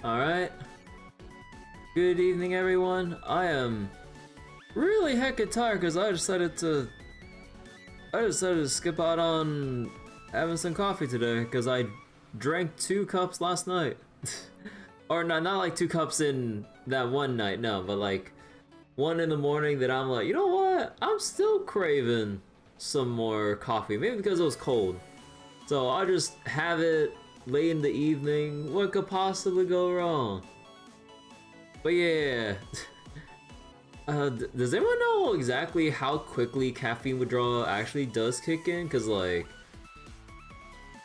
Alright. Good evening, everyone. I am really heckin' tired because I decided to skip out on having some coffee today because I drank 2 cups last night. Or not like 2 cups in that one night, no, but like 1 in the morning that I'm like, you know what? I'm still craving some more coffee. Maybe because it was cold. So I'll just have it late in the evening. What could possibly go wrong? But yeah. Does anyone know exactly how quickly caffeine withdrawal actually does kick in? Cause like,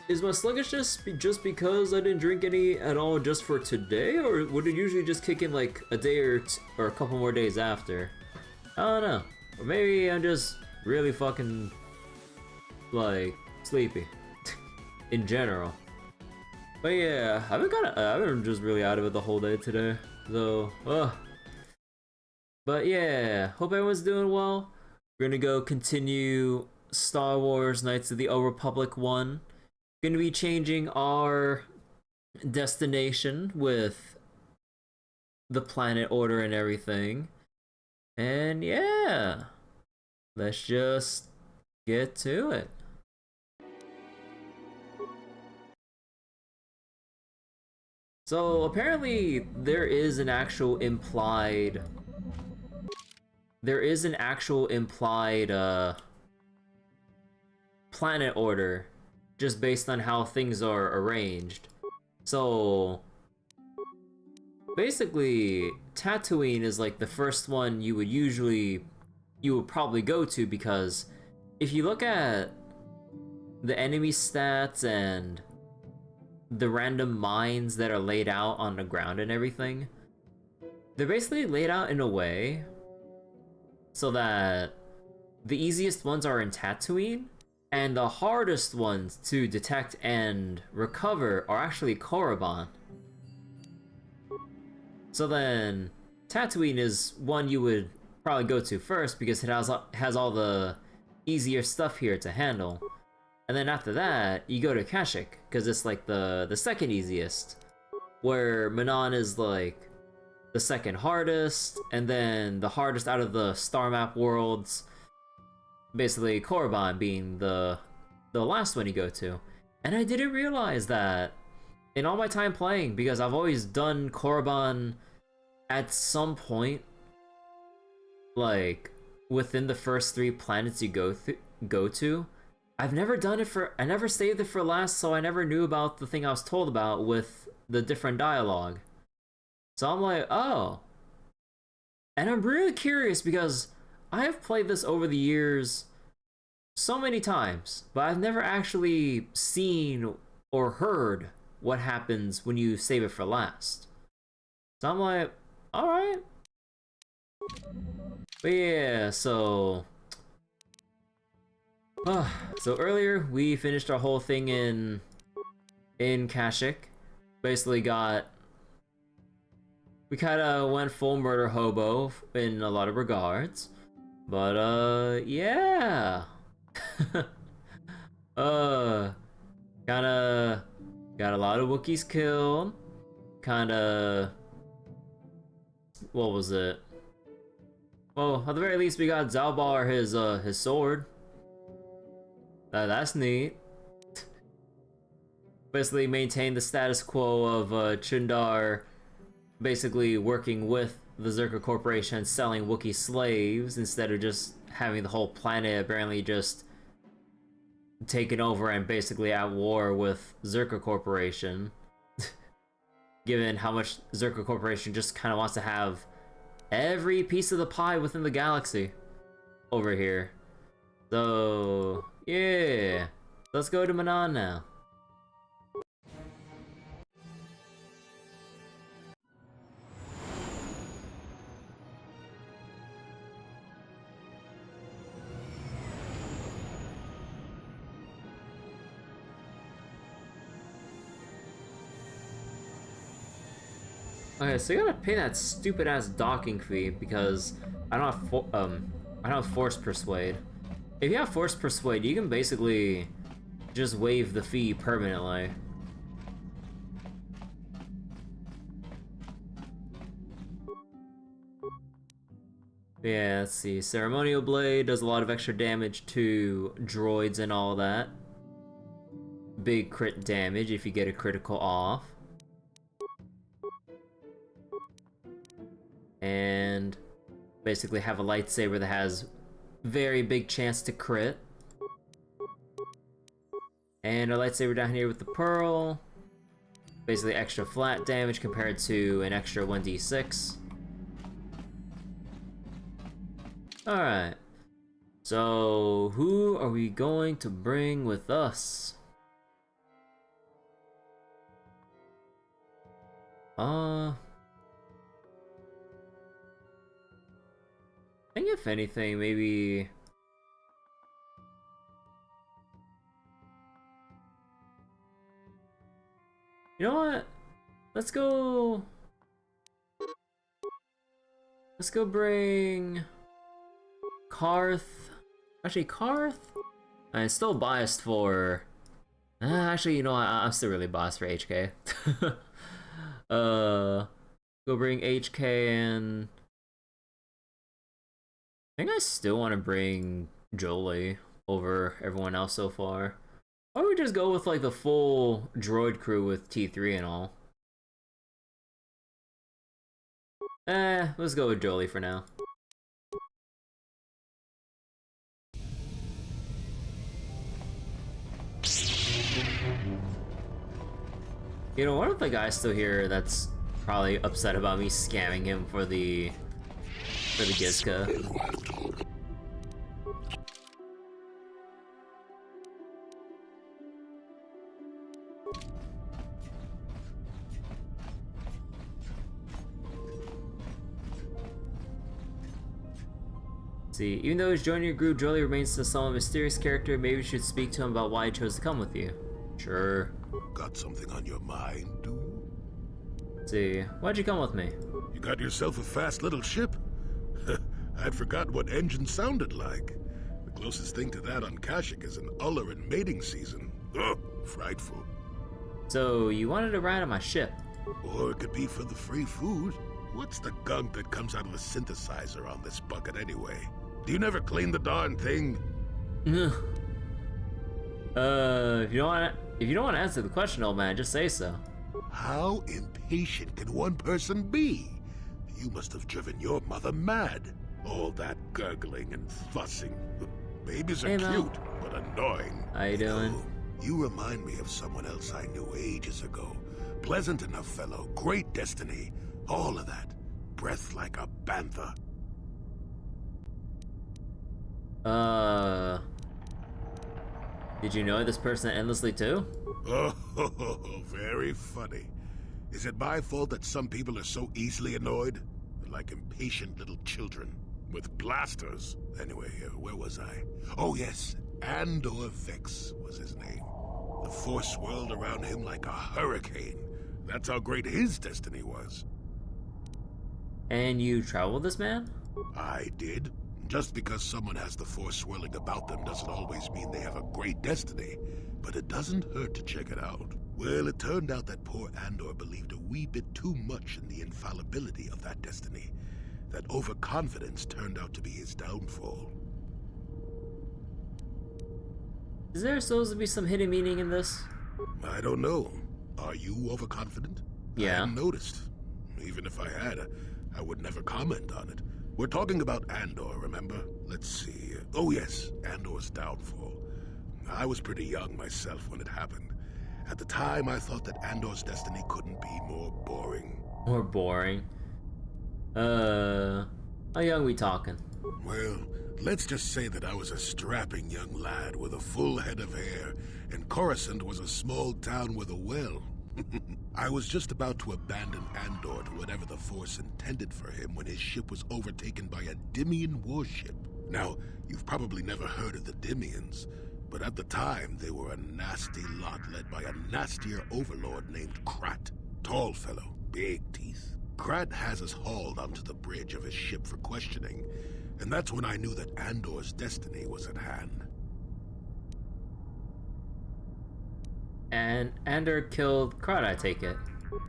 is my sluggishness just because I didn't drink any at all just for today? Or would it usually just kick in like a day or a couple more days after? I don't know. Or maybe I'm just really fucking like sleepy in general. But yeah, I've been just really out of it the whole day today. So, but yeah, hope everyone's doing well. We're gonna go continue Star Wars Knights of the Old Republic 1. Gonna be changing our destination with the planet order and everything. And yeah, let's just get to it. So apparently there is an actual implied planet order just based on how things are arranged. So basically Dantooine is like the first one you would probably go to, because if you look at the enemy stats and the random mines that are laid out on the ground and everything, they're basically laid out in a way so that the easiest ones are in Dantooine, and the hardest ones to detect and recover are actually Korriban. So then, Dantooine is one you would probably go to first because it has all the easier stuff here to handle. And then after that, you go to Kashyyyk, because it's like the second easiest, where Manaan is like the second hardest, and then the hardest out of the star map worlds, basically Korriban being the last one you go to. And I didn't realize that in all my time playing, because I've always done Korriban at some point, like within the first 3 planets you go to. I never saved it for last, so I never knew about the thing I was told about with the different dialogue. So I'm like, oh. And I'm really curious because I have played this over the years so many times, but I've never actually seen or heard what happens when you save it for last. So I'm like, alright. But yeah, so earlier we finished our whole thing in Kashyyyk. Basically we kinda went full murder hobo in a lot of regards. But yeah. Kinda got a lot of Wookiees killed. Kinda, what was it? Well, at the very least we got Zalbar his sword. That's neat. Basically maintain the status quo of Chundar basically working with the Zerka Corporation selling Wookiee slaves instead of just having the whole planet apparently just taken over and basically at war with Zerka Corporation. Given how much Zerka Corporation just kind of wants to have every piece of the pie within the galaxy over here. So yeah, let's go to Manaan now. Okay, so you gotta pay that stupid ass docking fee because I don't have Force Persuade. If you have Force Persuade, you can basically just waive the fee permanently. Yeah, let's see. Ceremonial Blade does a lot of extra damage to droids and all that. Big crit damage if you get a critical off. And basically have a lightsaber that has very big chance to crit. And our lightsaber down here with the pearl. Basically extra flat damage compared to an extra 1d6. Alright. So, who are we going to bring with us? I think if anything, maybe... You know what? Let's go bring... Karth. Actually, Karth? I'm still biased for... actually, you know what? I'm still really biased for HK. Go bring HK and... I think I still want to bring Jolie over everyone else so far. Why don't we just go with like the full droid crew with T3 and all? Let's go with Jolie for now. You know, one of the guys still here that's probably upset about me scamming him for the Gizka. See, even though he's joining your group, Jolie remains a somewhat mysterious character. Maybe you should speak to him about why he chose to come with you. Sure. Got something on your mind, dude? See, why'd you come with me? You got yourself a fast little ship? I'd forgot what engine sounded like. The closest thing to that on Kashyyyk is an Uller in mating season. Ugh, frightful. So, you wanted to ride on my ship? Or it could be for the free food. What's the gunk that comes out of the synthesizer on this bucket anyway? Do you never clean the darn thing? If you don't want to answer the question, old man, just say so. How impatient can one person be? You must have driven your mother mad. All that gurgling and fussing. Babies are Hey, Mel. cute, but annoying. How you doing? Oh, you remind me of someone else I knew ages ago. Pleasant enough fellow, great destiny. All of that. Breath like a bantha. Did you know this person endlessly too? Oh, very funny. Is it my fault that some people are so easily annoyed? They're like impatient little children. With blasters. Anyway, where was I? Oh yes, Andor Vex was his name. The Force swirled around him like a hurricane. That's how great his destiny was. And you travel with this man? I did. Just because someone has the Force swirling about them doesn't always mean they have a great destiny. But it doesn't hurt to check it out. Well, it turned out that poor Andor believed a wee bit too much in the infallibility of that destiny. That overconfidence turned out to be his downfall. Is there supposed to be some hidden meaning in this? I don't know. Are you overconfident? Yeah. I hadn't noticed. Even if I had, I would never comment on it. We're talking about Andor, remember? Let's see. Oh yes, Andor's downfall. I was pretty young myself when it happened. At the time, I thought that Andor's destiny couldn't be more boring. More boring? How young we talking? Well, let's just say that I was a strapping young lad with a full head of hair, and Coruscant was a small town with a well. I was just about to abandon Andor to whatever the Force intended for him when his ship was overtaken by a Dimian warship. Now, you've probably never heard of the Dimians, but at the time they were a nasty lot led by a nastier overlord named Krat. Tall fellow, big teeth. Krat has us hauled onto the bridge of his ship for questioning, and that's when I knew that Andor's destiny was at hand. And Andor killed Krat, I take it.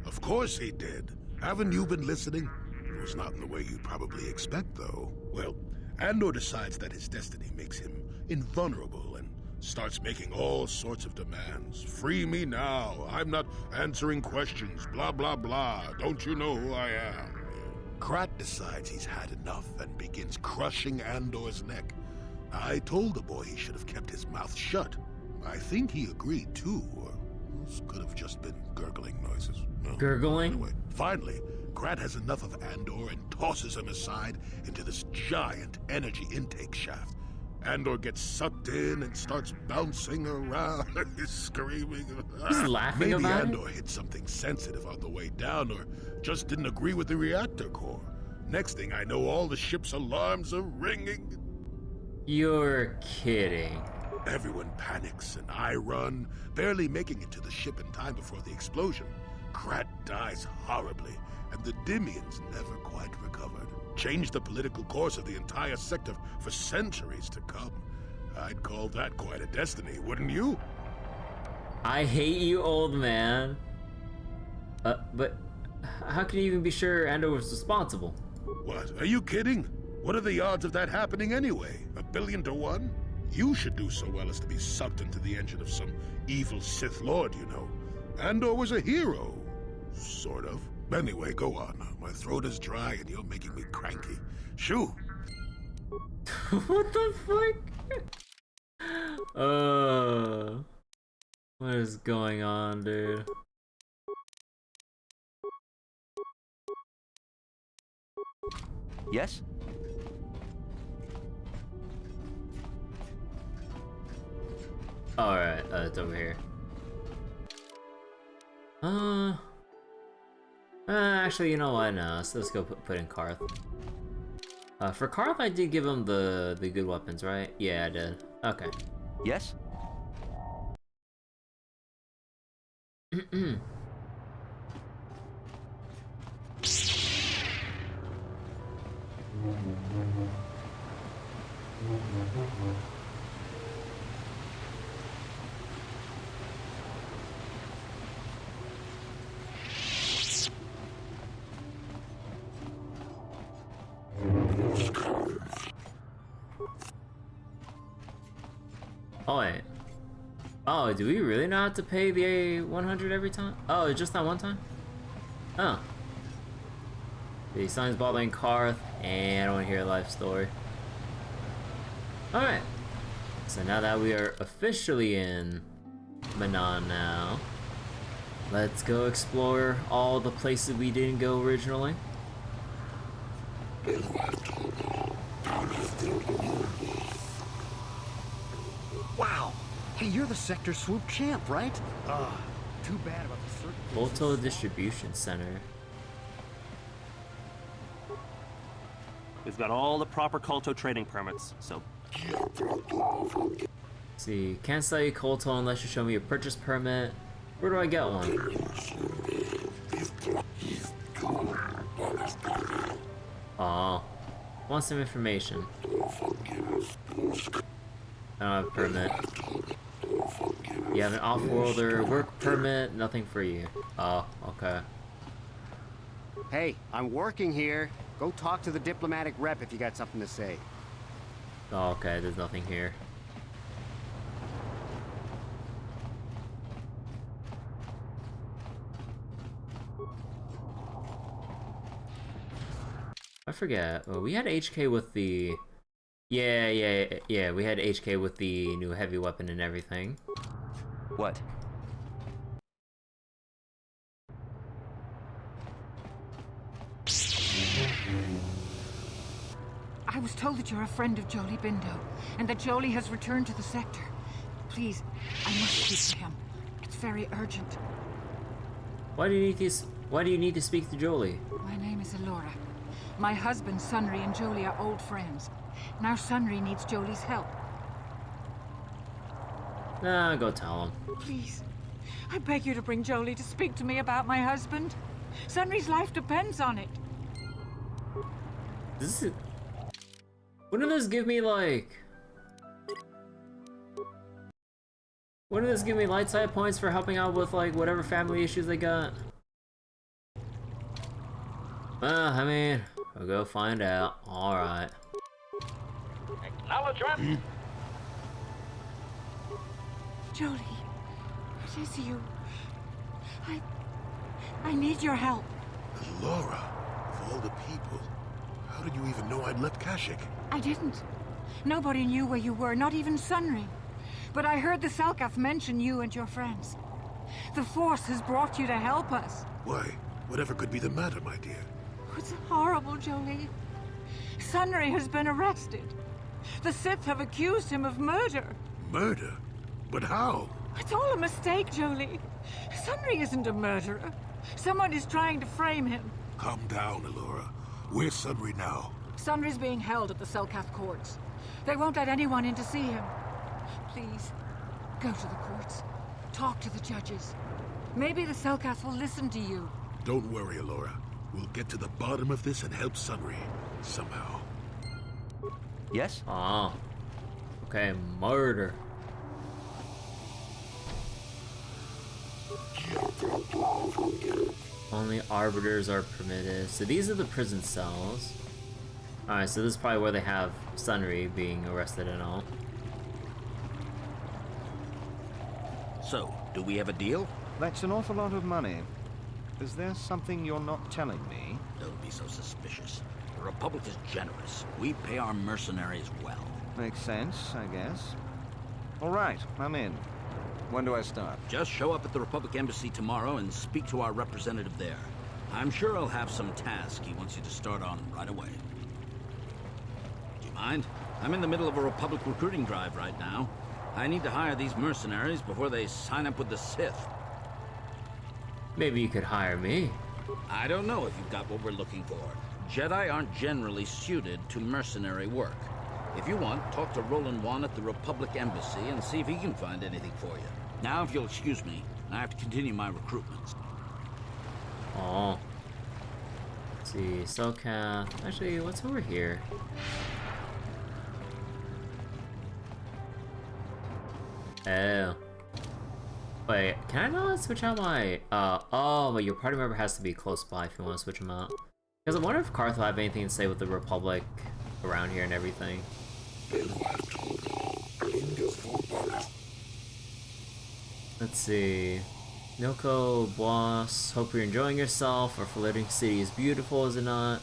Of course he did. Haven't you been listening? It was not in the way you'd probably expect, though. Well, Andor decides that his destiny makes him invulnerable and starts making all sorts of demands. Free me now. I'm not answering questions. Blah, blah, blah. Don't you know who I am? Krat decides he's had enough and begins crushing Andor's neck. I told the boy he should have kept his mouth shut. I think he agreed too, or this could have just been gurgling noises. No. Gurgling? Anyway, finally, Krat has enough of Andor and tosses him aside into this giant energy intake shaft. Andor gets sucked in and starts bouncing around, screaming. He's laughing Maybe about Andor hit something sensitive on the way down, or just didn't agree with the reactor core. Next thing I know, all the ship's alarms are ringing. You're kidding. Everyone panics, and I run, barely making it to the ship in time before the explosion. Krat dies horribly, and the Dimians never quite recovered. Changed the political course of the entire sector for centuries to come. I'd call that quite a destiny, wouldn't you? I hate you, old man. But how can you even be sure Andor was responsible? What, are you kidding? What are the odds of that happening anyway? 1,000,000,000 to 1? You should do so well as to be sucked into the engine of some evil Sith Lord, you know. Andor was a hero. Sort of. Anyway, go on. My throat is dry and you're making me cranky. Shoo! What the fuck? What is going on, dude? Yes? Alright, it's over here. Actually, you know what? No, let's go put in Karth. For Karth, I did give him the good weapons, right? Yeah, I did. Okay. Yes? Oh wait. Oh, do we really not have to pay the 100 every time? Oh, it's just that one time? Oh. The signs bothering Karth, and I don't want to hear a life story. Alright. So now that we are officially in Manaan now, let's go explore all the places we didn't go originally. Wow! Hey, you're the sector swoop champ, right? Too bad about the circuit. Volto Distribution Center. We've got all the proper Kolto trading permits, so... Let's see, can't sell you Kolto unless you show me a purchase permit. Where do I get one? Oh, want some information. I don't have a permit. You have an off-worlder work permit, nothing for you. Oh, okay. Hey, I'm working here. Go talk to the diplomatic rep if you got something to say. Oh, okay, there's nothing here. I forget. Well, we had HK with the... Yeah, we had HK with the new heavy weapon and everything. What? I was told that you're a friend of Jolie Bindo, and that Jolie has returned to the sector. Please, I must speak to him. It's very urgent. Why do you need to speak to Jolie? My name is Elora. My husband, Sunry, and Jolie are old friends. Now Sunry needs Jolie's help. Nah, go tell him. Please, I beg you to bring Jolie to speak to me about my husband. Sunry's life depends on it. This is... Wouldn't this give me, like... Wouldn't this give me light side points for helping out with, like, whatever family issues they got? I mean, we'll go find out. Alright. Acknowledgement! Jolie, it is you. I need your help. Laura, of all the people, how did you even know I'd left Kashyyyk? I didn't. Nobody knew where you were, not even Sunry. But I heard the Selkath mention you and your friends. The Force has brought you to help us. Why? Whatever could be the matter, my dear? It's horrible, Jolie. Sunry has been arrested. The Sith have accused him of murder. Murder? But how? It's all a mistake, Jolie. Sunry isn't a murderer. Someone is trying to frame him. Calm down, Alora. Where's Sunry now? Sunry's being held at the Selkath courts. They won't let anyone in to see him. Please, go to the courts. Talk to the judges. Maybe the Selkath will listen to you. Don't worry, Alora. We'll get to the bottom of this and help Sunry. Somehow. Yes? Oh. Okay, murder. Only arbiters are permitted. So these are the prison cells. Alright, so this is probably where they have Sunry being arrested and all. So, do we have a deal? That's an awful lot of money. Is there something you're not telling me? Don't be so suspicious. The Republic is generous. We pay our mercenaries well. Makes sense, I guess. All right, I'm in. When do I start? Just show up at the Republic Embassy tomorrow and speak to our representative there. I'm sure he'll have some task he wants you to start on right away. Do you mind? I'm in the middle of a Republic recruiting drive right now. I need to hire these mercenaries before they sign up with the Sith. Maybe you could hire me. I don't know if you've got what we're looking for. Jedi aren't generally suited to mercenary work. If you want, talk to Roland Wan at the Republic Embassy and see if he can find anything for you. Now, if you'll excuse me, I have to continue my recruitments. Oh. Let's see, Selkath. Actually, what's over here? Oh. Wait, can I not switch out my, oh, but your party member has to be close by if you want to switch them out. Because I wonder if Karth will have anything to say with the Republic around here and everything. Let's see. Noko, boss, hope you're enjoying yourself. Our floating city is beautiful, is it not?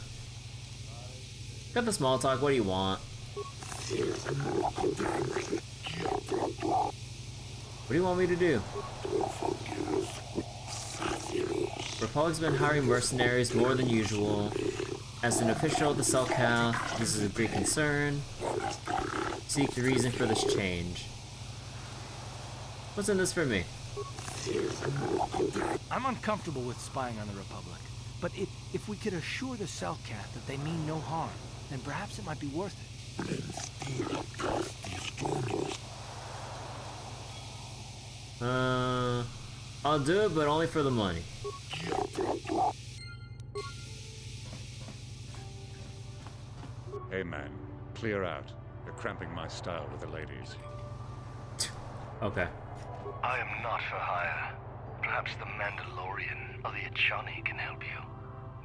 Got the small talk, what do you want? What do you want me to do? Republic's been hiring mercenaries more than usual. As an official of the Selkath, this is a great concern. Seek the reason for this change. What's in this for me? I'm uncomfortable with spying on the Republic, but if we could assure the Selkath that they mean no harm, then perhaps it might be worth it. I'll do it, but only for the money. Hey man, clear out. You're cramping my style with the ladies. Okay. I am not for hire. Perhaps the Mandalorian or the Achani can help you,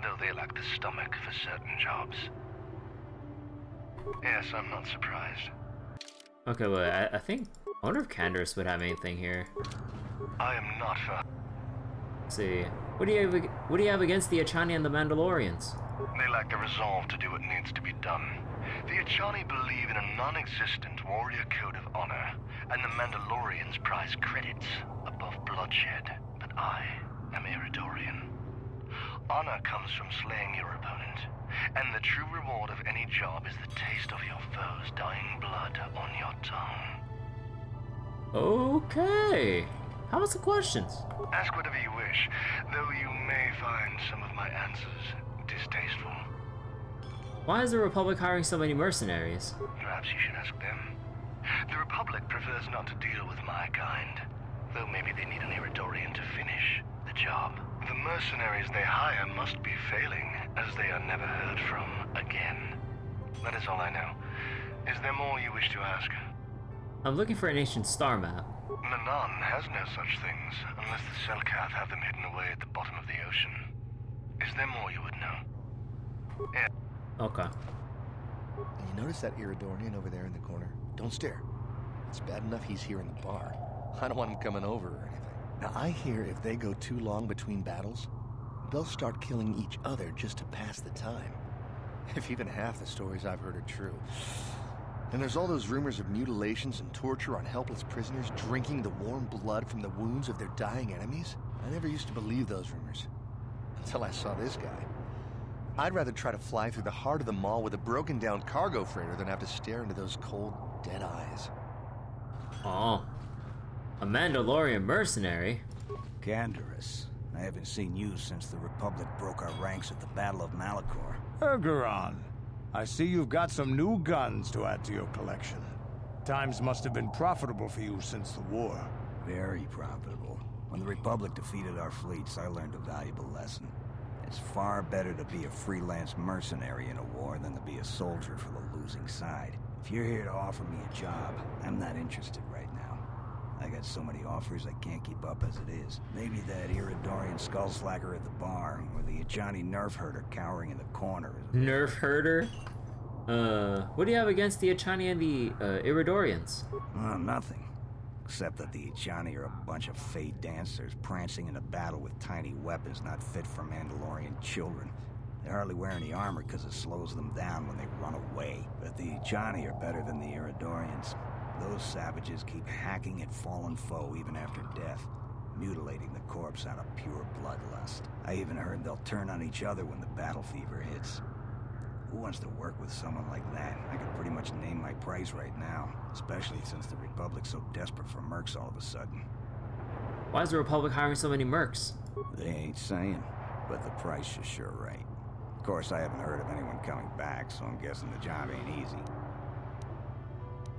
though they lack the stomach for certain jobs. Yes, I'm not surprised. Okay, well, I think... I wonder if Candace would have anything here. I am not for... Let's see. What do you have against the Achani and the Mandalorians? They lack the resolve to do what needs to be done. The Achani believe in a non-existent warrior code of honor, and the Mandalorians prize credits above bloodshed. But I am Iridorian. Honor comes from slaying your opponent, and the true reward of any job is the taste of your foe's dying blood on your tongue. Okay. How about some questions? Ask whatever you wish, though you may find some of my answers distasteful. Why is the Republic hiring so many mercenaries? Perhaps you should ask them. The Republic prefers not to deal with my kind, though maybe they need an Iridorian to finish the job. The mercenaries they hire must be failing, as they are never heard from again. That is all I know. Is there more you wish to ask? I'm looking for an ancient star map. Manaan has no such things, unless the Selkath have them hidden away at the bottom of the ocean. Is there more you would know? Yeah. Okay. And you notice that Iridorian over there in the corner? Don't stare. It's bad enough he's here in the bar. I don't want him coming over or anything. Now, I hear if they go too long between battles, they'll start killing each other just to pass the time. If even half the stories I've heard are true. And there's all those rumors of mutilations and torture on helpless prisoners drinking the warm blood from the wounds of their dying enemies. I never used to believe those rumors. Until I saw this guy. I'd rather try to fly through the heart of the mall with a broken down cargo freighter than have to stare into those cold, dead eyes. Oh. A Mandalorian mercenary? Gandarus. I haven't seen you since the Republic broke our ranks at the Battle of Malachor. Ergeron, I see you've got some new guns to add to your collection. Times must have been profitable for you since the war. Very profitable. When the Republic defeated our fleets, I learned a valuable lesson. It's far better to be a freelance mercenary in a war than to be a soldier for the losing side. If you're here to offer me a job, I'm not interested right now. I got so many offers I can't keep up as it is. Maybe that Iridorian skullslacker at the bar, or the Ajani nerf herder cowering in the corner. Nerf herder? What do you have against the Ajani and the Iridorians? Nothing. Except that the Ajani are a bunch of fey dancers prancing in a battle with tiny weapons not fit for Mandalorian children. They hardly wear any armor because it slows them down when they run away. But the Ajani are better than the Iridorians. Those savages keep hacking at fallen foe even after death, mutilating the corpse out of pure bloodlust. I even heard they'll turn on each other when the battle fever hits. Who wants to work with someone like that? I could pretty much name my price right now, especially since the Republic's so desperate for mercs all of a sudden. Why is the Republic hiring so many mercs? They ain't saying, but the price is sure right. Of course, I haven't heard of anyone coming back, so I'm guessing the job ain't easy.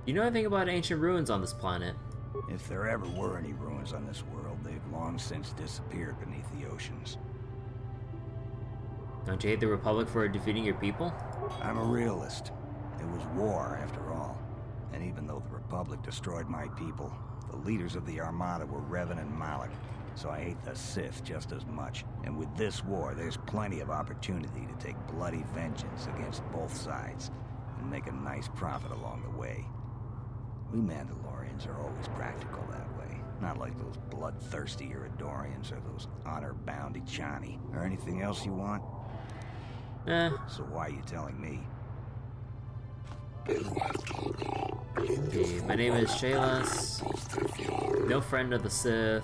You know anything about ancient ruins on this planet? If there ever were any ruins on this world, they've long since disappeared beneath the oceans. Don't you hate the Republic for defeating your people? I'm a realist. It was war, after all. And even though the Republic destroyed my people, the leaders of the Armada were Revan and Malak. So I hate the Sith just as much. And with this war, there's plenty of opportunity to take bloody vengeance against both sides and make a nice profit along the way. We Mandalorians are always practical that way. Not like those bloodthirsty Iridorians or those honor-bound Ajani. Or anything else you want? So why are you telling me? Okay, my name is Shaylas. No friend of the Sith.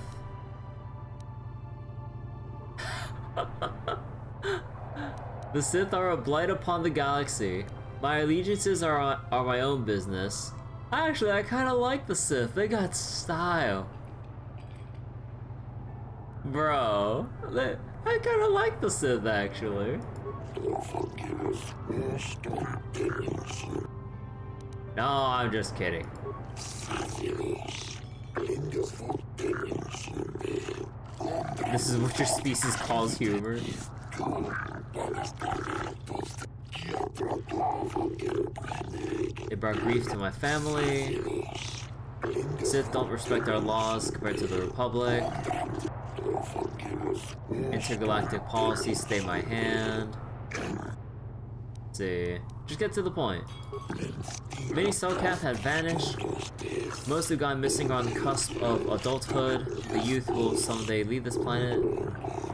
The Sith are a blight upon the galaxy. My allegiances are my own business. Actually, I kind of like the Sith. They got style. Bro, I kind of like the Sith, actually. No, I'm just kidding. This is what your species calls humor. It brought grief to my family. Sith don't respect our laws compared to the Republic. Intergalactic policies stay my hand. Let's see. Just get to the point. Many Selkath had vanished. Most have gone missing on the cusp of adulthood. The youth will someday leave this planet.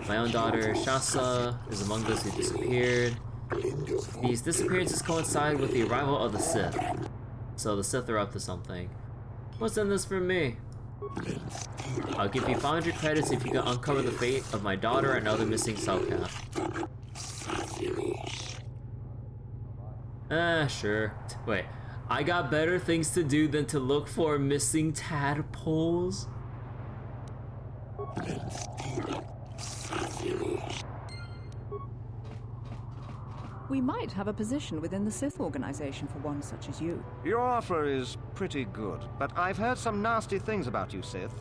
My own daughter, Shasa, is among those who disappeared. These disappearances coincide with the arrival of the Sith. So the Sith are up to something. What's in this for me? I'll give you 500 credits if you can uncover the fate of my daughter and other missing Selkath. Sure. Wait, I got better things to do than to look for missing tadpoles? We might have a position within the Sith organization for one such as you. Your offer is pretty good, but I've heard some nasty things about you, Sith.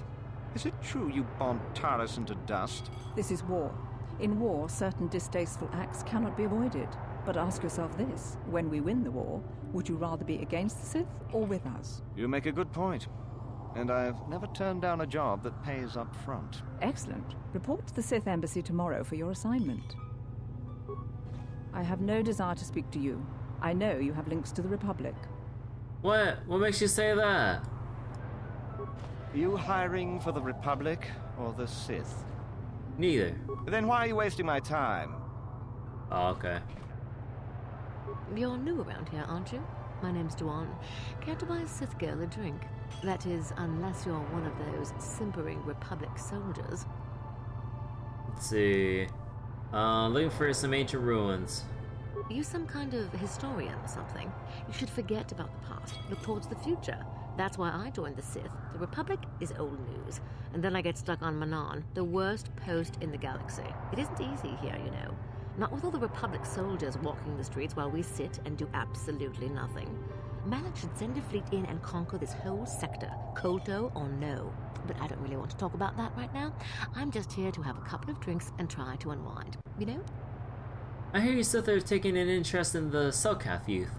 Is it true you bombed Taris into dust? This is war. In war, certain distasteful acts cannot be avoided. But ask yourself this, when we win the war, would you rather be against the Sith or with us? You make a good point. And I've never turned down a job that pays up front. Excellent. Report to the Sith Embassy tomorrow for your assignment. I have no desire to speak to you. I know you have links to the Republic. What? What makes you say that? You hiring for the Republic or the Sith? Neither. Then why are you wasting my time? Oh, okay. You're new around here, aren't you? My name's Dantooine. Care to buy a Sith girl a drink? That is, unless you're one of those simpering Republic soldiers. Let's see. Looking for some ancient ruins. You some kind of historian or something? You should forget about the past. Look towards the future. That's why I joined the Sith. The Republic is old news. And then I get stuck on Manaan, the worst post in the galaxy. It isn't easy here, you know. Not with all the Republic soldiers walking the streets while we sit and do absolutely nothing. Manaan should send a fleet in and conquer this whole sector, Kolto or no. But I don't really want to talk about that right now. I'm just here to have a couple of drinks and try to unwind, you know? I hear you Sith are taking an interest in the Selkath youth.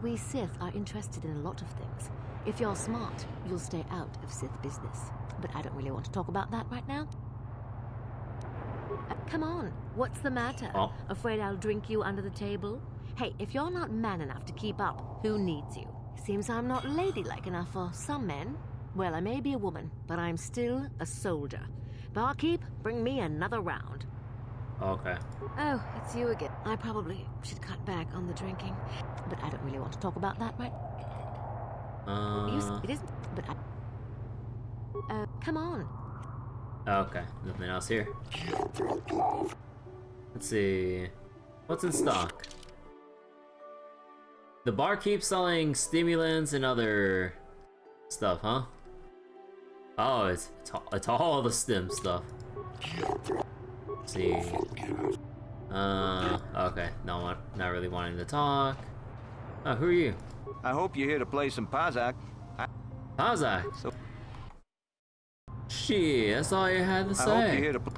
We Sith are interested in a lot of things. If you're smart, you'll stay out of Sith business. But I don't really want to talk about that right now. Come on, what's the matter? Oh. Afraid I'll drink you under the table? Hey, if you're not man enough to keep up, who needs you? Seems I'm not ladylike enough for some men. Well, I may be a woman, but I'm still a soldier. Barkeep, bring me another round. Okay. Oh, it's you again. I probably should cut back on the drinking, but I don't really want to talk about that right. It isn't, but I... come on. Okay, nothing else here. Let's see. What's in stock? The bar keeps selling stimulants and other stuff, huh? Oh, it's all the stim stuff. Let's see. Okay. No, not really wanting to talk. Oh, who are you? I hope you're here to play some Pazak. Pazak? So shit, that's all you had to say. I hope you're here to play.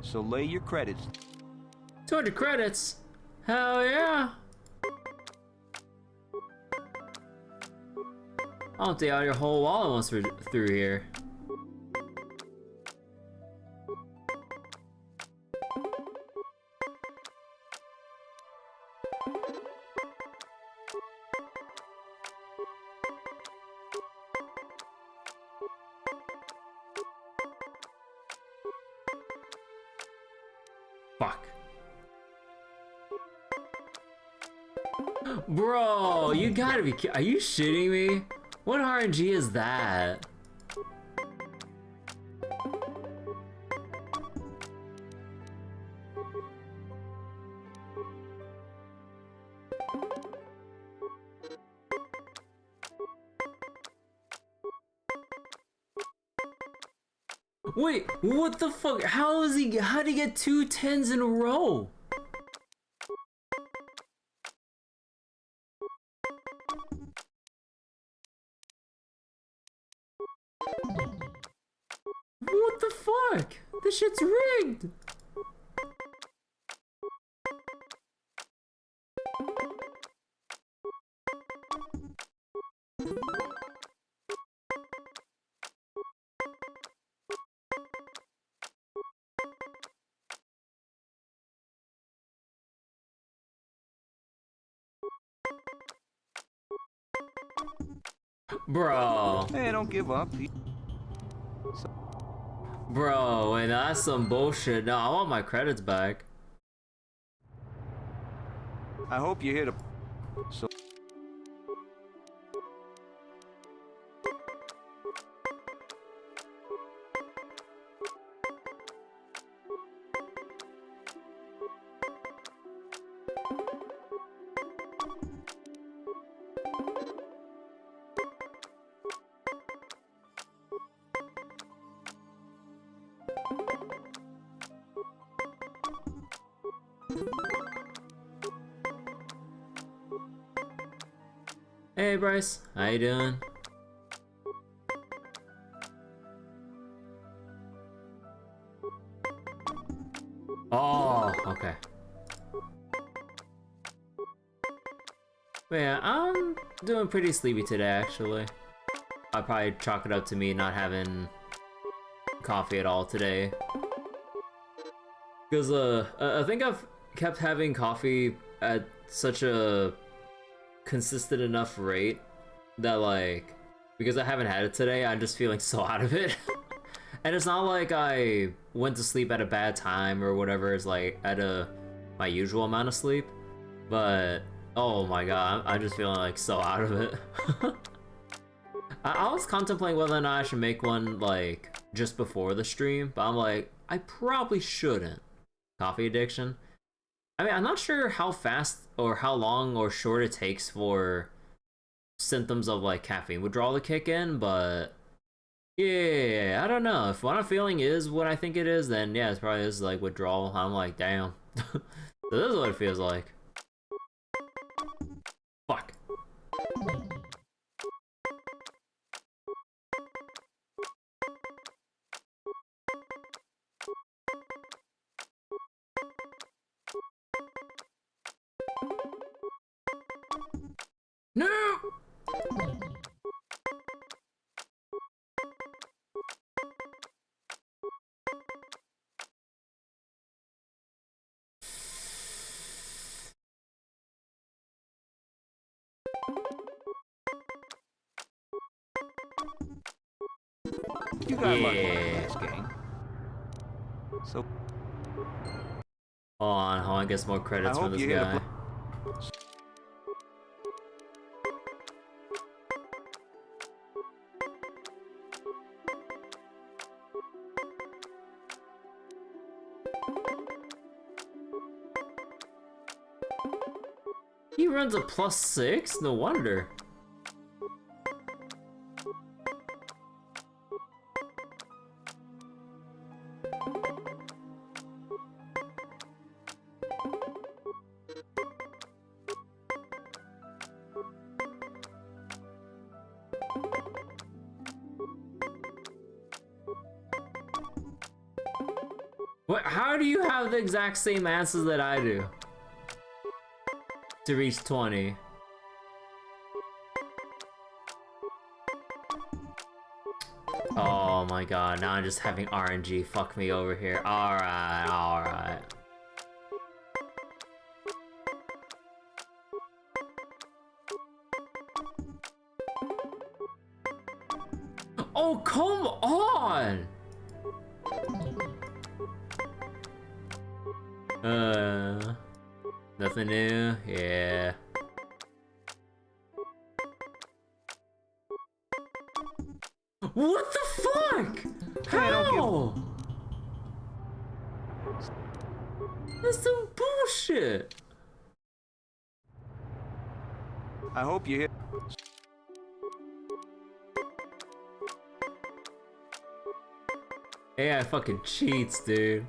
So lay your credits. 200 credits? Hell yeah! I'll empty out your whole wallet once we're through here. Fuck. Bro, you gotta be are you shitting me? What RNG is that? Wait, what the fuck? How'd he get 2 10s in a row? What the fuck? This shit's rigged! Bro. Hey, don't give up. Bro, wait, that's some bullshit. No, I want my credits back. I hope you're here to... So... Hey Bryce, how you doing? Oh, okay. But yeah, I'm doing pretty sleepy today actually. I'll probably chalk it up to me not having coffee at all today. Because I think I've kept having coffee at such a consistent enough rate that, like, because I haven't had it today, I'm just feeling so out of it. And it's not like I went to sleep at a bad time or whatever. It's like at my usual amount of sleep. But oh my god, I'm just feeling like so out of it. I was contemplating whether or not I should make one like just before the stream, but I'm like, I probably shouldn't. Coffee addiction. I mean, I'm not sure how fast or how long or short it takes for symptoms of like caffeine withdrawal to kick in, but yeah, I don't know. If what I'm feeling is what I think it is, then yeah, it's probably is like withdrawal. I'm like, damn. So this is what it feels like. Fuck. No! You got lucky in this game. So hold on, get some more credits from this guy. He runs a +6? No wonder. What? How do you have the exact same answers that I do? To reach 20. Oh my god, now I'm just having RNG fuck me over here. Alright, alright. Oh, come on! Nothing new? Yeah. What the fuck? How? That's some bullshit. I hope you hit. AI fucking cheats, dude.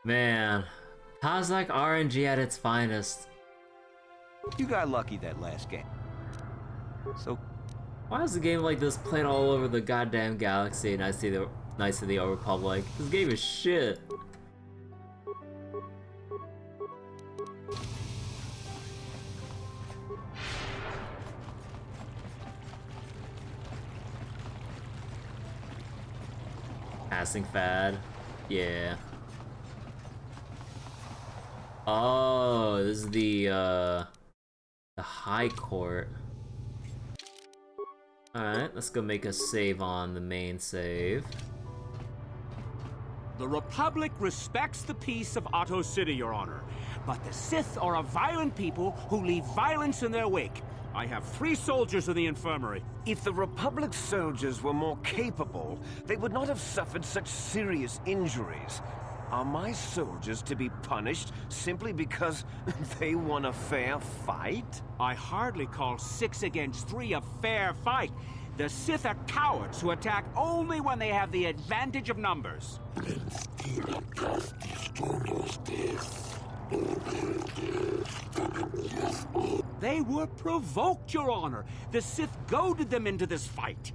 Man, how's like RNG at its finest? You got lucky that last game. So why is a game like this played all over the goddamn galaxy and I see the Knights of the Old Republic? This game is shit. Passing fad. Yeah. Oh, this is the High Court. Alright, let's go make a save on the main save. The Republic respects the peace of Otto City, Your Honor. But the Sith are a violent people who leave violence in their wake. I have 3 soldiers in the infirmary. If the Republic soldiers were more capable, they would not have suffered such serious injuries. Are my soldiers to be punished simply because they won a fair fight? I hardly call 6 against 3 a fair fight. The Sith are cowards who attack only when they have the advantage of numbers. They were provoked, Your Honor. The Sith goaded them into this fight.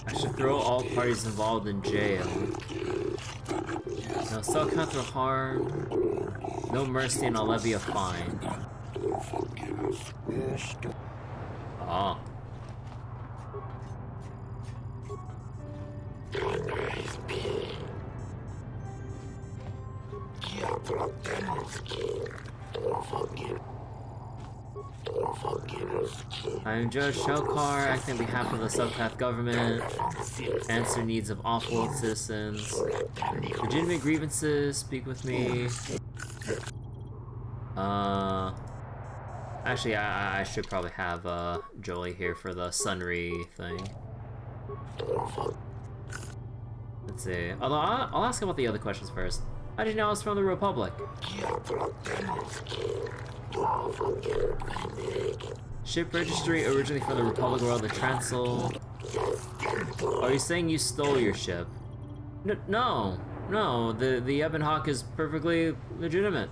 I should throw all parties involved in jail. No self-count or harm. No mercy and I'll levy a fine. Oh. I am Judge Shelkar, acting on behalf of the Subcath government. Answer needs of awful citizens. Legitimate grievances, speak with me. Actually, I should probably have Jolie here for the Sunry thing. Let's see. Although I'll ask about the other questions first. How did you know I was from the Republic? Ship registry originally from the Republic World of Transl. Are you saying you stole your ship? No. The Ebon Hawk is perfectly legitimate.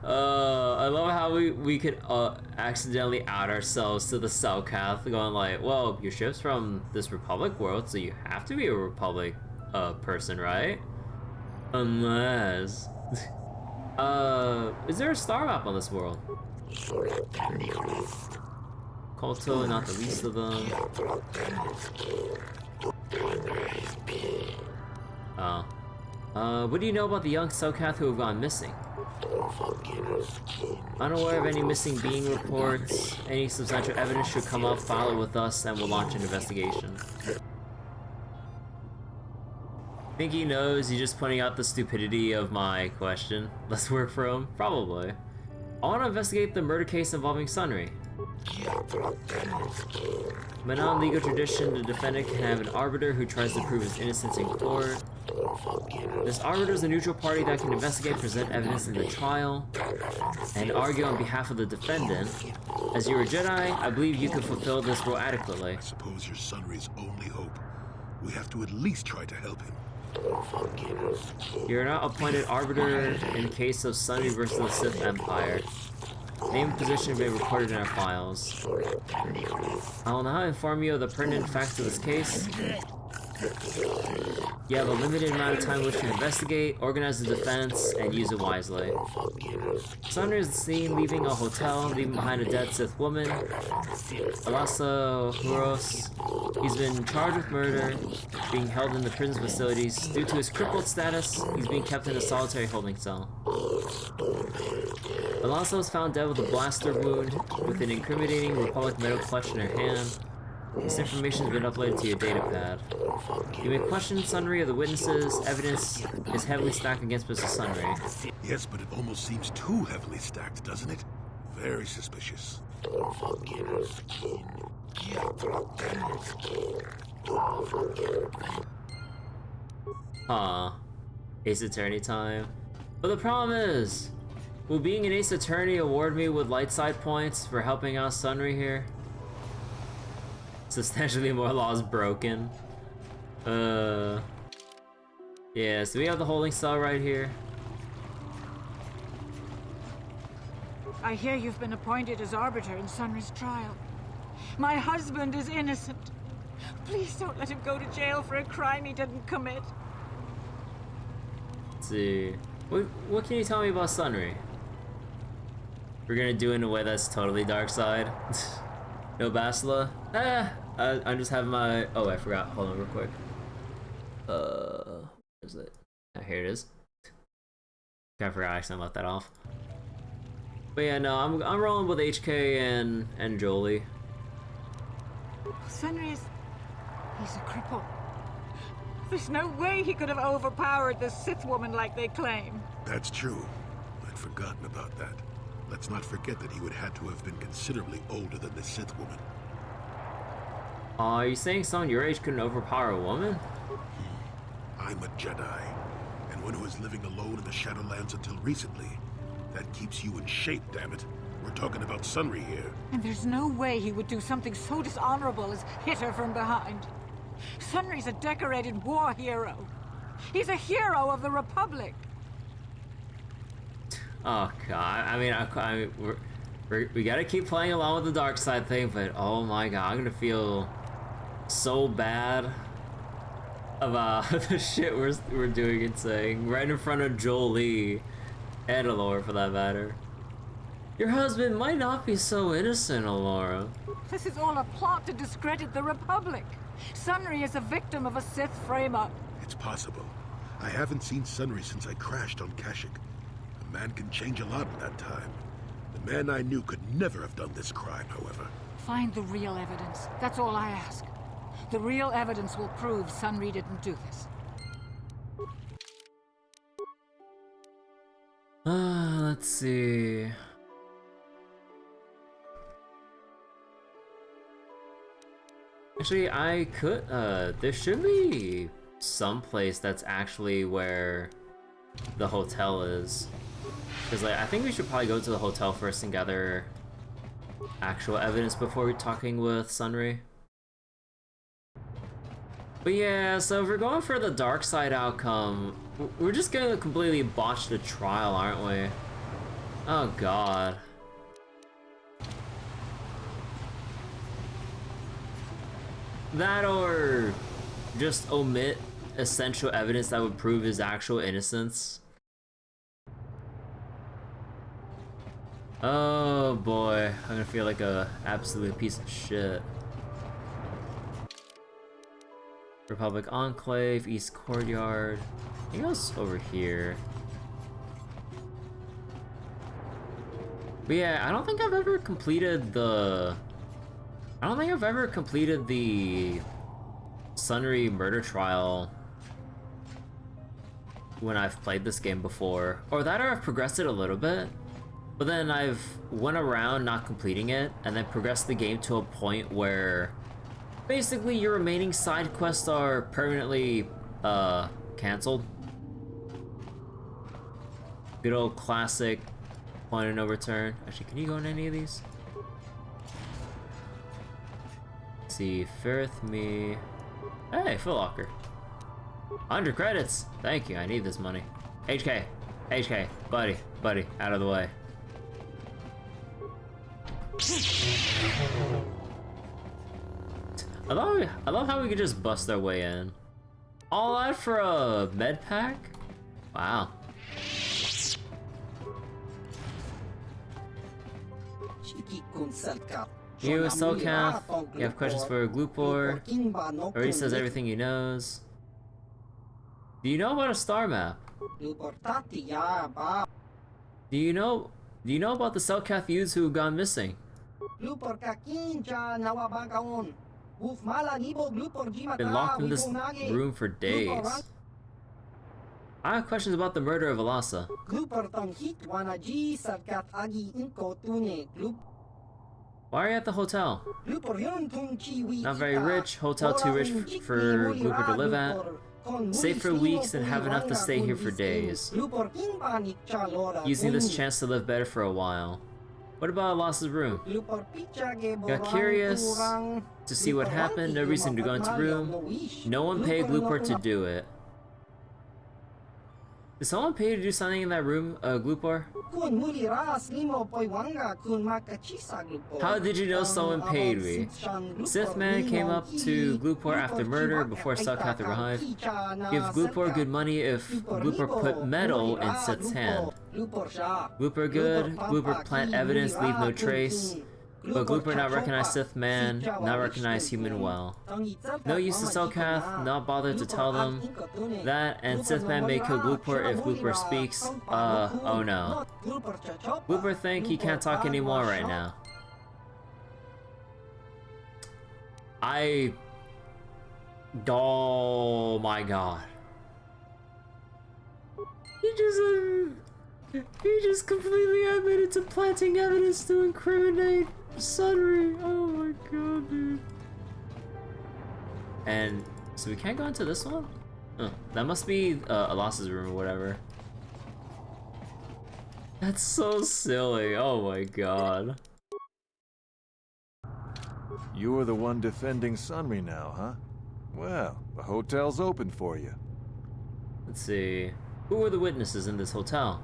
I love how we could accidentally out ourselves to the Selkath, going like, well, your ship's from this Republic world, so you have to be a Republic person, right? Unless... is there a star map on this world? Kolto, not the least of them. What do you know about the young Selkath who have gone missing? Unaware of any missing being reports. Any substantial evidence should come up, file it with us, and we'll launch an investigation. Think he knows you're just pointing out the stupidity of my question? Less work for him? Probably. I want to investigate the murder case involving Sunry. Manaan legal tradition, the defendant can have an arbiter who tries to prove his innocence in court. This arbiter is a neutral party that can investigate, present evidence in the trial, and argue on behalf of the defendant. As you're a Jedi, I believe you can fulfill this role adequately. I suppose you're Sunry's only hope. We have to at least try to help him. You're not appointed arbiter in case of Sunry versus the Sith Empire. Name and position have been recorded in our files. I will now inform you of the pertinent facts of this case. You have a limited amount of time in which to investigate, organize the defense, and use it wisely. Sunry is seen leaving a hotel, leaving behind a dead Sith woman, Alasa Huros. He's been charged with murder, being held in the prison facilities. Due to his crippled status, he's being kept in a solitary holding cell. Alasa was found dead with a blaster wound, with an incriminating Republic metal clutch in her hand. This information has been uploaded to your datapad. You may question Sunry of the witnesses. Evidence is heavily stacked against Mr. Sunry. Yes, but it almost seems too heavily stacked, doesn't it? Very suspicious. Huh. Ace Attorney time. But the problem is, will being an Ace Attorney award me with light side points for helping out Sunry here? Substantially more laws broken. Yeah, so we have the holding cell right here. I hear you've been appointed as arbiter in Sunry's trial. My husband is innocent. Please don't let him go to jail for a crime he didn't commit. Let's see. What can you tell me about Sunry? We're gonna do it in a way that's totally dark side. No Basila? I'm just having my... Oh, I forgot. Hold on real quick. Where is it? Oh, here it is. I forgot I accidentally left that off. But yeah, no, I'm rolling with HK and Jolie. Sunry is... he's a cripple. There's no way he could have overpowered the Sith woman like they claim. That's true. I'd forgotten about that. Let's not forget that he would have to have been considerably older than the Sith woman. Are you saying someone your age couldn't overpower a woman? I'm a Jedi, and one who was living alone in the Shadowlands until recently. That keeps you in shape, damn it. We're talking about Sunry here. And there's no way he would do something so dishonorable as hit her from behind. Sunry's a decorated war hero. He's a hero of the Republic. Oh god, I mean, we gotta keep playing along with the dark side thing, but oh my god, I'm gonna feel so bad about the shit we're doing and saying right in front of Jolie and Alora, for that matter. Your husband might not be so innocent, Alora. This is all a plot to discredit the Republic. Sunry is a victim of a Sith frame-up. It's possible. I haven't seen Sunry since I crashed on Kashyyyk. A man can change a lot in that time. The man I knew could never have done this crime, however. Find the real evidence. That's all I ask. The real evidence will prove Sunry didn't do this. Let's see. Actually, I could, there should be some place that's actually where the hotel is. Because, like, I think we should probably go to the hotel first and gather actual evidence before we're talking with Sunry. But yeah, so if we're going for the dark side outcome, we're just gonna completely botch the trial, aren't we? Oh god. That or just omit essential evidence that would prove his actual innocence. Oh boy, I'm gonna feel like a absolute piece of shit. Republic Enclave, East Courtyard. I think it was over here. But yeah, I don't think I've ever completed the... I don't think I've ever completed the Sunry murder trial when I've played this game before. Or that, or I've progressed it a little bit, but then I've went around not completing it and then progressed the game to a point where basically your remaining side quests are permanently cancelled. Good old classic point of no return. Actually, can you go in any of these? Let's see, Firth me. Hey, Foot Locker. 100 credits. Thank you. I need this money. HK, HK, buddy, out of the way. I love how we could just bust our way in. All that for a med pack? Wow. You, Selkath, you have questions for Glupor. Already says everything he knows. Do you know about a star map? Do you know about the Selkath youths who have gone missing? Been locked in this room for days. I have questions about the murder of Alasa. Why are you at the hotel? Not very rich, hotel too rich for Glooper to live at. Stay for weeks and have enough to stay here for days. Using this chance to live better for a while. What about Alasa's room? Got curious to see what happened, no reason to go into room. No one paid Glooper to do it. Did someone pay to do something in that room, Glupor? How did you know someone paid me? Sith man came up to Glupor after murder before Selkath arrived. Give Glupor good money if Glupor put metal in Sith's hand. Glupor good, Glupor plant evidence, leave no trace. But Glupor not recognize Sith man, not recognize human well. No use to Selkath, not bother to tell them that, and Sith man may kill Glupor if Glupor speaks. Oh no. Glupor think he can't talk anymore right now. Oh my god. He just completely admitted to planting evidence to incriminate Sunry. Oh my god, dude. And so we can't go into this one? Oh, that must be Alassa's room or whatever. That's so silly. Oh my god. You're the one defending Sunry now, huh? Well, the hotel's open for you. Let's see. Who were the witnesses in this hotel?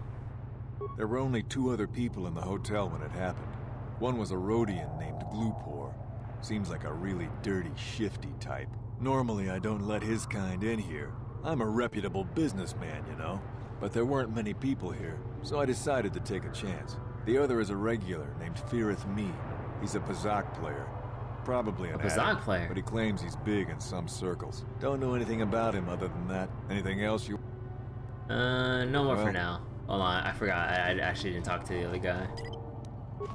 There were only 2 other people in the hotel when it happened. One was a Rhodian named Glupor. Seems like a really dirty, shifty type. Normally, I don't let his kind in here. I'm a reputable businessman, you know. But there weren't many people here, so I decided to take a chance. The other is a regular named Firith Me. He's a Pazak player. Probably an Pazak player? But he claims he's big in some circles. Don't know anything about him other than that. Anything else you... No more for now. Hold on, I forgot. I actually didn't talk to the other guy.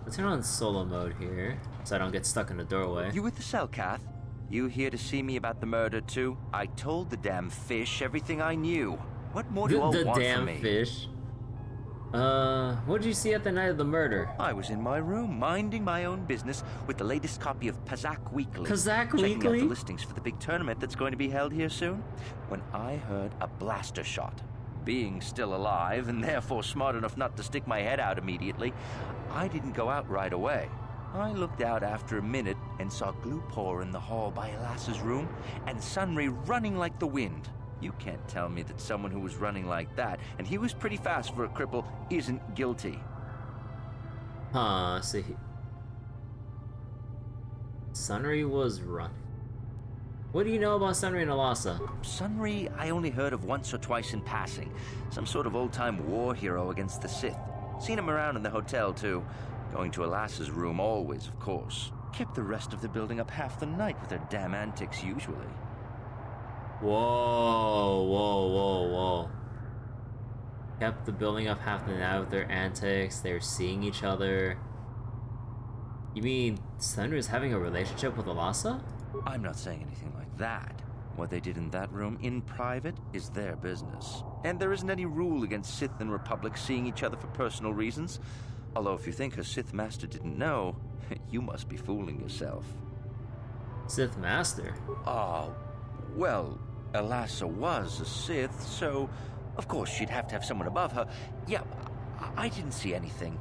Let's turn on solo mode here, so I don't get stuck in the doorway. You with the Selkath? You here to see me about the murder too? I told the damn fish everything I knew. What more do you all want from me? The damn fish. What did you see at the night of the murder? I was in my room, minding my own business, with the latest copy of Pazak Weekly. Pazak Checking Weekly? out the listings for the big tournament that's going to be held here soon, when I heard a blaster shot. Being still alive, and therefore smart enough not to stick my head out immediately, I didn't go out right away. I looked out after a minute and saw Glupor in the hall by Alassa's room, and Sunry running like the wind. You can't tell me that someone who was running like that, and he was pretty fast for a cripple, isn't guilty. Huh, see. Sunry was running. What do you know about Sunry and Alassa? Sunry, I only heard of once or twice in passing. Some sort of old-time war hero against the Sith. Seen him around in the hotel, too. Going to Alassa's room always, of course. Kept the rest of the building up half the night with their damn antics usually. Whoa, whoa, whoa, whoa. Kept the building up half the night with their antics. They were seeing each other. You mean Sunry's having a relationship with Alassa? I'm not saying anything like that. What they did in that room in private is their business. And there isn't any rule against Sith and Republic seeing each other for personal reasons. Although if you think her Sith Master didn't know, you must be fooling yourself. Sith Master? Oh, well, Alassa was a Sith, so of course she'd have to have someone above her. Yeah, I didn't see anything.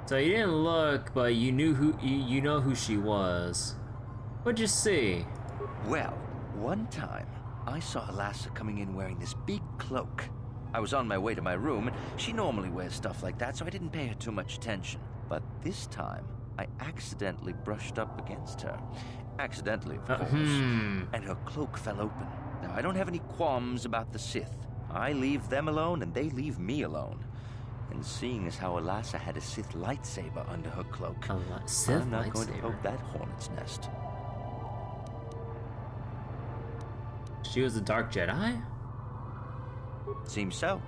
So you didn't look, but you knew you know who she was. What'd you see? Well, one time I saw Alassa coming in wearing this big cloak. I was on my way to my room, and she normally wears stuff like that, so I didn't pay her too much attention. But this time, I accidentally brushed up against her. Accidentally, of course. And her cloak fell open. Now, I don't have any qualms about the Sith. I leave them alone, and they leave me alone. And seeing as how Alassa had a Sith lightsaber under her cloak, I'm not going to poke that hornet's nest. She was a Dark Jedi? Seems so.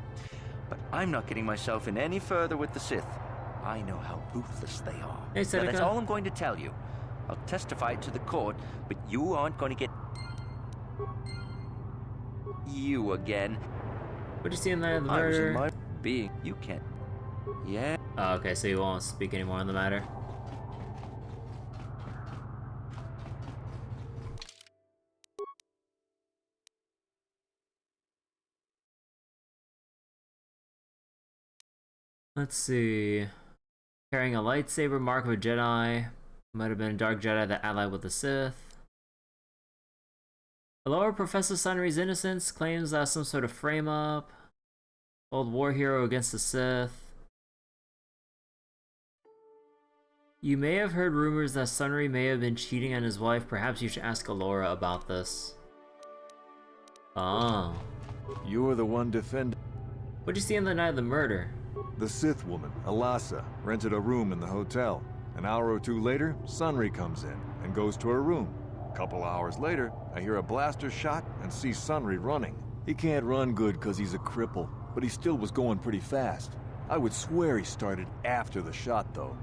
But I'm not getting myself in any further with the Sith. I know how ruthless they are. Hey, now, that's all I'm going to tell you. I'll testify to the court, but you aren't going to get... You again. What'd you see in the murder? I was in my being. You can't... Yeah? Oh, okay, so you won't speak anymore on the matter? Let's see. Carrying a lightsaber, mark of a Jedi. Might have been a Dark Jedi that allied with the Sith. Hello, Professor Sunry's innocence claims that some sort of frame-up. Old war hero against the Sith. You may have heard rumors that Sunry may have been cheating on his wife. Perhaps you should ask Alora about this. Oh. You're the one defending... What'd you see on the night of the murder? The Sith woman, Alassa, rented a room in the hotel. An hour or two later, Sunry comes in and goes to her room. A couple hours later, I hear a blaster shot and see Sunry running. He can't run good because he's a cripple, but he still was going pretty fast. I would swear he started after the shot, though.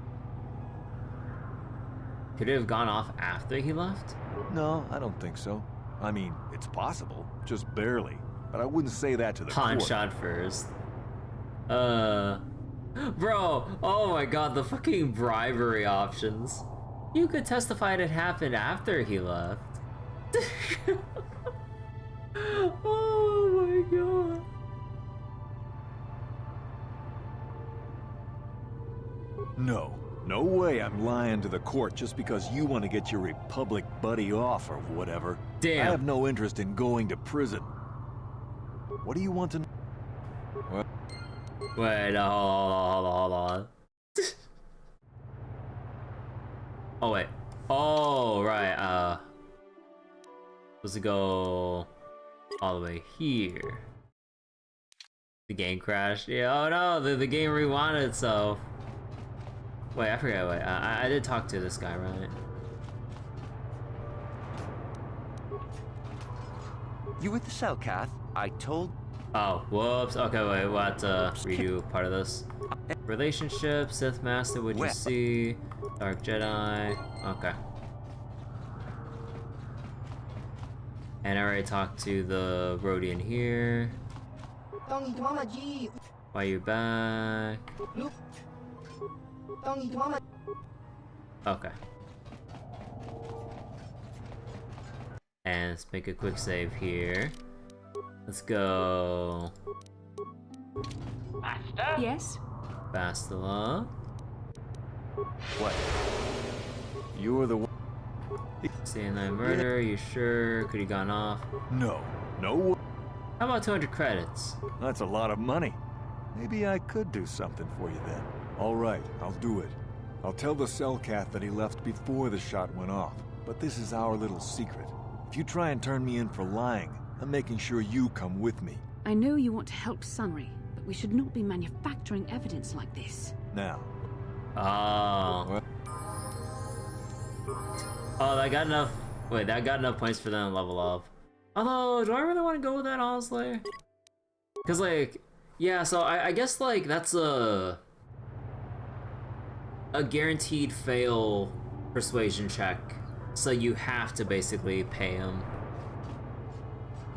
Could it have gone off after he left? No, I don't think so. I mean, it's possible, just barely. But I wouldn't say that to the Pawn court. shot first. Bro, oh my god, the fucking bribery options. You could testify it happened after he left. Oh my god. No way I'm lying to the court just because you want to get your Republic buddy off or whatever. Damn. I have no interest in going to prison. What do you want to know? What? Wait, no, hold on. Oh wait. Oh right. Supposed to go all the way here. The game crashed. Yeah. Oh no, the game rewinded itself. Wait, I forgot. Wait, I did talk to this guy, right? You with the Selkath? I told... Oh, whoops. Okay, wait, we'll have to redo part of this. Relationship, Sith Master, what'd you see? Dark Jedi. Okay. And I already talked to the Rodian here. Why you back? Okay. And let's make a quick save here. Let's go. Master? Yes? Bastila. What? You were the one. Seeing that murder, you sure? Could he gone off? No. How about 200 credits? That's a lot of money. Maybe I could do something for you then. All right, I'll do it. I'll tell the Selkath that he left before the shot went off. But this is our little secret. If you try and turn me in for lying, I'm making sure you come with me. I know you want to help Sunry, but we should not be manufacturing evidence like this. Now. Oh. Oh, that got enough. Wait, that got enough points for them to level up. Although, do I really want to go with that, honestly? Because, like, yeah, so I guess, like, that's a guaranteed fail persuasion check. So you have to basically pay him.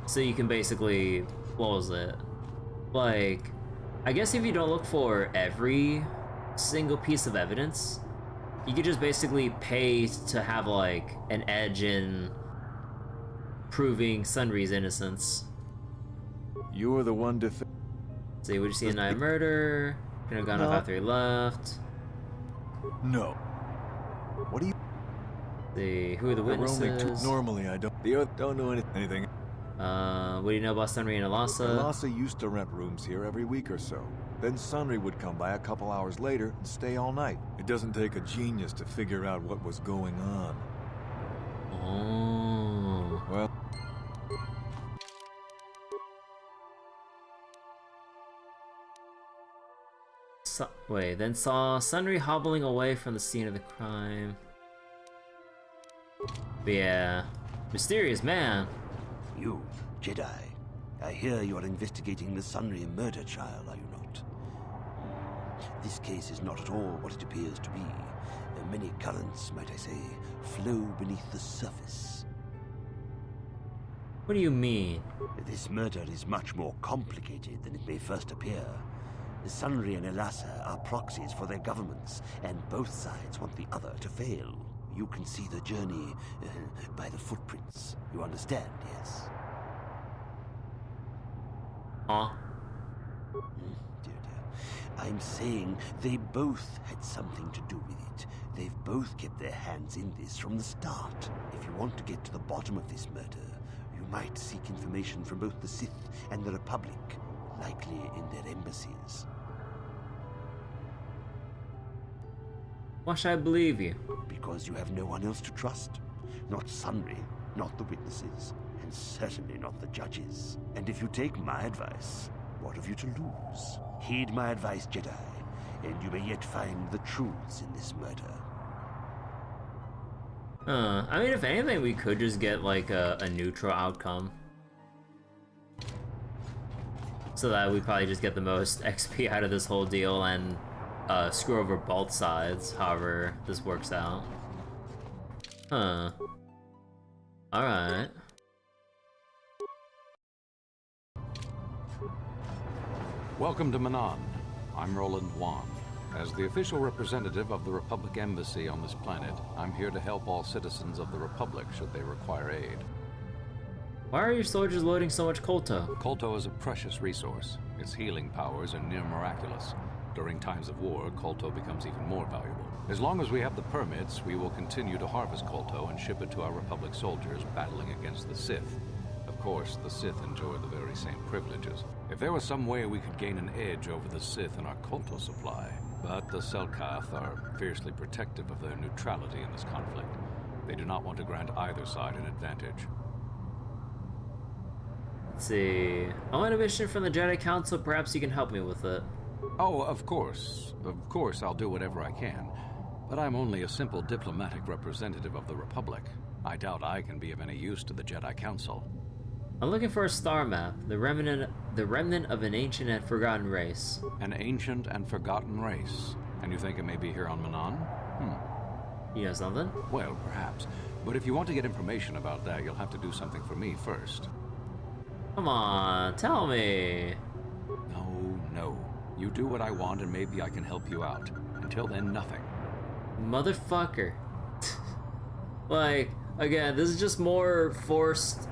So you can basically, what was it? Like, I guess if you don't look for every single piece of evidence, you could just basically pay to have, like, an edge in proving Sunry's innocence. You were the one to... See, would you see a night murder? Could have gone off after he left. No. What do you... See, who are the witnesses? Normally I don't... don't know anything. What do you know about Sunry and Alasa? Alasa used to rent rooms here every week or so. Then Sunry would come by a couple hours later and stay all night. It doesn't take a genius to figure out what was going on. Oh. Well... Wait, then saw Sunry hobbling away from the scene of the crime. But yeah, mysterious man. You, Jedi. I hear you are investigating the Sunry murder trial, are you not? This case is not at all what it appears to be. Many currents, might I say, flow beneath the surface. What do you mean? This murder is much more complicated than it may first appear. Sunry and Alasa are proxies for their governments, and both sides want the other to fail. You can see the journey by the footprints. You understand, yes? Huh? Dear. I'm saying they both had something to do with it. They've both kept their hands in this from the start. If you want to get to the bottom of this murder, you might seek information from both the Sith and the Republic, likely in their embassies. Why should I believe you? Because you have no one else to trust. Not Sunry, not the witnesses, and certainly not the judges. And if you take my advice, what have you to lose? Heed my advice, Jedi, and you may yet find the truths in this murder. I mean, if anything, we could just get, like, a neutral outcome. So that we probably just get the most XP out of this whole deal and screw over both sides, however this works out. Huh. Alright. Welcome to Manaan. I'm Roland Wan. As the official representative of the Republic Embassy on this planet, I'm here to help all citizens of the Republic should they require aid. Why are your soldiers loading so much Kolto? Kolto is a precious resource. Its healing powers are near miraculous. During times of war, Kolto becomes even more valuable. As long as we have the permits, we will continue to harvest Kolto and ship it to our Republic soldiers battling against the Sith. Of course, the Sith enjoy the very same privileges. If there was some way we could gain an edge over the Sith in our Kolto supply, but the Selkath are fiercely protective of their neutrality in this conflict. They do not want to grant either side an advantage. Let's see. I want a mission from the Jedi Council. Perhaps you can help me with it. Oh, of course. Of course, I'll do whatever I can. But I'm only a simple diplomatic representative of the Republic. I doubt I can be of any use to the Jedi Council. I'm looking for a star map, the remnant of an ancient and forgotten race. An ancient and forgotten race. And you think it may be here on Manaan? You know something? Well, perhaps. But if you want to get information about that, you'll have to do something for me first. Come on, tell me. No. You do what I want and maybe I can help you out. Until then, nothing. Motherfucker. Like, again, this is just more forced,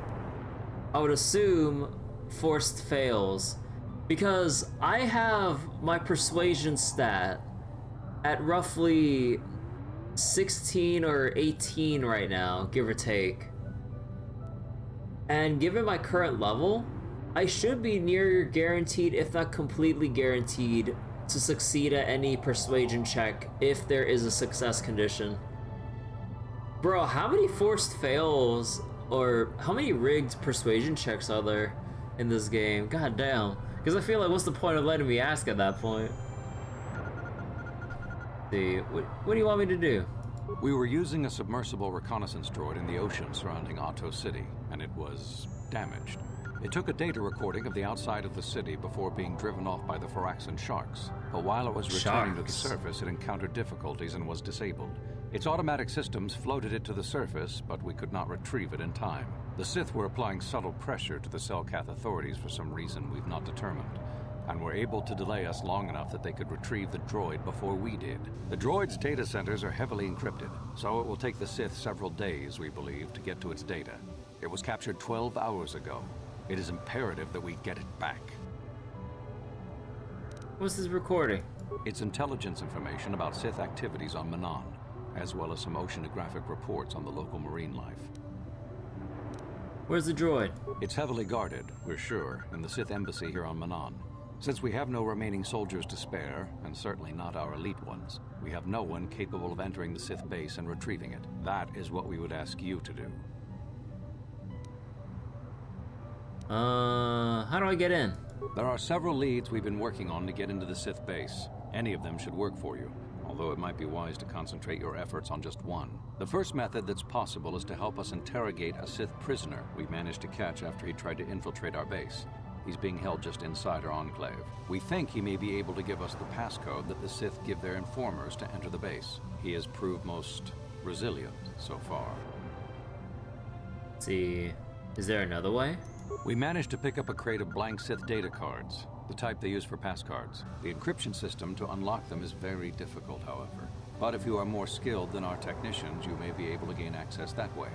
I would assume, forced fails. Because I have my persuasion stat at roughly 16 or 18 right now, give or take. And given my current level, I should be near guaranteed, if not completely guaranteed, to succeed at any persuasion check if there is a success condition. Bro, how many forced fails or how many rigged persuasion checks are there in this game? God damn. Because I feel like, what's the point of letting me ask at that point? Let's see, what do you want me to do? We were using a submersible reconnaissance droid in the ocean surrounding Otto City, and it was damaged. It took a data recording of the outside of the city before being driven off by the Faraxan sharks. But while it was returning to the surface, it encountered difficulties and was disabled. Its automatic systems floated it to the surface, but we could not retrieve it in time. The Sith were applying subtle pressure to the Selkath authorities for some reason we've not determined, and were able to delay us long enough that they could retrieve the droid before we did. The droid's data centers are heavily encrypted, so it will take the Sith several days, we believe, to get to its data. It was captured 12 hours ago. It is imperative that we get it back. What's this recording? It's intelligence information about Sith activities on Manaan, as well as some oceanographic reports on the local marine life. Where's the droid? It's heavily guarded, we're sure, in the Sith embassy here on Manaan. Since we have no remaining soldiers to spare, and certainly not our elite ones, we have no one capable of entering the Sith base and retrieving it. That is what we would ask you to do. How do I get in? There are several leads we've been working on to get into the Sith base. Any of them should work for you, although it might be wise to concentrate your efforts on just one. The first method that's possible is to help us interrogate a Sith prisoner we managed to catch after he tried to infiltrate our base. He's being held just inside our enclave. We think he may be able to give us the passcode that the Sith give their informers to enter the base. He has proved most resilient so far. Let's see, is there another way? We managed to pick up a crate of blank Sith data cards, the type they use for passcards. The encryption system to unlock them is very difficult, however. But if you are more skilled than our technicians, you may be able to gain access that way.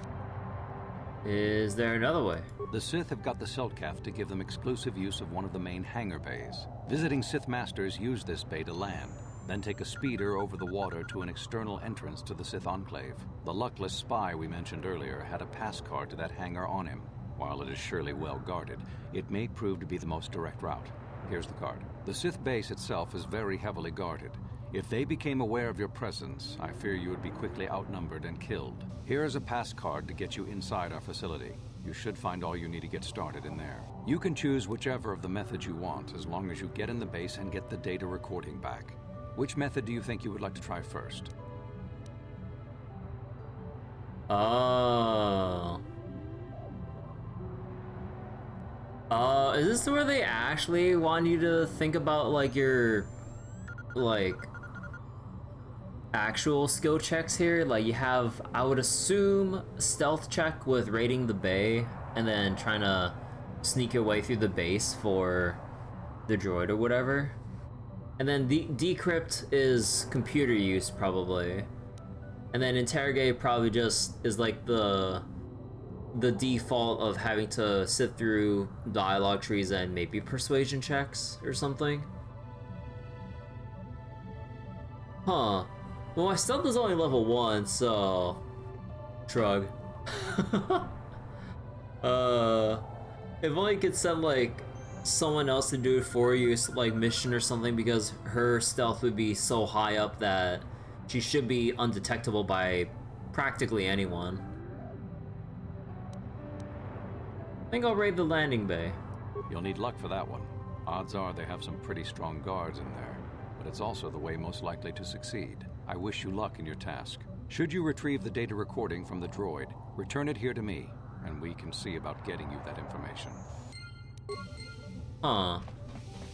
Is there another way? The Sith have got the Selkath to give them exclusive use of one of the main hangar bays. Visiting Sith Masters use this bay to land, then take a speeder over the water to an external entrance to the Sith Enclave. The luckless spy we mentioned earlier had a passcard to that hangar on him. While it is surely well guarded, it may prove to be the most direct route. Here's the card. The Sith base itself is very heavily guarded. If they became aware of your presence, I fear you would be quickly outnumbered and killed. Here is a pass card to get you inside our facility. You should find all you need to get started in there. You can choose whichever of the methods you want, as long as you get in the base and get the data recording back. Which method do you think you would like to try first? Is this where they actually want you to think about, like, your, like, actual skill checks here. Like you have, I would assume, stealth check with raiding the bay, and then trying to sneak your way through the base for the droid or whatever. And then the decrypt is computer use probably. And then interrogate probably just is like the default of having to sit through dialogue trees and maybe persuasion checks or something. Huh. Well, my stealth is only level 1, so... Shrug. If only you could send, like, someone else to do it for you, like, mission or something, because her stealth would be so high up that she should be undetectable by practically anyone. I think I'll raid the landing bay. You'll need luck for that one. Odds are they have some pretty strong guards in there, but it's also the way most likely to succeed. I wish you luck in your task. Should you retrieve the data recording from the droid, return it here to me, and we can see about getting you that information. Huh.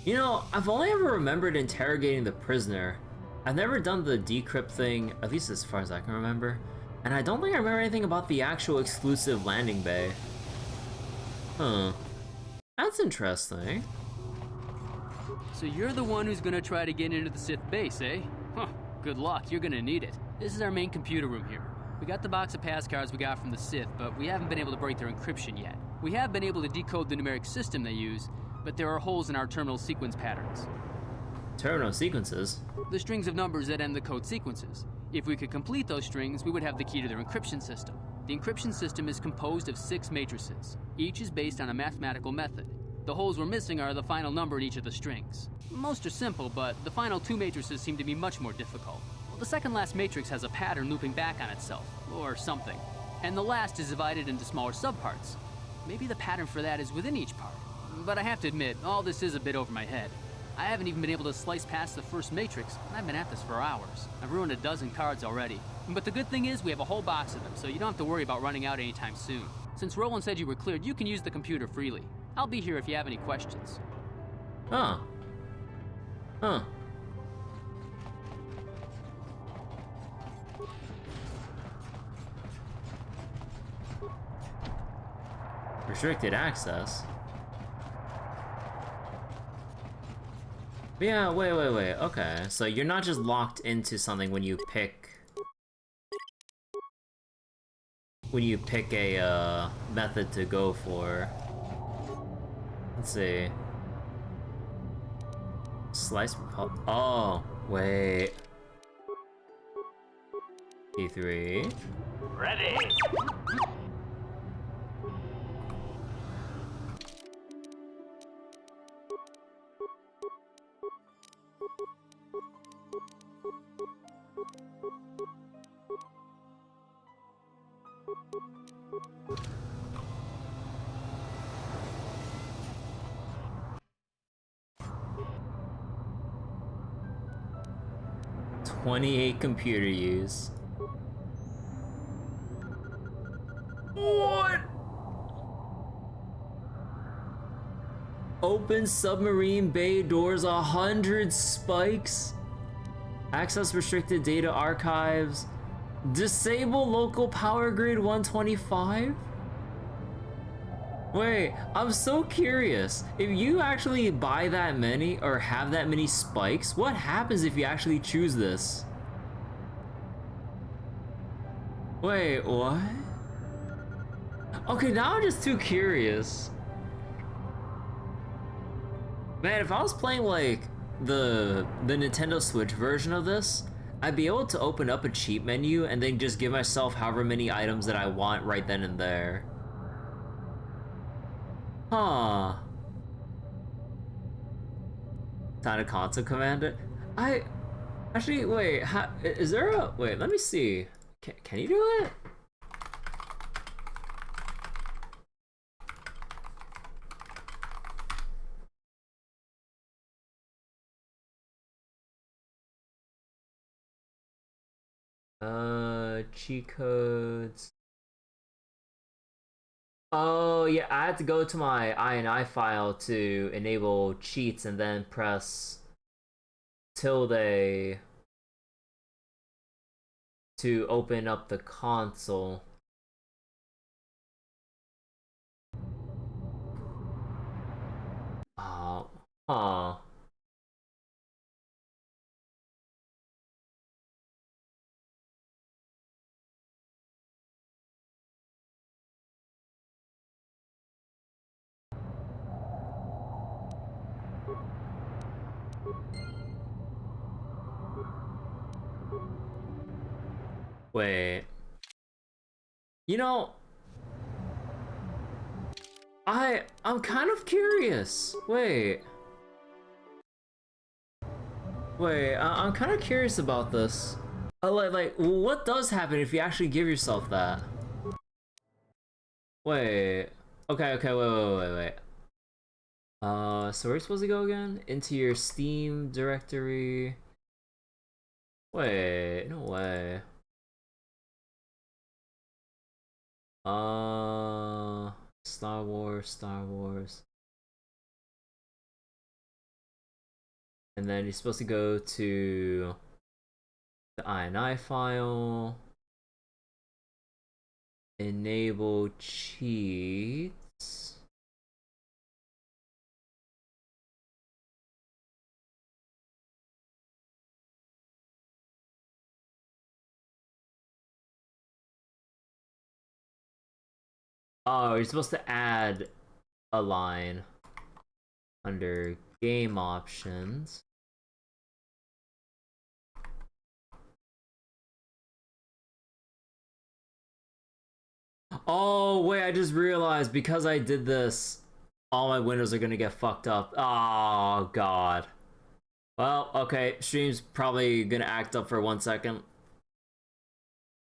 You know, I've only ever remembered interrogating the prisoner. I've never done the decrypt thing, at least as far as I can remember. And I don't think I remember anything about the actual exclusive landing bay. Huh. That's interesting. So you're the one who's gonna try to get into the Sith base, eh? Huh. Good luck, you're gonna need it. This is our main computer room here. We got the box of pass cards we got from the Sith, but we haven't been able to break their encryption yet. We have been able to decode the numeric system they use, but there are holes in our terminal sequence patterns. Terminal sequences? The strings of numbers that end the code sequences. If we could complete those strings, we would have the key to their encryption system. The encryption system is composed of 6 matrices. Each is based on a mathematical method. The holes we're missing are the final number in each of the strings. Most are simple, but the final 2 matrices seem to be much more difficult. The second last matrix has a pattern looping back on itself, or something. And the last is divided into smaller subparts. Maybe the pattern for that is within each part. But I have to admit, all this is a bit over my head. I haven't even been able to slice past the first matrix, and I've been at this for hours. I've ruined a dozen cards already. But the good thing is we have a whole box of them, so you don't have to worry about running out anytime soon. Since Roland said you were cleared, you can use the computer freely. I'll be here if you have any questions. Huh. Huh. Restricted access? Yeah, wait, okay. So you're not just locked into something when you pick... When you pick a, method to go for. Let's see. Slice... Oh, wait. E3. Ready! .28 computer use. What? Open submarine bay doors, 100 spikes. Access restricted data archives. Disable local power grid 125? Wait, I'm so curious. If you actually buy that many or have that many spikes, what happens if you actually choose this? Wait, what? Okay, now I'm just too curious. Man, if I was playing like the Nintendo Switch version of this, I'd be able to open up a cheat menu and then just give myself however many items that I want right then and there. Huh. Time to console command it? I... Actually, wait, is there a... Wait, let me see. Can you do it? Cheat codes. Oh yeah, I had to go to my INI file to enable cheats and then press tilde to open up the console. Huh. Wait. You know, I'm kind of curious. Wait, I'm kind of curious about this. Like, what does happen if you actually give yourself that? Wait. Okay, wait. So where are you supposed to go again? Into your Steam directory. Wait, no way. Star Wars. And then you're supposed to go to the INI file, enable cheats. Oh, you're supposed to add a line under game options. Oh, wait, I just realized because I did this, all my windows are gonna get fucked up. Oh, God. Well, okay, stream's probably gonna act up for 1 second.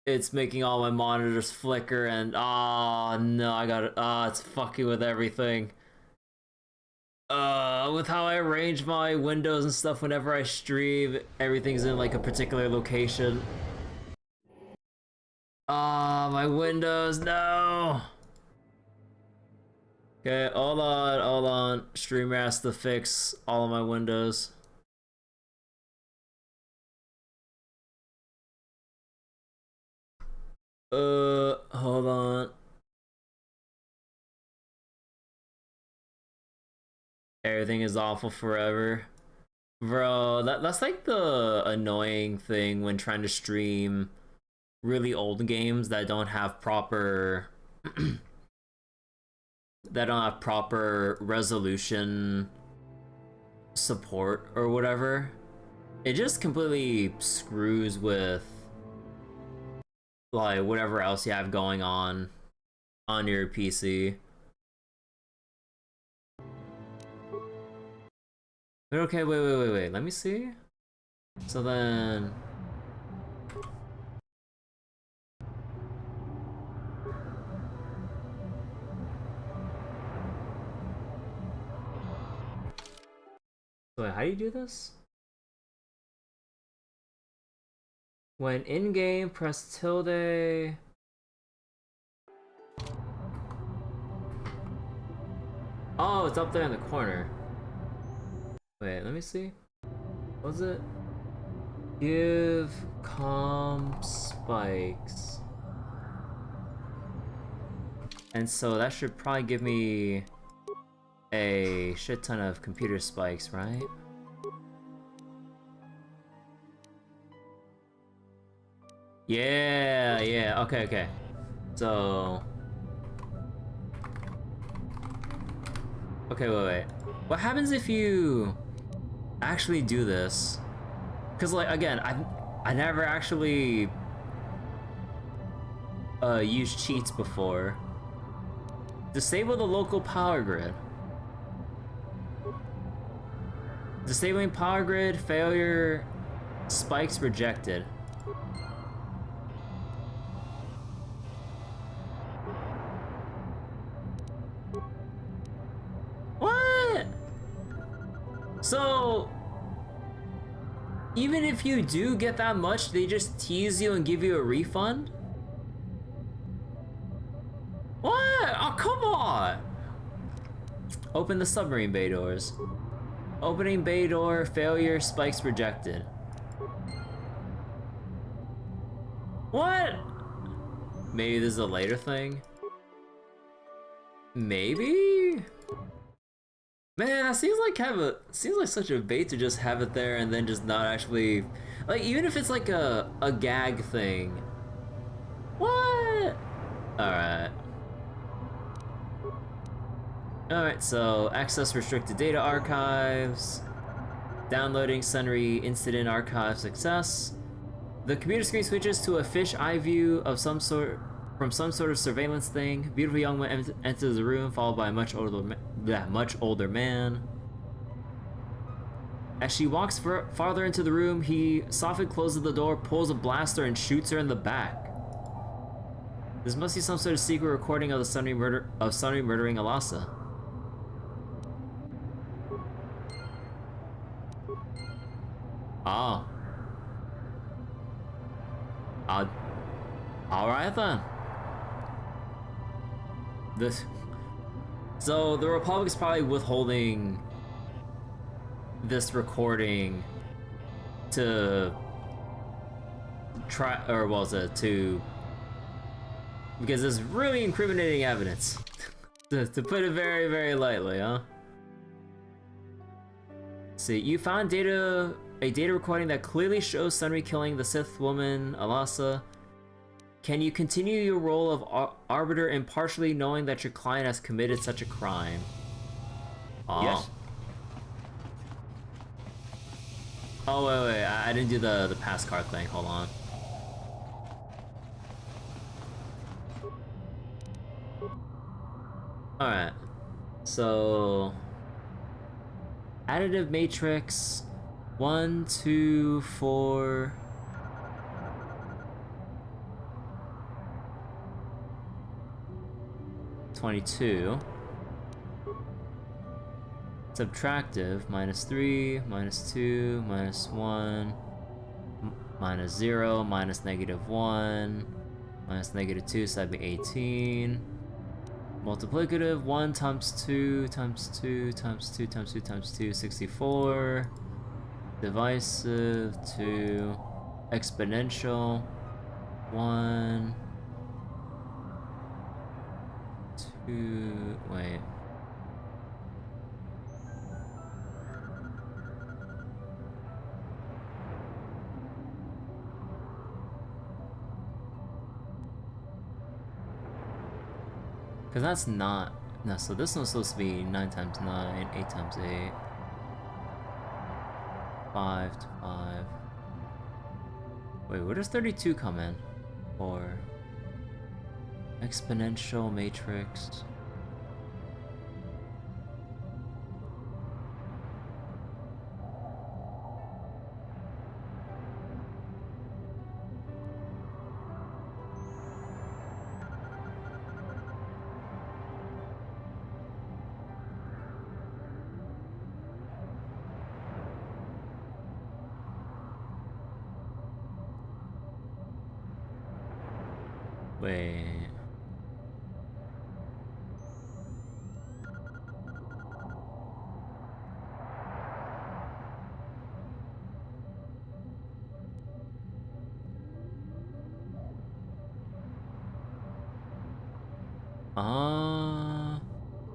It's making all my monitors flicker and oh no, I got it. It's fucking with everything. With how I arrange my windows and stuff whenever I stream, everything's in like a particular location. My windows, no! Okay, hold on. Streamer has to fix all of my windows. Hold on. Everything is awful forever. Bro, that's like the annoying thing when trying to stream really old games that don't have proper that don't have proper resolution support or whatever. It just completely screws with like whatever else you have going on your PC. But okay, wait, let me see. So then wait, how do you do this? When in-game, press tilde. Oh, it's up there in the corner. Wait, let me see. What was it? Give comp spikes. And so that should probably give me a shit ton of computer spikes, right? Yeah, okay. So okay, wait. What happens if you actually do this? Because like again, I never actually used cheats before. Disable the local power grid. Disabling power grid, failure, spikes rejected. What? So, even if you do get that much, they just tease you and give you a refund? What? Oh, come on! Open the submarine bay doors. Opening bay door, failure, spikes rejected. What? Maybe this is a later thing? Maybe? Man, that seems like such a bait to just have it there and then just not actually, like, even if it's like a gag thing. What? Alright. Alright, so access restricted data archives. Downloading Sunry incident archive success. The computer screen switches to a fish eye view of some sort from some sort of surveillance thing. Beautiful young woman enters the room, followed by a much older man. As she walks farther into the room, he softly closes the door, pulls a blaster, and shoots her in the back. This must be some sort of secret recording of the Sunry murdering Alasa. Oh. Alright then. So the Republic's probably withholding this recording to try, or was it to, because it's really incriminating evidence. to put it very, very lightly, huh? See, you found a data recording that clearly shows Sunry killing the Sith woman, Alasa. Can you continue your role of arbiter impartially knowing that your client has committed such a crime? Oh. Yes. Oh, wait, I didn't do the pass card thing, hold on. Alright, so... additive matrix, 1, 2, 4... 22. Subtractive, -3, -2, -1, -0, -1, -2, so that'd be 18. Multiplicative, 1 times 2 times 2 times 2 times 2 times 2, 64. Divisive, 2. Exponential, 1. 2, wait. Because that's not... No, so this one's supposed to be 9 times 9, 8 times 8. 5 to 5. Wait, where does 32 come in? 4. Exponential matrix. Wait.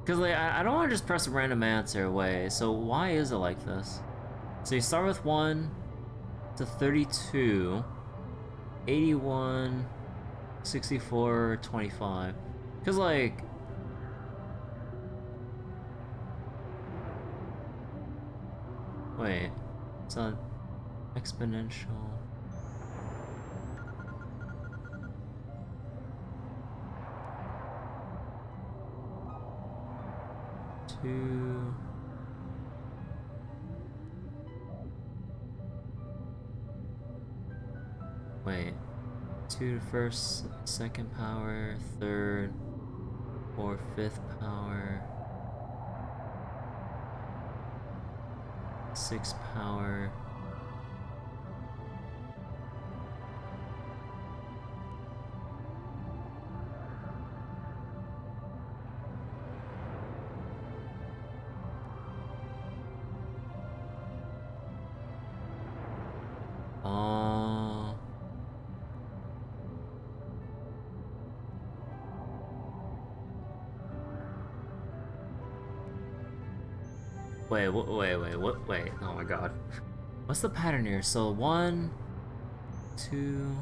Because like, I don't want to just press a random answer away, so why is it like this? So you start with 1 to 32, 81, 64, 25. Because like... Wait, it's on exponential... 2. Wait. 2 to first, second power, third, fourth, fifth power, 6th power. Wait, what? Wait, oh my god. What's the pattern here? So 1, 2...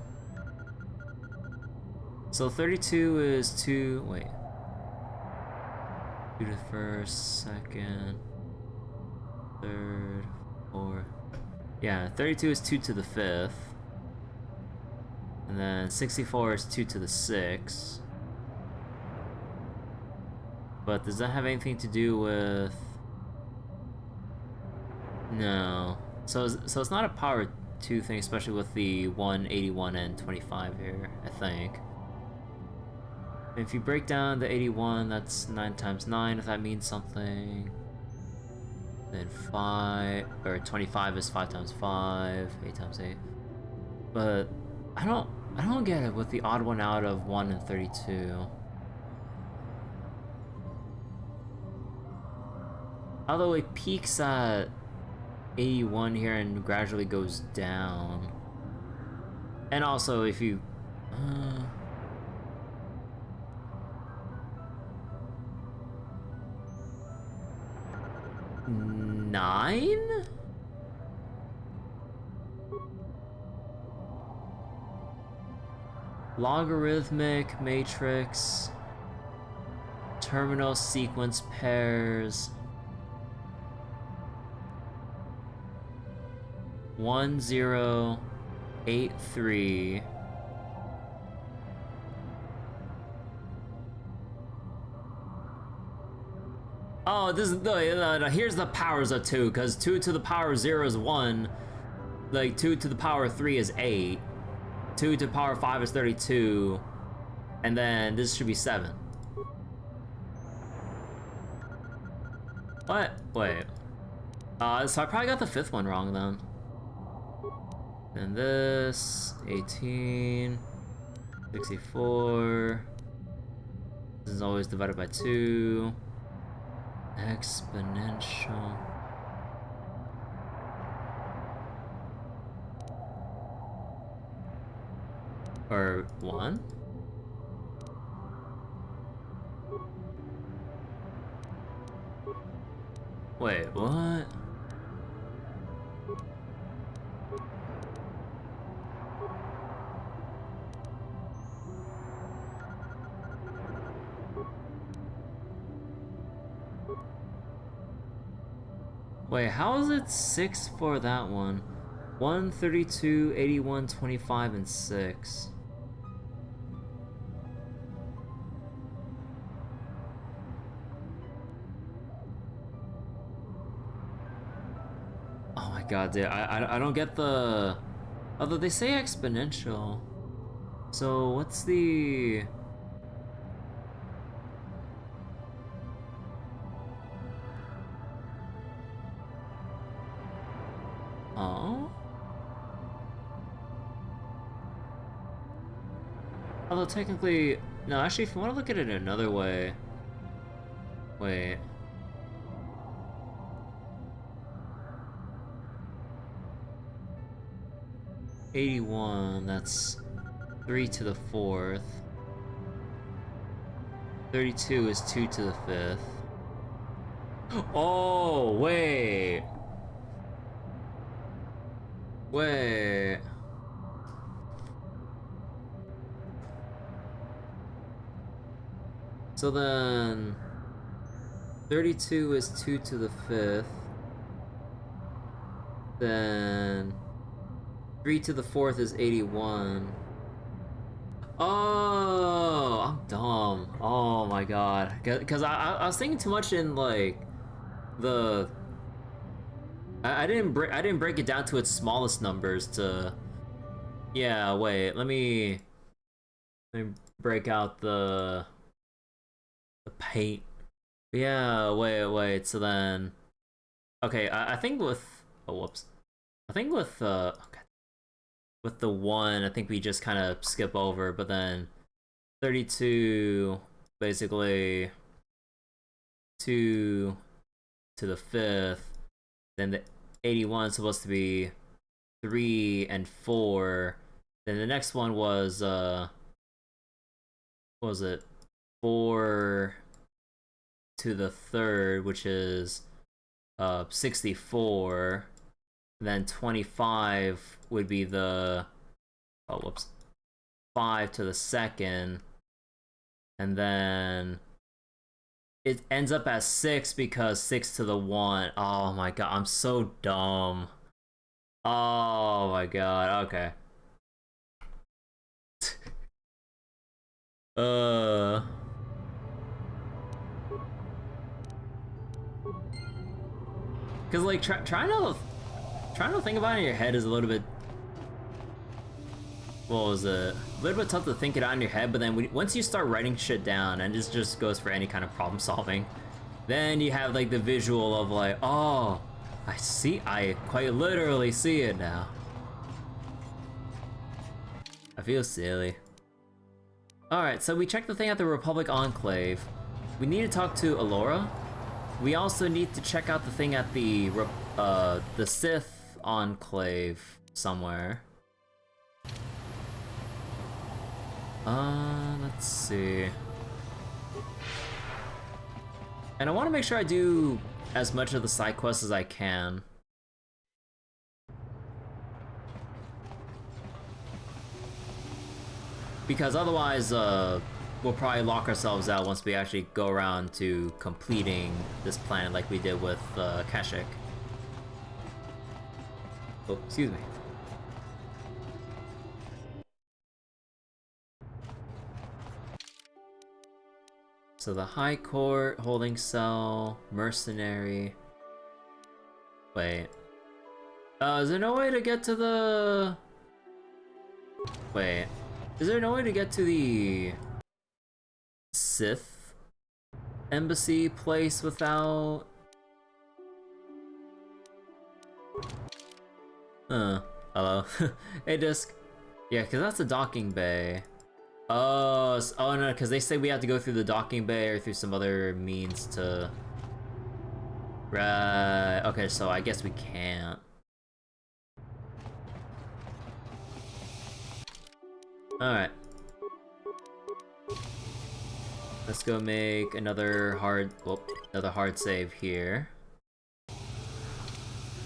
So 32 is 2, wait. 2 to the first, second, third, fourth. Yeah, 32 is 2 to the 5th. And then 64 is 2 to the 6th. But does that have anything to do with... No. So it's not a power 2 thing, especially with the 1, 81, and 25 here, I think. If you break down the 81, that's 9 times 9, if that means something. Then 5, or 25 is 5 times 5, 8 times 8. But I don't get it with the odd one out of 1 and 32. Although it peaks at 81 here and gradually goes down. And also if you... 9? Logarithmic matrix, terminal sequence pairs, 1, 0, 8, 3. Oh, this is no, here's the powers of 2, because 2 to the power of 0 is 1, like 2 to the power of 3 is 8, 2 to the power of 5 is 32, and then this should be 7. What? Wait. So I probably got the 5th one wrong then. And this, 18, 64, this is always divided by 2. Exponential. Or 1? Wait, what? Wait, how is it 6 for that one? 1, 32, 81, 25, and 6. Oh my god, dude, I don't get the... Although they say exponential. So what's the... Oh? Although technically... No, actually, if you want to look at it another way... Wait... '81, that's 3 to the 4th. 32 is 2 to the 5th. Oh, wait! Wait... So then... 32 is 2 to the 5th. Then... 3 to the 4th is 81. Oh, I'm dumb. Oh my god. Because I was thinking too much in like the... I didn't break it down to its smallest numbers to... Yeah, wait, let me break out the paint. Yeah, wait, so then... Okay, I think with... Oh, whoops. I think with, okay. With the 1, I think we just kind of skip over, but then 32, basically 2 to the 5th, then the 81 is supposed to be 3 and 4, then the next one was, what was it, 4 to the 3rd, which is 64. Then 25 would be the, oh whoops, 5 to the second, and then it ends up as 6 because 6 to the 1. Oh my god, I'm so dumb. Oh my god, okay. Cause like trying to think about it in your head is a little bit, what was it? A little bit tough to think it out in your head, but then once you start writing shit down, and this just goes for any kind of problem solving, then you have like the visual of like, oh, I quite literally see it now. I feel silly. Alright, so we checked the thing at the Republic Enclave. We need to talk to Alora. We also need to check out the thing at the Sith Enclave somewhere. Let's see. And I want to make sure I do as much of the side quests as I can. Because otherwise, we'll probably lock ourselves out once we actually go around to completing this planet like we did with Kashyyyk. Oh, excuse me. So the High Court, Holding Cell, Mercenary... Wait. Is there no way to get to the... Wait. Is there no way to get to the... Sith embassy place without... Hello. Hey, Disc. Yeah, because that's the docking bay. Oh, oh no, because they say we have to go through the docking bay or through some other means to... Right, okay, so I guess we can't. Alright. Let's go make another hard save here.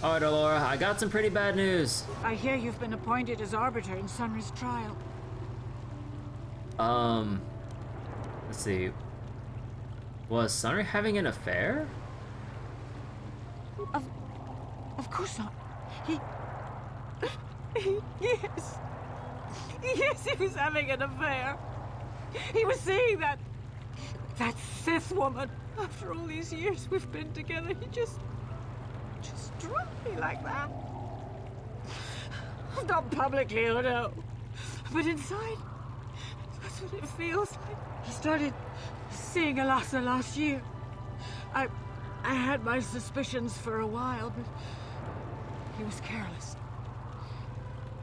Alright, Alora, I got some pretty bad news. I hear you've been appointed as arbiter in Sunry's trial. Let's see. Was Sunry having an affair? Of course not. Yes. Yes, he was having an affair. He was seeing that Sith woman. After all these years we've been together, he just struck me like that. Not publicly, oh no. But inside, that's what it feels like. He started seeing Alasa last year. I had my suspicions for a while, but he was careless.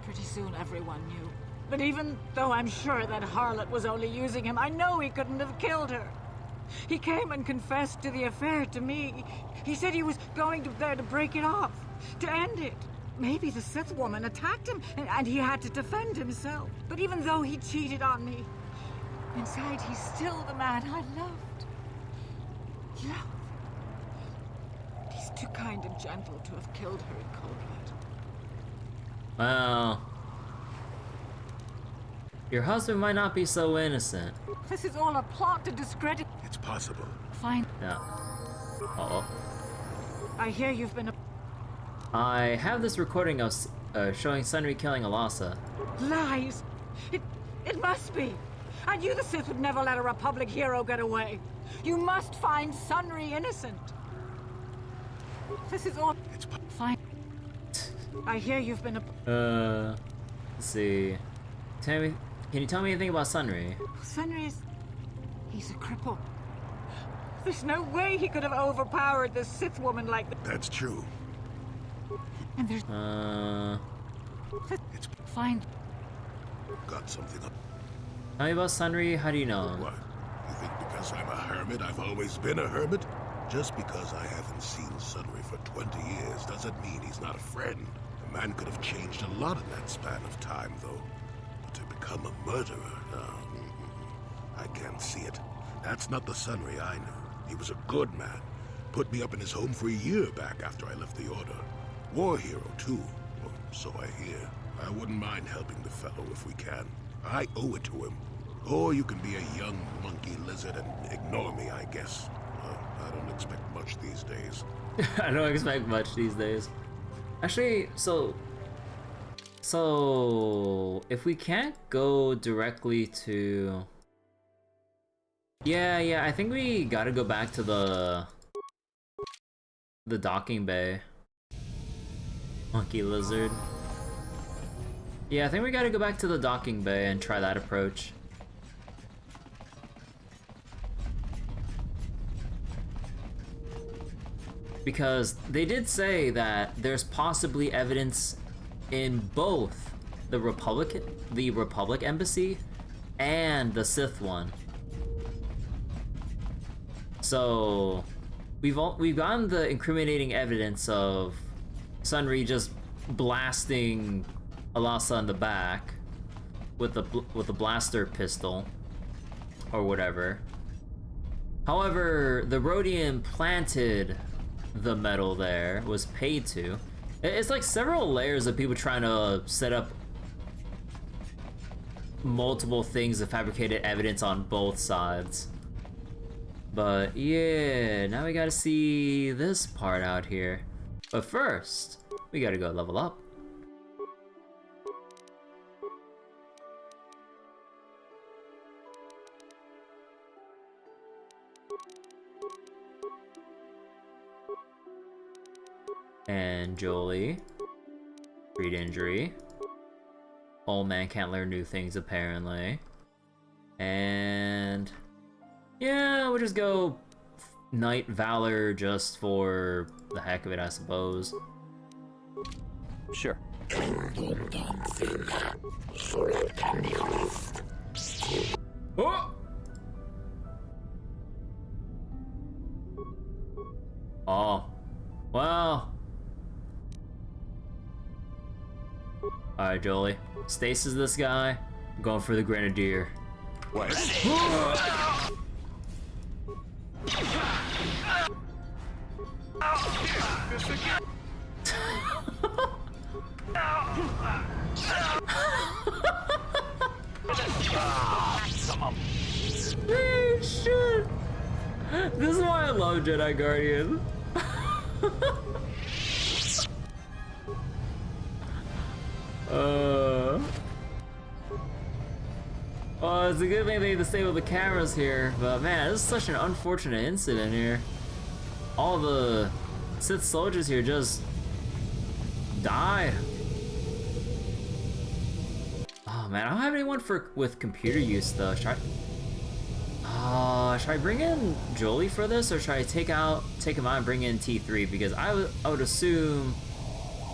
Pretty soon everyone knew. But even though I'm sure that harlot was only using him, I know he couldn't have killed her. He came and confessed to the affair to me. He said he was going there to break it off, to end it. Maybe the Sith woman attacked him, and he had to defend himself. But even though he cheated on me, inside he's still the man I loved. He's too kind and gentle to have killed her in cold blood. Well... Your husband might not be so innocent. This is all a plot to discredit... It's possible. Fine. Yeah. Uh-oh. I hear you've been... I have this recording of showing Sunry killing Alasa. Lies! It must be! I knew the Sith would never let a Republic hero get away. You must find Sunry innocent. This is all... It's fine. I hear you've been... Let's see. Can you tell me anything about Sunry? Sunry he's a cripple. There's no way he could have overpowered this Sith woman like that. That's true. And there's... It's fine. Got something up. Tell me about Sunry, how do you know him? What? You think because I'm a hermit, I've always been a hermit? Just because I haven't seen Sunry for 20 years doesn't mean he's not a friend. A man could have changed a lot in that span of time, though. But to become a murderer, I can't see it. That's not the Sunry I knew. He was a good man, Put me up in his home for a year back after I left the Order. War hero, too. Or so I hear. I wouldn't mind helping the fellow if we can. I owe it to him. Or you can be a young monkey lizard and ignore me, I guess. I don't expect much these days. I don't expect much these days. Actually, so if we can't go directly to... Yeah, I think we gotta go back to the docking bay. Monkey lizard. Yeah, I think we gotta go back to the docking bay and try that approach. Because they did say that there's possibly evidence in both the Republic Embassy and the Sith one. So we've gotten the incriminating evidence of Sunri just blasting Alasa in the back with a blaster pistol or whatever. However, the Rhodian planted the metal there, was paid to. It's like several layers of people trying to set up multiple things of fabricated evidence on both sides. But yeah, now we gotta see this part out here. But first, we gotta go level up. And Jolie. Read injury. Old man can't learn new things apparently. And yeah, we'll just go Knight Valor just for the heck of it, I suppose. Sure. Oh! Oh. Well. Alright, Jolie. Stasis this guy. I'm going for the Grenadier. What? Hey, shit! This is why I love Jedi Guardian. Oh, it's a good thing they disabled the cameras here, but man, this is such an unfortunate incident here. All the Sith soldiers here just died. Oh man, I don't have anyone with computer use though. Should I bring in Jolie for this, or should I take him out and bring in T3? Because I would assume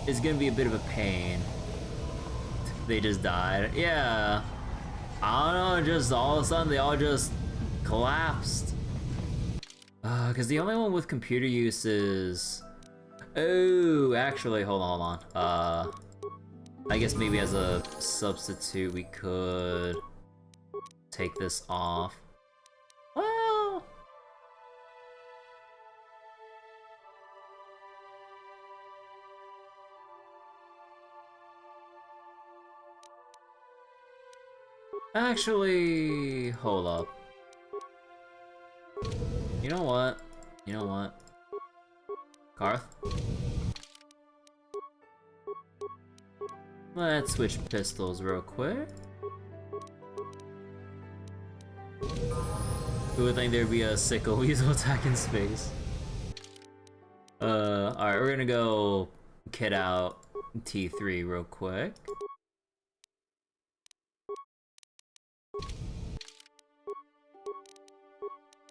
it's gonna be a bit of a pain. They just died. Yeah. I don't know, just all of a sudden they all just collapsed. Cause the only one with computer use is... Oh, actually, hold on. I guess maybe as a substitute we could take this off. Well... Actually, hold up. You know what? Karth? Let's switch pistols real quick. Who would think there'd be a sickle weasel attack in space? Alright, we're gonna go kit out T3 real quick.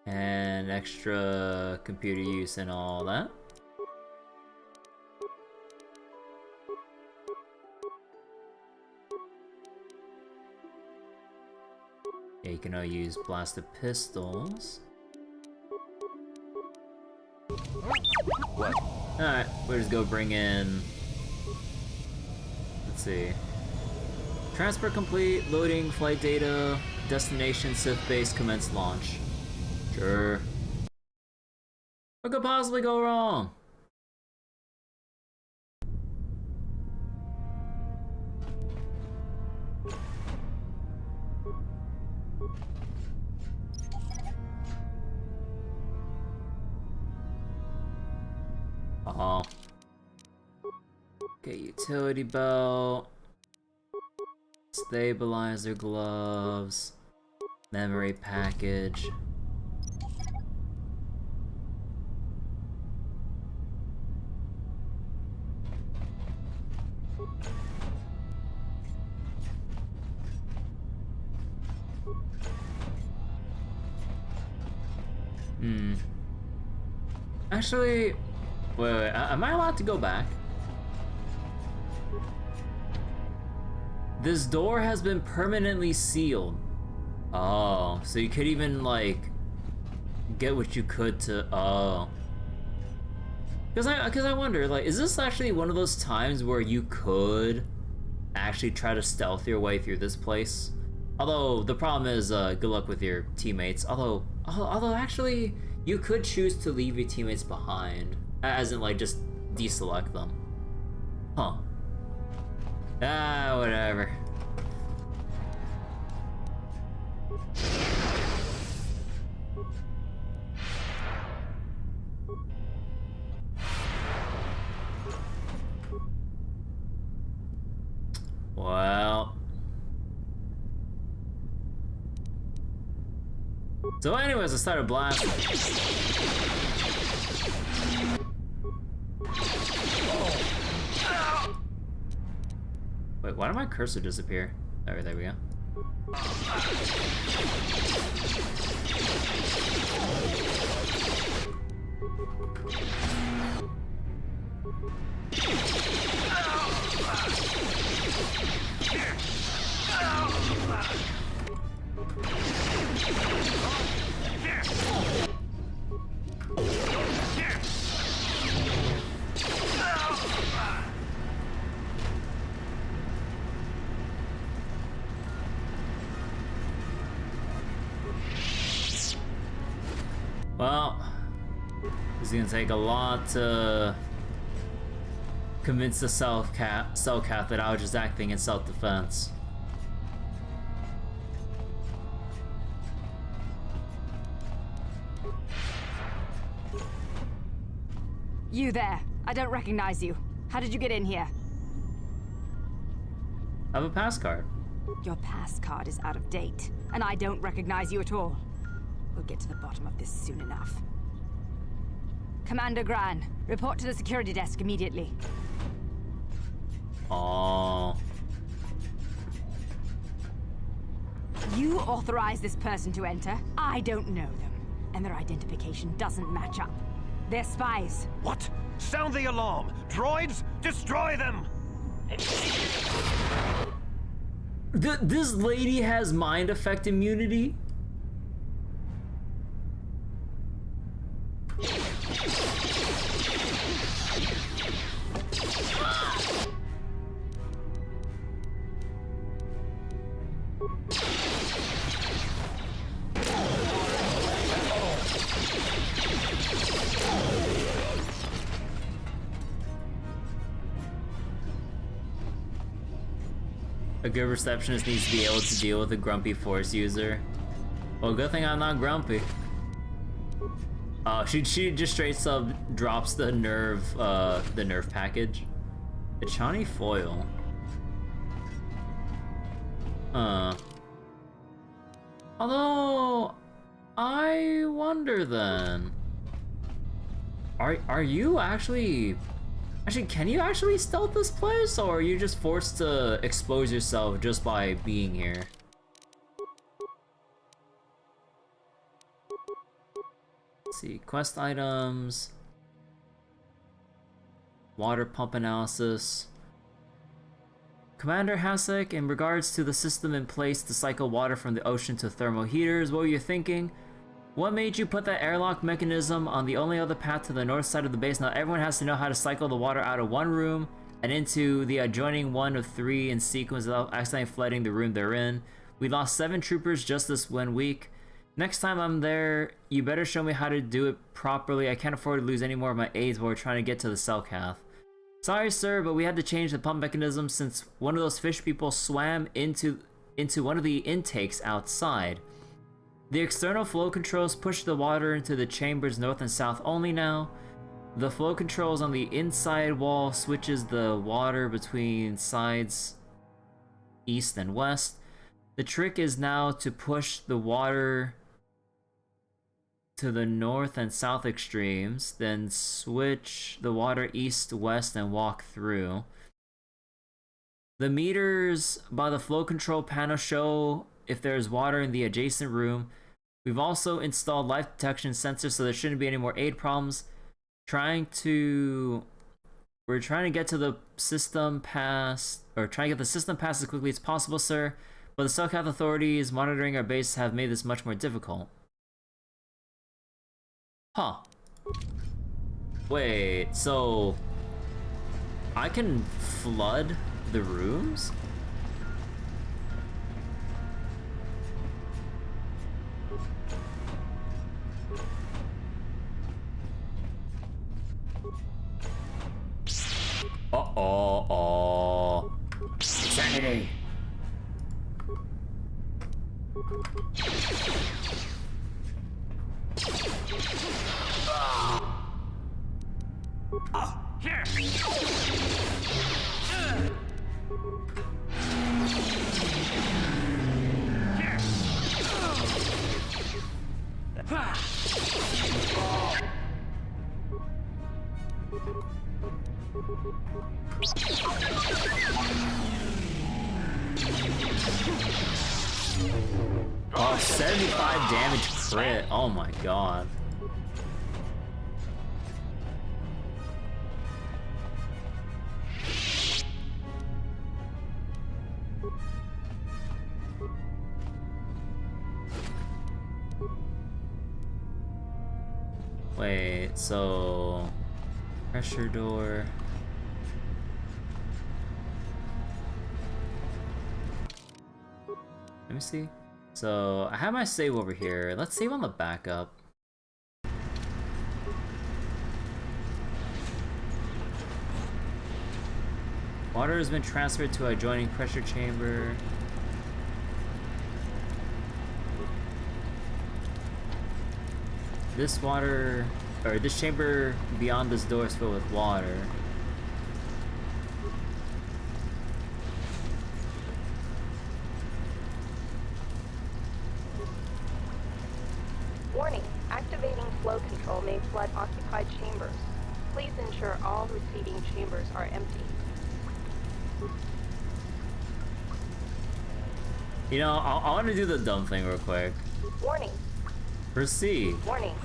And extra computer use and all that. Yeah, you can now use blasted pistols. What? Alright, we'll just go bring in... Let's see. Transport complete, loading, flight data, destination, Sith base, commence launch. Sure. What could possibly go wrong? Oh. Okay, utility belt. Stabilizer gloves. Memory package. Actually, wait, am I allowed to go back? This door has been permanently sealed. Oh, so you could even, like, get what you could to, oh. Because I wonder, like, is this actually one of those times where you could actually try to stealth your way through this place? Although, the problem is, good luck with your teammates. Although actually, you could choose to leave your teammates behind. As in, like, just deselect them. Huh. Ah, whatever. Well. So anyways, I started blasting. Wait, why did my cursor disappear? Oh, there we go. Well, it's gonna take a lot to convince the cell cat that I was just acting in self-defense. You there. I don't recognize you. How did you get in here? I have a pass card. Your pass card is out of date, and I don't recognize you at all. We'll get to the bottom of this soon enough. Commander Gran, report to the security desk immediately. Oh. You authorized this person to enter. I don't know them, and their identification doesn't match up. They're spies. What? Sound the alarm! Droids, destroy them! This lady has mind effect immunity? A good receptionist needs to be able to deal with a grumpy Force user. Well, good thing I'm not grumpy. Oh, she just straight up drops the nerve package. The Chani foil. Although, I wonder then. Are you actually... Actually, can you actually stealth this place, or are you just forced to expose yourself just by being here? Let's see, quest items, water pump analysis. Commander Hasek, in regards to the system in place to cycle water from the ocean to thermal heaters, what were you thinking? What made you put that airlock mechanism on the only other path to the north side of the base? Now everyone has to know how to cycle the water out of one room and into the adjoining one of three in sequence without accidentally flooding the room they're in. We lost 7 troopers just this 1 week. Next time I'm there, you better show me how to do it properly. I can't afford to lose any more of my aides while we're trying to get to the cell cath. Sorry, sir, but we had to change the pump mechanism since one of those fish people swam into one of the intakes outside. The external flow controls push the water into the chambers north and south only now. The flow controls on the inside wall switches the water between sides east and west. The trick is now to push the water to the north and south extremes, then switch the water east to west and walk through. The meters by the flow control panel show if there is water in the adjacent room. We've also installed life detection sensors, so there shouldn't be any more aid problems. We're trying to get to the system pass, or trying to get the system passed as quickly as possible, sir. But the cell cath authorities monitoring our base have made this much more difficult. Huh. Wait, so I can flood the rooms? Uh-oh. Insanity. Here! Oh, 75 damage crit. Oh my god. Wait, so pressure door. Let me see. So I have my save over here. Let's save on the backup. Water has been transferred to adjoining pressure chamber. This water, or this chamber beyond this door is filled with water. Warning, activating flow control may flood occupied chambers. Please ensure all receiving chambers are empty. You know, I want to do the dumb thing real quick. Warning. Proceed. Warning.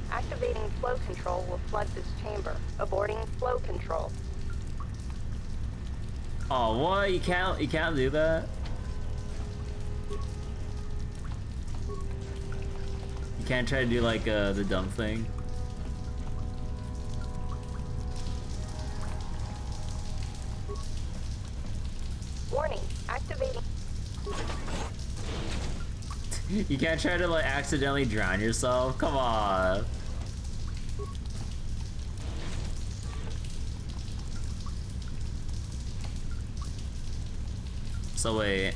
Activating flow control will flood this chamber. Aborting flow control. Oh, what? You can't do that? You can't try to do like the dumb thing? Warning. Activating. You can't try to like accidentally drown yourself? Come on. So wait,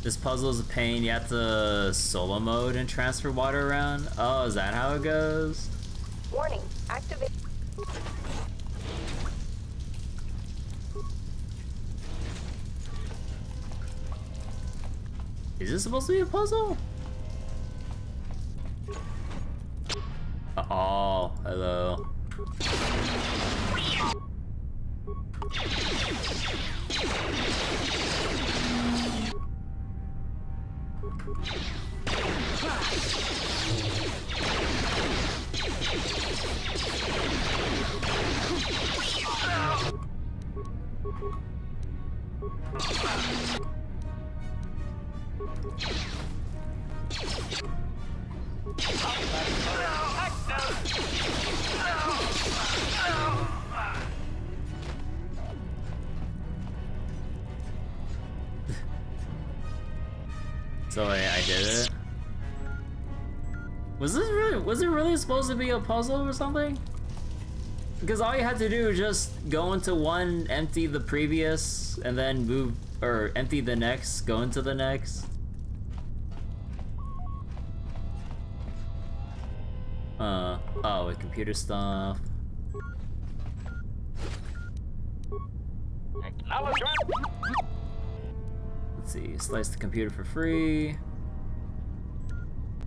this puzzle is a pain. You have to solo mode and transfer water around? Oh, is that how it goes? Warning. Activate. Is this supposed to be a puzzle? Oh, hello. So I did it. Was it really supposed to be a puzzle or something? Because all you had to do was just go into one, empty the previous, and then move, or empty the next, go into the next. Oh, with computer stuff. Let's see, slice the computer for free.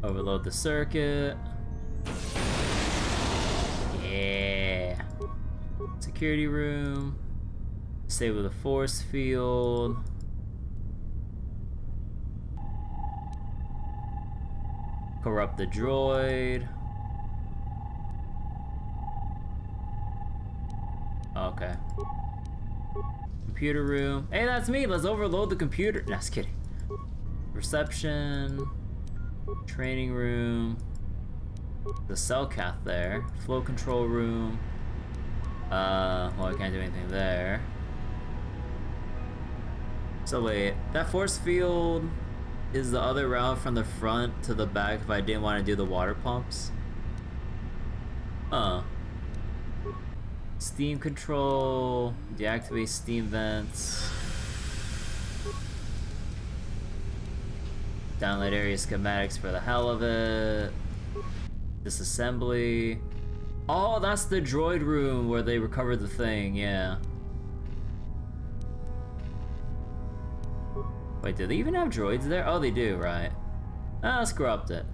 Overload the circuit. Yeah. Security room. Disable the force field. Corrupt the droid. Okay. Computer room. Hey, that's me. Let's overload the computer. No, just kidding. Reception. Training room. The cell cath there. Flow control room. Well, I can't do anything there. So wait, that force field is the other route from the front to the back if I didn't want to do the water pumps. Steam control, deactivate steam vents. Download area schematics for the hell of it. Disassembly. Oh, that's the droid room where they recovered the thing, yeah. Wait, do they even have droids there? Oh, they do, right. Ah, let's corrupt it.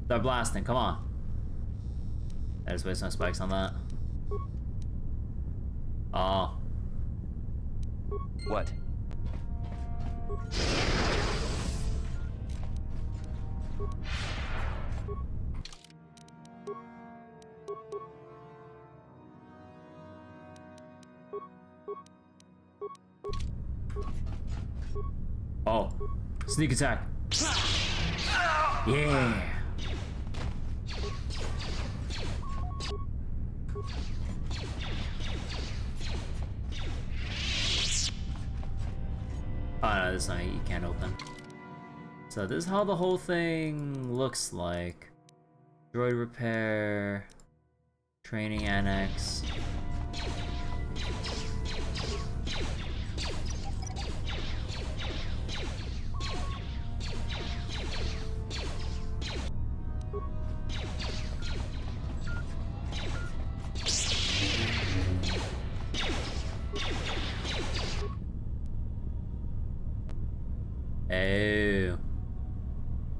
They're blasting, come on. I just waste some spikes on that. Oh. What? Oh. Sneak attack. Yeah. Oh no, this is not, you can't open. So this is how the whole thing looks like. Droid repair, training annex. Oh.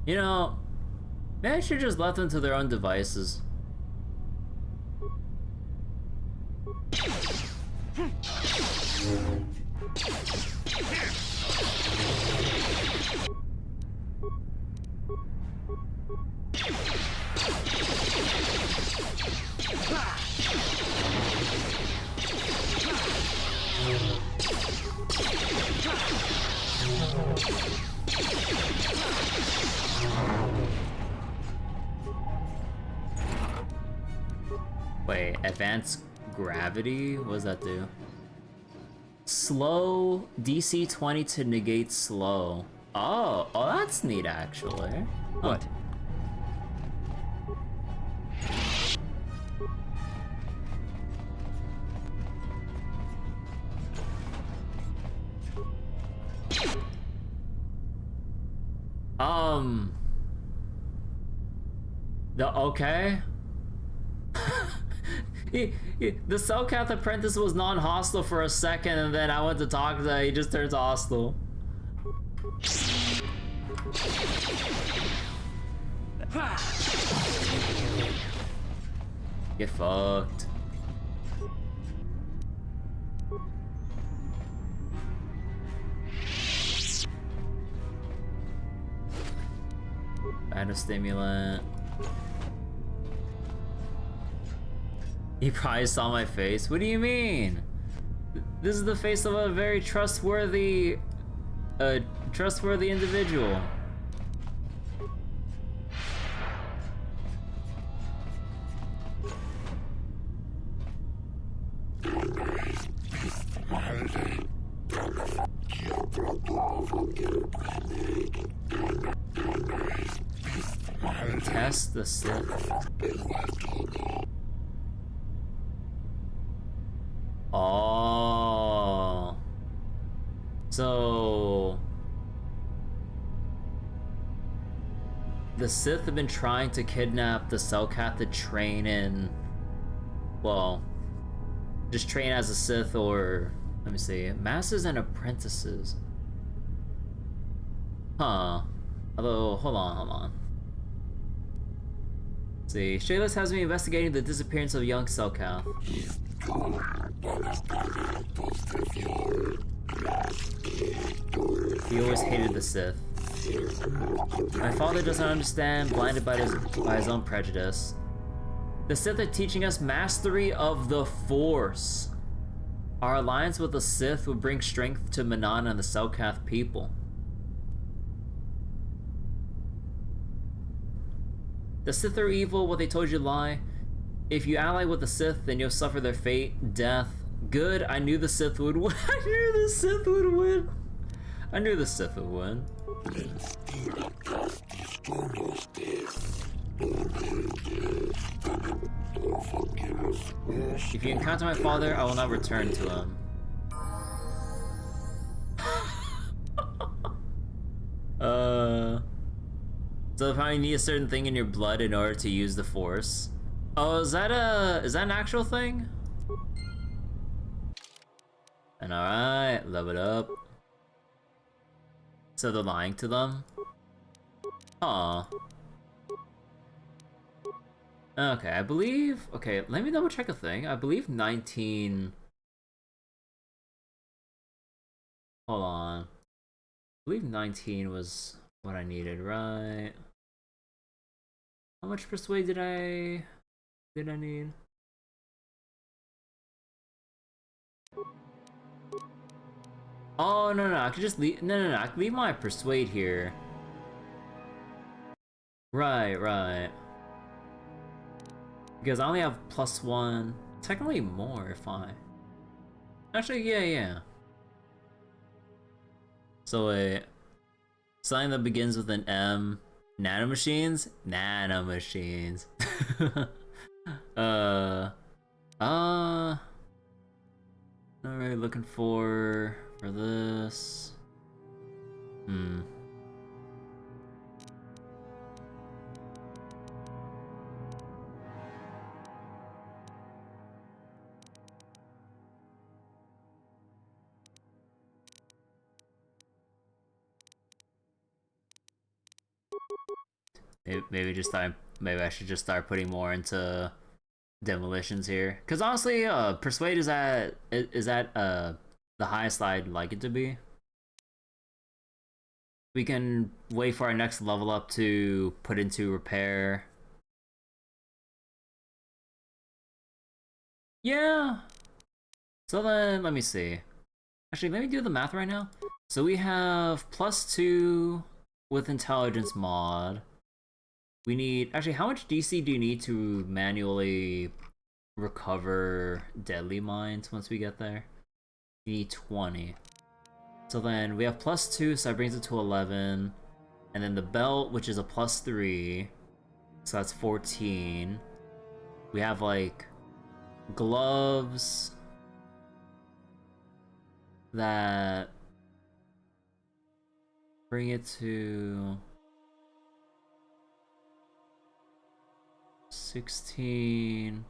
You know, maybe I should just let them to their own devices. Wait, advanced gravity? What does that do? Slow DC 20 to negate slow. Oh, that's neat actually. What? Okay. The Cellcath apprentice was non-hostile for a second, and then I went to talk to him, he just turns hostile. Get fucked. Stimulant. You probably saw my face. What do you mean? This is the face of a very trustworthy individual. Test the Sith. Oh. So the Sith have been trying to kidnap the Cellcat to train in, well, just train as a Sith, or let me see, masters and apprentices. Huh. Although, hold on. Let's see, Shayla's has me investigating the disappearance of young Cellcat. He always hated the Sith. My father doesn't understand, blinded by his own prejudice. The Sith are teaching us mastery of the Force. Our alliance with the Sith will bring strength to Manaan and the Cellcat people. The Sith are evil, what they told you lie. If you ally with the Sith, then you'll suffer their fate, death. Good, I knew the Sith would win. I knew the Sith would win. I knew the Sith would win. If you encounter my father, I will not return to him. So if you need a certain thing in your blood in order to use the Force. Oh, is that an actual thing? And alright, level it up. So they're lying to them? Huh. Okay, I believe... Okay, let me double check a thing. I believe 19... Hold on. I believe 19 was what I needed, right? How much persuade did I need? Oh, no, I could just leave... No, I could leave my persuade here. Right. Because I only have +1. Technically more if I... Actually, yeah. So wait... Something that begins with an M. Nanomachines? Nanomachines. Not really looking for this. Maybe I should just start putting more into demolitions here. Cause honestly, persuade is at the highest I'd like it to be. We can wait for our next level up to put into repair. Yeah. So then let me see. Actually, let me do the math right now. So we have +2 with intelligence mod. We need... Actually, how much DC do you need to manually recover deadly mines once we get there? You need 20. So then we have +2, so that brings it to 11. And then the belt, which is a +3. So that's 14. We have, like, gloves that bring it to 16.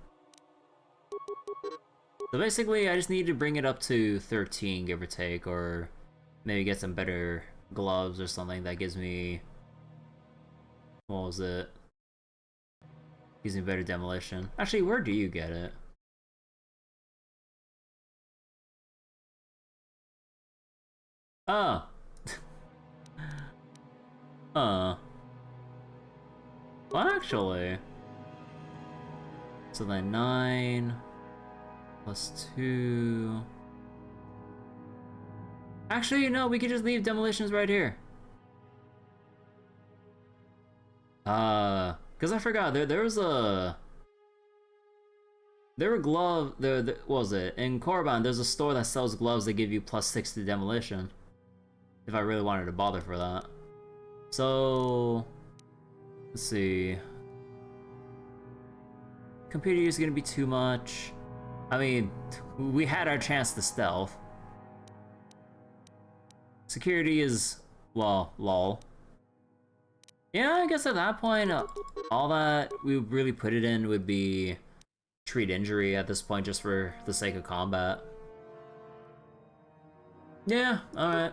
So basically, I just need to bring it up to 13, give or take, or maybe get some better gloves or something that gives me... What was it? Gives me better demolition. Actually, where do you get it? Oh. Well, actually... So then 9... +2... Actually, no, we could just leave demolitions right here. Because I forgot, there was a... There were gloves... What was it? In Korriban, there's a store that sells gloves that give you +6 to demolition. if I really wanted to bother for that. So, let's see. Computer use is gonna be too much. I mean, we had our chance to stealth. Security is, well, lol. Yeah, I guess at that point, all that we would really put it in would be treat injury at this point, just for the sake of combat. Yeah, alright.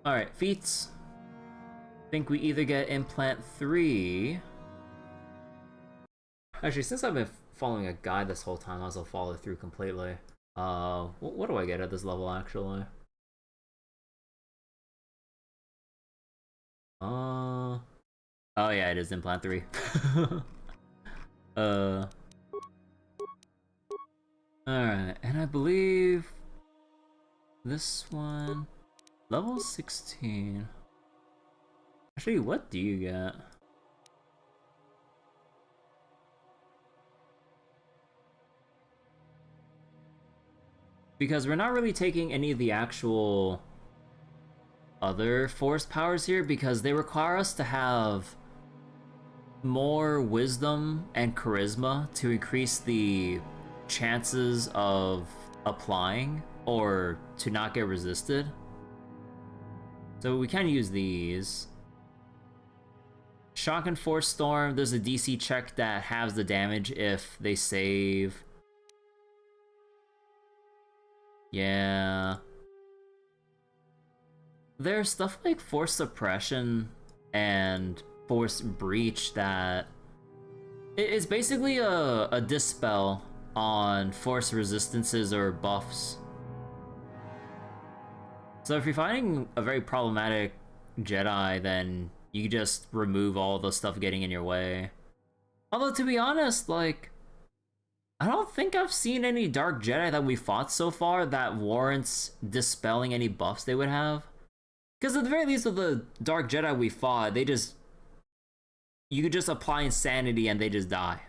Alright, feats. I think we either get implant 3. Actually, since I've been following a guide this whole time, I might as well follow through completely. What do I get at this level, actually? Oh yeah, it is implant 3. Alright, and I believe this one, level 16. Actually, what do you get? Because we're not really taking any of the actual other force powers here, because they require us to have more wisdom and charisma to increase the chances of applying or to not get resisted. So we can use these. Shock and Force Storm, there's a DC check that halves the damage if they save. Yeah. There's stuff like Force Suppression and Force Breach that it's basically a dispel on force resistances or buffs. So if you're finding a very problematic Jedi, then you just remove all the stuff getting in your way. Although, to be honest, like, I don't think I've seen any Dark Jedi that we fought so far that warrants dispelling any buffs they would have. Because at the very least with the Dark Jedi we fought, they just... you could just apply insanity and they just die.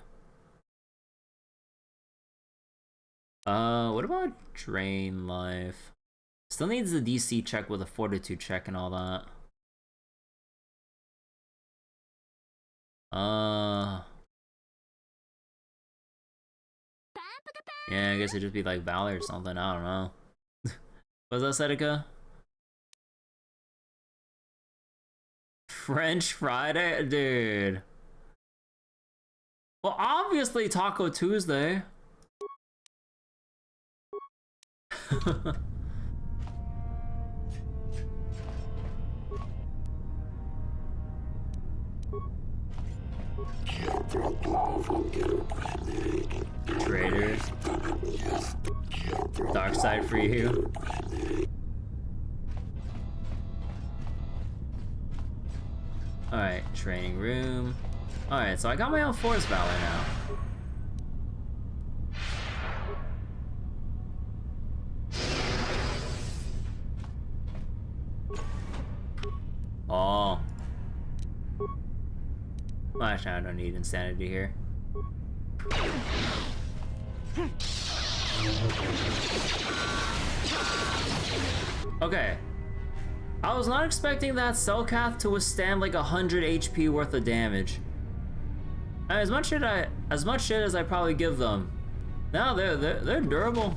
What about Drain Life? Still needs the DC check with a Fortitude check and all that. Yeah, I guess it'd just be like Valor or something, I don't know. Was that Seneca? French Friday? Dude. Well, obviously Taco Tuesday. Traitors. Dark side for you. Alright, training room. Alright, so I got my own Force Valor now. Oh. Well, actually, I don't need insanity here. Okay. I was not expecting that Cellcath to withstand like 100 HP worth of damage. As much shit as I probably give them. No, they're durable.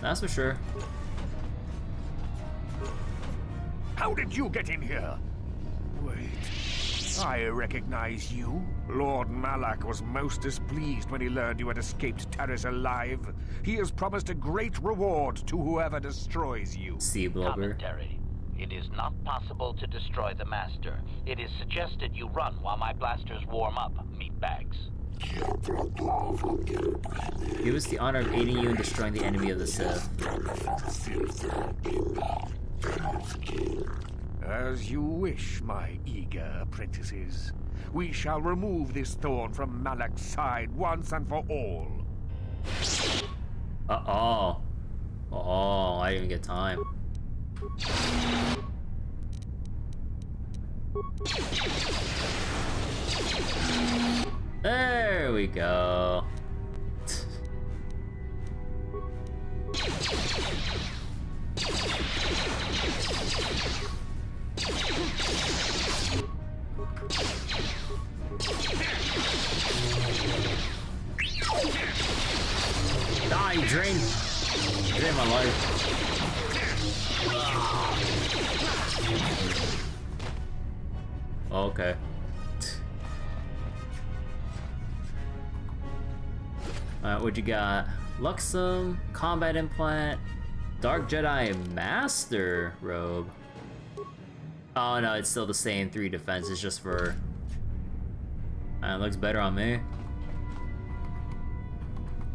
That's for sure. How did you get in here? Wait, I recognize you. Lord Malak was most displeased when he learned you had escaped Terrace alive. He has promised a great reward to whoever destroys you. Sea blubber. Commentary. It is not possible to destroy the Master. It is suggested you run while my blasters warm up, meatbags. Give us the honor of aiding you in destroying the enemy of the Sith. As you wish, my eager apprentices. We shall remove this thorn from Malak's side once and for all. Uh-oh. Oh, I didn't even get time. There we go. Die, drain my life. Okay. Alright, what you got? Luxum, Combat Implant, Dark Jedi Master Robe. Oh no, it's still the same 3 defense, it's just for... It looks better on me.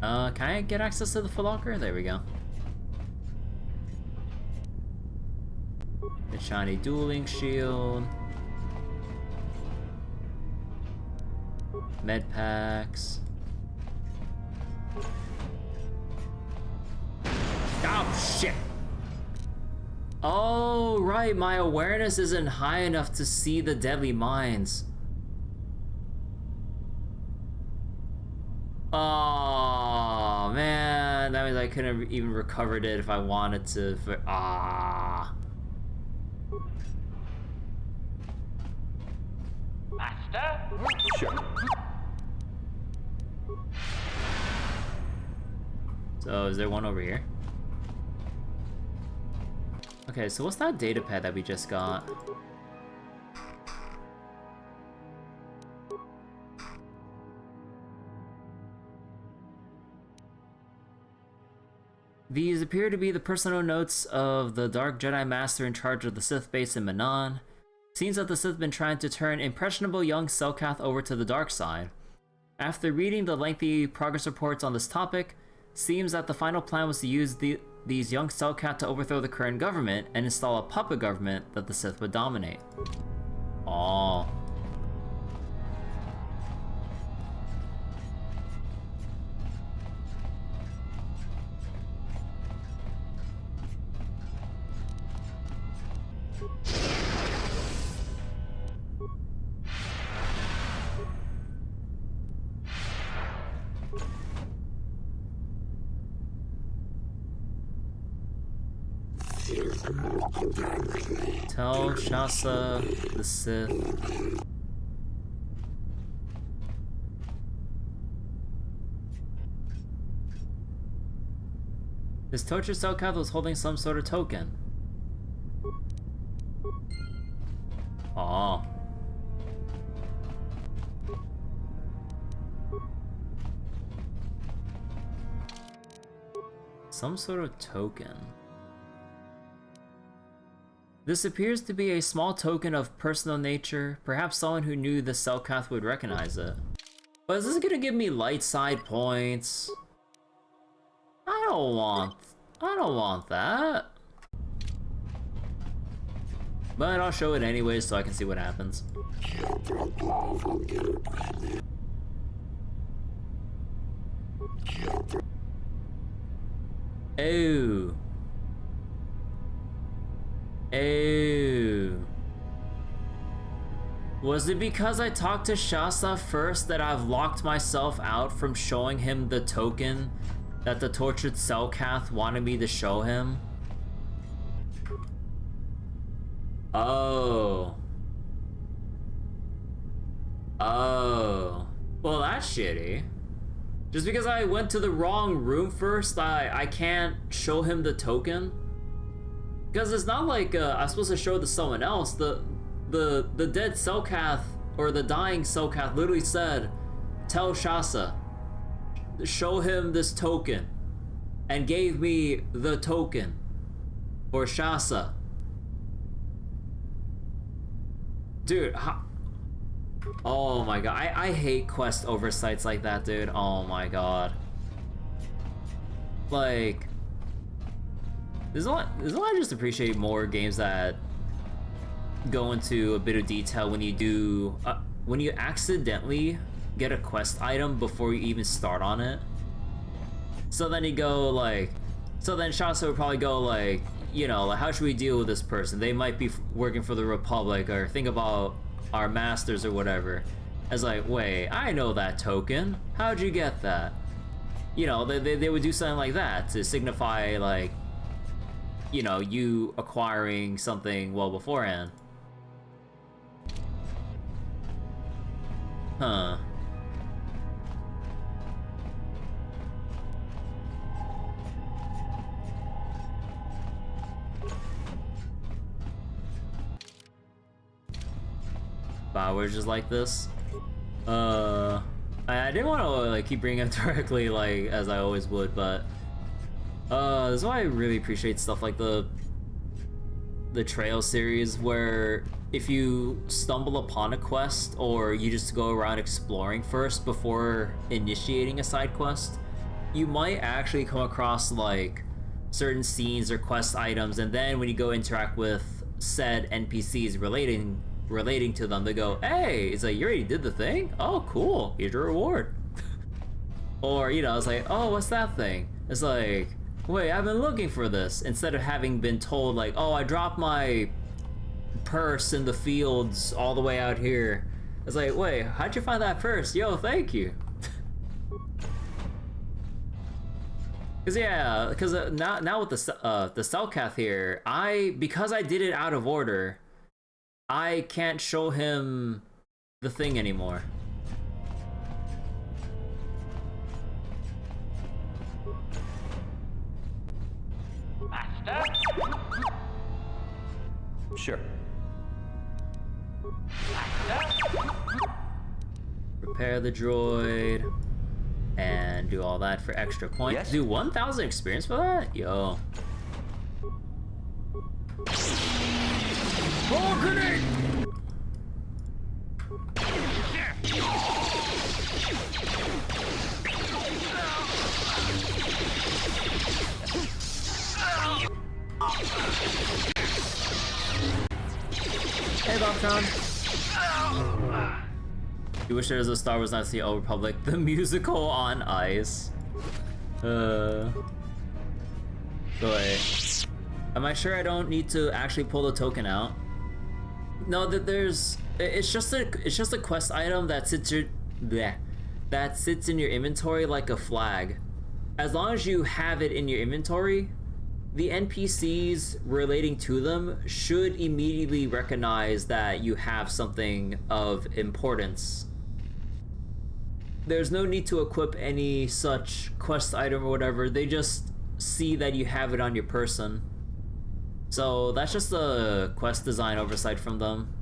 Can I get access to the Foot Locker? There we go. The shiny dueling shield. Med packs. Oh shit! Oh right, my awareness isn't high enough to see the deadly mines. Oh man, that means I couldn't have even recovered it if I wanted to. Master? Sure. So is there one over here? Okay, so what's that data pad that we just got? These appear to be the personal notes of the Dark Jedi Master in charge of the Sith base in Manaan. Seems that the Sith have been trying to turn impressionable young Selkath over to the dark side. After reading the lengthy progress reports on this topic, seems that the final plan was to use these young Selkath to overthrow the current government and install a puppet government that the Sith would dominate. Aww. Tell Shasa the Sith. This tortured Selkath was holding some sort of token. Aww. Some sort of token. This appears to be a small token of personal nature. Perhaps someone who knew the Selkath would recognize it. But is this gonna give me light side points? I don't want that. But I'll show it anyways so I can see what happens. Ew. Ew. Was it because I talked to Shasa first that I've locked myself out from showing him the token that the tortured Selkath wanted me to show him? Oh. Oh. Well, that's shitty. Just because I went to the wrong room first, I can't show him the token? Because it's not like I'm supposed to show it to someone else. The dead Selkath, or the dying Selkath, literally said, tell Shasa, show him this token, and gave me the token for Shasa. Dude, oh my god, I hate quest oversights like that, dude. Oh my god. Like, there's a lot I just appreciate more games that go into a bit of detail when you do, when you accidentally get a quest item before you even start on it. So then you go like, so then Shasa would probably go like, you know, like, how should we deal with this person? They might be working for the Republic, or think about our masters or whatever. As like, wait, I know that token. How'd you get that? You know, they would do something like that to signify, like, you know, you acquiring something well beforehand. Huh. Flowers just like this. I didn't want to like keep bringing up directly like as I always would, but this is why I really appreciate stuff like the trail series, where if you stumble upon a quest or you just go around exploring first before initiating a side quest, you might actually come across like certain scenes or quest items, and then when you go interact with said NPCs relating to them, they go, hey, it's like, you already did the thing? Oh, cool, here's your reward. Or, you know, it's like, oh, what's that thing? It's like, wait, I've been looking for this, instead of having been told like, oh, I dropped my purse in the fields all the way out here. It's like, wait, how'd you find that purse? Yo, thank you. Cause yeah, cause now with the Cellcath here, because I did it out of order, I can't show him the thing anymore. Master? Sure. Master? Repair the droid and do all that for extra points. Yes? Do 1,000 experience for that? Yo. Oh, grenade! Hey, Bobtron. You wish there was a Star Wars Knights of the Old Republic, the musical on ice. So wait. Am I sure I don't need to actually pull the token out? No, that it's just a quest item that sits in your inventory like a flag. As long as you have it in your inventory, the NPCs relating to them should immediately recognize that you have something of importance. There's no need to equip any such quest item or whatever, they just see that you have it on your person. So that's just a quest design oversight from them.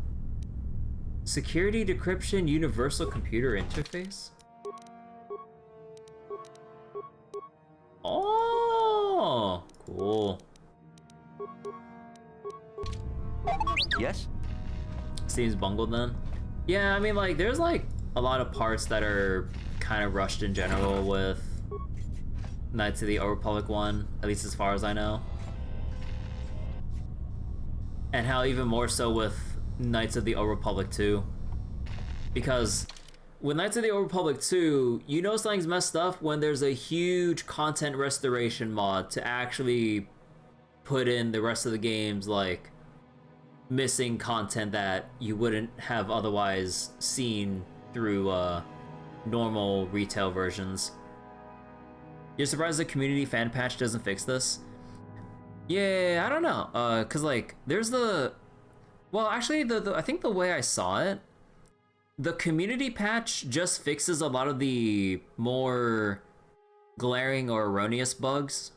Security decryption universal computer interface? Oh, cool. Yes? Seems bungled then. Yeah, I mean, like, there's like a lot of parts that are kind of rushed in general with Knights of the Old Republic 1, at least as far as I know. And how even more so with Knights of the Old Republic 2. Because with Knights of the Old Republic 2, you know something's messed up when there's a huge content restoration mod to actually put in the rest of the game's like missing content that you wouldn't have otherwise seen through normal retail versions. You're surprised the community fan patch doesn't fix this? Yeah, I don't know, cause like there's well, actually I think the way I saw it, the community patch just fixes a lot of the more glaring or erroneous bugs,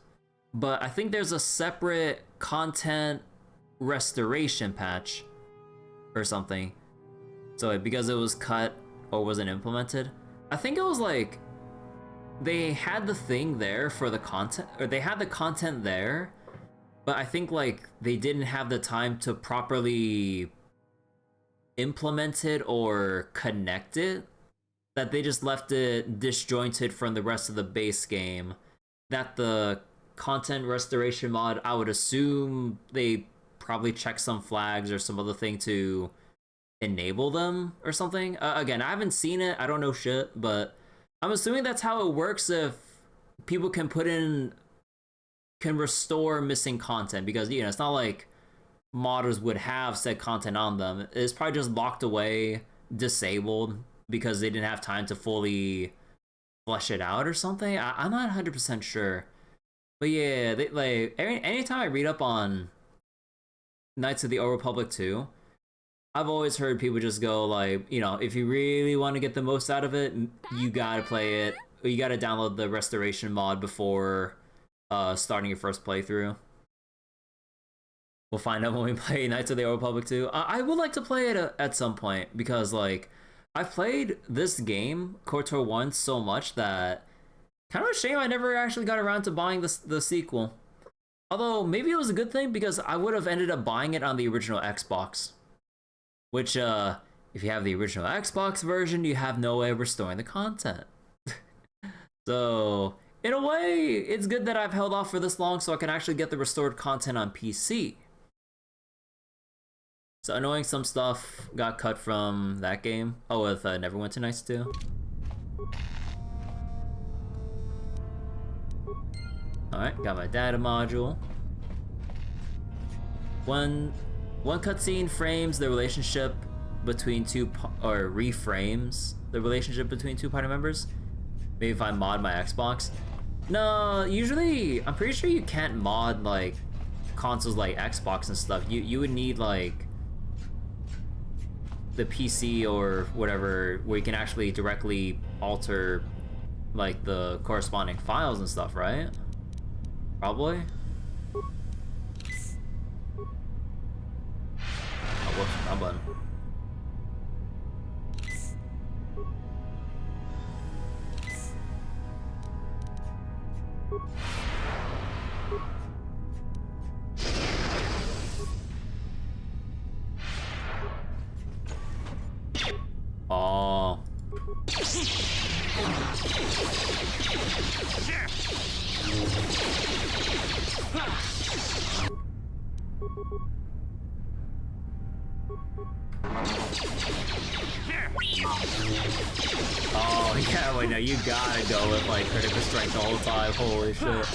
but I think there's a separate content restoration patch or something. So because it was cut or wasn't implemented, I think it was like they had the thing there for the content, or they had the content there, but I think like they didn't have the time to properly implement it or connect it, that they just left it disjointed from the rest of the base game. That the content restoration mod, I would assume they probably check some flags or some other thing to enable them or something. Again, I haven't seen it, I don't know shit, but I'm assuming that's how it works. If people can restore missing content, because you know it's not like modders would have said content on them. It's probably just locked away, disabled, because they didn't have time to fully flesh it out or something. I'm not 100% sure, but yeah, like anytime I read up on Knights of the Old Republic 2, I've always heard people just go like, you know, if you really want to get the most out of it, you gotta play it. You gotta download the restoration mod before starting your first playthrough. We'll find out when we play Knights of the Old Republic 2. I would like to play it at some point because, like, I've played this game, KOTOR 1, so much that kind of a shame I never actually got around to buying the sequel. Although maybe it was a good thing because I would have ended up buying it on the original Xbox. Which, if you have the original Xbox version, you have no way of restoring the content. So, in a way, it's good that I've held off for this long so I can actually get the restored content on PC. So, annoying some stuff got cut from that game. Oh, with Neverwinter Nights 2. Alright, got my data module. One cutscene frames the relationship between reframes the relationship between two party members. Maybe if I mod my Xbox. No, usually I'm pretty sure you can't mod like consoles like Xbox and stuff. You would need like the PC or whatever where you can actually directly alter like the corresponding files and stuff, right? Probably. Oh, whoops, wrong button. Oh. Oh yeah, wait, no, you gotta go with like critical strike the whole time. Holy shit.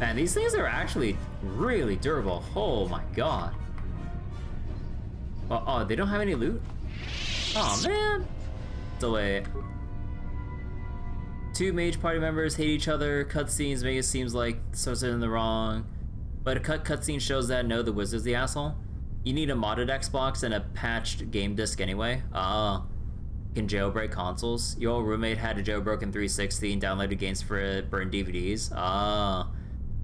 Man, these things are actually really durable. Oh my god. Oh, they don't have any loot? Oh man. So wait. Two mage party members hate each other. Cutscenes make it seems like someone's in the wrong. But a cutscene shows that no, the wizard's the asshole. You need a modded Xbox and a patched game disc anyway. Can jailbreak consoles. Your old roommate had a jailbroken 360 and downloaded games for it, burned DVDs.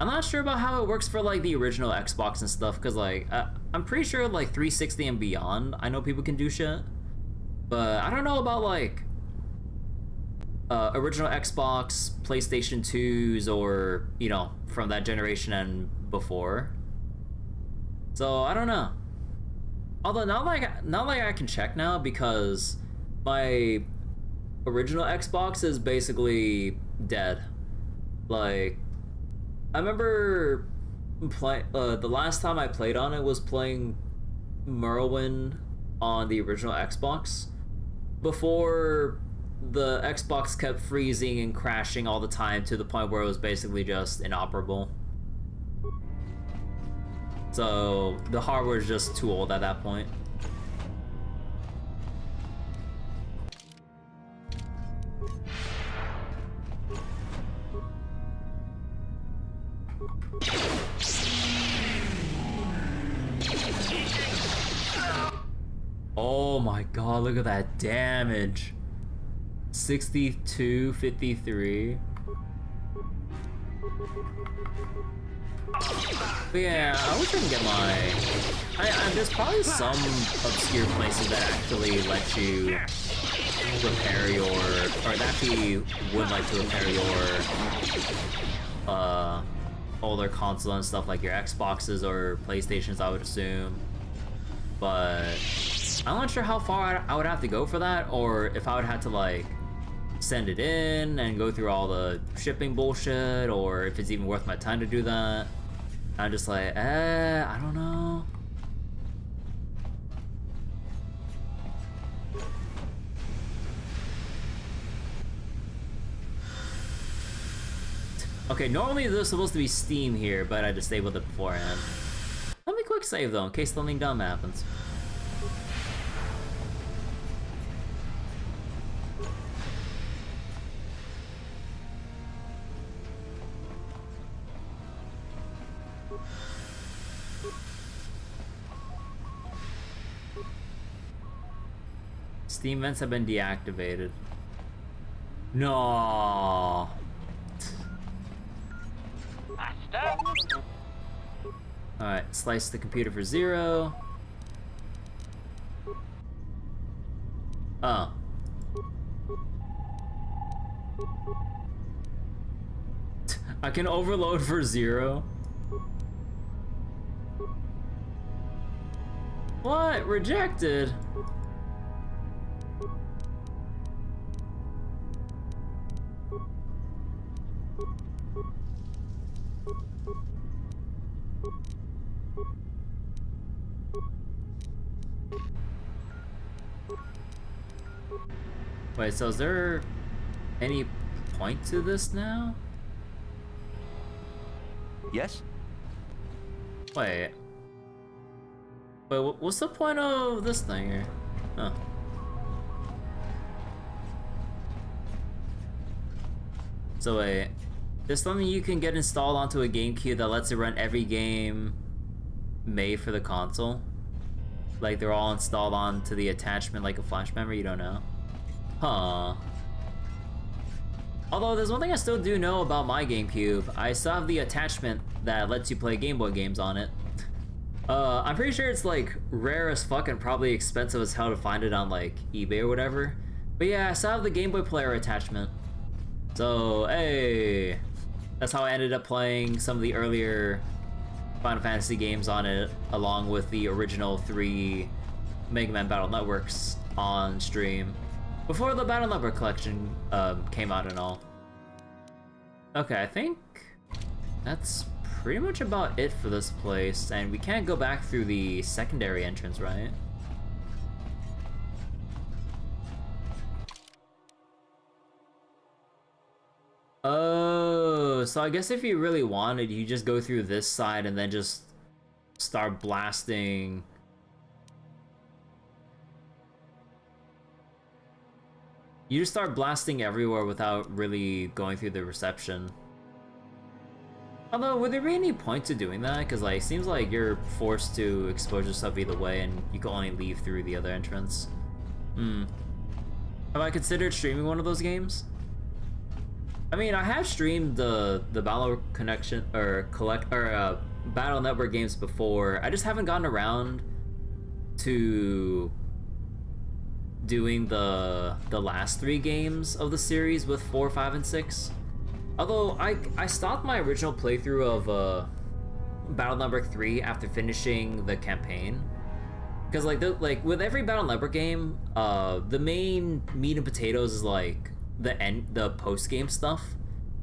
I'm not sure about how it works for like the original Xbox and stuff, cause like I'm pretty sure like 360 and beyond, I know people can do shit. But I don't know about like original Xbox, PlayStation 2s, or you know, from that generation and before. So I don't know. Although not like I can check now because my original Xbox is basically dead. Like I remember the last time I played on it was playing Morrowind on the original Xbox before the Xbox kept freezing and crashing all the time to the point where it was basically just inoperable. So the hardware is just too old at that point. Oh my god, look at that damage. 62-53. But yeah, I wish I can get my... there's probably some obscure places that actually let you repair your... or that actually would like to repair your older console and stuff, like your Xboxes or PlayStations, I would assume. But I'm not sure how far I would have to go for that, or if I would have to like send it in and go through all the shipping bullshit, or if it's even worth my time to do that. I'm just like, I don't know. Okay, normally there's supposed to be Steam here, but I disabled it beforehand. Let me quick save though, in case something dumb happens. Steam vents have been deactivated. No. Master? Alright, slice the computer for 0. Oh. I can overload for 0. What? Rejected? Wait, so is there any point to this now? Yes? Wait. Wait, what's the point of this thing here? Huh. So wait, there's something you can get installed onto a GameCube that lets it run every game made for the console? Like they're all installed onto the attachment like a flash memory, you don't know? Huh. Although there's one thing I still do know about my GameCube. I still have the attachment that lets you play Game Boy games on it. I'm pretty sure it's like rare as fuck and probably expensive as hell to find it on like eBay or whatever. But yeah, I still have the Game Boy player attachment. So, hey, that's how I ended up playing some of the earlier Final Fantasy games on it, along with the original 3 Mega Man Battle Networks on stream, before the Battle Network collection came out and all. Okay, I think that's pretty much about it for this place, and we can't go back through the secondary entrance, right? Oh, so I guess if you really wanted, you just go through this side and then just start blasting. You just start blasting everywhere without really going through the reception. Although, would there be any point to doing that? Because, like, it seems like you're forced to expose yourself either way and you can only leave through the other entrance. Have I considered streaming one of those games? I mean, I have streamed the Battle Connection or Battle Network games before. I just haven't gotten around to doing the last 3 games of the series with 4, 5, and 6. Although I stopped my original playthrough of Battle Network 3 after finishing the campaign, because like with every Battle Network game, the main meat and potatoes is like the post game stuff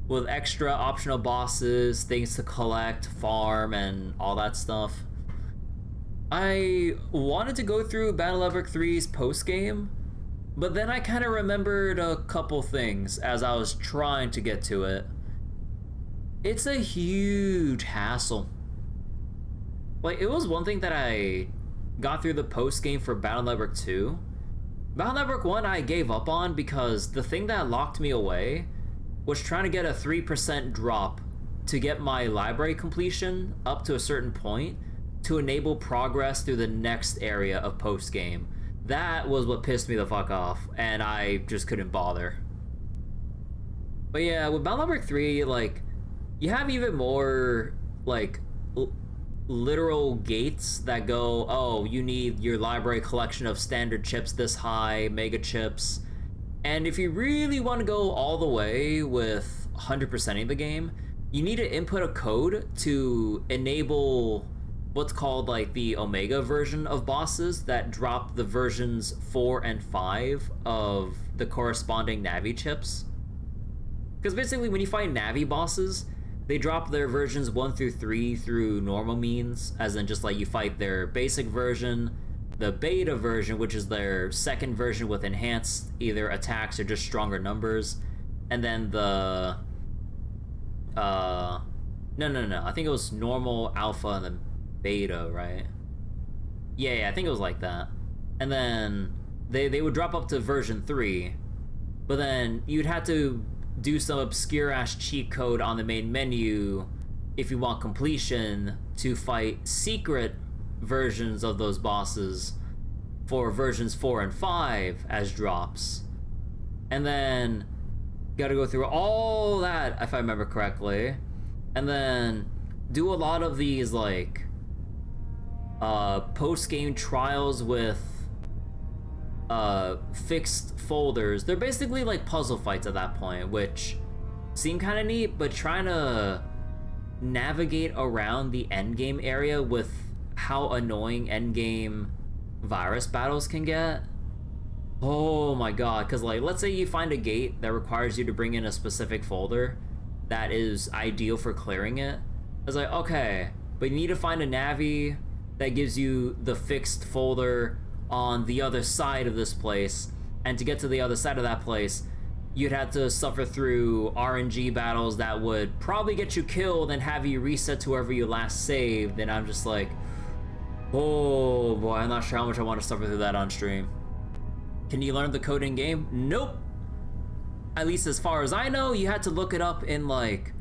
with extra optional bosses, things to collect, farm, and all that stuff. I wanted to go through Battle Network 3's post game, but then I kind of remembered a couple things as I was trying to get to it. It's a huge hassle. Like, it was one thing that I got through the post game for Battle Network 2. Battle Network 1 I gave up on because the thing that locked me away was trying to get a 3% drop to get my library completion up to a certain point to enable progress through the next area of post game. That was what pissed me the fuck off, and I just couldn't bother. But yeah, with Battle Network 3, like, you have even more, like, literal gates that go, oh, you need your library collection of standard chips this high, mega chips. And if you really want to go all the way with 100%ing the game, you need to input a code to enable what's called like the Omega version of bosses that drop the versions 4 and 5 of the corresponding Navi chips. Because basically when you fight Navi bosses, they drop their versions 1 through 3 through normal means, as in just like you fight their basic version, the beta version, which is their second version with enhanced either attacks or just stronger numbers, and then the no, I think it was normal, alpha, and then beta, right? Yeah, I think it was like that. And then they would drop up to version 3, but then you'd have to do some obscure ass cheat code on the main menu if you want completion to fight secret versions of those bosses for versions 4 and 5 as drops. And then gotta go through all that, if I remember correctly, and then do a lot of these like post-game trials with fixed folders. They're basically like puzzle fights at that point, which seem kind of neat, but trying to navigate around the endgame area with how annoying endgame virus battles can get. Oh my god, because like, let's say you find a gate that requires you to bring in a specific folder that is ideal for clearing it. It's like, okay, but you need to find a Navi that gives you the fixed folder on the other side of this place, and to get to the other side of that place, you'd have to suffer through RNG battles that would probably get you killed and have you reset to wherever you last saved, and I'm just like, oh boy, I'm not sure how much I want to suffer through that on stream. Can you learn the code in game? Nope. At least as far as I know, you had to look it up in like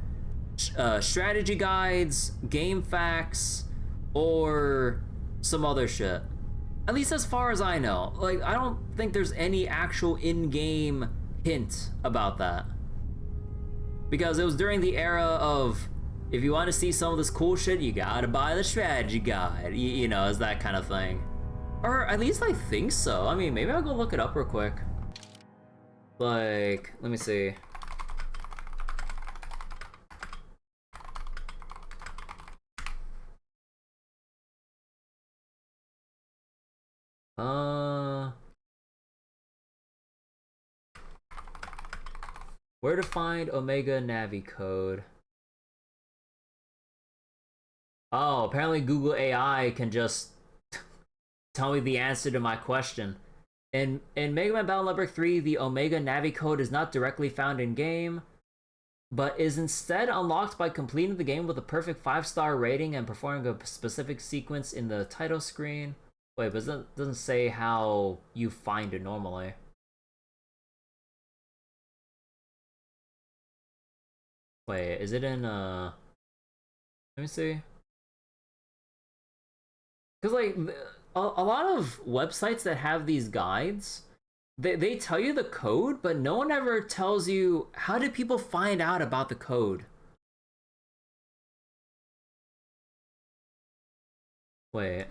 strategy guides, game facts, or some other shit. At least as far as I know. Like, I don't think there's any actual in-game hint about that. Because it was during the era of, if you want to see some of this cool shit, you gotta buy the strategy guide. You know, it's that kind of thing. Or at least I think so. I mean, maybe I'll go look it up real quick. Like, let me see. Where to find Omega Navi code? Oh, apparently Google AI can just tell me the answer to my question. In Mega Man Battle Network 3, the Omega Navi code is not directly found in game, but is instead unlocked by completing the game with a perfect 5-star rating and performing a specific sequence in the title screen. Wait, but it doesn't say how you find it normally. Wait, is it in let me see. Because like a lot of websites that have these guides, they tell you the code, but no one ever tells you how did people find out about the code. Wait,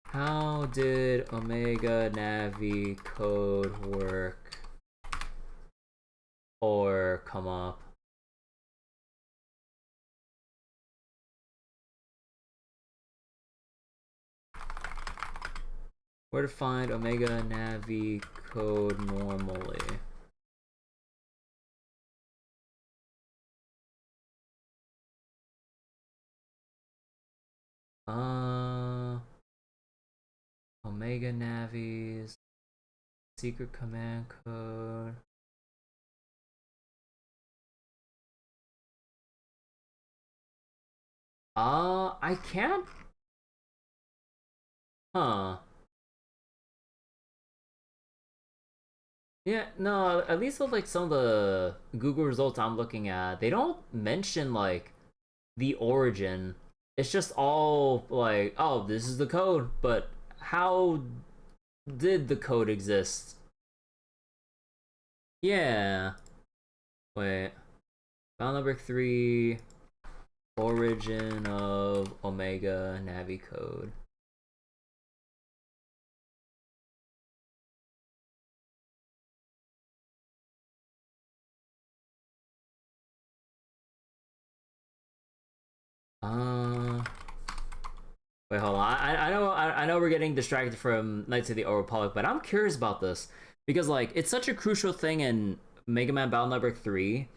how did Omega Navi code work or come up? Where to find Omega Navi code normally? Omega Navi's secret command code. I can't. Huh. Yeah, no, at least with like some of the Google results I'm looking at, they don't mention like the origin. It's just all like, oh, this is the code, but how did the code exist? Yeah. Wait. File number 3, origin of Omega Navi code. Wait, hold on. I know we're getting distracted from Knights of the Old Republic, but I'm curious about this because like it's such a crucial thing in Mega Man Battle Network 3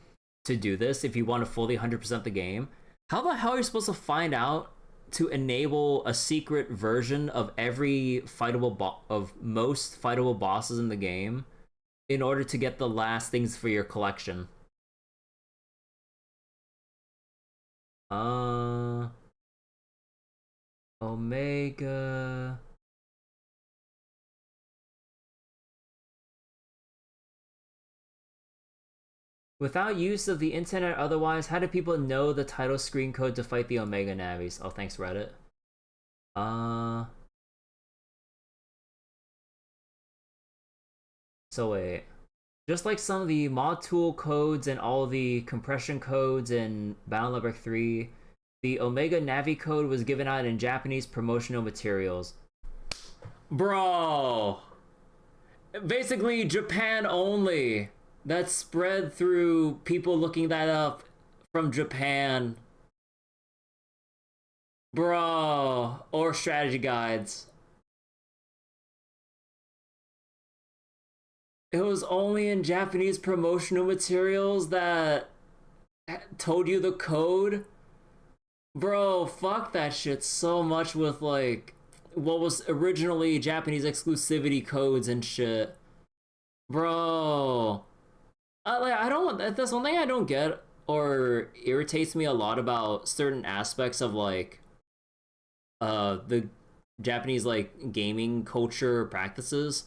to do this if you want to fully 100% the game. How the hell are you supposed to find out to enable a secret version of every fightable of most fightable bosses in the game in order to get the last things for your collection? Omega. Without use of the internet otherwise, how do people know the title screen code to fight the Omega Navis? Oh, thanks, Reddit. So wait, just like some of the mod tool codes and all the compression codes in Battle Network 3, the Omega Navi code was given out in Japanese promotional materials. Bro! Basically, Japan only. That's spread through people looking that up from Japan. Bro! Or strategy guides. It was only in Japanese promotional materials that told you the code. Bro, fuck that shit so much with like what was originally Japanese exclusivity codes and shit. Bro. I don't, that's one thing I don't get or irritates me a lot about certain aspects of like the Japanese like gaming culture practices.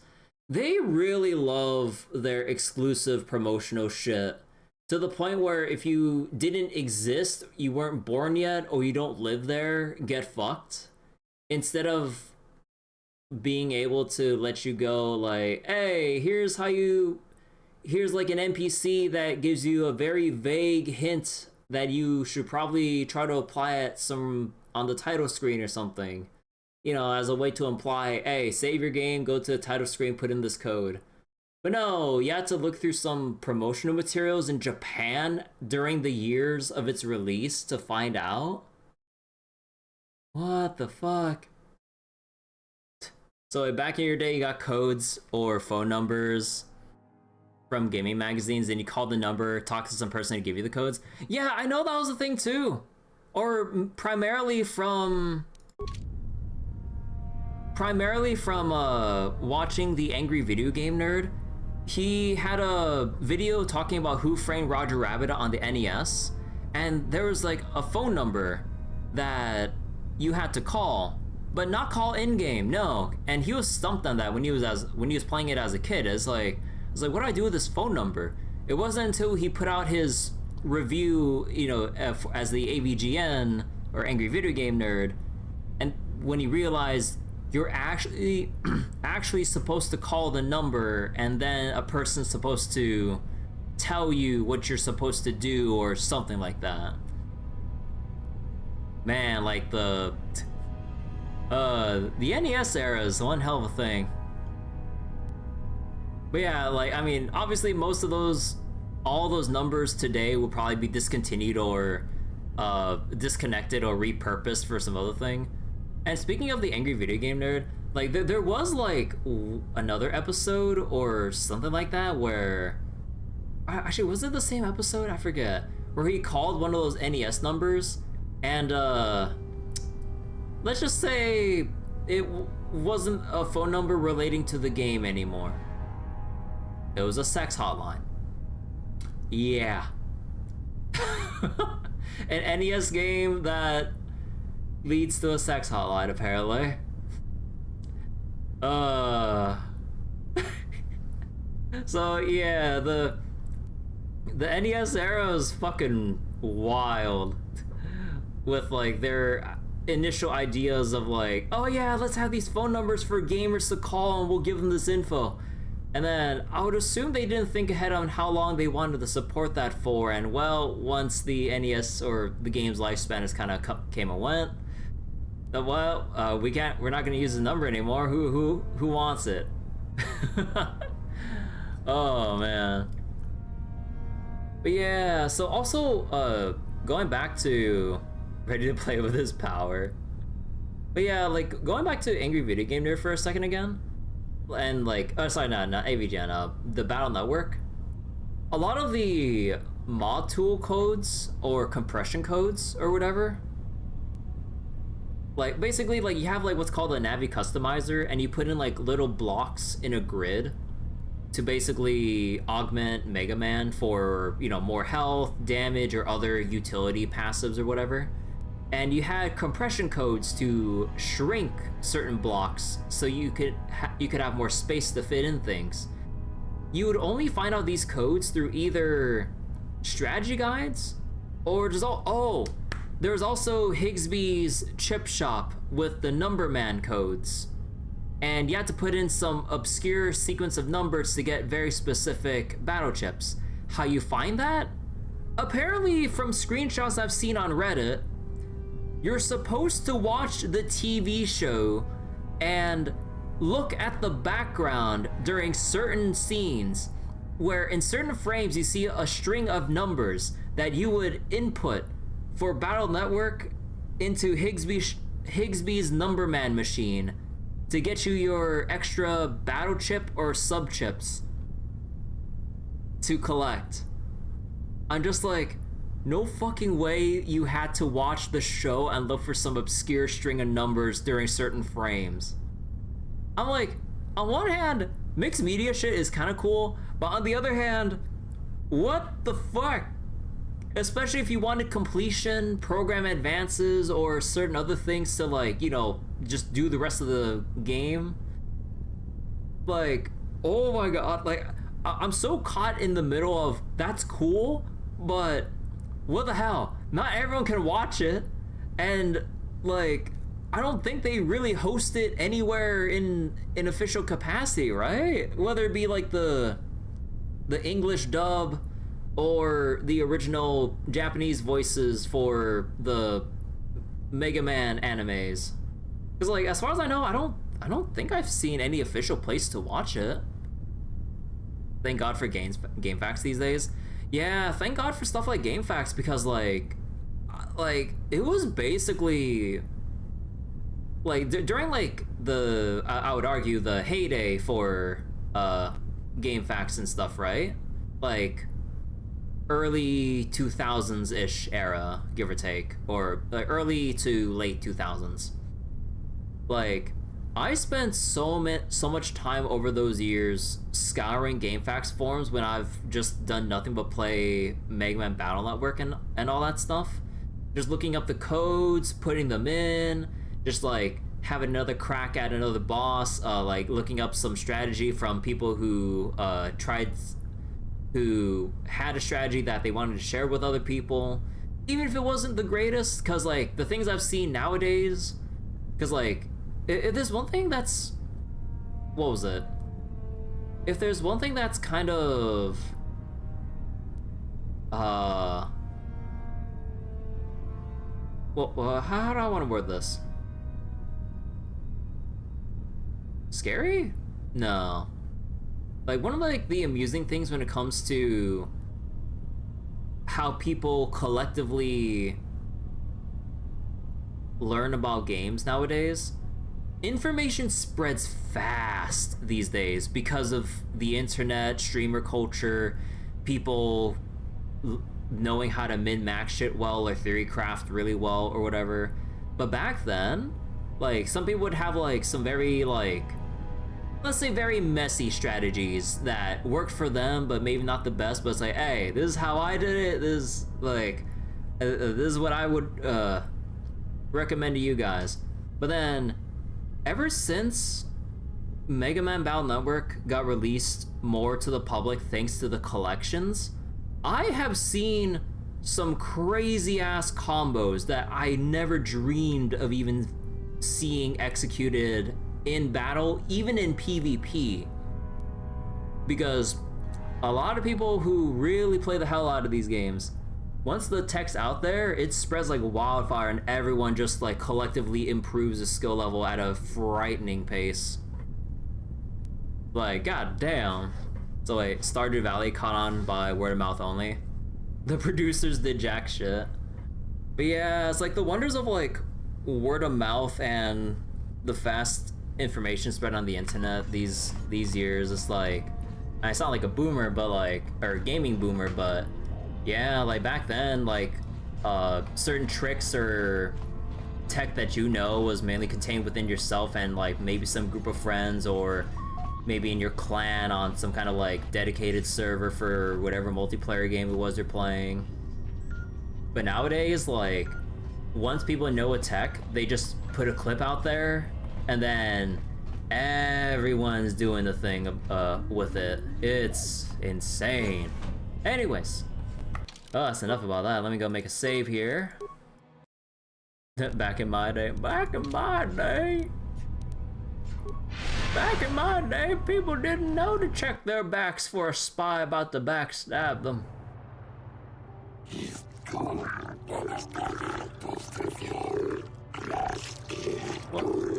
They really love their exclusive promotional shit to the point where if you didn't exist, you weren't born yet, or you don't live there, get fucked. Instead of being able to let you go like, hey, here's like an NPC that gives you a very vague hint that you should probably try to apply it some on the title screen or something. You know, as a way to imply, hey, save your game, go to the title screen, put in this code. But no, you had to look through some promotional materials in Japan during the years of its release to find out? What the fuck? So back in your day, you got codes or phone numbers from gaming magazines, and you called the number, talk to some person to give you the codes. Yeah, I know that was a thing too. Or primarily from watching The Angry Video Game Nerd. He had a video talking about Who Framed Roger Rabbit on the NES, and there was like a phone number that you had to call, but not call in game, no. And he was stumped on that when he was playing it as a kid. It's like, what do I do with this phone number? It wasn't until he put out his review, you know, as the AVGN or Angry Video Game Nerd, and when he realized you're actually supposed to call the number, and then a person's supposed to tell you what you're supposed to do or something like that. Man, like the NES era is one hell of a thing. But yeah, like, I mean, obviously most of all those numbers today will probably be discontinued or disconnected or repurposed for some other thing. And speaking of the Angry Video Game Nerd, like there was like another episode or something like that where, actually, was it the same episode? I forget. Where he called one of those NES numbers, and let's just say it wasn't a phone number relating to the game anymore. It was a sex hotline. Yeah. An NES game that leads to a sex hotline, apparently. So yeah, the NES era is fucking wild with like their initial ideas of like, oh yeah, let's have these phone numbers for gamers to call and we'll give them this info. And then I would assume they didn't think ahead on how long they wanted to support that for, and well, once the NES or the game's lifespan has kind of came and went, well, we're not gonna use the number anymore. Who wants it? Oh man. But yeah, so also going back to Ready to Play with His Power. But yeah, like going back to Angry Video Game Nerd for a second again, and like, oh sorry, not AVGN, the Battle Network. A lot of the mod tool codes or compression codes or whatever, like basically like you have like what's called a Navi customizer, and you put in like little blocks in a grid to basically augment Mega Man for, you know, more health, damage, or other utility passives or whatever. And you had compression codes to shrink certain blocks so you could have more space to fit in things. You would only find out these codes through either strategy guides or just there's also Higsby's chip shop with the Numberman codes. and you had to put in some obscure sequence of numbers to get very specific battle chips. How you find that? Apparently, from screenshots I've seen on Reddit, you're supposed to watch the TV show and look at the background during certain scenes, where in certain frames you see a string of numbers that you would input for Battle Network into Higsby's Numberman machine to get you your extra battle chip or sub chips to collect. I'm just like, no fucking way you had to watch the show and look for some obscure string of numbers during certain frames. I'm like, on one hand, mixed media shit is kind of cool, but on the other hand, what the fuck? Especially if you wanted completion, program advances, or certain other things to, like, you know, just do the rest of the game. Like, oh my god, like, I'm so caught in the middle of, that's cool, but what the hell? Not everyone can watch it, and, like, I don't think they really host it anywhere in official capacity, right? Whether it be like the English dub or the original Japanese voices for the Mega Man animes. Because, like, as far as I know, I don't think I've seen any official place to watch it. Thank God for GameFAQs these days. Yeah, thank God for stuff like GameFAQs, because like it was basically like during like the I would argue the heyday for GameFAQs and stuff, right? Like early 2000s ish era, give or take, or like early to late 2000s. Like, I spent so much time over those years scouring GameFAQs forums when I've just done nothing but play Mega Man Battle Network and all that stuff. Just looking up the codes, putting them in, just like having another crack at another boss, like looking up some strategy from people who who had a strategy that they wanted to share with other people, even if it wasn't the greatest, because like the things I've seen nowadays, because like if there's one thing that's, what was it? If there's one thing that's kind of, well, how do I want to word this? Scary? No. Like, one of like the amusing things when it comes to how people collectively learn about games nowadays, information spreads fast these days because of the internet, streamer culture, people knowing how to min-max shit well or theory craft really well or whatever. But back then, like, some people would have like some very like, let's say very messy strategies that worked for them but maybe not the best, but it's like, hey, this is how I did it, this is like this is what I would recommend to you guys. But then ever since Mega Man Battle Network got released more to the public thanks to the collections, I have seen some crazy ass combos that I never dreamed of even seeing executed in battle, even in PvP. Because a lot of people who really play the hell out of these games, once the tech's out there, it spreads like wildfire and everyone just like collectively improves the skill level at a frightening pace. Like, god damn. So like, Stardew Valley caught on by word of mouth only. The producers did jack shit. But yeah, it's like the wonders of like word of mouth and the fast information spread on the internet these years. It's like, I sound like a boomer, but like, or gaming boomer, but yeah, like back then, like certain tricks or tech that you know was mainly contained within yourself and like maybe some group of friends, or maybe in your clan on some kind of like dedicated server for whatever multiplayer game it was you're playing. But nowadays, like, once people know a tech, they just put a clip out there and then everyone's doing the thing with it. It's insane. Anyways, that's enough about that. Let me go make a save here. Back in my day. Back in my day, people didn't know to check their backs for a spy about to backstab them.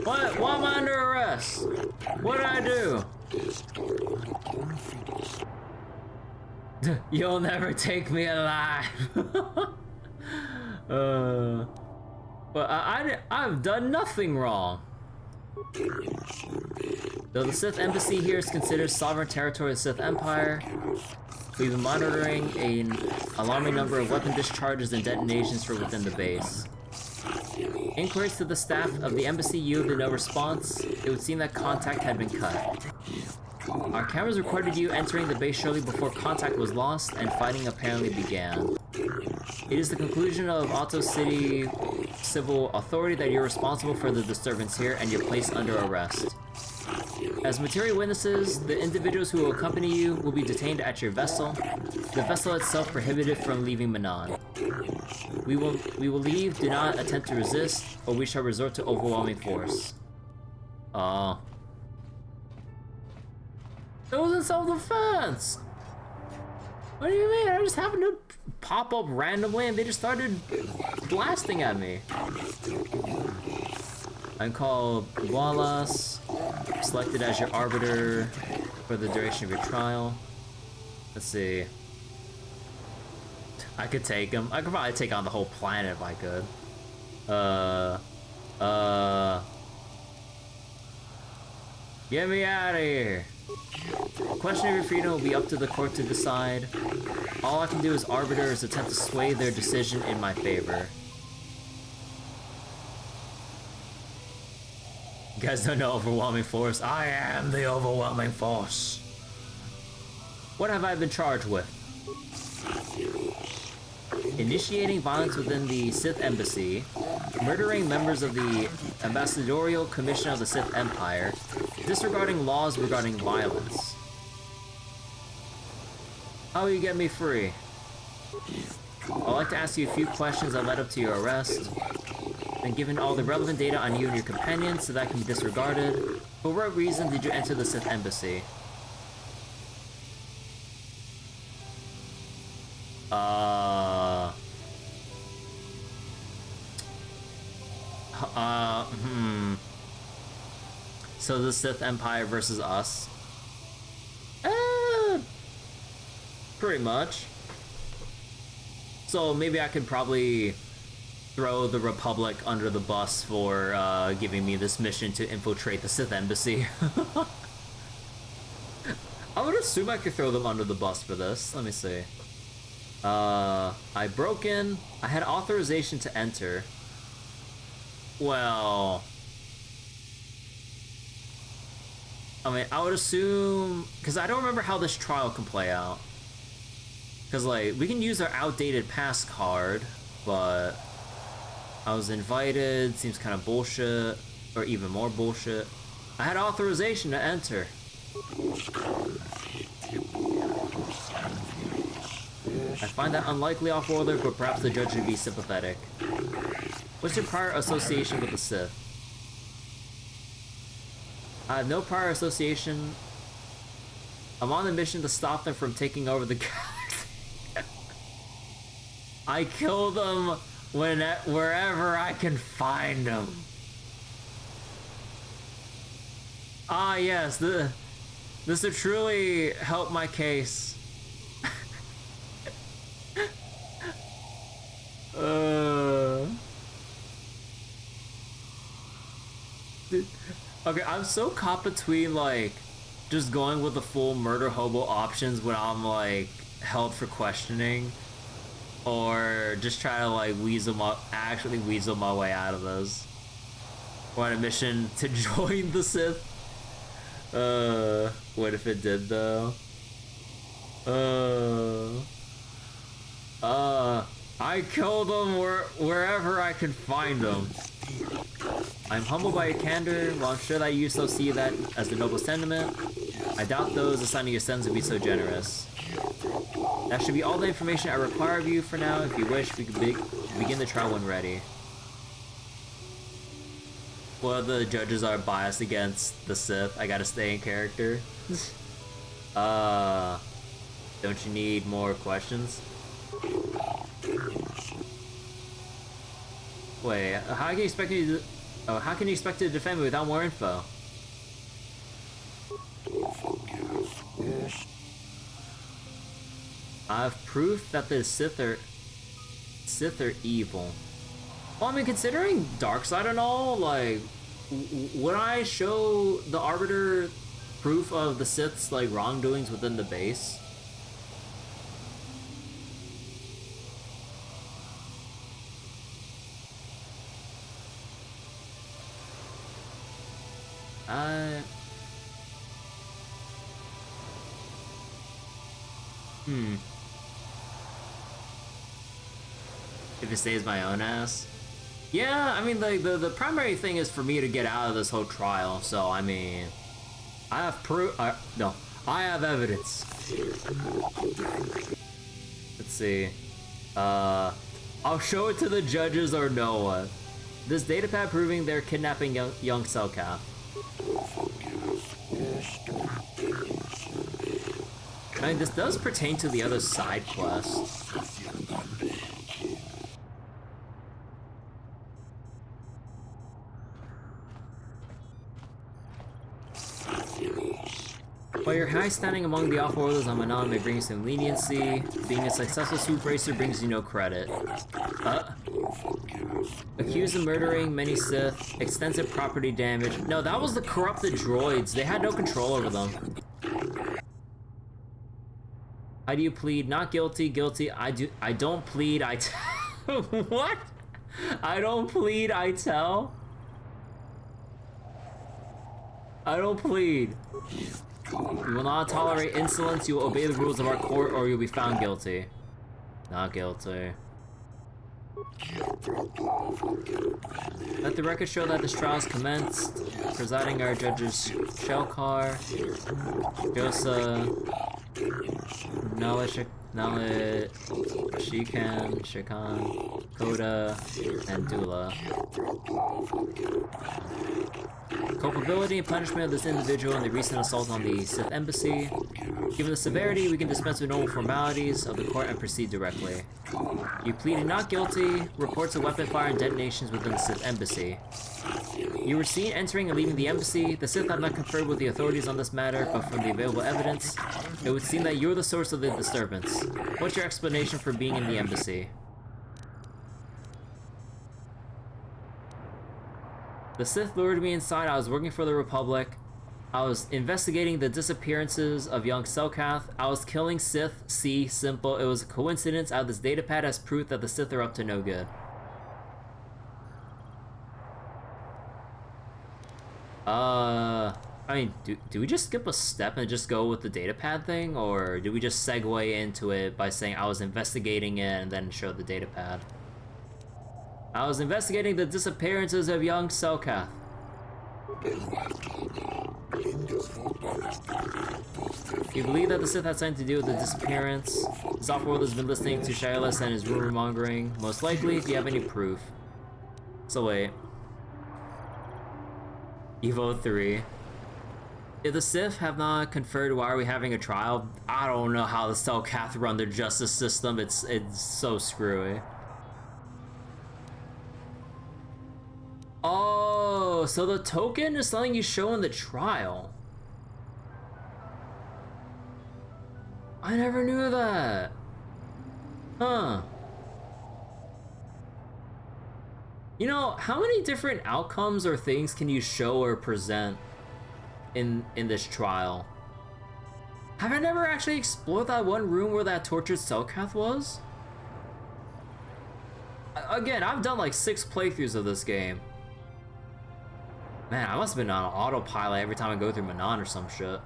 What? Why am I under arrest? What did I do? You'll never take me alive. But I've done nothing wrong. Though the Sith Embassy here is considered sovereign territory of the Sith Empire, we've been monitoring an alarming number of weapon discharges and detonations from within the base. Inquiries to the staff of the embassy yielded no response. It would seem that contact had been cut. Our cameras recorded you entering the base shortly before contact was lost and fighting apparently began. It is the conclusion of Otto City Civil Authority that you're responsible for the disturbance here and you're placed under arrest. As material witnesses, the individuals who will accompany you will be detained at your vessel. The vessel itself prohibited from leaving Manaan. We will leave, do not attempt to resist, or we shall resort to overwhelming force. Oh. It was in self-defense! What do you mean? I just happened to pop up randomly and they just started blasting at me. I'm called Wallace, selected as your arbiter for the duration of your trial. Let's see. I could take him. I could probably take on the whole planet if I could. Get me out of here. Question of your freedom will be up to the court to decide. All I can do as arbiter is attempt to sway their decision in my favor. You guys don't know overwhelming force. I am the overwhelming force. What have I been charged with? Initiating violence within the Sith Embassy, murdering members of the Ambassadorial Commission of the Sith Empire, disregarding laws regarding violence. How will you get me free? I'd like to ask you a few questions that led up to your arrest. And given all the relevant data on you and your companions, so that can be disregarded, for what reason did you enter the Sith Embassy? So the Sith Empire versus us? Pretty much. So maybe I could probably throw the Republic under the bus for giving me this mission to infiltrate the Sith Embassy. I would assume I could throw them under the bus for this. Let me see. I broke in. I had authorization to enter. Well, I mean, I would assume, because I don't remember how this trial can play out. Because, like, we can use our outdated pass card, but I was invited, seems kind of bullshit, or even more bullshit. I had authorization to enter. I find that unlikely off-worlder, but perhaps the judge would be sympathetic. What's your prior association with the Sith? I have no prior association. I'm on a mission to stop them from taking over the galaxy. I kill them wherever I can find them. Ah, yes, this would truly help my case. Okay, I'm so caught between, like, just going with the full murder hobo options when I'm, like, held for questioning, or just try to, like, actually weasel my way out of this. Or on a mission to join the Sith. What if it did, though? I kill them wherever I can find them. I'm humbled by your candor. While I'm sure that you still see that as the noble sentiment, I doubt those assigning your sons would be so generous. That should be all the information I require of you for now. If you wish, we can begin the trial when ready. Well, the judges are biased against the Sith. I gotta stay in character. Don't you need more questions? Wait, how can you expect me to... Oh, how can you expect to defend me without more info? I have proof that the Sith are evil. Well, I mean, considering Darkseid and all, like, would I show the Arbiter proof of the Sith's, like, wrongdoings within the base? If it saves my own ass? Yeah, I mean, like, the primary thing is for me to get out of this whole trial, so, I mean... I have proof... no, I have evidence. Let's see. I'll show it to the judges or no one. This datapad proving they're kidnapping young Selkath. I mean, this does pertain to the other side quests. While your high standing among the off-worlders on Manaan may bring you some leniency, being a successful swoop racer brings you no credit. Accused of murdering many Sith, extensive property damage. No, that was the corrupted droids. They had no control over them. How do you plead? Not guilty, guilty. I don't plead, I tell. What? I don't plead, I tell? I don't plead. You will not tolerate insolence, you will obey the rules of our court, or you'll be found guilty. Not guilty. Let the record show that this trial has commenced. Presiding are judges Shelkar, Josa, Nalit, Shikan, Koda, and Dula. Culpability and punishment of this individual in the recent assault on the Sith Embassy. Given the severity, we can dispense with normal formalities of the court and proceed directly. You pleaded not guilty, reports of weapon fire and detonations within the Sith Embassy. You were seen entering and leaving the embassy. The Sith have not conferred with the authorities on this matter, but from the available evidence, it would seem that you're the source of the disturbance. What's your explanation for being in the embassy? The Sith lured me inside. I was working for the Republic. I was investigating the disappearances of young Selkath. I was killing Sith. See, simple. It was a coincidence. I have this datapad as proof that the Sith are up to no good. I mean, do we just skip a step and just go with the datapad thing? Or do we just segue into it by saying I was investigating it and then show the datapad? I was investigating the disappearances of young Selkath. You believe that the Sith had something to do with the disappearance? This off-world has been listening to Shyless and his rumor-mongering. Most likely, do you have any proof? So wait. Evo 3. If the Sith have not conferred, why are we having a trial? I don't know how the Selkath run their justice system. It's so screwy. Oh, so the token is something you show in the trial. I never knew that. Huh. You know, how many different outcomes or things can you show or present in this trial? Have I never actually explored that one room where that tortured Selkath was? Again, I've done like 6 playthroughs of this game. Man, I must have been on autopilot every time I go through Manaan or some shit.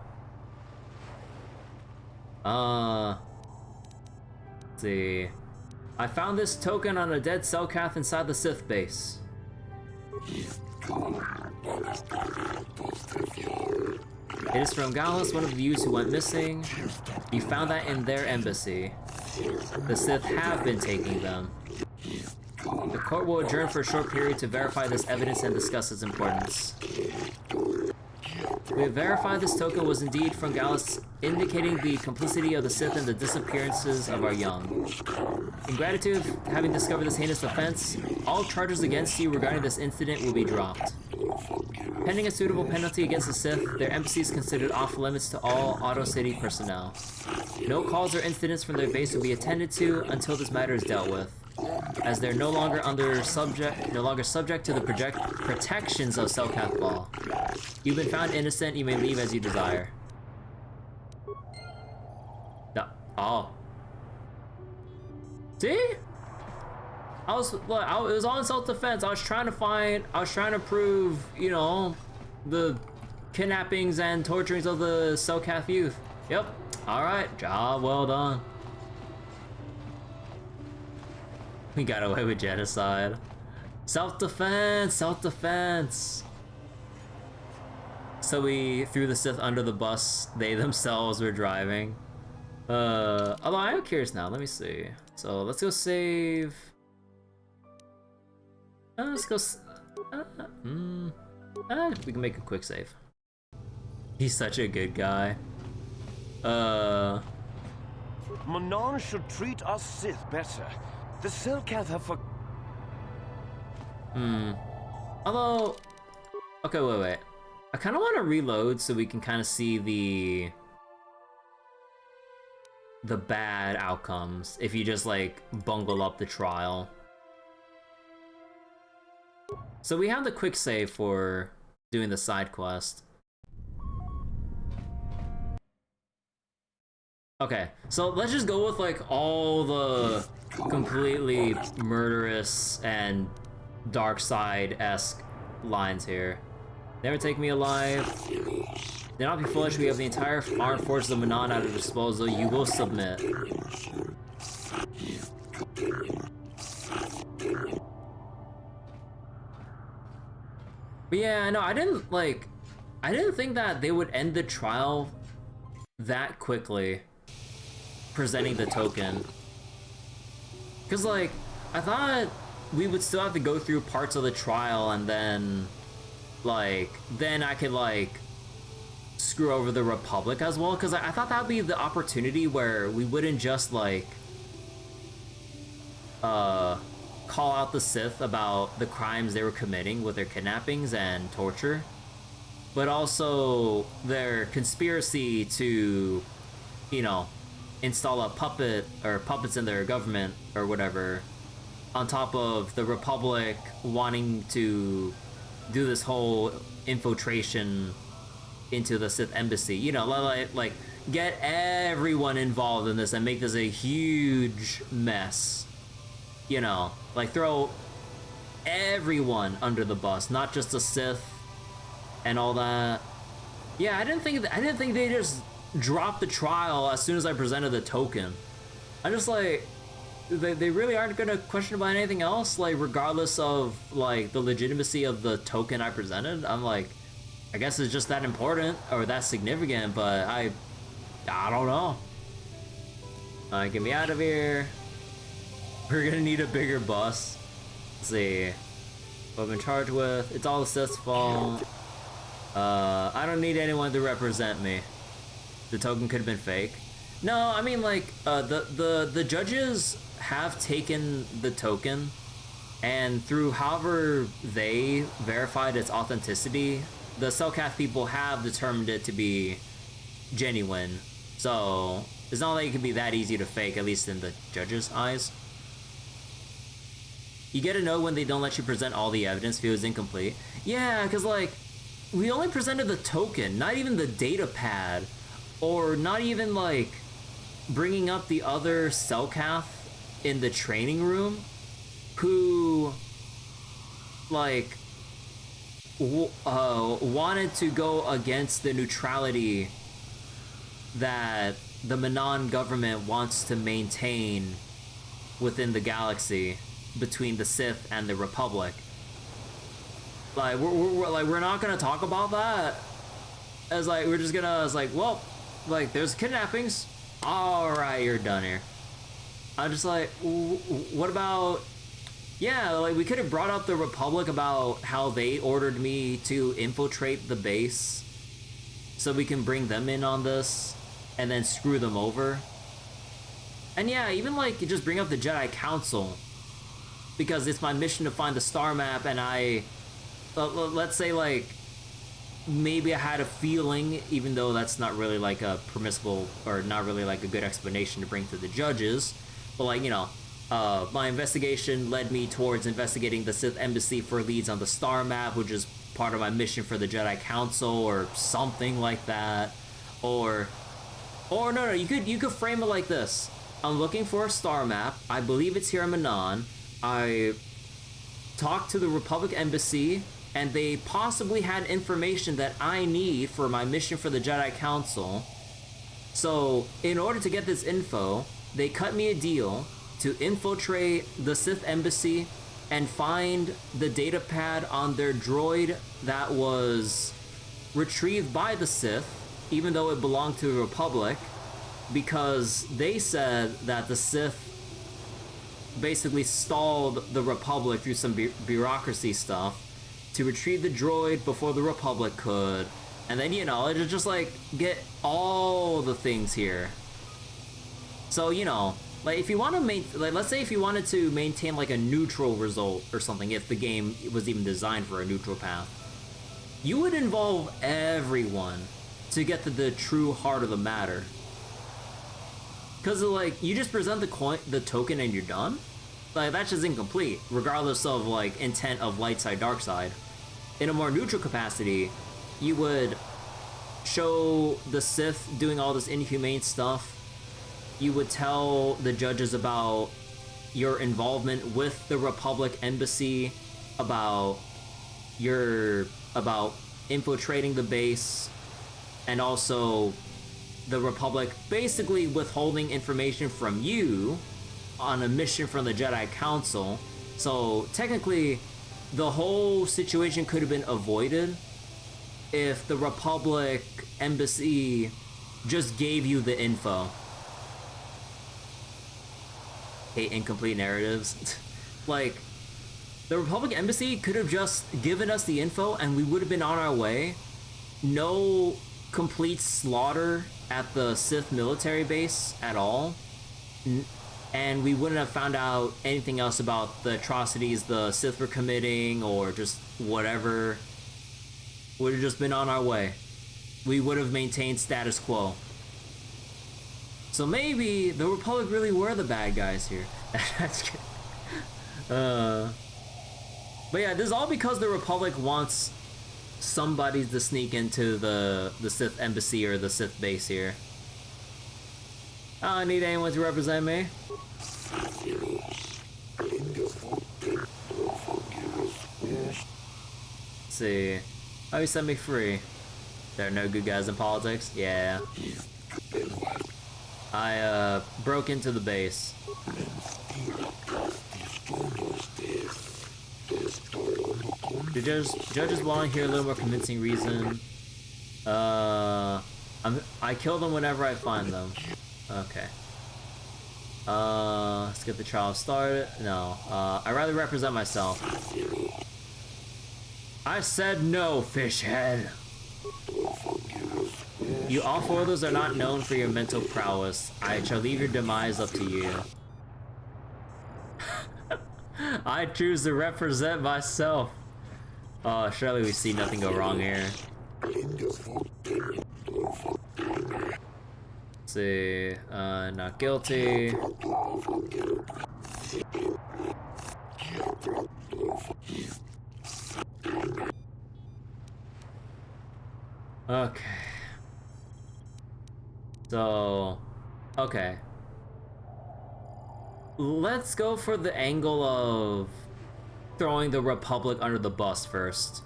Let's see. I found this token on a dead Selkath inside the Sith base. It is from Gallus, one of the youths who went missing. You found that in their embassy. The Sith have been taking them. The court will adjourn for a short period to verify this evidence and discuss its importance. We have verified this token was indeed from Gallus, indicating the complicity of the Sith in the disappearances of our young. In gratitude for having discovered this heinous offense, all charges against you regarding this incident will be dropped. Pending a suitable penalty against the Sith, their embassy is considered off limits to all Auto City personnel. No calls or incidents from their base will be attended to until this matter is dealt with, as they're no longer subject to the protections of Selkath law. You've been found innocent. You may leave as you desire. No. Oh. See? It was all in self-defense. I was trying to prove, you know, the kidnappings and torturings of the Selkath youth. Yep. Alright, job well done. We got away with genocide. Self-defense, self-defense. So we threw the Sith under the bus they themselves were driving. Although I am curious now, let me see. So let's go save. Let's go. We can make a quick save. He's such a good guy. Manaan should treat us Sith better. The Selkath have for. Although, okay, wait. I kind of want to reload so we can kind of see the bad outcomes if you just like bungle up the trial. So we have the quick save for doing the side quest. Okay, so let's just go with like all the completely murderous and dark side-esque lines here. Never take me alive. Do not be foolish, we have the entire armed forces of Manaan at our disposal. You will submit. But yeah, no, I didn't think that they would end the trial that quickly, presenting the token. Cause like, I thought we would still have to go through parts of the trial and then I could like screw over the Republic as well, because I thought that would be the opportunity where we wouldn't just like call out the Sith about the crimes they were committing with their kidnappings and torture, but also their conspiracy to, you know, install a puppet or puppets in their government or whatever, on top of the Republic wanting to do this whole infiltration into the Sith embassy. You know, like get everyone involved in this and make this a huge mess. You know, like throw everyone under the bus, not just the Sith and all that. Yeah, I didn't think they just dropped the trial as soon as I presented the token. I just like, they really aren't gonna question about anything else, like regardless of like the legitimacy of the token I presented. I'm like, I guess it's just that important or that significant, but I don't know. Get me out of here. We're gonna need a bigger bus. Let's see what I've been charged with. It's all the Sith's fault. I don't need anyone to represent me. The token could have been fake. No, I mean like the judges have taken the token, and through however they verified its authenticity, the Selkath people have determined it to be genuine. So it's not like it can be that easy to fake, at least in the judges' eyes. You get to know when they don't let you present all the evidence if it was incomplete. Yeah, because like, we only presented the token, not even the data pad, or not even like bringing up the other Selkath in the training room who like wanted to go against the neutrality that the Manaan government wants to maintain within the galaxy between the Sith and the Republic. Like we're not gonna talk about that. As like we're just gonna, as like, well, like there's kidnappings. All right, you're done here. I'm just like, what about Yeah, like, we could have brought up the Republic about how they ordered me to infiltrate the base so we can bring them in on this and then screw them over. And yeah, even, like, just bring up the Jedi Council, because it's my mission to find the star map, and let's say, like, maybe I had a feeling, even though that's not really, like, a permissible, or not really, like, a good explanation to bring to the judges, but, like, you know, my investigation led me towards investigating the Sith Embassy for leads on the star map, which is part of my mission for the Jedi Council, or something like that. Or no, you could frame it like this. I'm looking for a star map. I believe it's here in Manaan. I talked to the Republic Embassy, and they possibly had information that I need for my mission for the Jedi Council. So, in order to get this info, they cut me a deal to infiltrate the Sith Embassy and find the data pad on their droid that was retrieved by the Sith, even though it belonged to the Republic, because they said that the Sith basically stalled the Republic through some bureaucracy stuff to retrieve the droid before the Republic could. And then, you know, it'll just, like, get all the things here. So, you know, like, if you want to let's say if you wanted to maintain, like, a neutral result or something, if the game was even designed for a neutral path, you would involve everyone to get to the true heart of the matter. Because, like, you just present the token and you're done? Like, that's just incomplete, regardless of, like, intent of light side, dark side. In a more neutral capacity, you would show the Sith doing all this inhumane stuff. You would tell the judges about your involvement with the Republic Embassy, about infiltrating the base, and also the Republic basically withholding information from you on a mission from the Jedi Council. So technically, the whole situation could have been avoided if the Republic Embassy just gave you the info. Hate incomplete narratives. Like, the Republic Embassy could have just given us the info and we would have been on our way. No complete slaughter at the Sith military base at all. And we wouldn't have found out anything else about the atrocities the Sith were committing or just whatever. Would have just been on our way. We would have maintained status quo. So maybe the Republic really were the bad guys here. That's good. But yeah, this is all because the Republic wants somebody to sneak into the Sith Embassy or the Sith base here. I don't need anyone to represent me. Let's see. Oh, you set me free. There are no good guys in politics? Yeah. I broke into the base. Do judges want to hear a little more convincing reason? I kill them whenever I find them. Okay. Let's get the trial started. No, I'd rather represent myself. I said no, fishhead. You off-worlders are not known for your mental prowess. I shall leave your demise up to you. I choose to represent myself. Oh, surely we see nothing go wrong here. Let's see, not guilty. Okay. So, okay. Let's go for the angle of throwing the Republic under the bus first.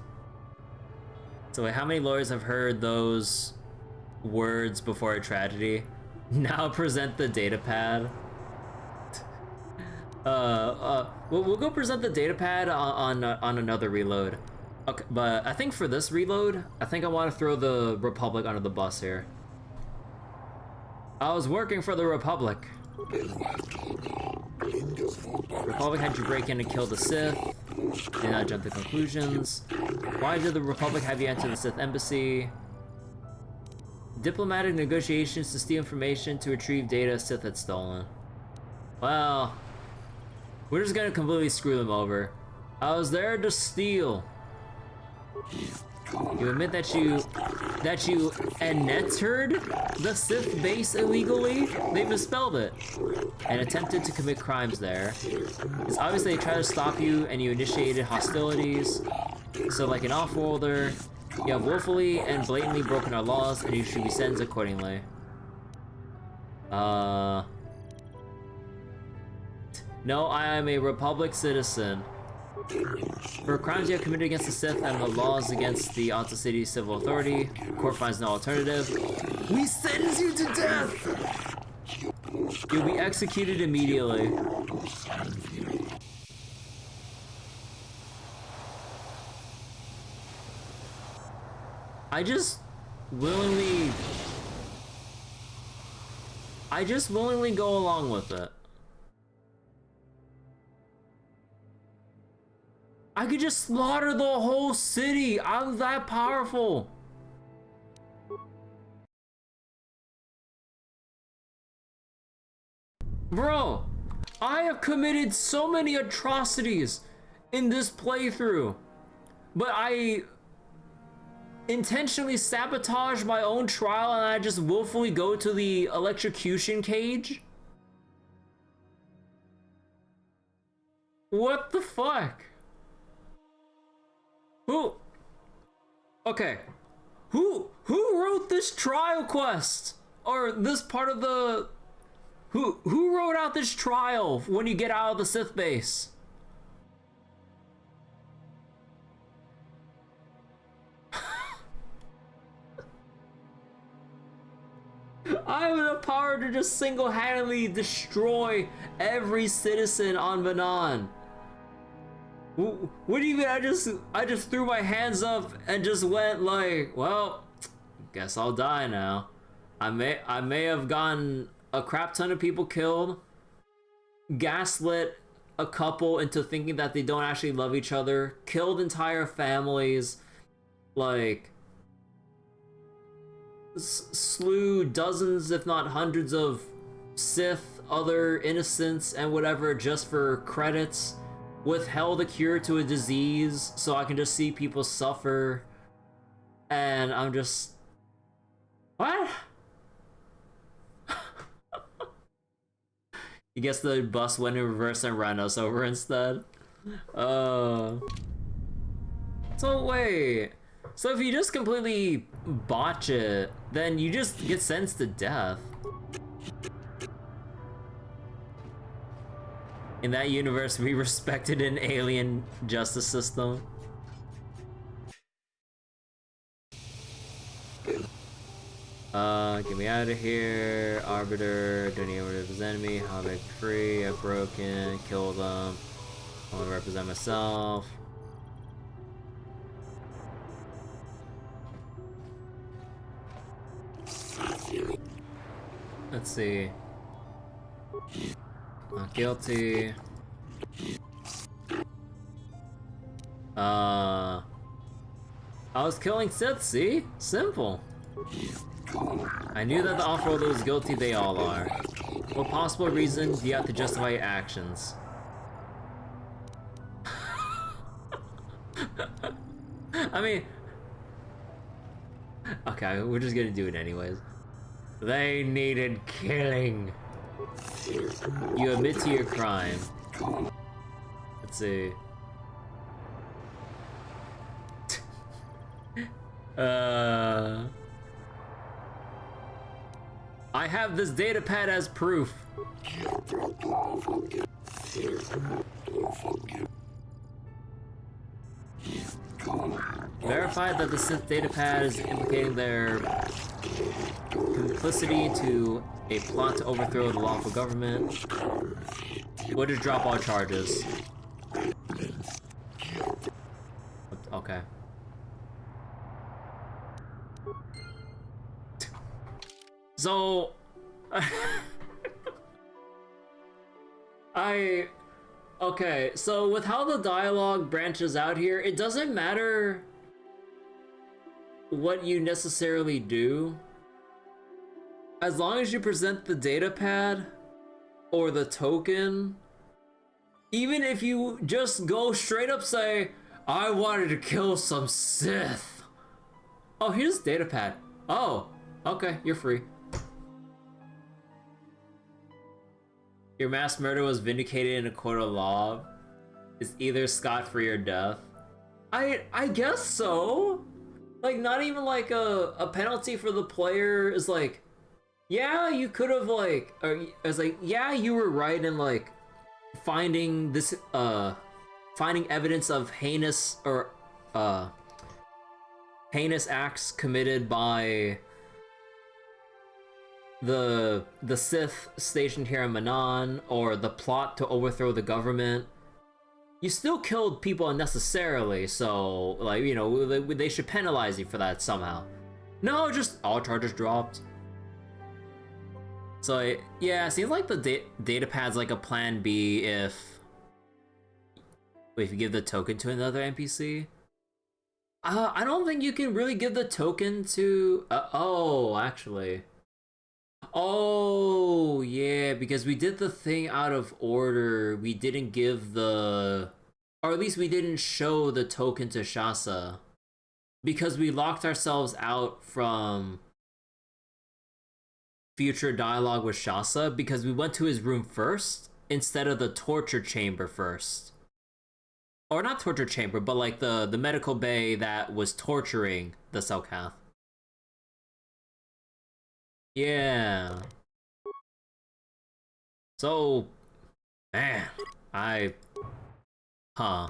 So wait, how many lawyers have heard those words before a tragedy? Now present the data pad. We'll go present the data pad on another reload. Okay, but I think for this reload, I think I want to throw the Republic under the bus here. I was working for the Republic. Republic had you break in and kill the Sith. Did not jump to conclusions. Why did the Republic have you enter the Sith embassy? Diplomatic negotiations to steal information to retrieve data Sith had stolen. Well, we're just gonna completely screw them over. I was there to steal. You admit that you entered the Sith base illegally? They misspelled it. And attempted to commit crimes there. It's obvious they tried to stop you and you initiated hostilities. So like an off-worlder, you have willfully and blatantly broken our laws and you should be sentenced accordingly. No, I am a Republic citizen. For crimes you have committed against the Sith and the laws against the Alta City Civil Authority, court finds no alternative. We sentence you to death! You'll be executed immediately. I just willingly go along with it. I could just slaughter the whole city. I'm that powerful. Bro, I have committed so many atrocities in this playthrough, but I intentionally sabotage my own trial and I just willfully go to the electrocution cage? What the fuck? Okay. Who wrote this trial quest? Or this part of the... Who wrote out this trial when you get out of the Sith base? I have the power to just single-handedly destroy every citizen on Manaan. What do you mean? I just threw my hands up and just went like, well, guess I'll die now. I may have gotten a crap ton of people killed, gaslit a couple into thinking that they don't actually love each other, killed entire families, like slew dozens if not hundreds of Sith, other innocents and whatever just for credits. Withheld a cure to a disease so I can just see people suffer. And I'm just... What? He gets the bus went in reverse and ran us over instead. So wait. So if you just completely botch it, then you just get sentenced to death. In that universe, we respected an alien justice system. Get me out of here. Arbiter, don't even represent enemy. How to make free. I've broken. Kill them. I want to represent myself. Let's see. Not guilty. I was killing Sith, see? Simple. I knew that the off-worlder was guilty, they all are. What possible reason do you have to justify your actions? I mean... Okay, we're just gonna do it anyways. They needed killing. You admit to your crime. Let's see. I have this data pad as proof. Verified that the Sith data pad is implicating their complicity to a plot to overthrow the lawful government. We'll just drop all charges. Okay. So... Okay, so with how the dialogue branches out here, it doesn't matter what you necessarily do. As long as you present the data pad or the token, even if you just go straight up say, I wanted to kill some Sith. Oh, here's the data pad. Oh, okay, you're free. Your mass murder was vindicated in a court of law. It's either scot-free or death. I guess so. Like, not even like a penalty for the player is like, yeah, you could have like, or it's like, yeah, you were right in like finding this, finding evidence of heinous or heinous acts committed by the Sith stationed here in Manaan, or the plot to overthrow the government. You still killed people unnecessarily, so like, you know, they should penalize you for that somehow. No, just all charges dropped. So yeah, it seems like the data pad's like a plan B if you give the token to another NPC. I don't think you can really give the token to oh, actually. Oh, yeah, because we did the thing out of order. We didn't give the... Or at least we didn't show the token to Shasa. Because we locked ourselves out from future dialogue with Shasa because we went to his room first instead of the torture chamber first. Or not torture chamber, but like the medical bay that was torturing the Selkath. Yeah. So, man, huh.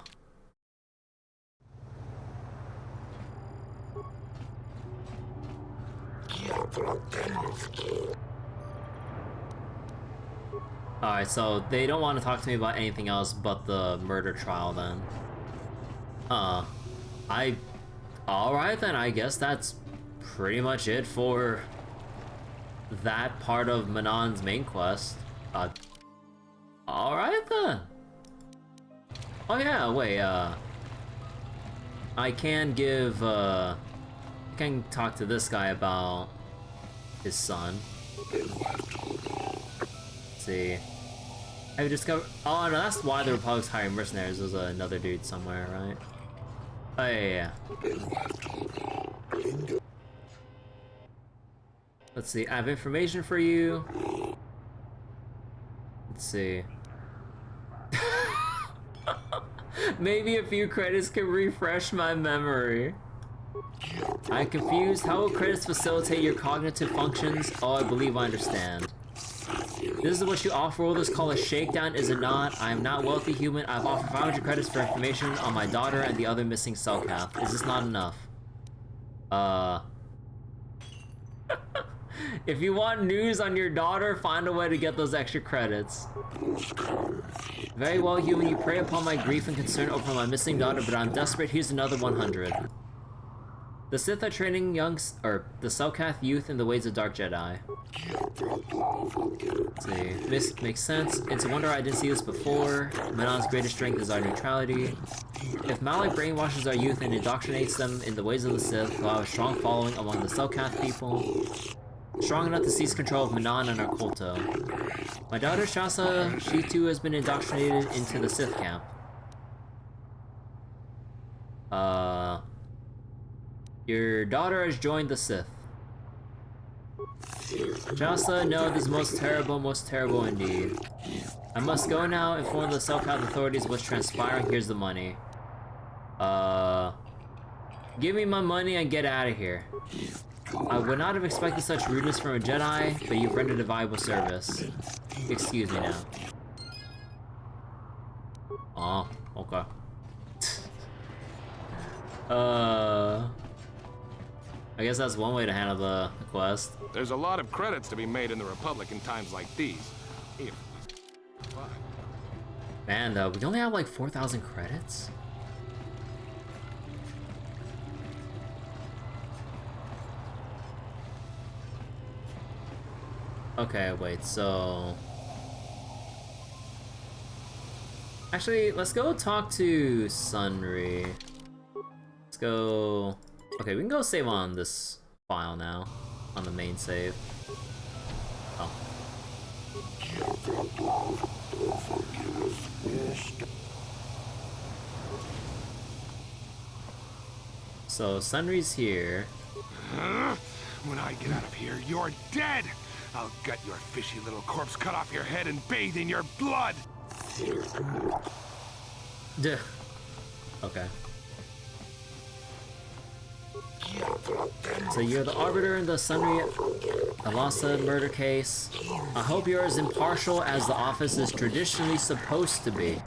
Alright, so they don't want to talk to me about anything else but the murder trial then. Alright then, I guess that's pretty much it for that part of Manaan's main quest. Alright then. Oh yeah, wait, I can give, I can talk to this guy about his son. Let's see. Have you discovered? Oh no, that's why the Republic's hiring mercenaries. There's another dude somewhere, right? Oh yeah. Let's see, I have information for you. Let's see. Maybe a few credits can refresh my memory. I'm confused. How will credits facilitate your cognitive functions? Oh, I believe I understand. This is what you offer. Will this call a shakedown, is it not? I am not wealthy human. I've offered 500 credits for information on my daughter and the other missing Selkath. Is this not enough? If you want news on your daughter, find a way to get those extra credits. Very well, human. You prey upon my grief and concern over my missing daughter, but I'm desperate. Here's another 100. The Sith are training the Selkath youth in the ways of Dark Jedi. Let's see. This makes sense. It's a wonder I didn't see this before. Manaan's greatest strength is our neutrality. If Malak brainwashes our youth and indoctrinates them in the ways of the Sith, we'll have a strong following among the Selkath people. Strong enough to seize control of Manaan and our Kolto. My daughter Shasa, she too has been indoctrinated into the Sith camp. Your daughter has joined the Sith. Shasa, no, this is most terrible indeed. I must go now, inform the Selkath authorities what's transpiring. Here's the money. Give me my money and get out of here. I would not have expected such rudeness from a Jedi, but you've rendered a valuable service. Excuse me now. Oh, okay. I guess that's one way to handle the quest. There's a lot of credits to be made in the Republic in times like these. Man, we only have like 4,000 credits? Okay, wait, so... Actually, let's go talk to Sunri. Let's go... Okay, we can go save on this file now. On the main save. Oh. So, Sunri's here. When I get out of here, you're dead! I'll gut your fishy little corpse, cut off your head, and bathe in your blood! Duh. Okay. So you're the arbiter in the Sunri Alasa murder case. I hope you're as impartial as the office is traditionally supposed to be.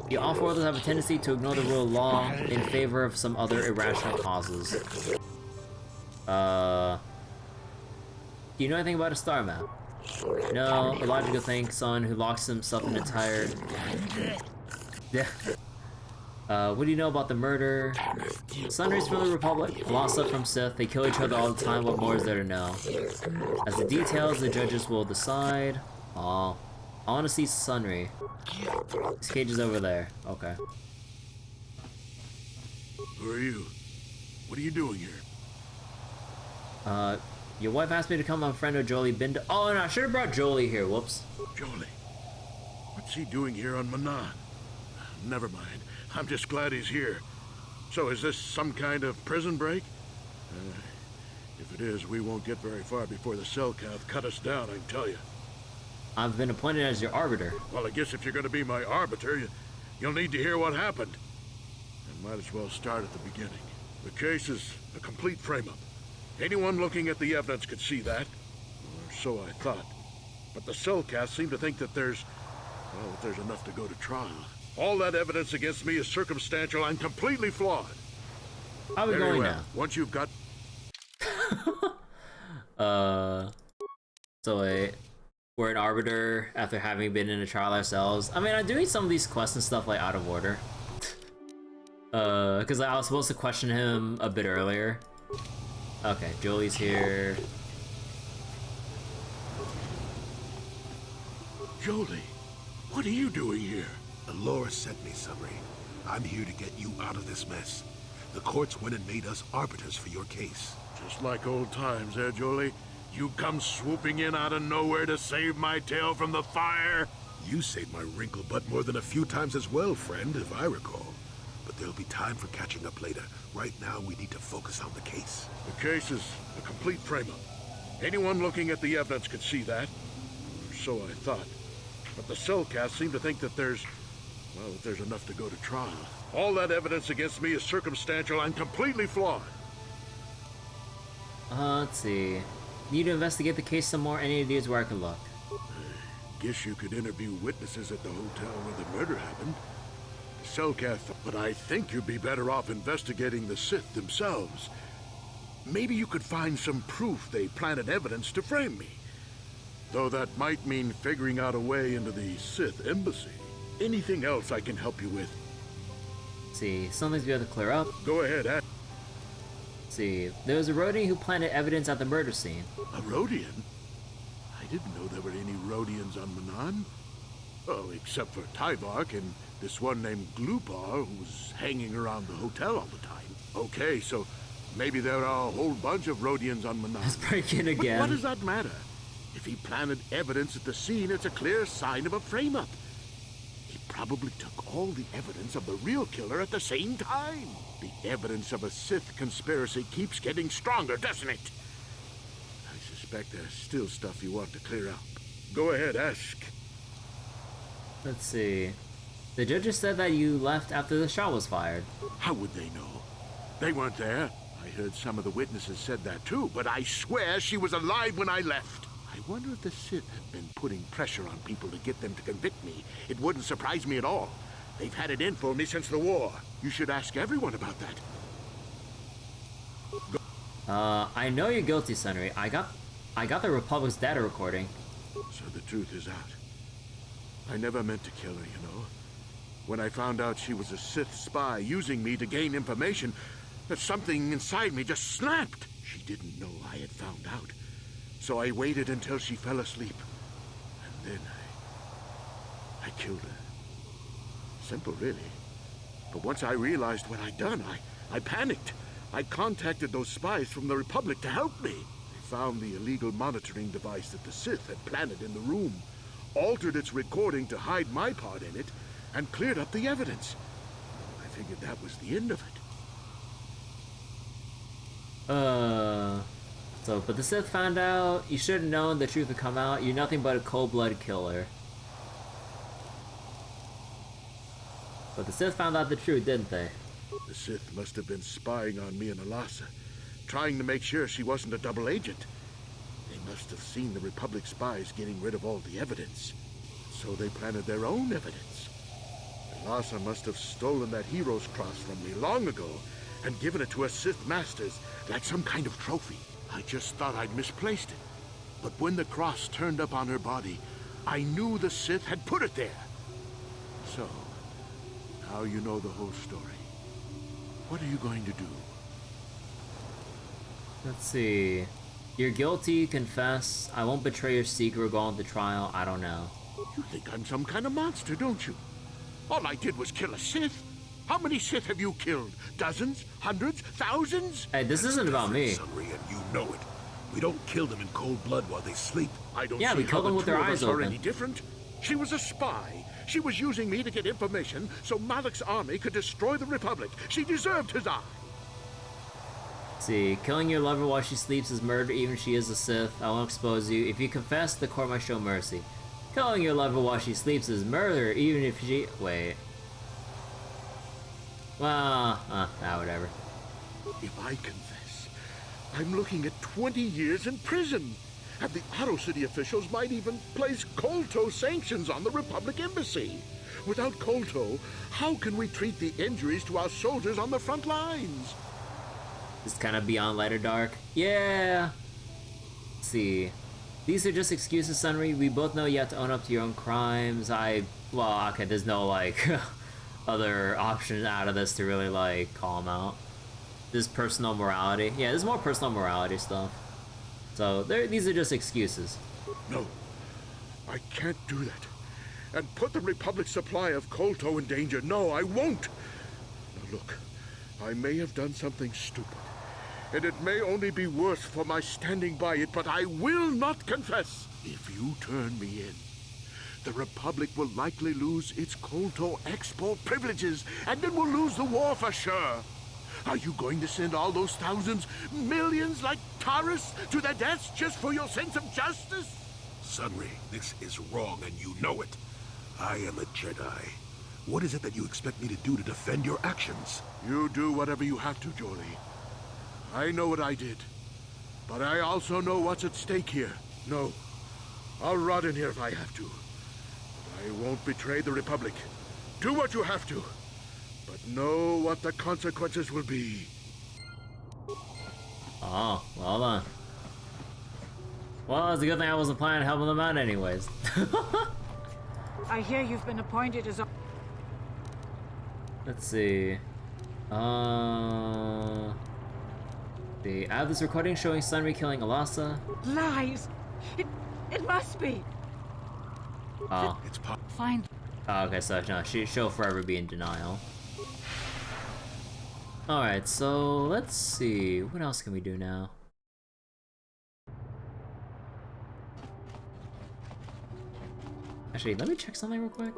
You all four of us have a tendency to ignore the rule of law in favor of some other irrational causes. Do you know anything about a star map? No, a logical thing, someone who locks himself in a tired... Yeah. What do you know about the murder? Sunri's from the Republic, Alasa from Sith. They kill each other all the time. What more is there to know? As the details, the judges will decide. Aw. I want to see Sunri. This cage is over there. Okay. Who are you? What are you doing here? Your wife asked me to come. I'm a friend of Jolie. Oh, no, I should have brought Jolie here. Whoops. Jolie? What's he doing here on Manaan? Never mind. I'm just glad he's here. So is this some kind of prison break? If it is, we won't get very far before the Selkath cut us down, I can tell you. I've been appointed as your arbiter. Well, I guess if you're going to be my arbiter, you'll need to hear what happened. And might as well start at the beginning. The case is a complete frame-up. Anyone looking at the evidence could see that. Or so I thought. But the Selkath seem to think that there's enough to go to trial. All that evidence against me is circumstantial and completely flawed. How are we going now? Once you've got... So wait. We're an arbiter after having been in a trial ourselves. I mean, I'm doing some of these quests and stuff like out of order. Because I was supposed to question him a bit earlier. Okay, Jolie's here. Jolie, what are you doing here? Laura sent me, Sunri. I'm here to get you out of this mess. The courts went and made us arbiters for your case. Just like old times, eh, Jolie? You come swooping in out of nowhere to save my tail from the fire? You saved my wrinkle butt more than a few times as well, friend, if I recall. But there'll be time for catching up later. Right now, we need to focus on the case. The case is a complete frame-up. Anyone looking at the evidence could see that. Or so I thought. But the Selkath seem to think that there's enough to go to trial. All that evidence against me is circumstantial and completely flawed. Let's see. Need to investigate the case some more. Any ideas where I can look? Guess you could interview witnesses at the hotel where the murder happened. Selkath, but I think you'd be better off investigating the Sith themselves. Maybe you could find some proof they planted evidence to frame me. Though that might mean figuring out a way into the Sith embassy. Anything else I can help you with? Let's see, something's we have to clear up. Go ahead, Let's see, there was a Rodian who planted evidence at the murder scene. A Rodian? I didn't know there were any Rodians on Manaan. Oh, except for Tyvark and this one named Glupar who's hanging around the hotel all the time. Okay, so maybe there are a whole bunch of Rodians on Manaan. Let's break in again. But what does that matter? If he planted evidence at the scene, it's a clear sign of a frame-up. He probably took all the evidence of the real killer at the same time. The evidence of a Sith conspiracy keeps getting stronger, doesn't it? I suspect there's still stuff you want to clear up. Go ahead, ask. Let's see. The judges said that you left after the shot was fired. How would they know? They weren't there. I heard some of the witnesses said that too, but I swear she was alive when I left. I wonder if the Sith have been putting pressure on people to get them to convict me. It wouldn't surprise me at all. They've had it in for me since the war. You should ask everyone about that. I know you're guilty, Sunri. I got the Republic's data recording. So the truth is out. I never meant to kill her, you know. When I found out she was a Sith spy using me to gain information, that something inside me just snapped. She didn't know I had found out. So I waited until she fell asleep. And then I killed her. Simple, really. But once I realized what I'd done, I panicked. I contacted those spies from the Republic to help me. They found the illegal monitoring device that the Sith had planted in the room, altered its recording to hide my part in it, and cleared up the evidence. I figured that was the end of it. But the Sith found out. You should have known the truth would come out. You're nothing but a cold-blooded killer. But the Sith found out the truth, didn't they? The Sith must have been spying on me and Alasa, trying to make sure she wasn't a double agent. They must have seen the Republic spies getting rid of all the evidence. So they planted their own evidence. Alasa must have stolen that hero's cross from me long ago and given it to her Sith masters like some kind of trophy. I just thought I'd misplaced it. But when the cross turned up on her body, I knew the Sith had put it there. So, now you know the whole story. What are you going to do? Let's see. You're guilty, confess. I won't betray your secret or go on the trial. I don't know. You think I'm some kind of monster, don't you? All I did was kill a Sith. How many Sith have you killed? Dozens? Hundreds? Thousands? Hey, this isn't about me. Sunry, and you know it. We don't kill them in cold blood while they sleep. I don't Yeah, see we how kill them the with two their of eyes us are open. any different. She was a spy. She was using me to get information so Malak's army could destroy the Republic. She deserved his eye. See, killing your lover while she sleeps is murder, even if she is a Sith. I won't expose you. If you confess, the court might show mercy. Killing your lover while she sleeps is murder, even if she... Wait. Well, whatever. If I confess, I'm looking at 20 years in prison. And the Otto City officials might even place Kolto sanctions on the Republic Embassy. Without Kolto, how can we treat the injuries to our soldiers on the front lines? It's kind of beyond light or dark. Yeah. Let's see. These are just excuses, Sunry. We both know you have to own up to your own crimes. Well, okay, there's no, like, other option out of this to really, like, call him out. This is personal morality. Yeah, there's more personal morality stuff. So, these are just excuses. No, I can't do that. And put the Republic's supply of Kolto in danger. No, I won't. Now look, I may have done something stupid. And it may only be worse for my standing by it, but I will not confess. If you turn me in, the Republic will likely lose its Kolto export privileges, and then we'll lose the war for sure. Are you going to send all those thousands, millions like Taurus to their deaths just for your sense of justice? Sunry, this is wrong and you know it. I am a Jedi. What is it that you expect me to do to defend your actions? You do whatever you have to, Jolie. I know what I did. But I also know what's at stake here. No, I'll rot in here if I have to. But I won't betray the Republic. Do what you have to. But know what the consequences will be. Oh, well done. Well, it's a good thing I wasn't planning on helping them out anyways. I hear you've been appointed as a... Let's see. I have this recording showing Sunry killing Alasa. Lies! It must be! Oh. It's Fine. Oh, okay, so no, she'll forever be in denial. Alright, so let's see. What else can we do now? Actually, let me check something real quick.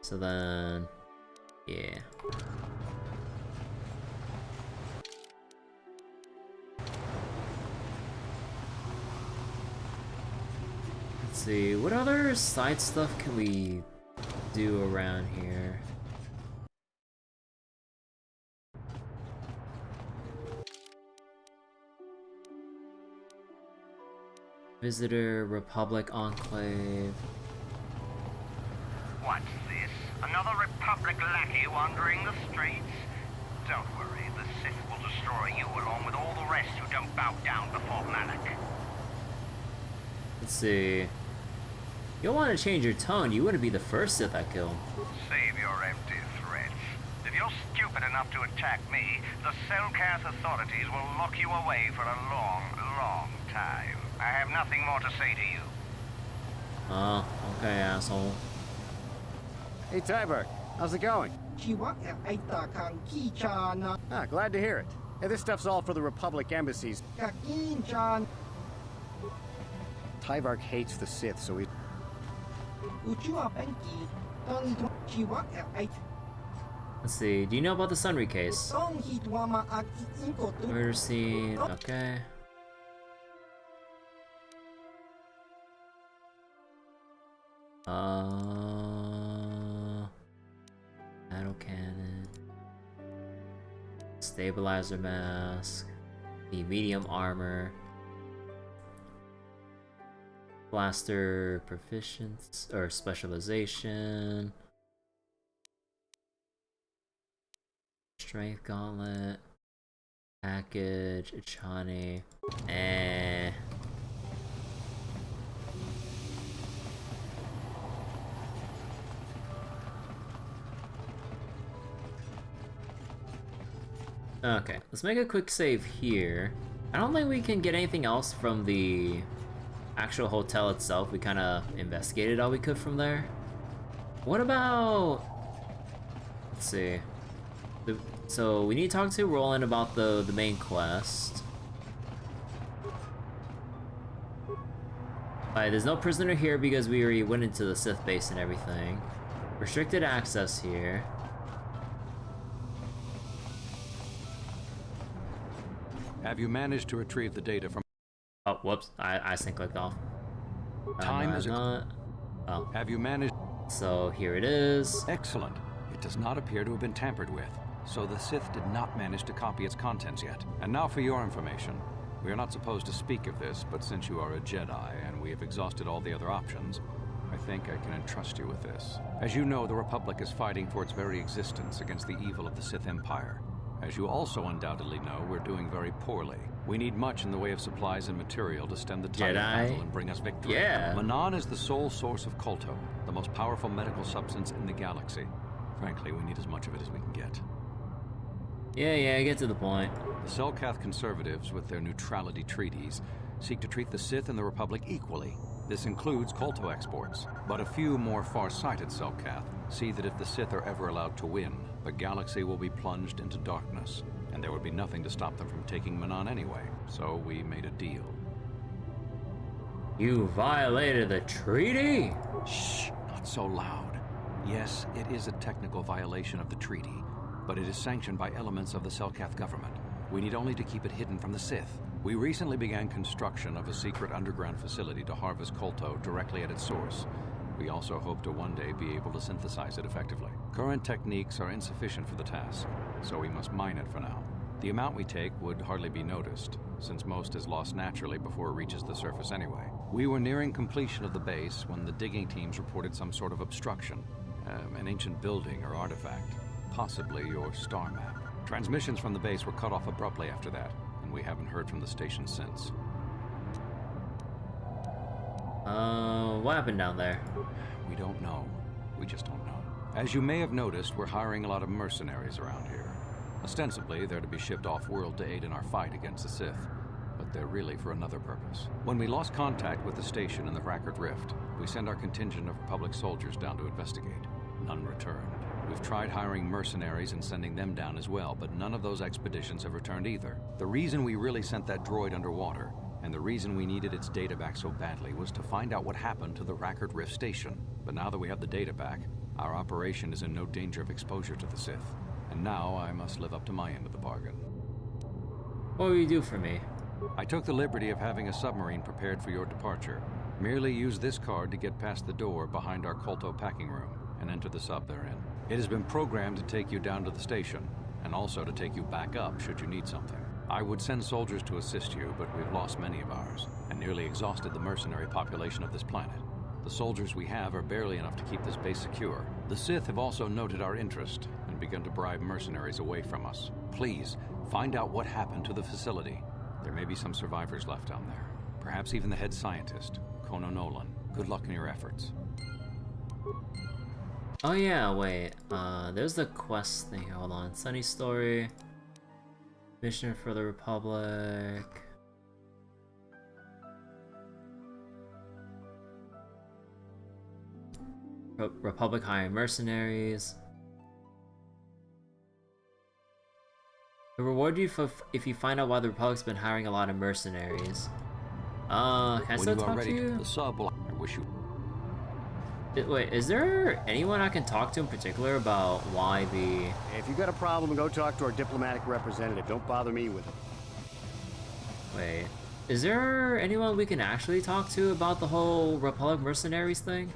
So then... yeah. Let's see, what other side stuff can we do around here? Visitor, Republic Enclave. What's this? Another Republic lackey wandering the streets? Don't worry, the Sith will destroy you along with all the rest who don't bow down before Malak. Let's see. You'll want to change your tone. You wouldn't be the first Sith I kill. Save your empty threats. If you're stupid enough to attack me, the Selkath authorities will lock you away for a long, long time. I have nothing more to say to you. Oh, okay, asshole. Hey, Tyber, How's it going? Ah, glad to hear it. Hey, this stuff's all for the Republic embassies. Tyvark hates the Sith, so he... Let's see, do you know about the Sunry case? Murder scene, okay. Battle cannon. Stabilizer mask. The medium armor. Blaster proficiency or specialization. Strength gauntlet. Package. Ichani. Okay, let's make a quick save here. I don't think we can get anything else from the actual hotel itself. We kind of investigated all we could from there. What about... Let's see. So we need to talk to Roland about the main quest. Alright, there's no prisoner here because we already went into the Sith base and everything. Restricted access here. Have you managed to retrieve the data from... Oh, whoops. I clicked off. Time is... Oh. Have you managed... So here it is. Excellent. It does not appear to have been tampered with. So the Sith did not manage to copy its contents yet. And now for your information. We are not supposed to speak of this, but since you are a Jedi and we have exhausted all the other options, I think I can entrust you with this. As you know, the Republic is fighting for its very existence against the evil of the Sith Empire. As you also undoubtedly know, we're doing very poorly. We need much in the way of supplies and material to stem the tide of battle and bring us victory. Yeah. Manaan is the sole source of Kolto, the most powerful medical substance in the galaxy. Frankly, we need as much of it as we can get. Yeah, get to the point. The Selkath conservatives, with their neutrality treaties, seek to treat the Sith and the Republic equally. This includes Kolto exports, but a few more far-sighted Selkath see that if the Sith are ever allowed to win, the galaxy will be plunged into darkness, and there would be nothing to stop them from taking Manaan anyway. So we made a deal. You violated the treaty? Shh, not so loud. Yes, it is a technical violation of the treaty, but it is sanctioned by elements of the Selkath government. We need only to keep it hidden from the Sith. We recently began construction of a secret underground facility to harvest Kolto directly at its source. We also hope to one day be able to synthesize it effectively. Current techniques are insufficient for the task, so we must mine it for now. The amount we take would hardly be noticed, since most is lost naturally before it reaches the surface anyway. We were nearing completion of the base when the digging teams reported some sort of obstruction. An ancient building or artifact, possibly your star map. Transmissions from the base were cut off abruptly after that, and we haven't heard from the station since. What happened down there? We don't know. We just don't know. As you may have noticed, we're hiring a lot of mercenaries around here. Ostensibly, they're to be shipped off-world to aid in our fight against the Sith, but they're really for another purpose. When we lost contact with the station in the Rackard Rift, we sent our contingent of Republic soldiers down to investigate. None returned. We've tried hiring mercenaries and sending them down as well, but none of those expeditions have returned either. The reason we really sent that droid underwater, and the reason we needed its data back so badly, was to find out what happened to the Rackard Rift station. But now that we have the data back, our operation is in no danger of exposure to the Sith. And now I must live up to my end of the bargain. What will you do for me? I took the liberty of having a submarine prepared for your departure. Merely use this card to get past the door behind our Kolto packing room and enter the sub therein. It has been programmed to take you down to the station, and also to take you back up should you need something. I would send soldiers to assist you, but we've lost many of ours, and nearly exhausted the mercenary population of this planet. The soldiers we have are barely enough to keep this base secure. The Sith have also noted our interest, and begun to bribe mercenaries away from us. Please, find out what happened to the facility. There may be some survivors left down there. Perhaps even the head scientist, Kono Nolan. Good luck in your efforts. Oh yeah, wait. There's the quest thing. Hold on. Sunny Story. Mission for the Republic. Republic hiring mercenaries. It'll reward you if you find out why the Republic's been hiring a lot of mercenaries. Can I still talk to you? The sub will. I wish you. Wait, is there anyone I can talk to in particular about why the... If you got a problem, go talk to our diplomatic representative. Don't bother me with it. Wait, is there anyone we can actually talk to about the whole Republic mercenaries thing?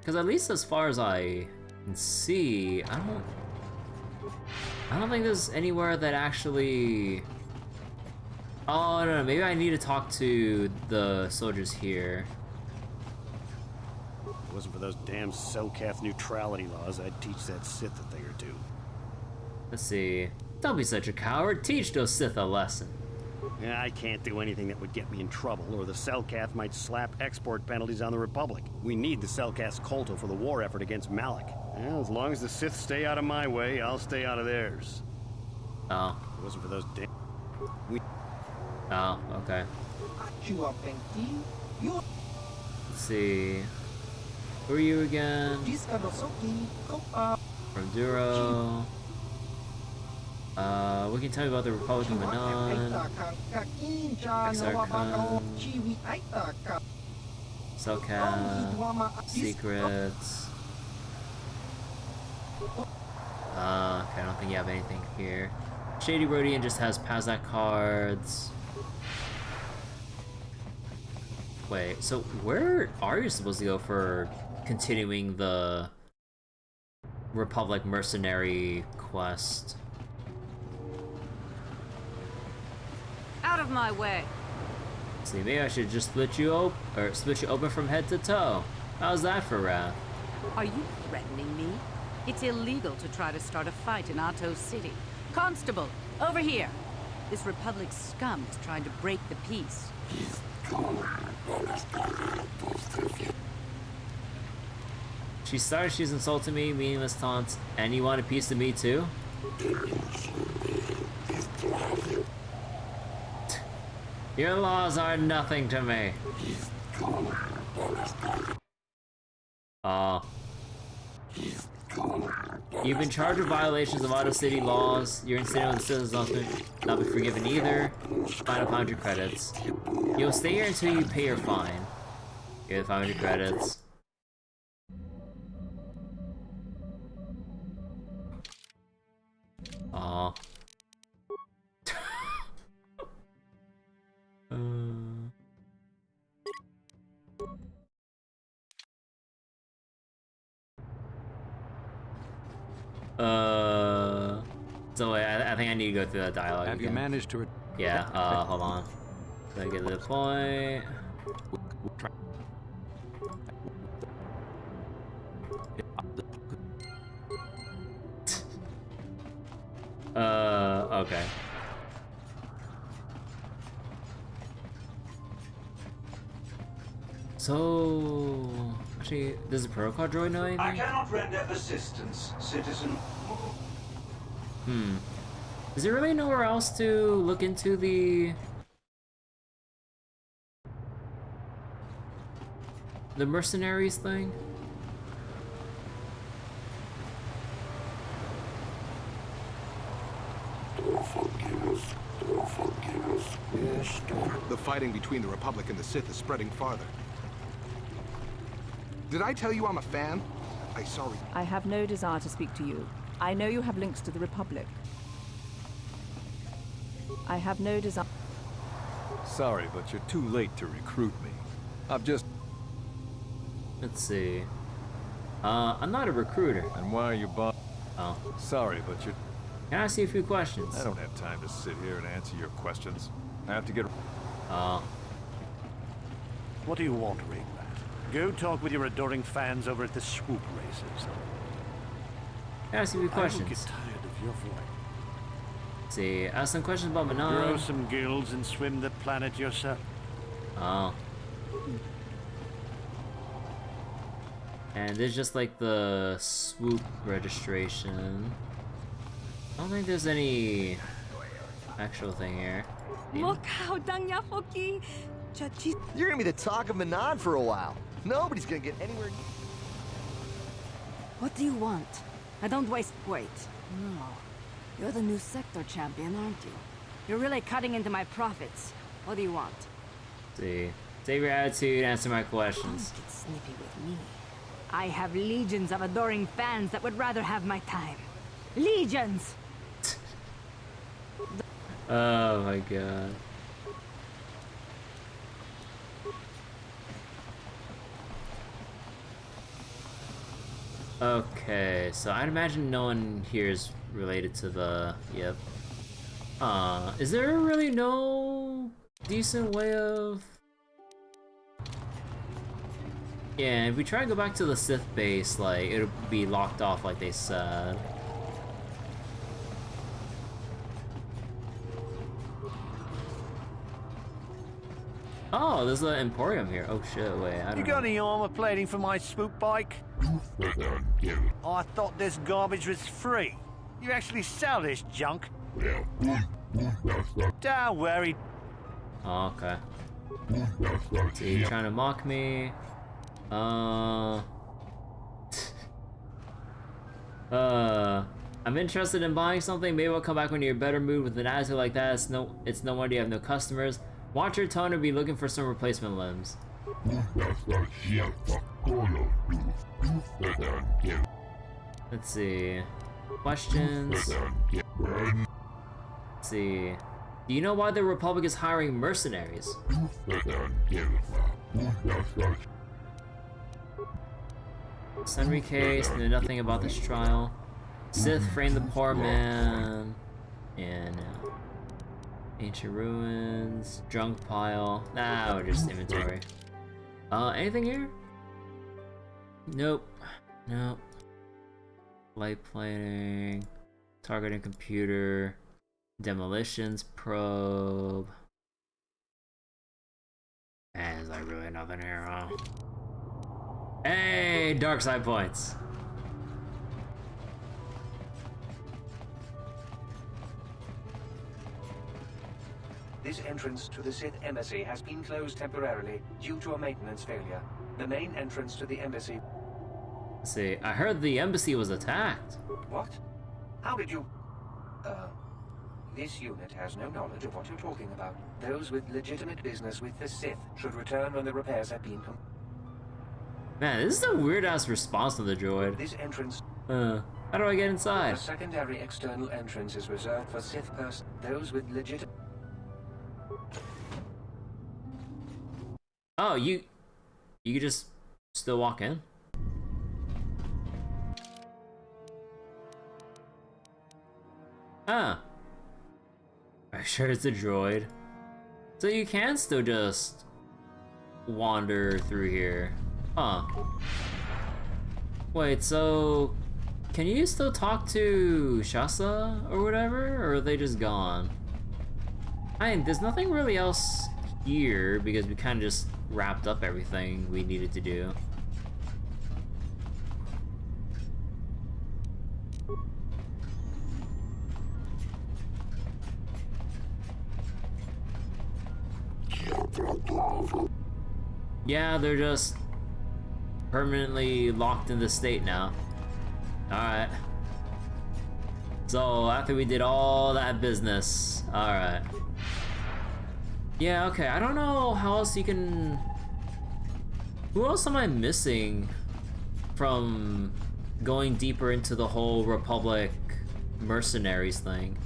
Because at least as far as I can see, I don't think there's anywhere that actually... Oh, no, maybe I need to talk to the soldiers here. If it wasn't for those damn Selkath neutrality laws, I'd teach that Sith a thing or two. Let's see. Don't be such a coward. Teach those Sith a lesson. Yeah, I can't do anything that would get me in trouble, or the Selkath might slap export penalties on the Republic. We need the Selkath's Kolto for the war effort against Malak. Well, as long as the Sith stay out of my way, I'll stay out of theirs. Oh. If it wasn't for those damn... Oh, okay. Let's see. Who are you again? From Duro. What can you tell me about the Republic of Manaan? Exarchon. Selkath. Secrets. Okay, I don't think you have anything here. Shady Rodian just has Pazak cards. Wait, so where are you supposed to go for continuing the Republic mercenary quest? Out of my way. See, maybe I should just split you open from head to toe. How's that for wrath? Are you threatening me? It's illegal to try to start a fight in Ato City. Constable, over here. This Republic scum is trying to break the peace. She's insulting me, meaningless taunts, and you want a piece of me too? Your laws are nothing to me. You've been charged with violations of Auto City laws. Your incident with the citizens not be forgiven either. Fine of 500 credits. You'll stay here until you pay your fine. You have 500 credits. Aw. So wait, I think I need to go through that dialogue Have again. you managed to... Yeah, hold on. So I get to the point. Okay. So... Actually, does the protocol droid know anything? I cannot render assistance, citizen. Is there really nowhere else to look into the mercenaries thing? The fighting between the Republic and the Sith is spreading farther. Did I tell you I'm a fan? I have no desire to speak to you. I know you have links to the Republic. I have no desire... Sorry, but you're too late to recruit me. I've just... Let's see. I'm not a recruiter. And why are you Oh. Sorry, but you're... Can I ask you a few questions? I don't have time to sit here and answer your questions. I have to get... What do you want, Ring? Go talk with your adoring fans over at the swoop races. Can I ask you a few questions? I don't get tired of your voice. Let's see, ask some questions about Manaan. Grow some gills and swim the planet yourself. Oh. And there's just like the swoop registration. I don't think there's any actual thing here. You're gonna be the talk of Manaan for a while. Nobody's gonna get anywhere near. What do you want? I don't waste... Wait. No. You're the new sector champion, aren't you? You're really cutting into my profits. What do you want? See. Save your attitude, answer my questions. Don't get snippy with me. I have legions of adoring fans that would rather have my time. Legions! Oh my god. Okay, so I'd imagine no one here is related to the... Yep. Is there really no decent way of... Yeah, if we try to go back to the Sith base, like, it'll be locked off like they said. Oh, there's an Emporium here. Oh shit, wait, I don't You got any armor plating for my spook bike? I thought this garbage was free. You actually sell this junk? Don't worry. Oh, okay. So you're trying to mock me? I'm interested in buying something. Maybe I'll come back when you're in a better mood with an attitude like that. It's no wonder you have no customers. Watch your tone or be looking for some replacement limbs. Let's see. Questions? Let's see. Do you know why the Republic is hiring mercenaries? Sunry case, knew nothing about this trial. Sith framed the poor man. And ancient ruins, drunk pile. Nah, we're just inventory. Anything here? Nope. Nope. Light plating, targeting computer, demolitions probe. Man, there's like really nothing here, huh? Hey, dark side points. This entrance to the Sith Embassy has been closed temporarily due to a maintenance failure. The main entrance to the embassy... Let's see, I heard the embassy was attacked. What? How did you... This unit has no knowledge of what you're talking about. Those with legitimate business with the Sith should return when the repairs have been Man, this is a weird-ass response to the droid. This entrance... How do I get inside? A secondary external entrance is reserved for Sith persons. Those with legitimate... Oh, you could just still walk in? Ah. I'm sure it's a droid. So you can still just wander through here. Huh. Wait, so can you still talk to Shasa or whatever? Or are they just gone? I mean, there's nothing really else here because we kind of just wrapped up everything we needed to do. Yeah, they're just permanently locked in the state now. Alright. So, after we did all that business, alright. Yeah, okay, I don't know how else you can... Who else am I missing from going deeper into the whole Republic mercenaries thing?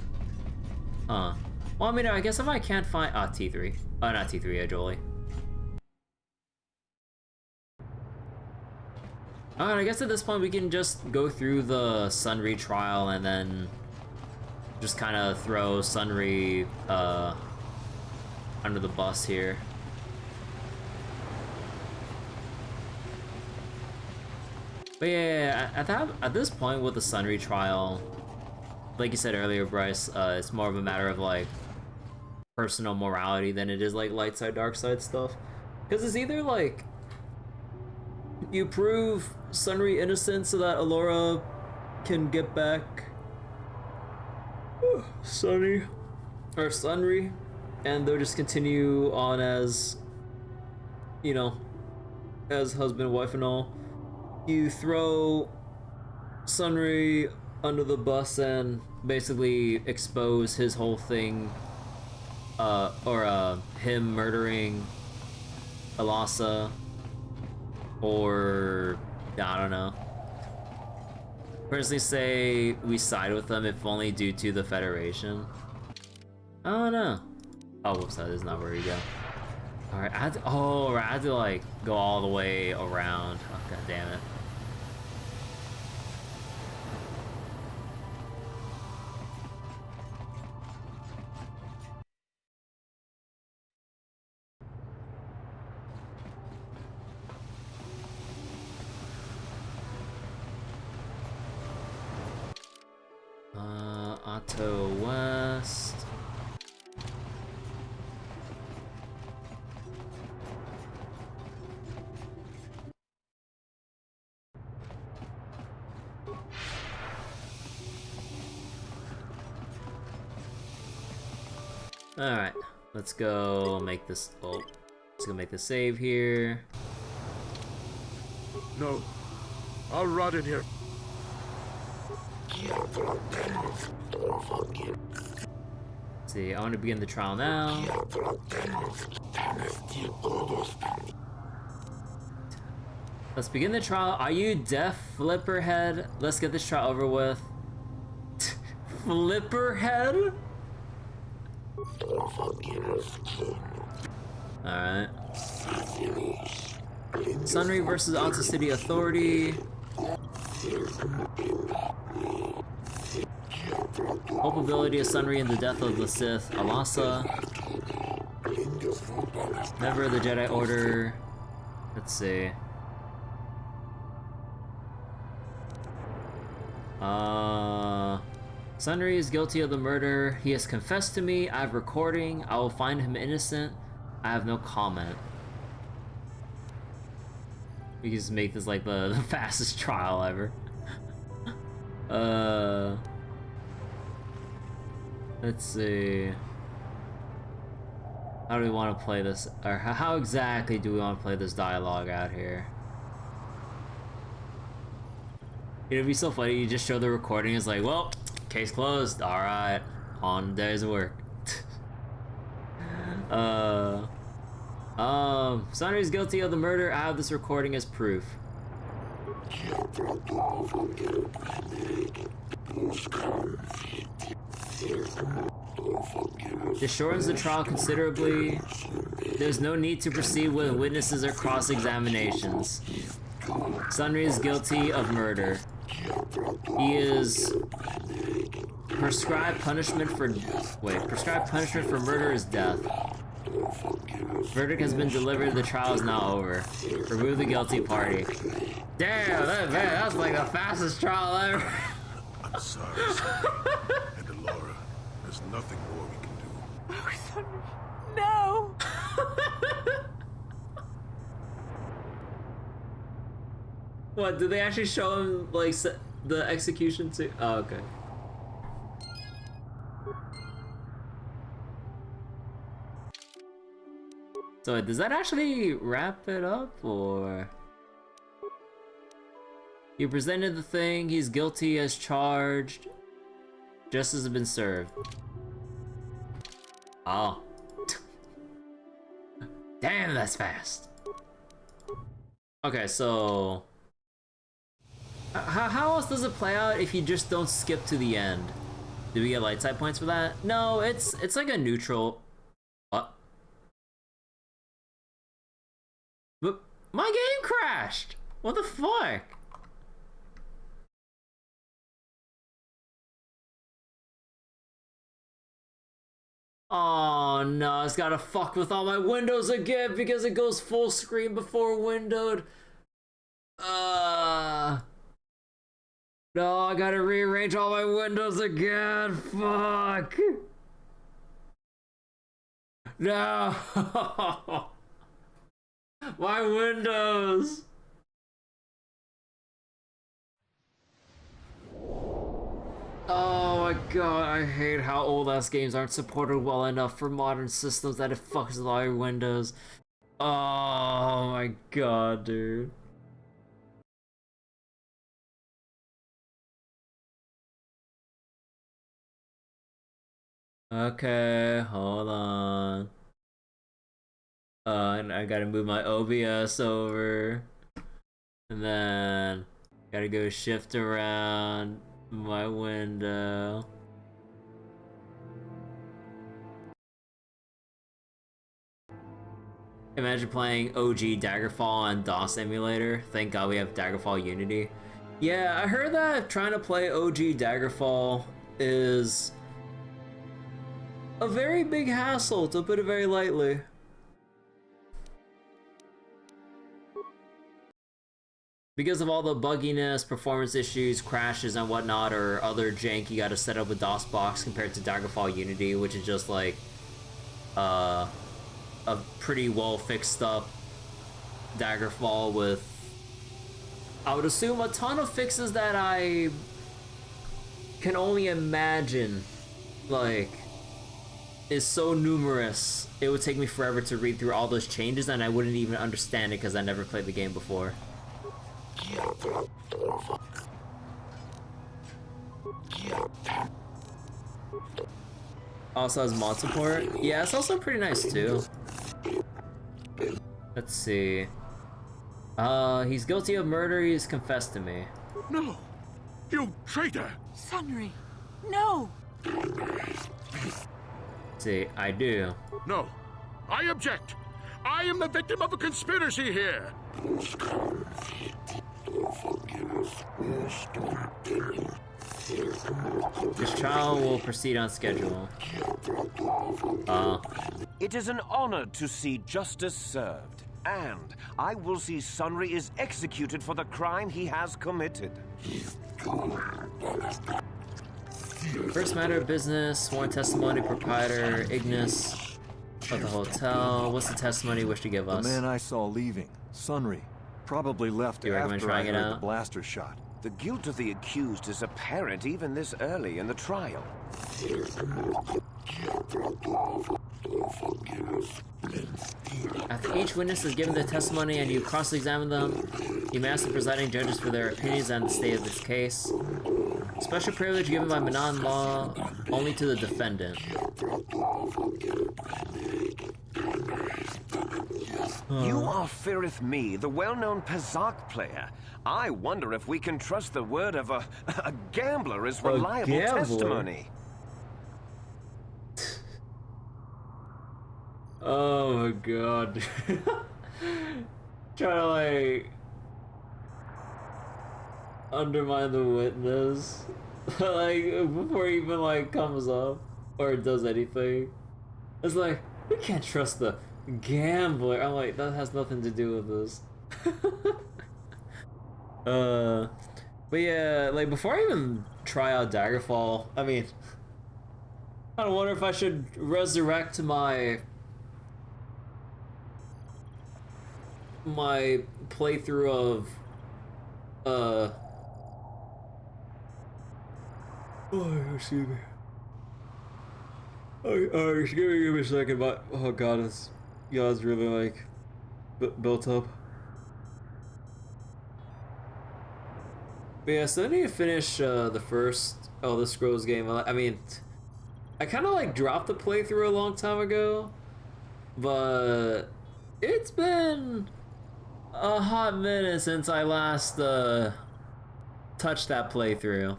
Huh. Well, I mean, I guess if I can't find... T3. Oh, not T3, Jolie. Alright, I guess at this point we can just go through the Sunry trial and then just kind of throw Sunry under the bus here. But yeah, at this point with the Sunry trial, like you said earlier, Bryce, it's more of a matter of like personal morality than it is like light side, dark side stuff. Because it's either like you prove Sunry innocent so that Alora can get back Sunny or Sunry, and they'll just continue on as, you know, as husband, wife, and all. You throw Sunry under the bus and basically expose his whole thing, or him murdering Alasa, or I don't know. Personally say we side with them if only due to the Federation. I don't know. Oh, whoops, that is not where you go. Alright, I had to like go all the way around. Oh, god damn it. Otto West. Alright, let's go make this. Oh, let's go make the save here. No, I'll rot in here. See, I want to begin the trial now. Let's begin the trial. Are you deaf, Flipperhead? Let's get this trial over with. Flipperhead? Alright. Sunry versus Alta City Authority. Culpability of Sunry in the death of the Sith Alasa. Member of the Jedi Order. Let's see. Sunry is guilty of the murder. He has confessed to me. I have recording. I will find him innocent. I have no comment. We can just make this like the fastest trial ever. Let's see. How do we want to play this? Or how exactly do we want to play this dialogue out here? It'd be so funny, you just show the recording, it's like, well, case closed, alright, on days of work. Sunry's guilty of the murder, I have this recording as proof. This shortens the trial considerably. There's no need to proceed with witnesses or cross-examinations. Sunry is guilty of murder. He is prescribed punishment for murder is death. Verdict has been delivered, the trial is now over. Remove the guilty party. Damn, that's like the fastest trial ever. I'm sorry, sir. And Laura, there's nothing more we can do. Oh, Sunry, no! What, did they actually show him, like, the execution too? Oh, okay. So, does that actually wrap it up, or...? He presented the thing, he's guilty as charged. Justice has been served. Oh. Damn, that's fast. Okay, so... How else does it play out if you just don't skip to the end? Do we get light side points for that? No, it's like a neutral. What? But my game crashed. What the fuck? Oh no, it's gotta fuck with all my windows again because it goes full screen before windowed. No, I gotta rearrange all my windows again. Fuck. No. My windows. Oh my god, I hate how old ass games aren't supported well enough for modern systems that it fucks with all your windows. Oh my god, dude. Okay, hold on. And I gotta move my OBS over. And then gotta go shift around my window. Imagine playing OG Daggerfall on DOS emulator. Thank God we have Daggerfall Unity. Yeah, I heard that trying to play OG Daggerfall is a very big hassle, to put it very lightly. Because of all the bugginess, performance issues, crashes and whatnot, or other jank you gotta set up with DOSBox compared to Daggerfall Unity, which is just like a pretty well fixed up Daggerfall with, I would assume, a ton of fixes that I can only imagine, like, is so numerous. It would take me forever to read through all those changes and I wouldn't even understand it because I never played the game before. Also has mod support. Yeah, it's also pretty nice too. Let's see. He's guilty of murder. He's confessed to me. No! You traitor! Sunry, no! See, I do. No, I object. I am the victim of a conspiracy here. This trial will proceed on schedule. It is an honor to see justice served, and I will see Sunry is executed for the crime he has committed. First matter of business, sworn testimony, proprietor Ignis of the hotel. What's the testimony you wish to give us? The man I saw leaving, Sunry, probably left after I heard the blaster shot. The guilt of the accused is apparent even this early in the trial. After each witness has given their testimony and you cross-examine them, you may ask the presiding judges for their opinions on the state of this case. Special privilege given by Manaan law only to the defendant. You are Firith Me, the well-known Pazak player. I wonder if we can trust the word of a gambler as reliable testimony. Oh my god. Try to like undermine the witness like before he even like comes up or does anything. It's like, we can't trust the gambler. I'm like, that has nothing to do with this. But yeah, like before I even try out Daggerfall, I mean, I wonder if I should resurrect my playthrough of oh, excuse me. Give me a second, but oh god, it's really like built up. But yeah, so I need to finish the first Elder Scrolls game. I mean, I kind of like dropped the playthrough a long time ago, but it's been a hot minute since I last touched that playthrough.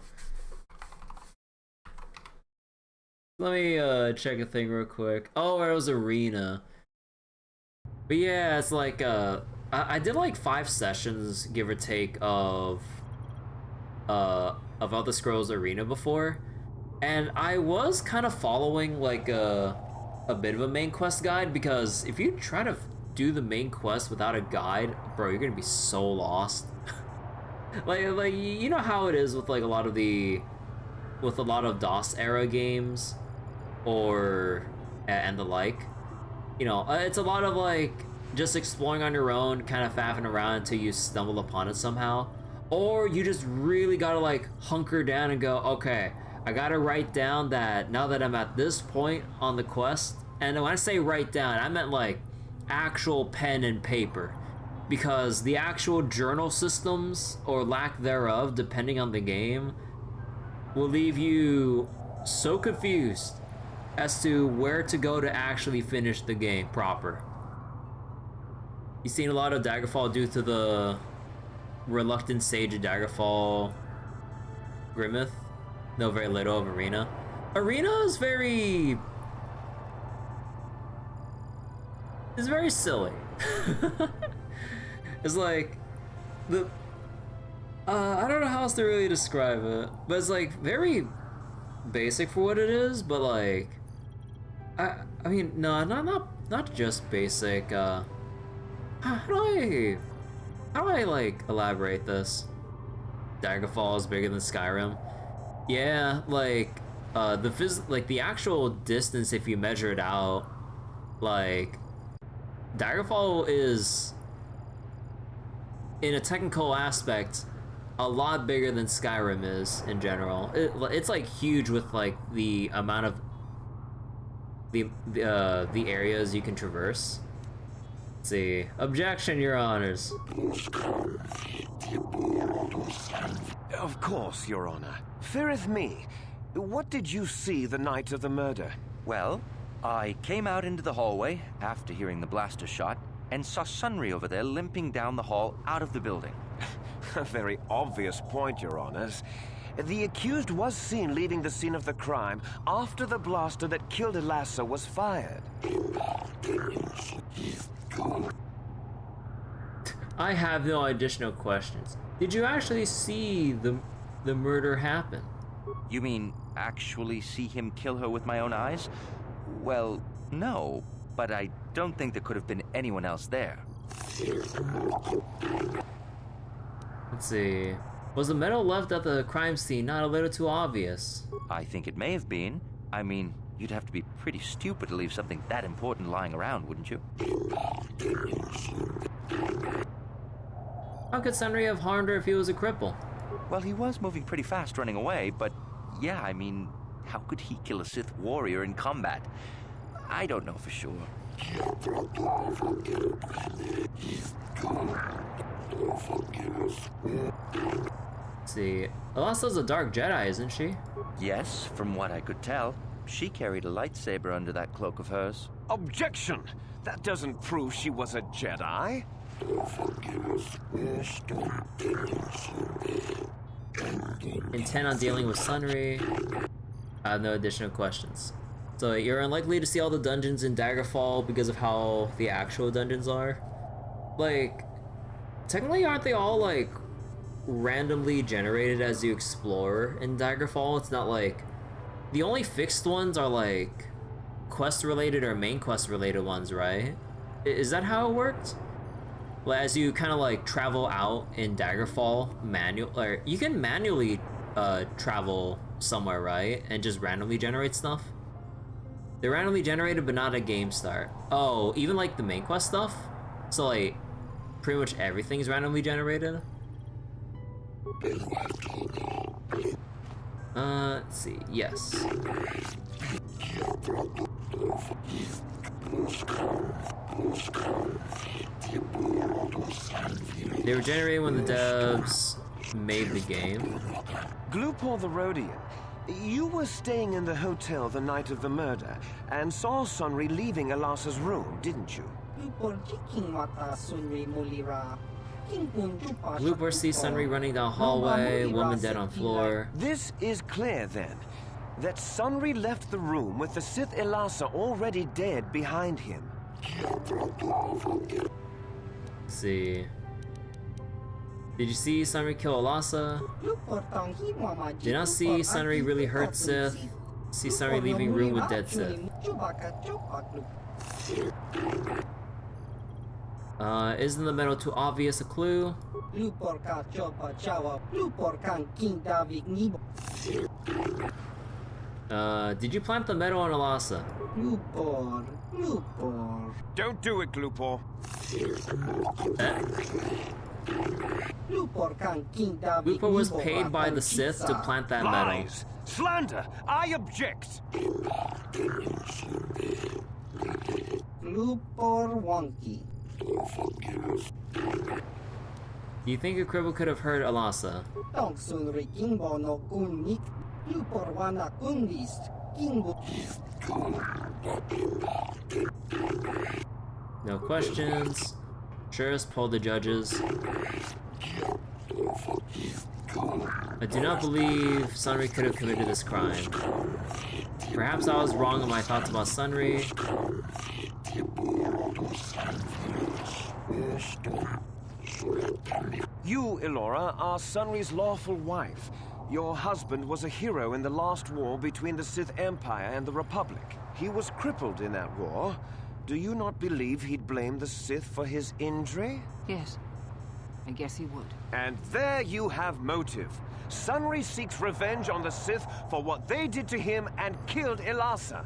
Let me check a thing real quick. Oh, it was Arena. But yeah, it's like I did like 5 sessions, give or take, of Elder Scrolls Arena before, and I was kind of following like a bit of a main quest guide, because if you try to do the main quest without a guide, bro, you're gonna be so lost. like you know how it is with like a lot of DOS era games or and the like, you know, it's a lot of like just exploring on your own, kind of faffing around until you stumble upon it somehow, or you just really gotta like hunker down and go, okay, I gotta write down that now that I'm at this point on the quest. And when I say write down, I meant like actual pen and paper, because the actual journal systems, or lack thereof depending on the game, will leave you so confused as to where to go to actually finish the game proper. You've seen a lot of Daggerfall due to the reluctant sage of Daggerfall Grimmeth. No, very little of Arena. Arena is very... It's very silly. It's like... the... I don't know how else to really describe it, but it's like very basic for what it is, but like... I mean, no, not just basic, how do I like elaborate this? Daggerfall is bigger than Skyrim. Yeah, like the actual distance, if you measure it out, like Daggerfall is, in a technical aspect, a lot bigger than Skyrim is in general. It's like huge with like the amount of the areas you can traverse. Let's see. Objection, Your Honors. Of course, Your Honor. Feareth me. What did you see the night of the murder? Well, I came out into the hallway after hearing the blaster shot and saw Sunry over there limping down the hall out of the building. A very obvious point, Your Honors. The accused was seen leaving the scene of the crime after the blaster that killed Elassa was fired. I have no additional questions. Did you actually see the murder happen? You mean actually see him kill her with my own eyes? Well, no, but I don't think there could have been anyone else there. Let's see. Was the metal left at the crime scene not a little too obvious? I think it may have been. I mean, you'd have to be pretty stupid to leave something that important lying around, wouldn't you? How could Sunry have harmed her if he was a cripple? Well, he was moving pretty fast running away, but yeah, I mean, how could he kill a Sith warrior in combat? I don't know for sure. Let's see. Elassa's a dark Jedi, isn't she? Yes, from what I could tell. She carried a lightsaber under that cloak of hers. Objection! That doesn't prove she was a Jedi. Intent on dealing with Sunry. I have no additional questions. So you're unlikely to see all the dungeons in Daggerfall because of how the actual dungeons are. Like, technically aren't they all like randomly generated as you explore in Daggerfall? It's not like... The only fixed ones are like quest related or main quest related ones, right? Is that how it worked? Well, as you kind of like travel out in Daggerfall, or you can manually travel somewhere, right? And just randomly generate stuff? They're randomly generated, but not at game start. Oh, even like the main quest stuff? So like, pretty much everything is randomly generated? Let's see, yes. They were generated when the devs made the game. Glupor the Rhodian, you were staying in the hotel the night of the murder and saw Sunry leaving Elassa's room, didn't you? Glupor sees Sunry running down hallway, woman dead on floor. This is clear then, that Sunry left the room with the Sith Elassa already dead behind him. Let's see. Did you see Sunry kill Elassa? Did not see Sunry really hurt Sith. See Sunry leaving room with dead Sith. Isn't the metal too obvious a clue? Did you plant the metal on Elassa? Don't do it, Glupor. Glupor was paid by the Sith to plant that metal. Lies! Slander! I object! Do you think a cripple could have hurt Elassa? No questions. Jurors poll the judges. I do not believe Sunri could have committed this crime. Perhaps I was wrong in my thoughts about Sunri. You, Elora, are Sunri's lawful wife. Your husband was a hero in the last war between the Sith Empire and the Republic. He was crippled in that war. Do you not believe he'd blame the Sith for his injury? Yes. I guess he would. And there you have motive. Sunri seeks revenge on the Sith for what they did to him and killed Elasa.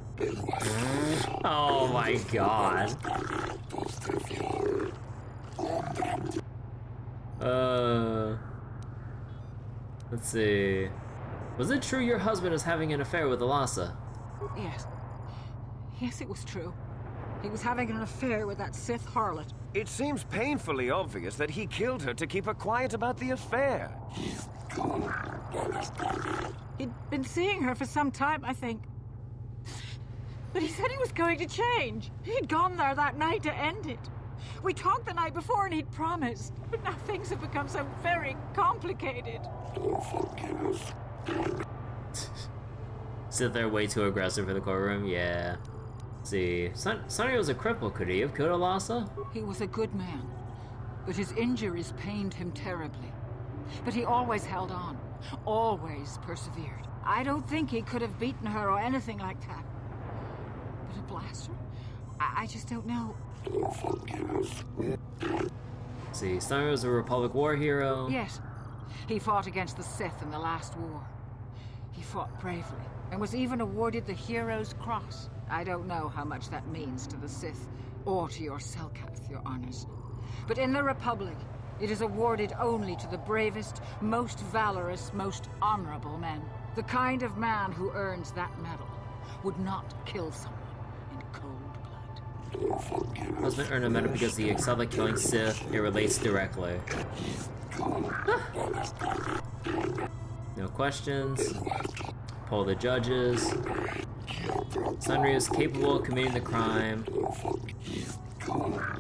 Oh my god. Let's see. Was it true your husband is having an affair with Elasa? Yes. Yes, it was true. He was having an affair with that Sith harlot. It seems painfully obvious that he killed her to keep her quiet about the affair. He'd been seeing her for some time, I think. But he said he was going to change. He'd gone there that night to end it. We talked the night before and he'd promised. But now things have become so very complicated. Sit there way too aggressive for the courtroom? Yeah. Let's see. Sunri was a cripple. Could he have killed Elasa? He was a good man. But his injuries pained him terribly. But he always held on. Always persevered. I don't think he could have beaten her or anything like that. But a blaster? I just don't know. See, Sunri was a Republic War hero. Yes. He fought against the Sith in the last war. He fought bravely and was even awarded the Hero's Cross. I don't know how much that means to the Sith or to your Selkath, your honors. But in the Republic, it is awarded only to the bravest, most valorous, most honorable men. The kind of man who earns that medal would not kill someone in cold blood. Husband earned a medal because he excelled at killing Sith. It relates directly. No questions. Poll the judges. Sunri is capable of committing the crime.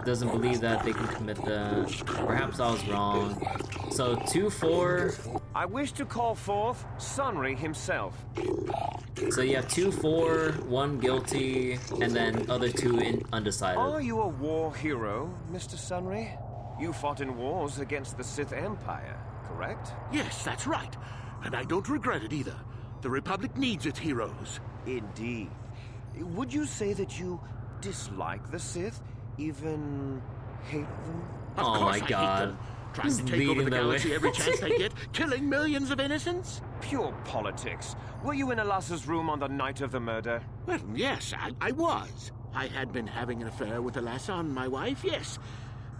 Doesn't believe that they can commit that. Perhaps I was wrong. So 2-4. I wish to call forth Sunri himself. So you have 2-4, 1 guilty, and then other 2 undecided. Are you a war hero, Mr. Sunri? You fought in wars against the Sith Empire, correct? Yes, that's right. And I don't regret it either. The Republic needs its heroes. Indeed. Would you say that you dislike the Sith? Even hate them? Oh my god. Trying to take over the galaxy every chance they get, killing millions of innocents? Pure politics. Were you in Elasa's room on the night of the murder? Well, yes, I was. I had been having an affair with Elasa and my wife, yes.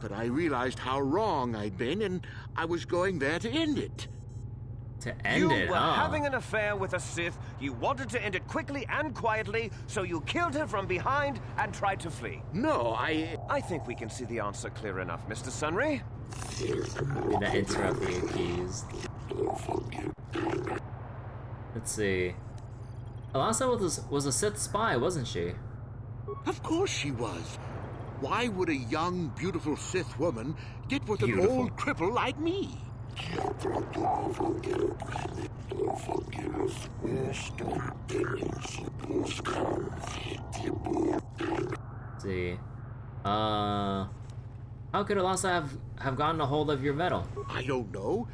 But I realized how wrong I'd been, and I was going there to end it. To end it, You were having an affair with a Sith. You wanted to end it quickly and quietly, so you killed her from behind and tried to flee. No, I think we can see the answer clear enough, Mr. Sunri. Did not interrupt the accused. Let's see. Elasa was a Sith spy, wasn't she? Of course she was. Why would a young, beautiful Sith woman get with an old cripple like me? Let's see. How could Elasa have gotten a hold of your medal? I don't know.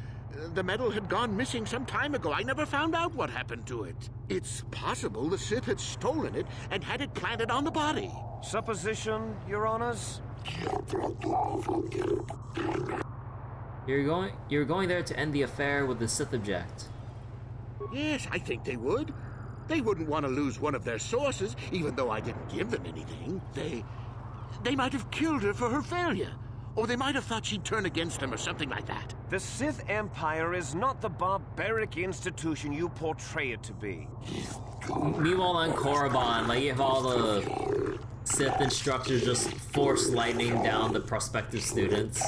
The medal had gone missing some time ago. I never found out what happened to it. It's possible the Sith had stolen it and had it planted on the body. Supposition, Your Honors? You're going there to end the affair with the Sith object. Yes, I think they would. They wouldn't want to lose one of their sources, even though I didn't give them anything. They might have killed her for her failure. Or they might have thought she'd turn against them or something like that. The Sith Empire is not the barbaric institution you portray it to be. Meanwhile on Korriban, like you have all the Sith instructors just force lightning down the prospective students.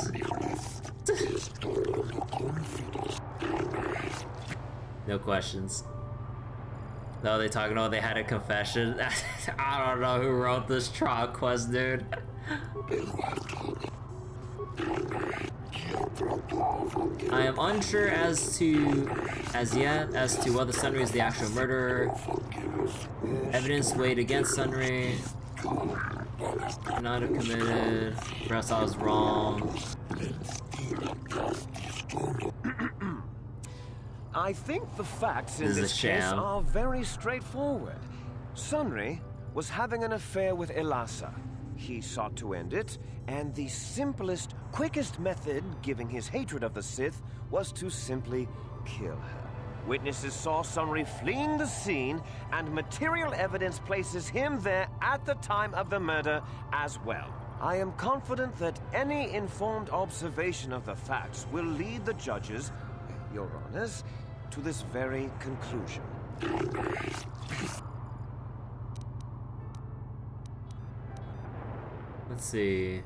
No questions. No, they talking about they had a confession. I don't know who wrote this trial quest, dude. I am unsure as yet as to whether Sunry is the actual murderer. Evidence weighed against Sunry. Not have committed. Perhaps I was wrong. I think the facts in This is this a case sham. are very straightforward. Sunry was having an affair with Elasa. He sought to end it, and the simplest, quickest method, given his hatred of the Sith, was to simply kill her. Witnesses saw Sunry fleeing the scene, and material evidence places him there at the time of the murder as well. I am confident that any informed observation of the facts will lead the judges, Your Honors, to this very conclusion. Let's see.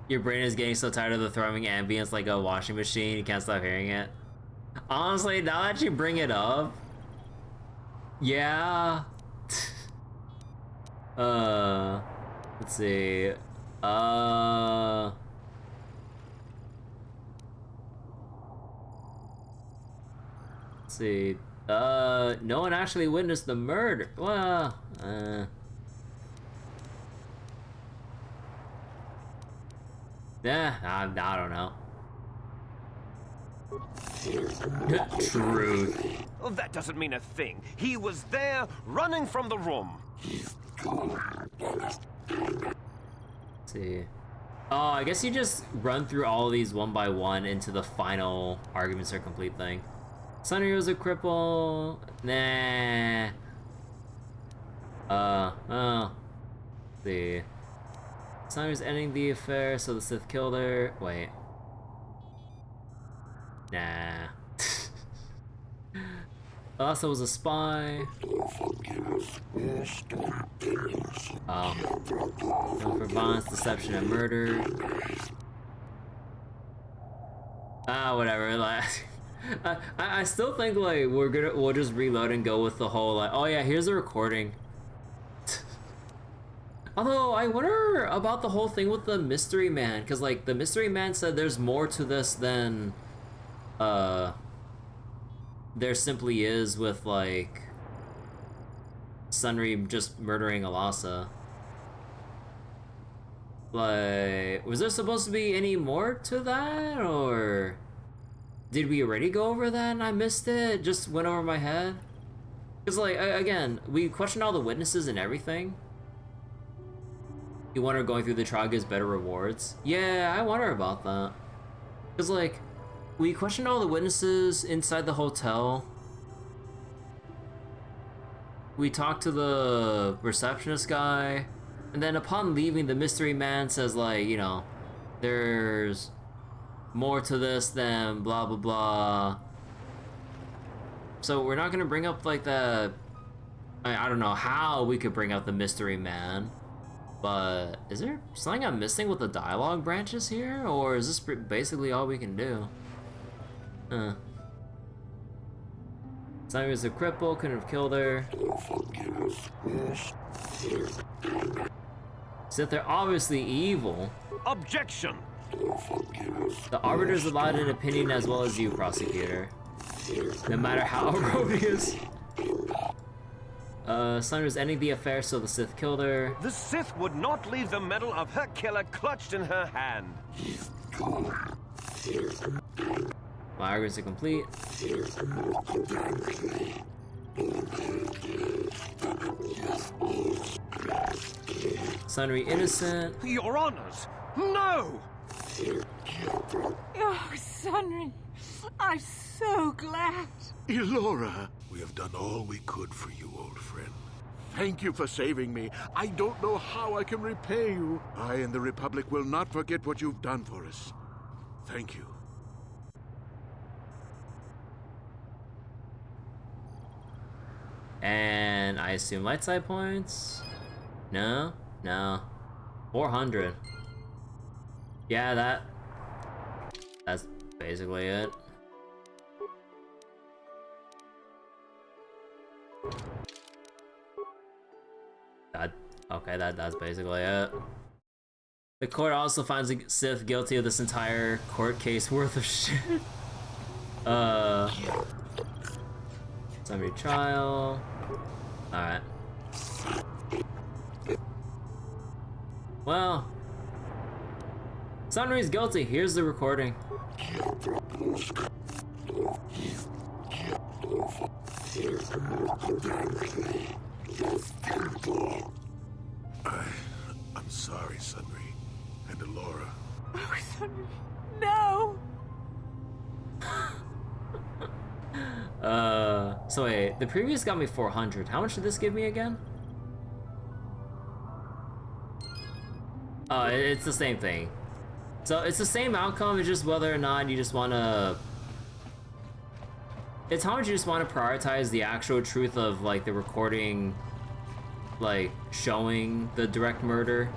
Your brain is getting so tired of the throbbing ambience like a washing machine, you can't stop hearing it. Honestly, now that you bring it up, yeah. Let's see. Let's see. No one actually witnessed the murder. Well, yeah, I don't know. Truth. Oh, that doesn't mean a thing. He was there, running from the room. Let's see. Oh, I guess you just run through all of these one by one into the final arguments are complete thing. Sunny was a cripple. Nah. Let's see. Sunny was ending the affair, so the Sith killed her. Wait. Nah. Elasa was a spy. Oh. Known for violence, deception, and murder. Whatever. Like, I still think like we'll just reload and go with the whole like, oh yeah, here's the recording. Although I wonder about the whole thing with the mystery man, because like the mystery man said there's more to this than there simply is with like Sunry just murdering Elasa. Like, was there supposed to be any more to that, or did we already go over that and I missed it? Just went over my head? Because like, again, we questioned all the witnesses and everything. You wonder going through the trial gives better rewards? Yeah, I wonder about that. Because like, we questioned all the witnesses inside the hotel. We talked to the receptionist guy. And then upon leaving, the mystery man says like, you know, there's more to this than blah blah blah. So we're not gonna bring up like the, I don't know how we could bring up the mystery man. But is there something I'm missing with the dialogue branches here? Or is this basically all we can do? Sunny was a cripple, couldn't have killed her. Sith are obviously evil. Objection! The Arbiter's allowed an opinion as well as you, prosecutor. No matter how erroneous. Sunny was ending the affair, so the Sith killed her. The Sith would not leave the medal of her killer clutched in her hand. My arguments are complete. Sunry innocent. Your Honors, no! Oh, Sunry, I'm so glad. Elora! We have done all we could for you, old friend. Thank you for saving me. I don't know how I can repay you. I and the Republic will not forget what you've done for us. Thank you. And I assume light side points? No? No. 400. Yeah, that's basically it. Okay, that's basically it. The court also finds Sith guilty of this entire court case worth of shit. Summary trial. Alright. Well, Sunry's guilty. Here's the recording. I'm sorry, Sunry. And Alora. Oh, Sunry. No! So wait, the previous got me 400. How much did this give me again? It's the same thing. So it's the same outcome, it's just whether or not you just wanna... It's how much you just want to prioritize the actual truth of, like, the recording, like, showing the direct murder,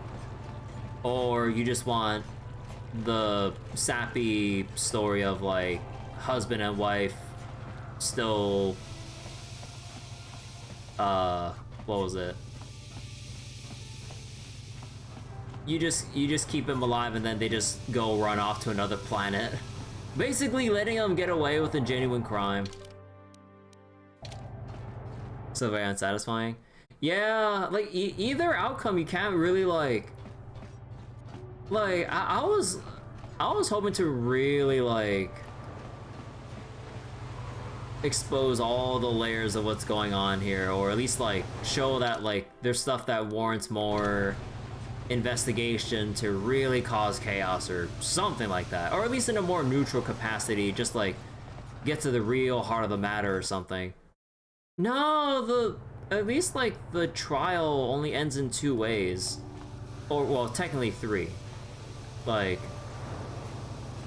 or you just want the sappy story of, like, husband and wife still, what was it? You just keep him alive and then they just go run off to another planet. Basically letting them get away with a genuine crime. So very unsatisfying. Yeah, like either outcome you can't really like I was hoping to really like expose all the layers of what's going on here, or at least like show that like there's stuff that warrants more investigation to really cause chaos or something like that, or at least in a more neutral capacity, just like get to the real heart of the matter or something. No, at least like the trial only ends in 2 ways, or well, technically 3. Like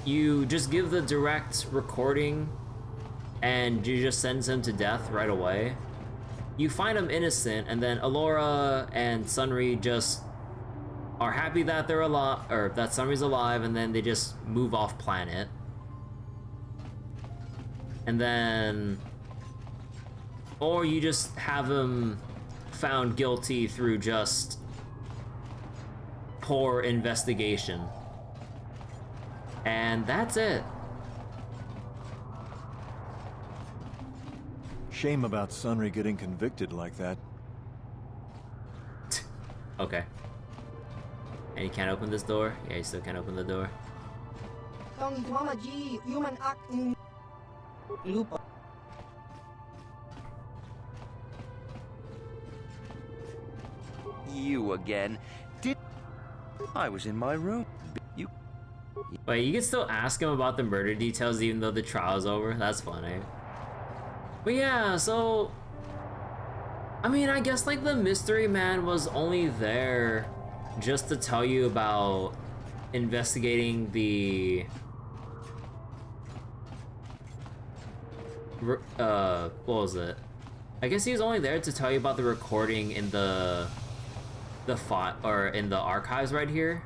you just give the direct recording and you just send him to death right away. You find him innocent, and then Alora and Sunry just are happy that they're alive, or that Sunry's alive, and then they just move off planet. And then, or you just have him found guilty through just poor investigation. And that's it. Shame about Sunry getting convicted like that. Okay. And you can't open this door? Yeah, you still can't open the door. You again? I was in my room. You... Wait, you can still ask him about the murder details even though the trial's over? That's funny. But yeah, so... I mean, I guess like the mystery man was only there just to tell you about investigating the... what was it? I guess he was only there to tell you about the recording in the or in the archives right here.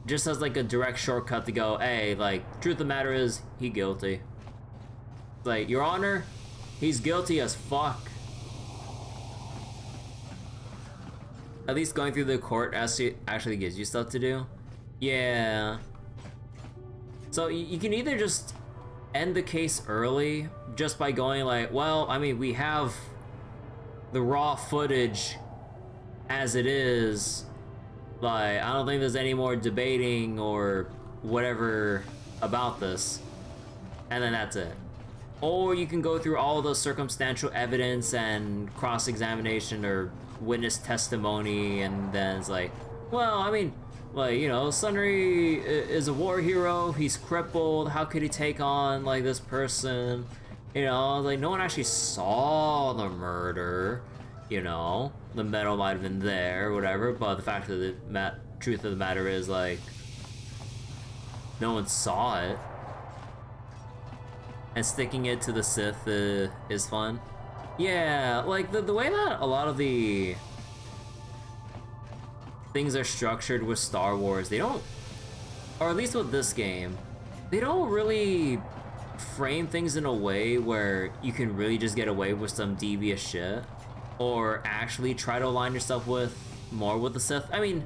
Just as like a direct shortcut to go, hey, like, truth of the matter is, he guilty. Like, Your Honor, he's guilty as fuck. At least going through the court actually gives you stuff to do. Yeah. So you can either just end the case early just by going like, well, I mean, we have the raw footage as it is. Like, I don't think there's any more debating or whatever about this. And then that's it. Or you can go through all the circumstantial evidence and cross-examination or witness testimony, and then it's like, well, I mean, like, you know, Sunry is a war hero, he's crippled, how could he take on, like, this person? You know, like, no one actually saw the murder, you know? The metal might have been there, or whatever, but the fact of the truth of the matter is, like, no one saw it. And sticking it to the Sith is fun. Yeah, like the way that a lot of the things are structured with Star Wars, they don't, or at least with this game, they don't really frame things in a way where you can really just get away with some devious shit, or actually try to align yourself with more with the Sith. I mean,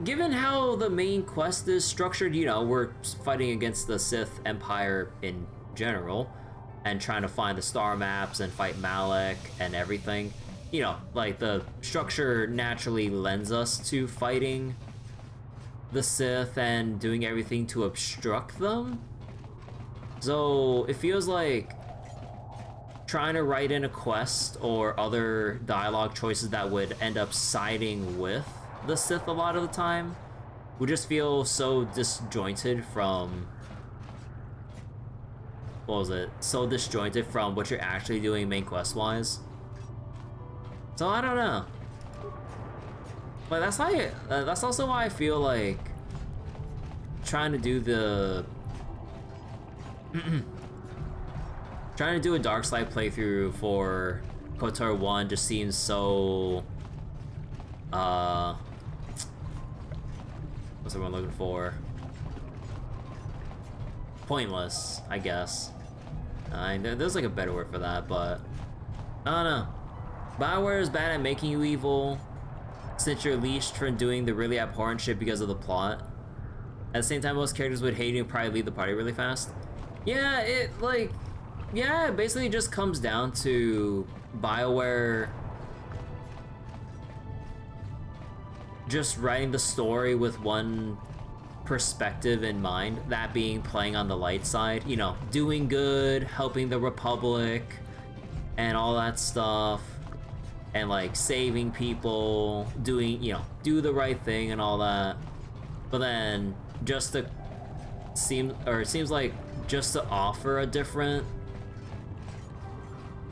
given how the main quest is structured, you know, we're fighting against the Sith Empire in general, and trying to find the star maps and fight Malak and everything. You know, like, the structure naturally lends us to fighting the Sith and doing everything to obstruct them. So it feels like trying to write in a quest or other dialogue choices that would end up siding with the Sith a lot of the time would just feel so disjointed from... What was it? So disjointed from what you're actually doing main quest-wise. So I don't know. But that's why, that's also why I feel like trying to do the trying to do a dark side playthrough for KOTOR 1 just seems so what's everyone looking for? Pointless, I guess. There's like a better word for that, but I don't know. BioWare is bad at making you evil since you're leashed from doing the really abhorrent shit because of the plot. At the same time, most characters would hate you and probably leave the party really fast. Yeah, it basically just comes down to BioWare just writing the story with one perspective in mind, that being playing on the light side, you know, doing good, helping the Republic, and all that stuff. And like saving people, doing, you know, do the right thing and all that. But then just to it seems like just to offer a different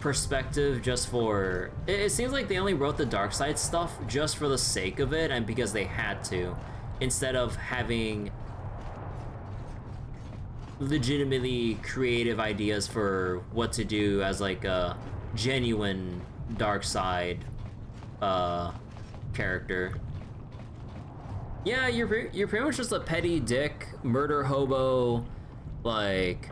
perspective just for, it seems like they only wrote the dark side stuff just for the sake of it and because they had to, instead of having legitimately creative ideas for what to do as like a genuine dark side character. Yeah, you're pretty much just a petty dick, murder hobo, like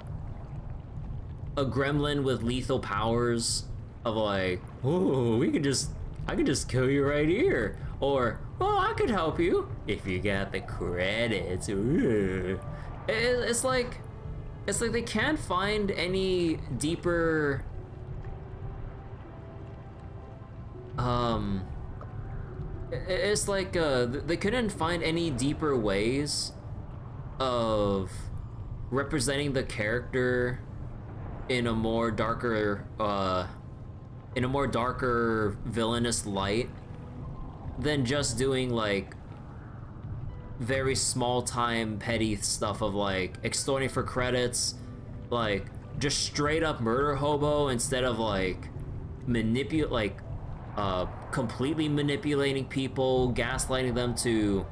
a gremlin with lethal powers of like, oh, I could just kill you right here, or well, I could help you if you got the credits. It's like they can't find any deeper it's like they couldn't find any deeper ways of representing the character in a more darker villainous light than just doing like very small time petty stuff of like extorting for credits, like just straight up murder hobo instead of like completely manipulating people, gaslighting them to,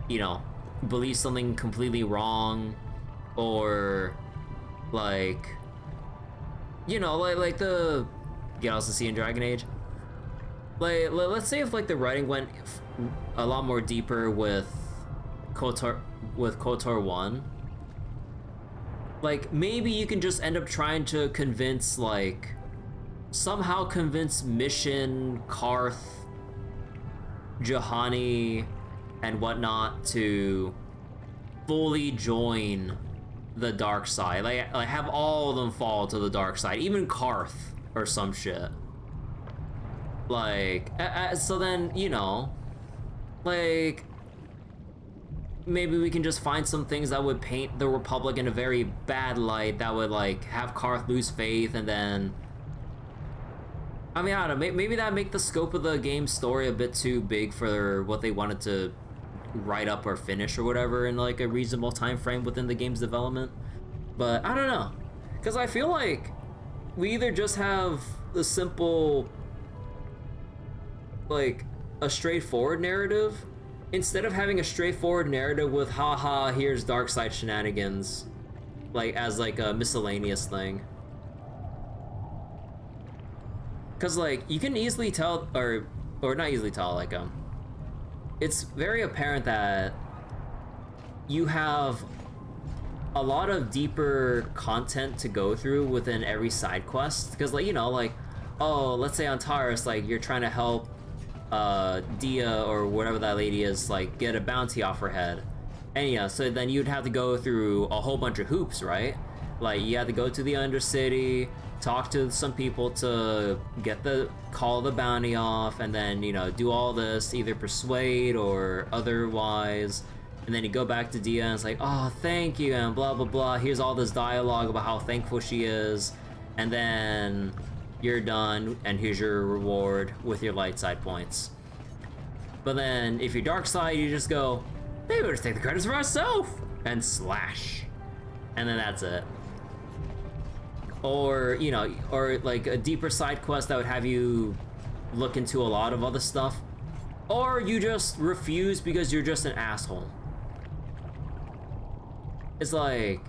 you know, believe something completely wrong, or like, you know, like the get else to see in Dragon Age. Like, let's say if like the writing went a lot more deeper with KOTOR 1, like maybe you can just end up trying to somehow convince Mission, Karth, Juhani, and whatnot to fully join the dark side. Like have all of them fall to the dark side, even Karth or some shit. Like, so then, you know, like maybe we can just find some things that would paint the Republic in a very bad light, that would like have Karth lose faith, and then I mean, I don't know, maybe that make the scope of the game's story a bit too big for what they wanted to write up or finish or whatever in like a reasonable time frame within the game's development. But I don't know, because I feel like we either just have the simple, like a straightforward narrative, instead of having a straightforward narrative with haha here's dark side shenanigans, like as like a miscellaneous thing. Cause like you can easily tell, or not easily tell, like it's very apparent that you have a lot of deeper content to go through within every side quest. Because, like, you know, like, oh, let's say on Taurus, like, you're trying to help Dia or whatever that lady is, like, get a bounty off her head. And, you know, so then you'd have to go through a whole bunch of hoops, right? Like, you have to go to the Undercity, talk to some people to get call the bounty off, and then, you know, do all this, either persuade or otherwise. And then you go back to Dia and it's like, oh, thank you, and blah, blah, blah. Here's all this dialogue about how thankful she is. And then you're done, and here's your reward with your light side points. But then if you're dark side, you just go, maybe we'll just take the credits for ourselves, and slash. And then that's it. Or, you know, or like a deeper side quest that would have you look into a lot of other stuff. Or you just refuse because you're just an asshole. It's like,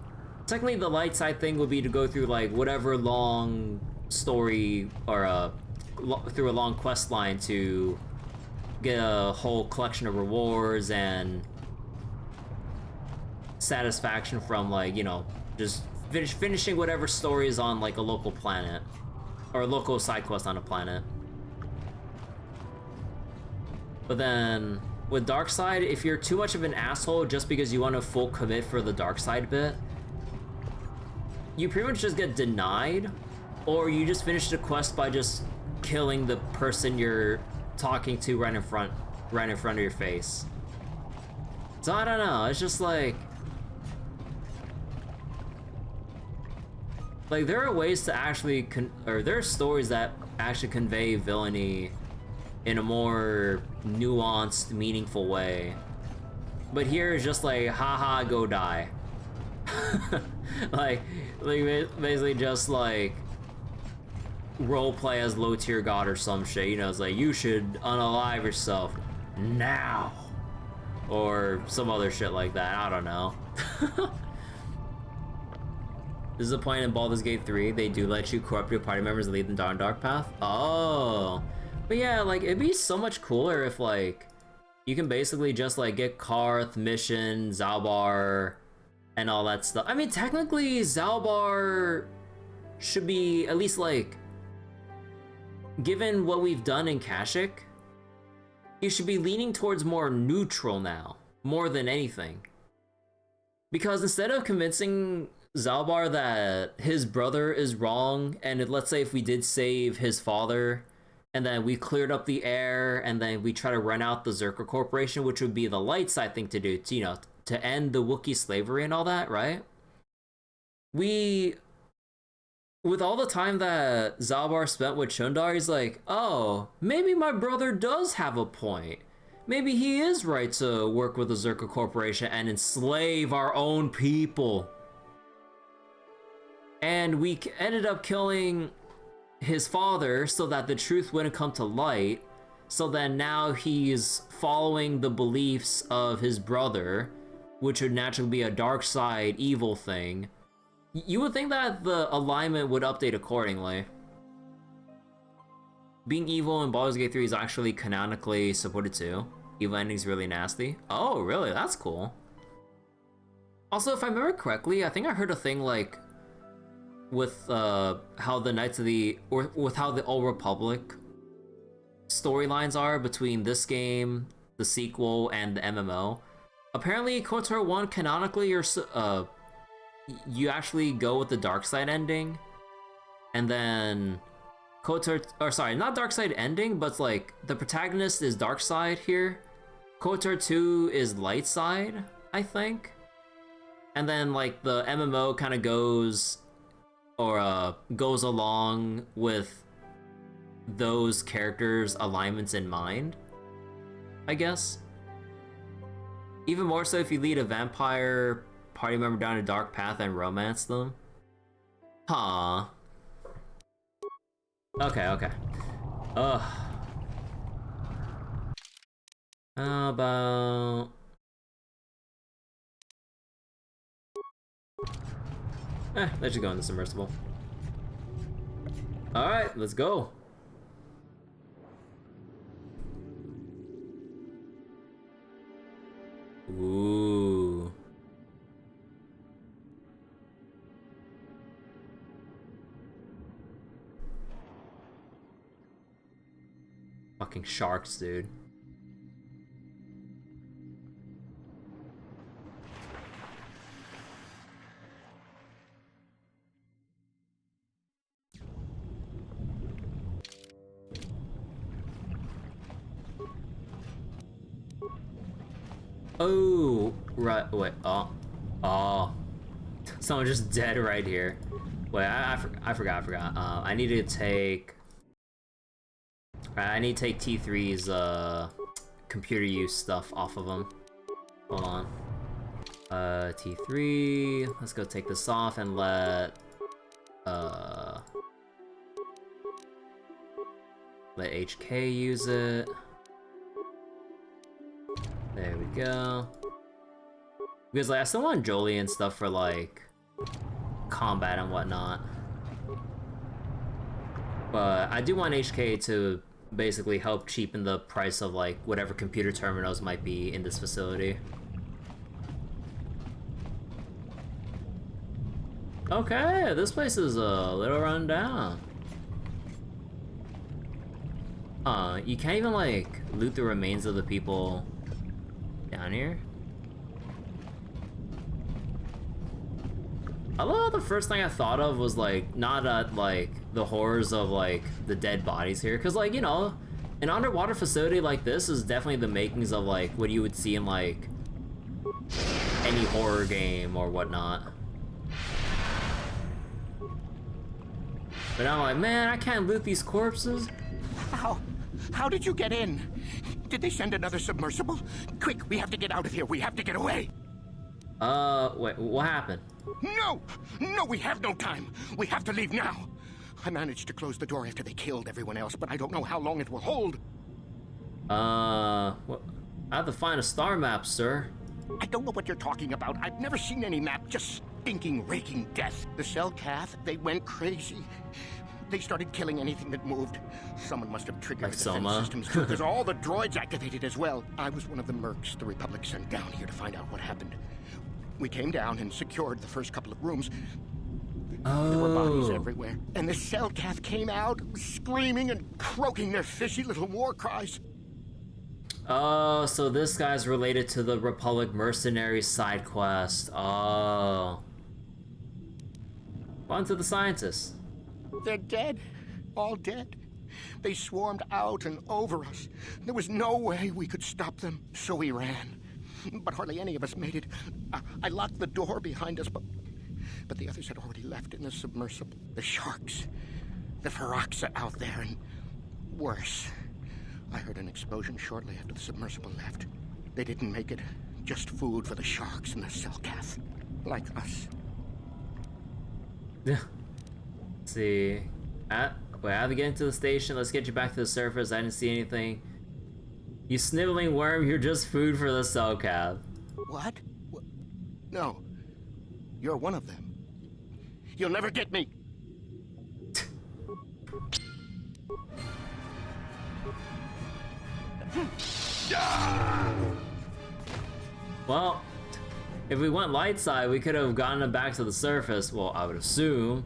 technically the light side thing would be to go through like whatever long story or through a long quest line to get a whole collection of rewards and satisfaction from, like, you know, just finishing whatever story is on like a local planet or a local side quest on a planet. But then with dark side, if you're too much of an asshole just because you want to full commit for the dark side bit, you pretty much just get denied, or you just finish the quest by just killing the person you're talking to right in front of your face. So I don't know, it's just like there are ways to actually there are stories that actually convey villainy in a more nuanced, meaningful way. But here is just like, haha, go die. like basically just like roleplay as low tier god or some shit, you know, it's like, you should unalive yourself now. Or some other shit like that, I don't know. This is a point in Baldur's Gate 3, they do let you corrupt your party members and lead them down a dark path. Oh. But yeah, like, it'd be so much cooler if, like, you can basically just, like, get Karth, Mission, Zalbar, and all that stuff. I mean, technically, Zalbar should be, at least, like, given what we've done in Kashyyyk, you should be leaning towards more neutral now, more than anything. Because instead of convincing Zalbar that his brother is wrong, and let's say if we did save his father, and then we cleared up the air, and then we try to run out the Zerka Corporation, which would be the light side thing to do, to, you know, to end the Wookiee slavery and all that, right? With all the time that Zalbar spent with Chundar, he's like, oh, maybe my brother does have a point. Maybe he is right to work with the Zerka Corporation and enslave our own people. And we ended up killing his father so that the truth wouldn't come to light, so then now he's following the beliefs of his brother, which would naturally be a dark side evil thing. You would think that the alignment would update accordingly. Being evil in Baldur's Gate 3 is actually canonically supported too. Evil ending's really nasty. Oh, really? That's cool. Also, if I remember correctly, I think I heard a thing like with how the Knights of the, or with how the Old Republic storylines are between this game, the sequel, and the MMO. Apparently, KOTOR 1 canonically, you actually go with the dark side ending, and then KOTOR, or sorry, not dark side ending, but like the protagonist is dark side here. KOTOR 2 is light side, I think, and then like the MMO kind of goes along with those characters' alignments in mind, I guess. Even more so if you lead a vampire party member down a dark path and romance them. Huh. Okay. Ugh. How about... let's just go in the submersible. Alright, let's go. Ooh. Fucking sharks, dude. Oh, right, wait, oh. Someone just dead right here. Wait, I forgot. I need to take... I need to take T3's, computer use stuff off of him. Hold on. T3... Let's go take this off and let HK use it. There we go. Because, like, I still want Jolie and stuff for, like, combat and whatnot. But I do want HK to basically help cheapen the price of, like, whatever computer terminals might be in this facility. Okay, this place is a little run down. You can't even, like, loot the remains of the people down here? I love the first thing I thought of was, like, not like, the horrors of, like, the dead bodies here. Because, like, you know, an underwater facility like this is definitely the makings of, like, what you would see in, like, any horror game or whatnot. But I'm like, man, I can't loot these corpses. How did you get in? Did they send another submersible? Quick, we have to get out of here. We have to get away. Wait, what happened? No! No, we have no time. We have to leave now. I managed to close the door after they killed everyone else, but I don't know how long it will hold. I have to find a star map, sir. I don't know what you're talking about. I've never seen any map, just stinking, raking death. The Cellcath, they went crazy. They started killing anything that moved. Someone must have triggered like the defense Soma. systems too, because all the droids activated as well. I was one of the mercs the Republic sent down here to find out what happened. We came down and secured the first couple of rooms. There were bodies everywhere. And the Cellcath came out, screaming and croaking their fishy little war cries. Oh, so this guy's related to the Republic Mercenary side quest. Oh. On to the scientists. They're dead. All dead. They swarmed out and over us. There was no way we could stop them, so we ran. But hardly any of us made it. I locked the door behind us, but the others had already left in the submersible. The sharks. The Ferox are out there, and worse. I heard an explosion shortly after the submersible left. They didn't make it. Just food for the sharks and the Cellcath. Like us. Let's see. Wait, I have to get into the station. Let's get you back to the surface. I didn't see anything. You sniveling worm, you're just food for the Cellcath. What? No. You're one of them. You'll never get me. Well, if we went light side, we could have gotten it back to the surface, well, I would assume,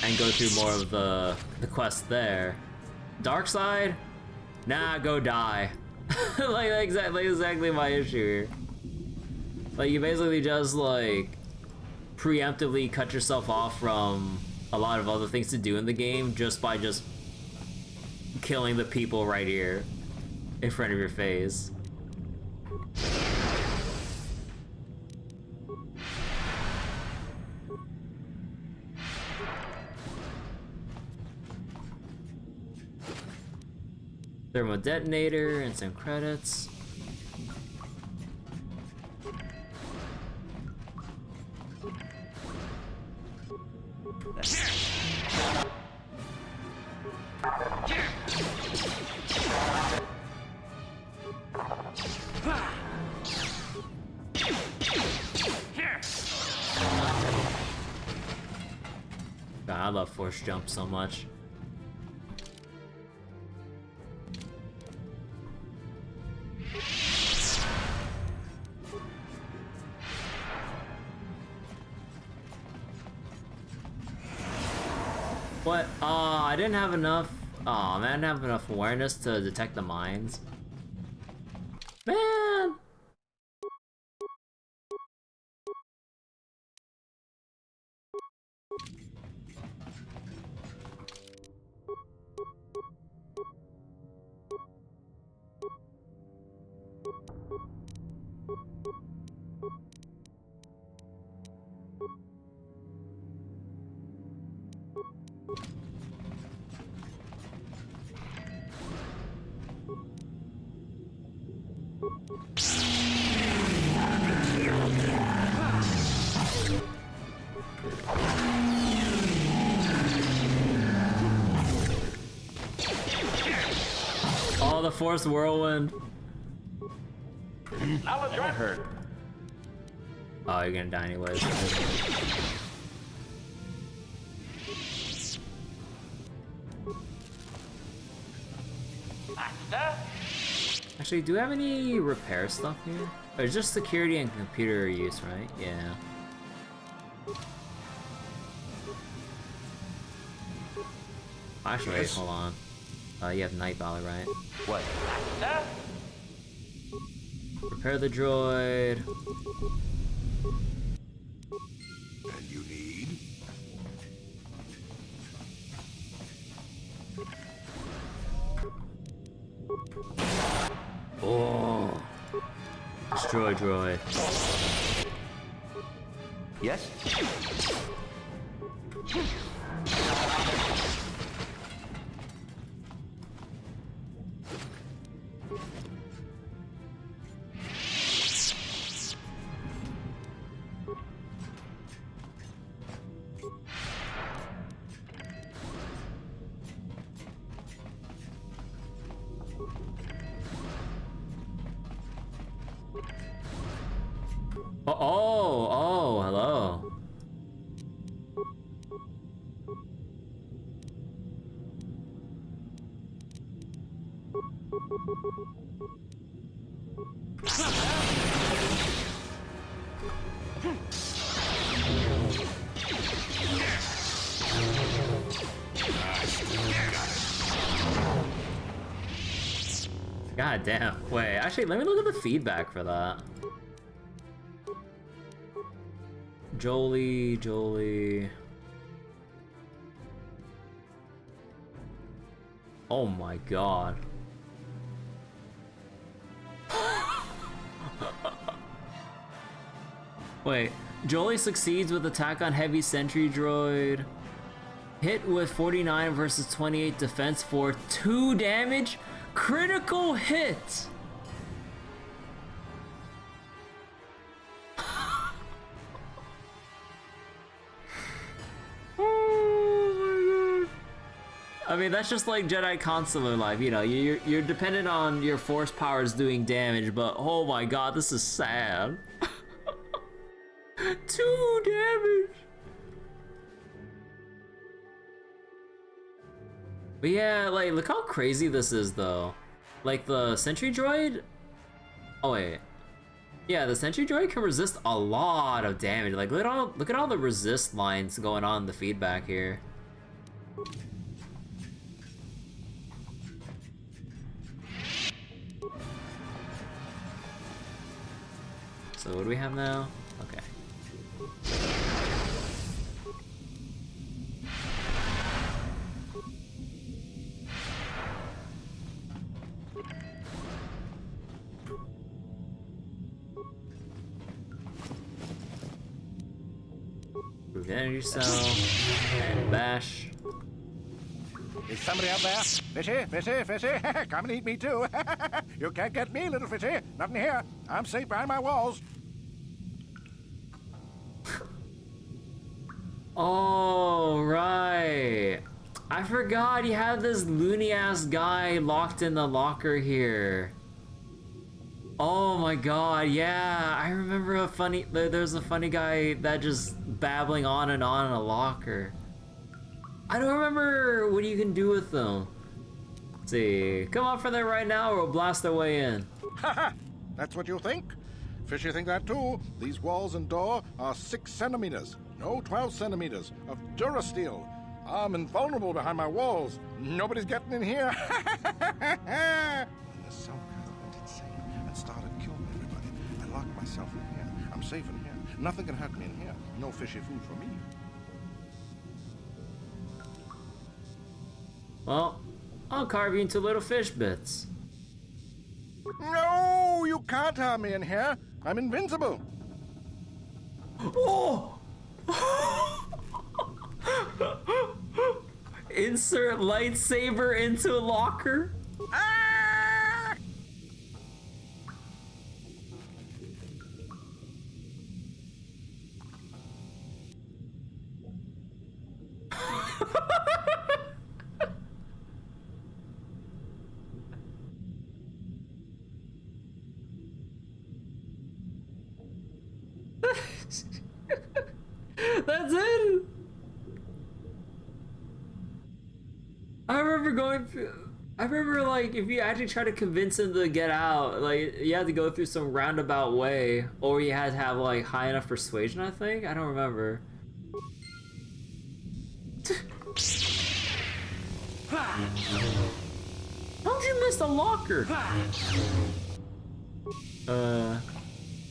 and go through more of the quest there. Dark side? Nah, go die. like exactly my issue here. Like, you basically just, like, preemptively cut yourself off from a lot of other things to do in the game just by just killing the people right here in front of your face. Thermo detonator and some credits. God, I love force jump so much. What? I didn't have enough Aw, man, I don't have enough awareness to detect the mines. Man! Oh, the Force Whirlwind. That hurt. Oh, you're gonna die anyways. Actually, do we have any repair stuff here? Or it's just security and computer use, right? Yeah. Actually, wait, hold on. You have Night Valley, right? What? Repair the droid. And you need? Oh. Destroy droid. Yes? Oh, hello. God damn. Wait, actually, let me look at the feedback for that. Jolie. Oh my god. Wait, Jolie succeeds with attack on heavy sentry droid. Hit with 49 versus 28 defense for 2 damage. Critical hit! I mean, that's just like Jedi consular life, you know, you're dependent on your force powers doing damage, but oh my god, this is sad. 2 damage! But yeah, like, look how crazy this is, though. Like, the sentry droid... Oh, wait. Yeah, the sentry droid can resist a lot of damage. Like, look at all the resist lines going on in the feedback here. So what do we have now? Okay. Move energy cell and bash. Is somebody out there? Fishy, fishy, fishy. Come and eat me too. You can't get me, little fishy. Nothing here. I'm safe behind my walls. Oh, right. I forgot you had this loony ass guy locked in the locker here. Oh my god, yeah. I remember there's a funny guy that just babbling on in a locker. I don't remember what you can do with them. Let's see. Come on for there right now or we'll blast our way in. Haha! That's what you think? Fishy think that too. These walls and door are 6 centimeters. No, 12 centimeters of Durasteel. I'm invulnerable behind my walls. Nobody's getting in here. The Selkath went insane and started killing everybody. I locked myself in here. I'm safe in here. Nothing can hurt me in here. No fishy food for me. Well, I'll carve you into little fish bits. No, you can't harm me in here. I'm invincible. Oh! Insert lightsaber into locker. Ah! That's it. I remember like if you actually try to convince him to get out, like you had to go through some roundabout way, or you had to have like high enough persuasion, I think. I don't remember. How'd you miss the locker?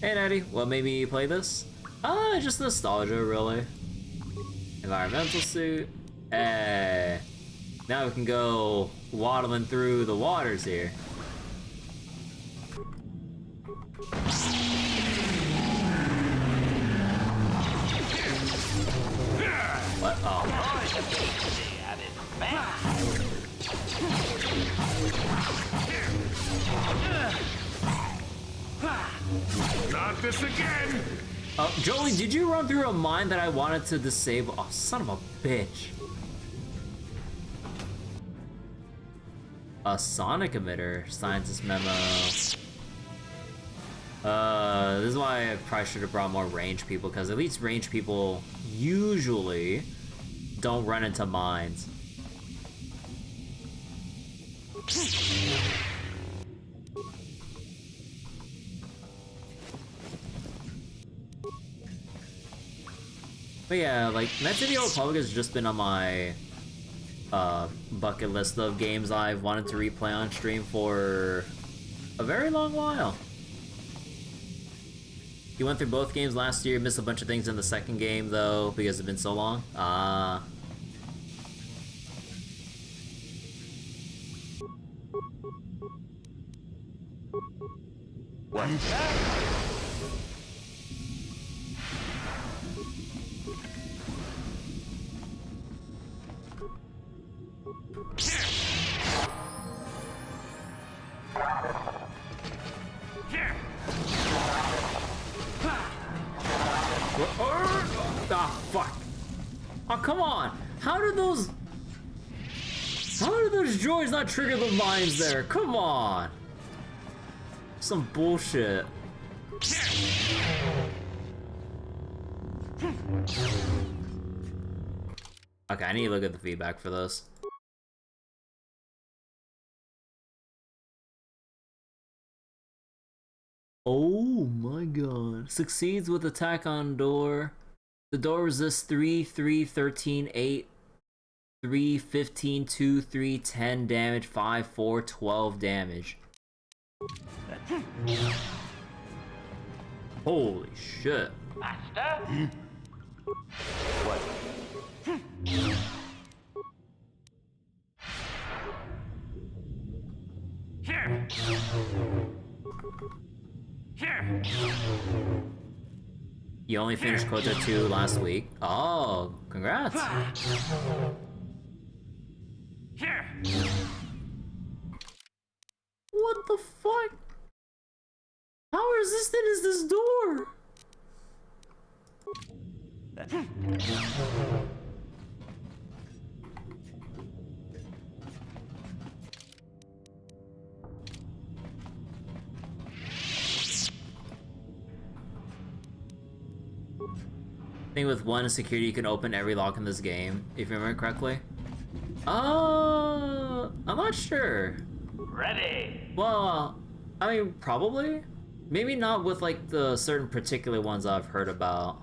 Hey Natty, what made me play this? Just nostalgia, really. Environmental suit. Hey. Now we can go waddling through the waters here. What? Oh. Not this again! Joey, did you run through a mine that I wanted to disable? Oh, son of a bitch. A sonic emitter, scientist memo. This is why I probably should have brought more range people, because at least range people usually don't run into mines. But yeah, like, Knights of the Old Republic has just been on my bucket list of games I've wanted to replay on stream for a very long while. You went through both games last year, missed a bunch of things in the second game though, because it's been so long. Ah. What? Ah, fuck. Oh, come on. How did those droids not trigger the mines there? Come on. Some bullshit. Okay, I need to look at the feedback for this. Oh my god. Succeeds with attack on door. The door resists 3, 3, 13, 8, 3, 15, 2, 3, 10 damage, 5, 4, 12 damage. Holy shit. Master? What? Here! Here! You only finished Kota 2 last week? Oh, congrats. Here! What the fuck? How resistant is this door? I think with one security you can open every lock in this game, if you remember correctly. I'm not sure. Ready. Well, I mean, probably. Maybe not with like the certain particular ones I've heard about.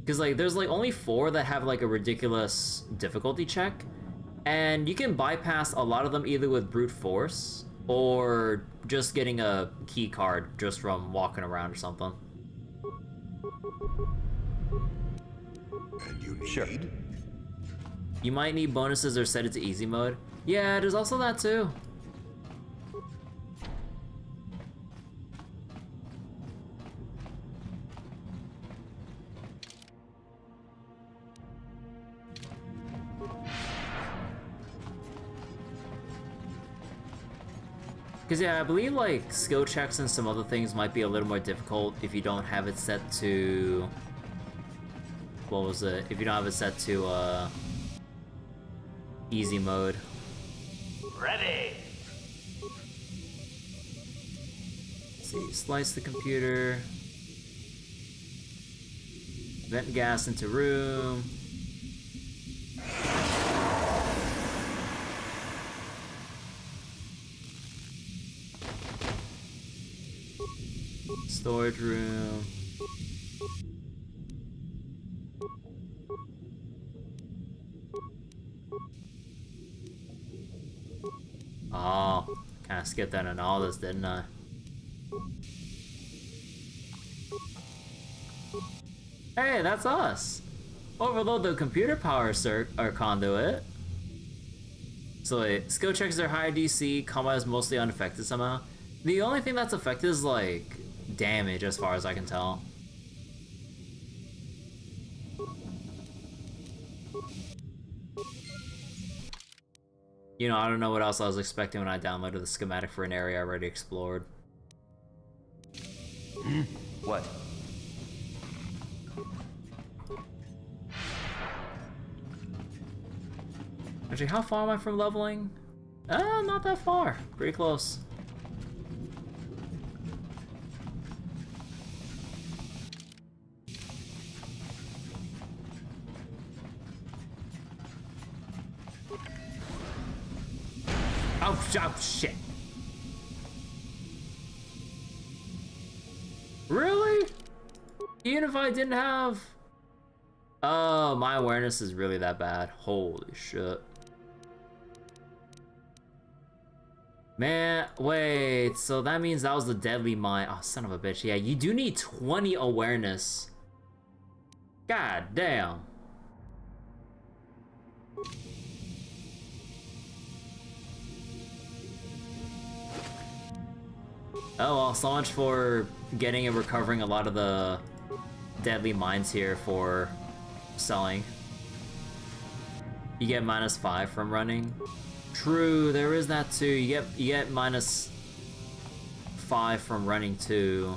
Because, like, there's, like, only 4 that have, like, a ridiculous difficulty check. And you can bypass a lot of them either with brute force or just getting a key card just from walking around or something. And you need? Sure. You might need bonuses or set it to easy mode. Yeah, there's also that too. Because, yeah, I believe, like, skill checks and some other things might be a little more difficult if you don't have it set to... What was it? If you don't have it set to, easy mode. Ready! Let's see, slice the computer. Vent gas into room. Storage room. Oh, kind of skipped out on all this, didn't I? Hey, that's us! Overload the computer power or conduit. So wait, skill checks are higher DC, combat is mostly unaffected somehow. The only thing that's affected is, like, damage as far as I can tell. You know, I don't know what else I was expecting when I downloaded the schematic for an area I already explored. What? Actually, how far am I from leveling? Not that far. Pretty close. Oh, shit. Really? Even if I didn't have... Oh, my awareness is really that bad. Holy shit. Man, wait, so that means that was the deadly mine. Oh, son of a bitch. Yeah, you do need 20 awareness. God damn. Oh well, so much for getting and recovering a lot of the deadly mines here for selling. You get -5 from running. True, there is that too. You get -5 from running too.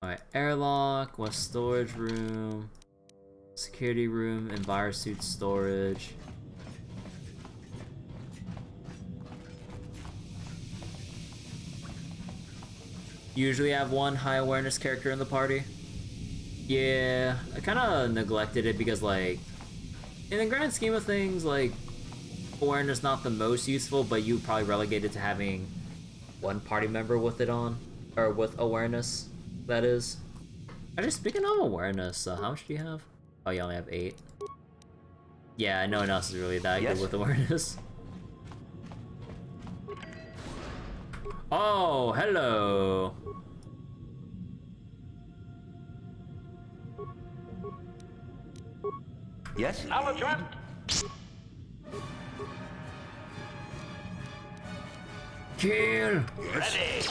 Alright, airlock, west storage room, security room, envirosuit storage. Usually have one high awareness character in the party. Yeah, I kind of neglected it because, like, in the grand scheme of things, like, awareness not the most useful, but you probably relegated to having one party member with it on, or with awareness, that is. Actually, speaking of awareness, how much do you have? Oh, you only have 8. Yeah, no one else is really that good with awareness. Oh, hello. Yes? Acknowledgement. Kill. Ready.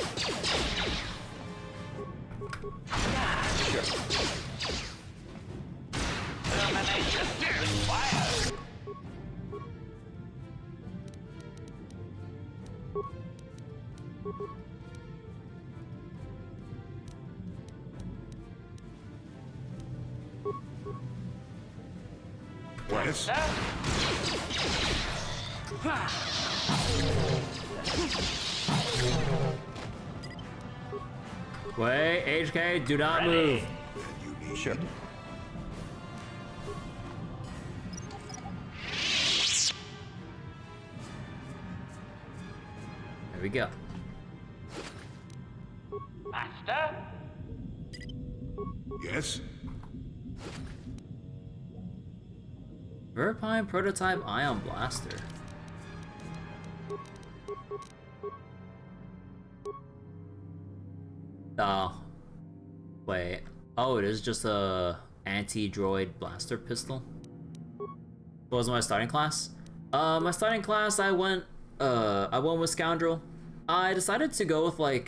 Sure. Termination required. Yes? Wait, HK, do not move. Sure. we go. Master? Yes? Verpine prototype ion blaster. Oh. Wait. Oh, it is just a anti-droid blaster pistol? What was my starting class? My starting class, I went with Scoundrel. I decided to go with like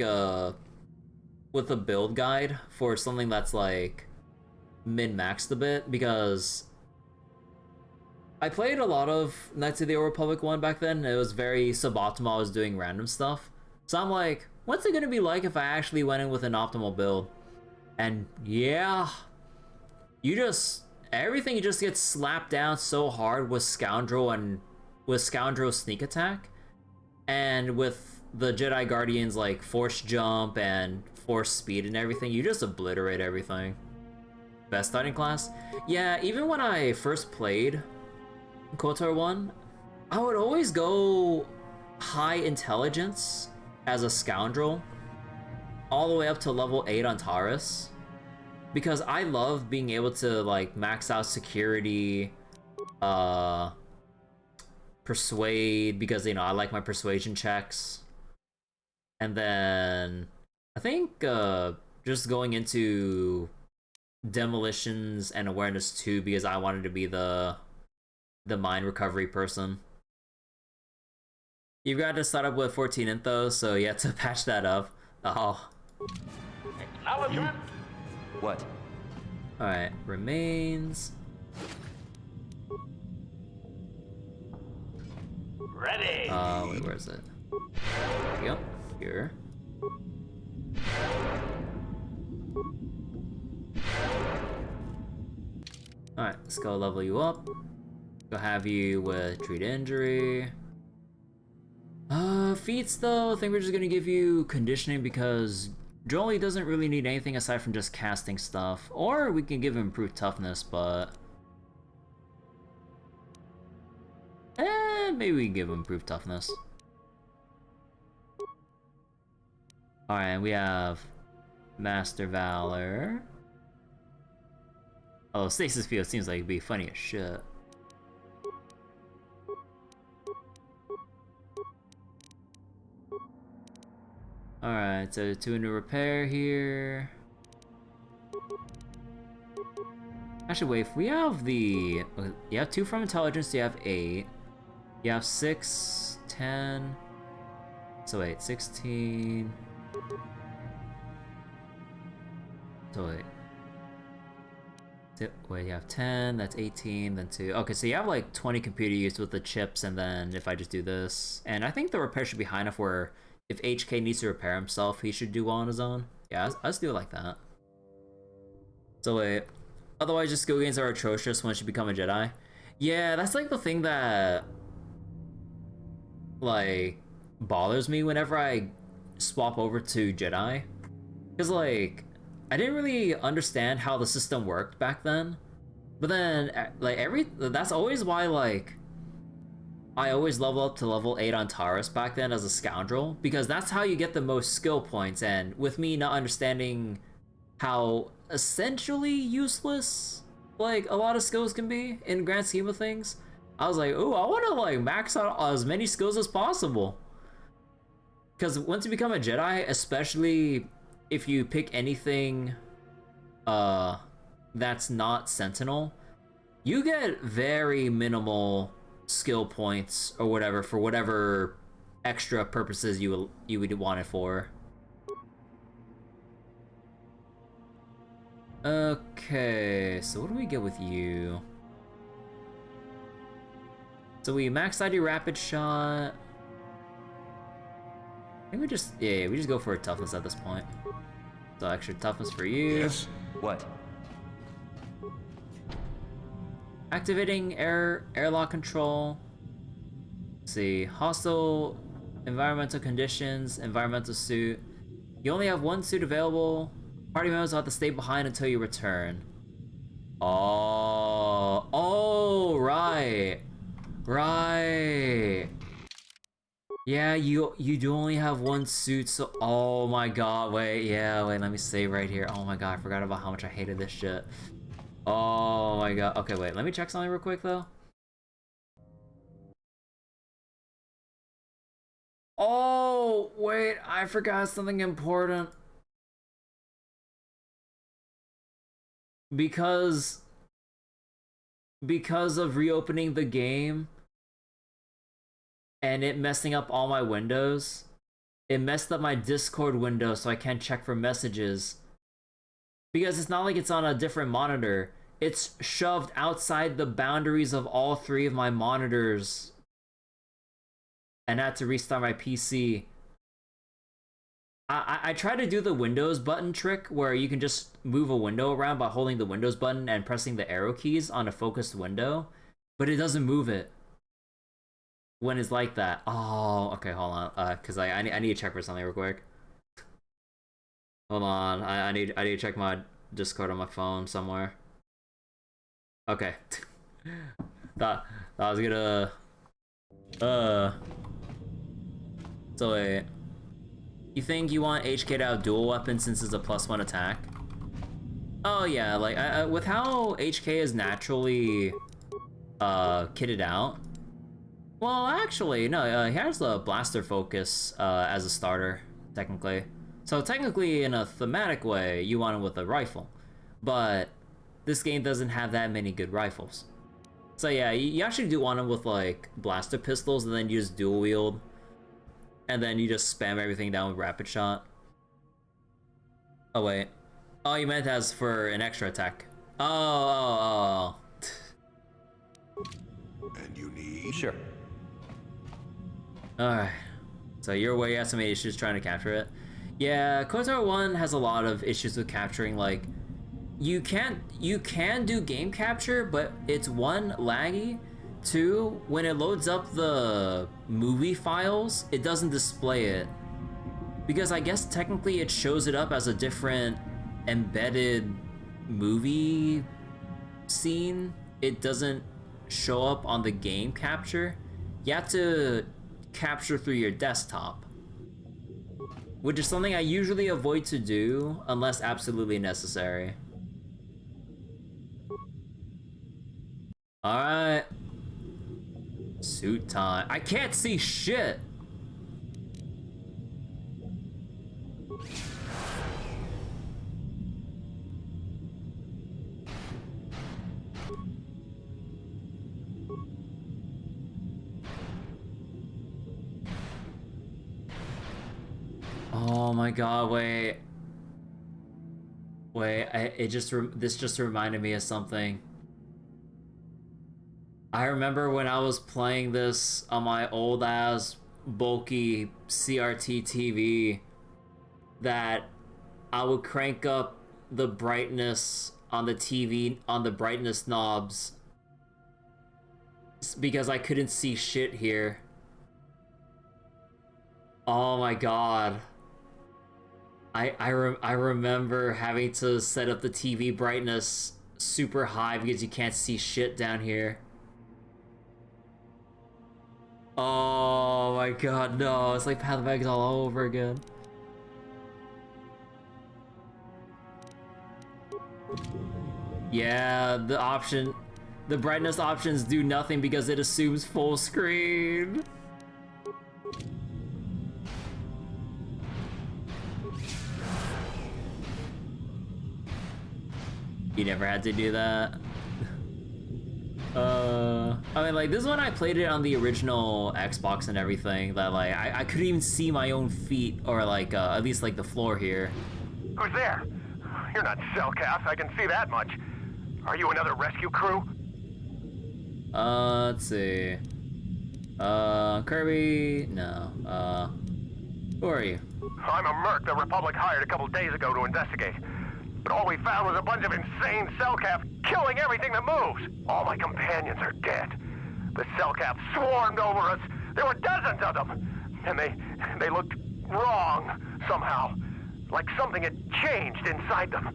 with a build guide for something that's like min-maxed a bit, because I played a lot of Knights of the Old Republic 1 back then. It was very suboptimal. I was doing random stuff. So I'm like, what's it gonna be like if I actually went in with an optimal build? And yeah, everything just gets slapped down so hard with Scoundrel and with Scoundrel's sneak attack, and with the Jedi Guardians like force jump and force speed and everything, you just obliterate everything. Best starting class? Yeah, even when I first played KOTOR 1, I would always go high intelligence as a Scoundrel all the way up to level 8 on Taurus, because I love being able to like max out security, persuade, because you know I like my persuasion checks, and then I think just going into demolitions and awareness too, because I wanted to be the mine recovery person. You've got to start up with 14 inthos, so you have to patch that up. Oh. Acknowledgement. What? Alright, remains. Ready. Wait, where is it? There we go. Here. Alright, let's go level you up. Go have you with treat injury. Feats though, I think we're just gonna give you conditioning because Jolie doesn't really need anything aside from just casting stuff. Or we can give him improved toughness, but maybe we can give him improved toughness. Alright, we have Master Valor. Oh, Stasis Field seems like it'd be funny as shit. Alright, so 2 into repair here. Actually, wait, if we have the... You have 2 from intelligence, you have 8. You have 6, 10... So wait, 16... So wait... Wait, you have 10, that's 18, then 2... Okay, so you have like 20 computer use with the chips, and then if I just do this... And I think the repair should be high enough where if HK needs to repair himself, he should do well on his own. Yeah, let's do it like that. So wait... Otherwise, just skill gains are atrocious once you become a Jedi. Yeah, that's like the thing that like bothers me whenever I swap over to Jedi, because like I didn't really understand how the system worked back then. But then like that's always why like I always level up to level 8 on Taurus back then as a Scoundrel, because that's how you get the most skill points. And with me not understanding how essentially useless like a lot of skills can be in grand scheme of things, I was like, ooh, I want to like max out as many skills as possible, because once you become a Jedi, especially if you pick anything that's not Sentinel, you get very minimal skill points or whatever for whatever extra purposes you would want it for. Okay, so what do we get with you? So we maxed out your rapid shot. I think we just, yeah, we just go for a toughness at this point. So extra toughness for you. Yes. What? Activating airlock control. Let's see, hostile environmental conditions, environmental suit. You only have 1 suit available. Party members will have to stay behind until you return. Oh, right. Right. Yeah, you do only have one suit, so oh my god, wait, let me save right here. Oh my god, I forgot about how much I hated this shit. Oh my god. Okay, wait, let me check something real quick though. Oh, wait, I forgot something important. Because of reopening the game and it messing up all my windows, it messed up my Discord window so I can't check for messages. Because it's not like it's on a different monitor. It's shoved outside the boundaries of all three of my monitors. And I had to restart my PC. I tried to do the Windows button trick where you can just move a window around by holding the Windows button and pressing the arrow keys on a focused window, but it doesn't move it when it's like that. Oh, okay, hold on, because I need to check for something real quick. Hold on, I need to check my Discord on my phone somewhere. Okay. Thought I was gonna so wait. You think you want HK to have dual weapons since it's a +1 attack? Oh yeah, like with how HK is naturally kitted out. Well, actually, no, he has the blaster focus as a starter, technically. So technically, in a thematic way, you want him with a rifle, but this game doesn't have that many good rifles. So yeah, you actually do want him with like blaster pistols, and then you just dual wield. And then you just spam everything down with rapid shot. Oh wait. Oh, you meant as for an extra attack. Oh. And you need? Sure. Alright. So you're aware you have some issues trying to capture it. Yeah, KOTOR 1 has a lot of issues with capturing, like you can do game capture, but it's one, laggy. Two, when it loads up the movie files, it doesn't display it. Because I guess technically it shows it up as a different embedded movie scene. It doesn't show up on the game capture. You have to capture through your desktop, which is something I usually avoid to do unless absolutely necessary. Alright. Suit time. I can't see shit! Oh my god, wait. This just reminded me of something. I remember when I was playing this on my old ass bulky CRT TV that I would crank up the brightness on the TV on the brightness knobs because I couldn't see shit here. Oh my god. I remember having to set up the TV brightness super high because you can't see shit down here. Oh my god, no, it's like Path of Exile all over again. Yeah, the brightness options do nothing because it assumes full screen. You never had to do that? I mean, like, this is when I played it on the original Xbox and everything, that, like, I couldn't even see my own feet, or, like, at least, like, the floor here. Who's there? You're not Cellcast, I can see that much. Are you another rescue crew? Let's see. Kirby? No. Who are you? I'm a merc the Republic hired a couple days ago to investigate. But all we found was a bunch of insane Cellcath killing everything that moves. All my companions are dead. The Cellcath swarmed over us. There were dozens of them. And they looked wrong, somehow. Like something had changed inside them.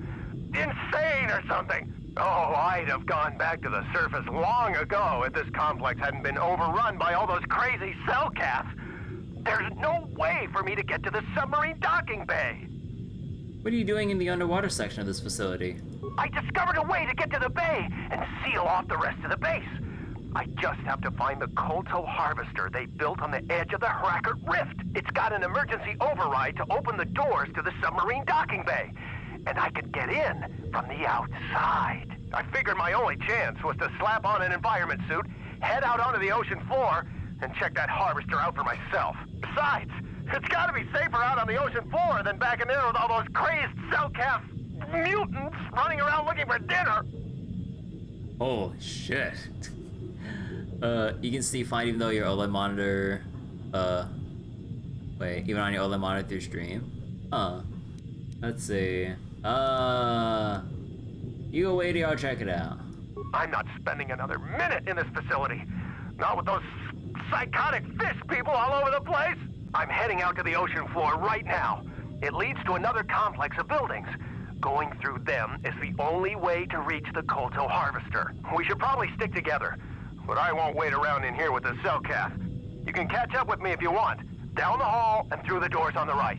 Insane or something. Oh, I'd have gone back to the surface long ago if this complex hadn't been overrun by all those crazy Cellcaths. There's no way for me to get to the submarine docking bay. What are you doing in the underwater section of this facility? I discovered a way to get to the bay and seal off the rest of the base. I just have to find the Kolto harvester they built on the edge of the Hrackert Rift. It's got an emergency override to open the doors to the submarine docking bay. And I could get in from the outside. I figured my only chance was to slap on an environment suit, head out onto the ocean floor, and check that harvester out for myself. Besides, it's gotta be safer out on the ocean floor than back in there with all those crazed cell-calf mutants running around looking for dinner. Holy shit. You can see fine even though your OLED monitor, wait, even on your OLED monitor through stream? Let's see. You go wait here, I'll check it out. I'm not spending another minute in this facility. Not with those psychotic fish people all over the place. I'm heading out to the ocean floor right now. It leads to another complex of buildings. Going through them is the only way to reach the Kolto harvester. We should probably stick together, but I won't wait around in here with the cell-calf. You can catch up with me if you want. Down the hall and through the doors on the right.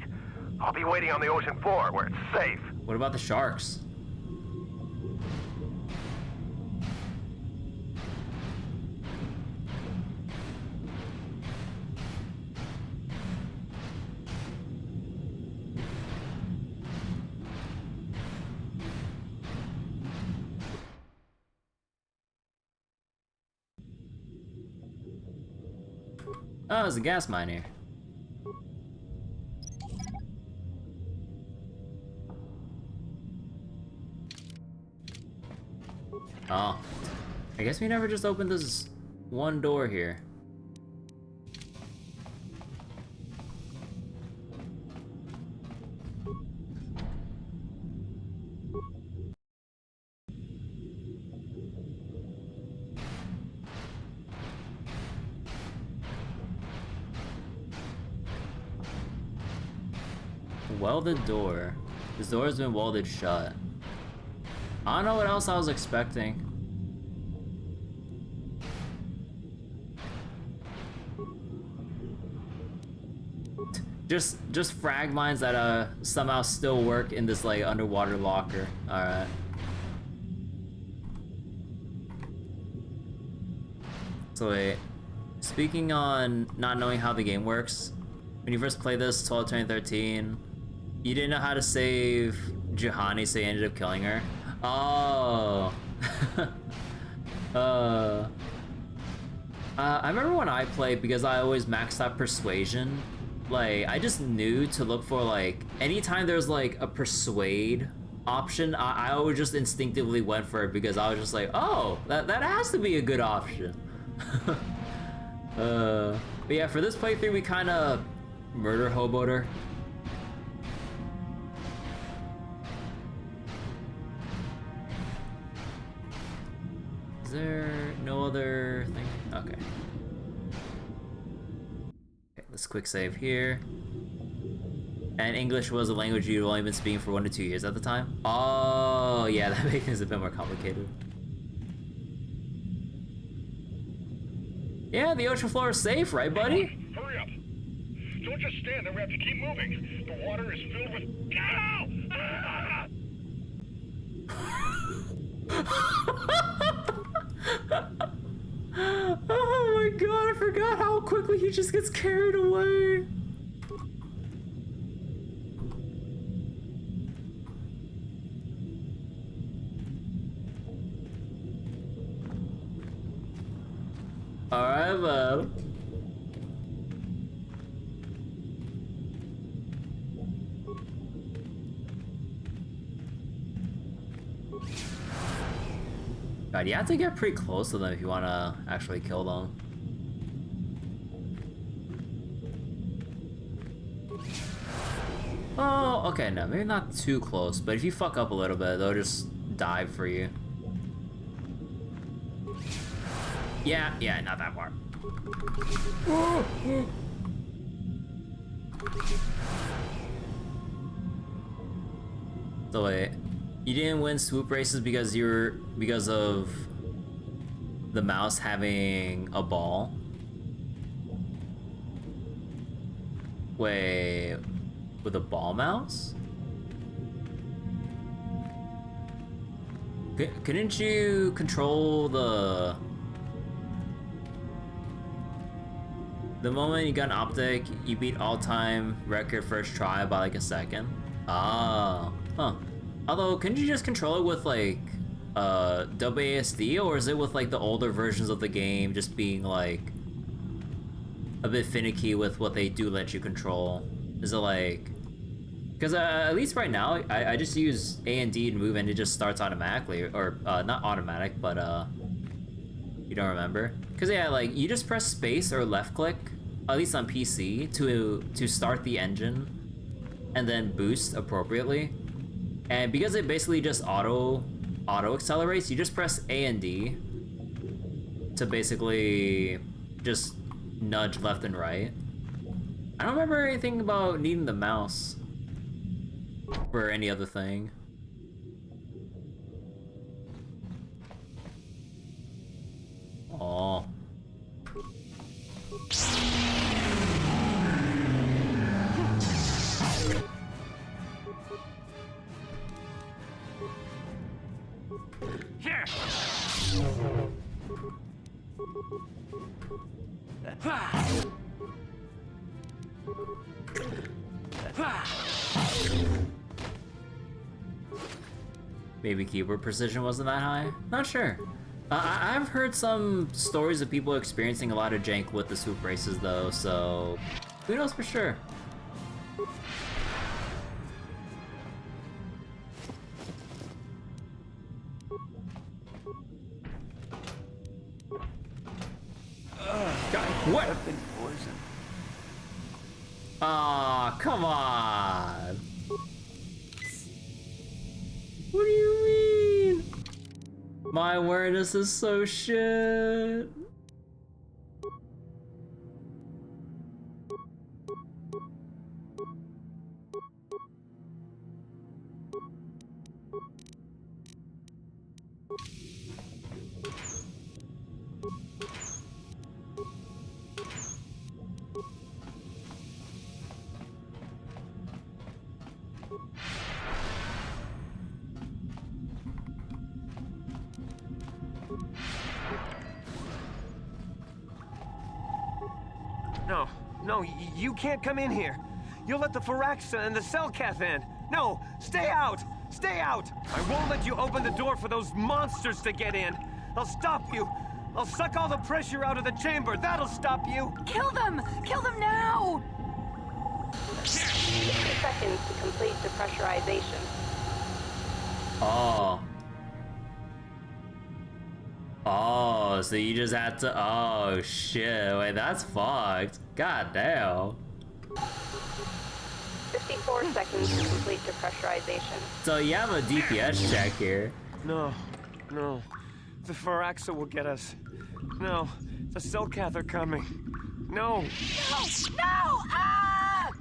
I'll be waiting on the ocean floor where it's safe. What about the sharks? Oh, there's a gas mine here. Oh. I guess we never just opened this one door here. Welded door. This door has been welded shut. I don't know what else I was expecting. Just frag mines that somehow still work in this like underwater locker. All right. So wait, speaking on not knowing how the game works, when you first played this, 2013, you didn't know how to save Juhani, so you ended up killing her. Oh. I remember when I played, because I always maxed out persuasion, like I just knew to look for like anytime there's like a persuade option, I always just instinctively went for it because I was just like, oh, that has to be a good option. But yeah, for this playthrough we kind of murder hoboed her. Is there no other thing? Okay. Okay, let's quick save here. And English was a language you'd only been speaking for 1 to 2 years at the time? Oh, yeah, that makes things a bit more complicated. Yeah, the ocean floor is safe, right, buddy? Hurry up. Don't just stand there, we have to keep moving. The water is filled with... Ow! Oh my god, I forgot how quickly he just gets carried away. Alright, man. God, you have to get pretty close to them if you want to actually kill them. Oh, okay, no, maybe not too close, but if you fuck up a little bit, they'll just dive for you. Yeah, not that far. So wait, you didn't win swoop races because of the mouse having a ball? Wait, with a ball mouse? Couldn't you control the moment you got an optic, you beat all-time record first try by like a second? Ah, huh. Although, couldn't you just control it with like WASD, or is it with like the older versions of the game just being like a bit finicky with what they do let you control? Is it like, because at least right now I just use A and D to move and it just starts automatically, or not automatic, but you don't remember? Because yeah, like you just press space or left click, at least on PC, to start the engine and then boost appropriately. And because it basically just auto accelerates, you just press A and D to basically just nudge left and right. I don't remember anything about needing the mouse for any other thing. Oh. Here. Maybe keyboard precision wasn't that high? Not sure. I've heard some stories of people experiencing a lot of jank with the swoop races though, so who knows for sure. What? I've been poisoned. Aw, come on. What do you mean? My awareness is so shit. No, you can't come in here. You'll let the Firaxa and the Selkath in. No, stay out! Stay out! I won't let you open the door for those monsters to get in. I'll stop you. I'll suck all the pressure out of the chamber. That'll stop you. Kill them! Kill them now! 60 seconds to complete depressurization. Oh. Oh, so you just had to. Oh shit! Wait, that's fucked. God damn. 54 seconds to complete depressurization. So you have a DPS check here. No. The Firaxa will get us. No, the Selkath are coming. No! No! Ah!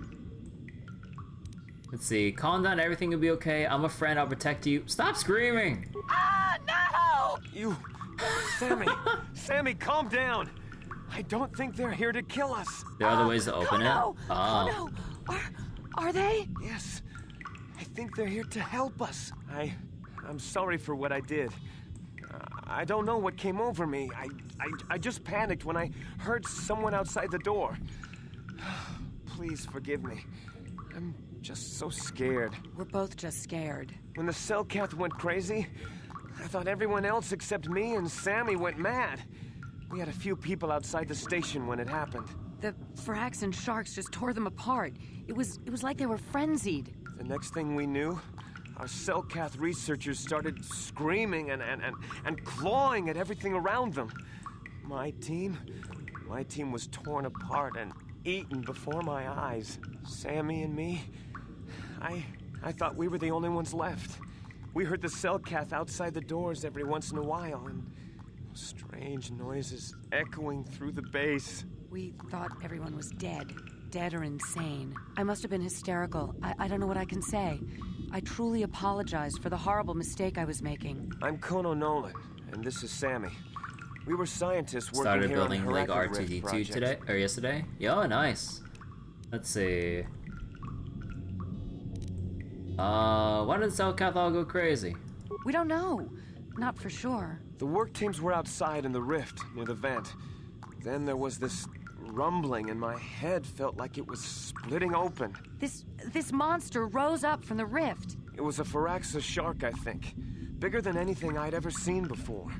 Let's see. Calm down. Everything will be okay. I'm a friend. I'll protect you. Stop screaming. Ah! No! You... Sammy, calm down. I don't think they're here to kill us. There are other ways to open it? Oh no! Are they? Yes. I think they're here to help us. I'm sorry for what I did. I don't know what came over me. I just panicked when I heard someone outside the door. Please forgive me. I'm just so scared. We're both just scared. When the Selkath went crazy, I thought everyone else except me and Sammy went mad. We had a few people outside the station when it happened. The Frax and Sharks just tore them apart. It was like they were frenzied. The next thing we knew, our Selkath researchers started screaming and clawing at everything around them. My team was torn apart and eaten before my eyes. Sammy and me, I thought we were the only ones left. We heard the Selkath outside the doors every once in a while, and strange noises echoing through the base. We thought everyone was dead or insane. I must have been hysterical. I don't know what I can say. I truly apologize for the horrible mistake I was making. I'm Kono Nolan, and this is Sammy. We were scientists working Started here building on like Harakut Rift R2D2 project. today or yesterday. Yo, nice. Let's see. Why did Cellcath all go crazy? We don't know. Not for sure. The work teams were outside in the rift near the vent. Then there was this rumbling and my head felt like it was splitting open. This monster rose up from the rift. It was a Firaxis shark, I think. Bigger than anything I'd ever seen before.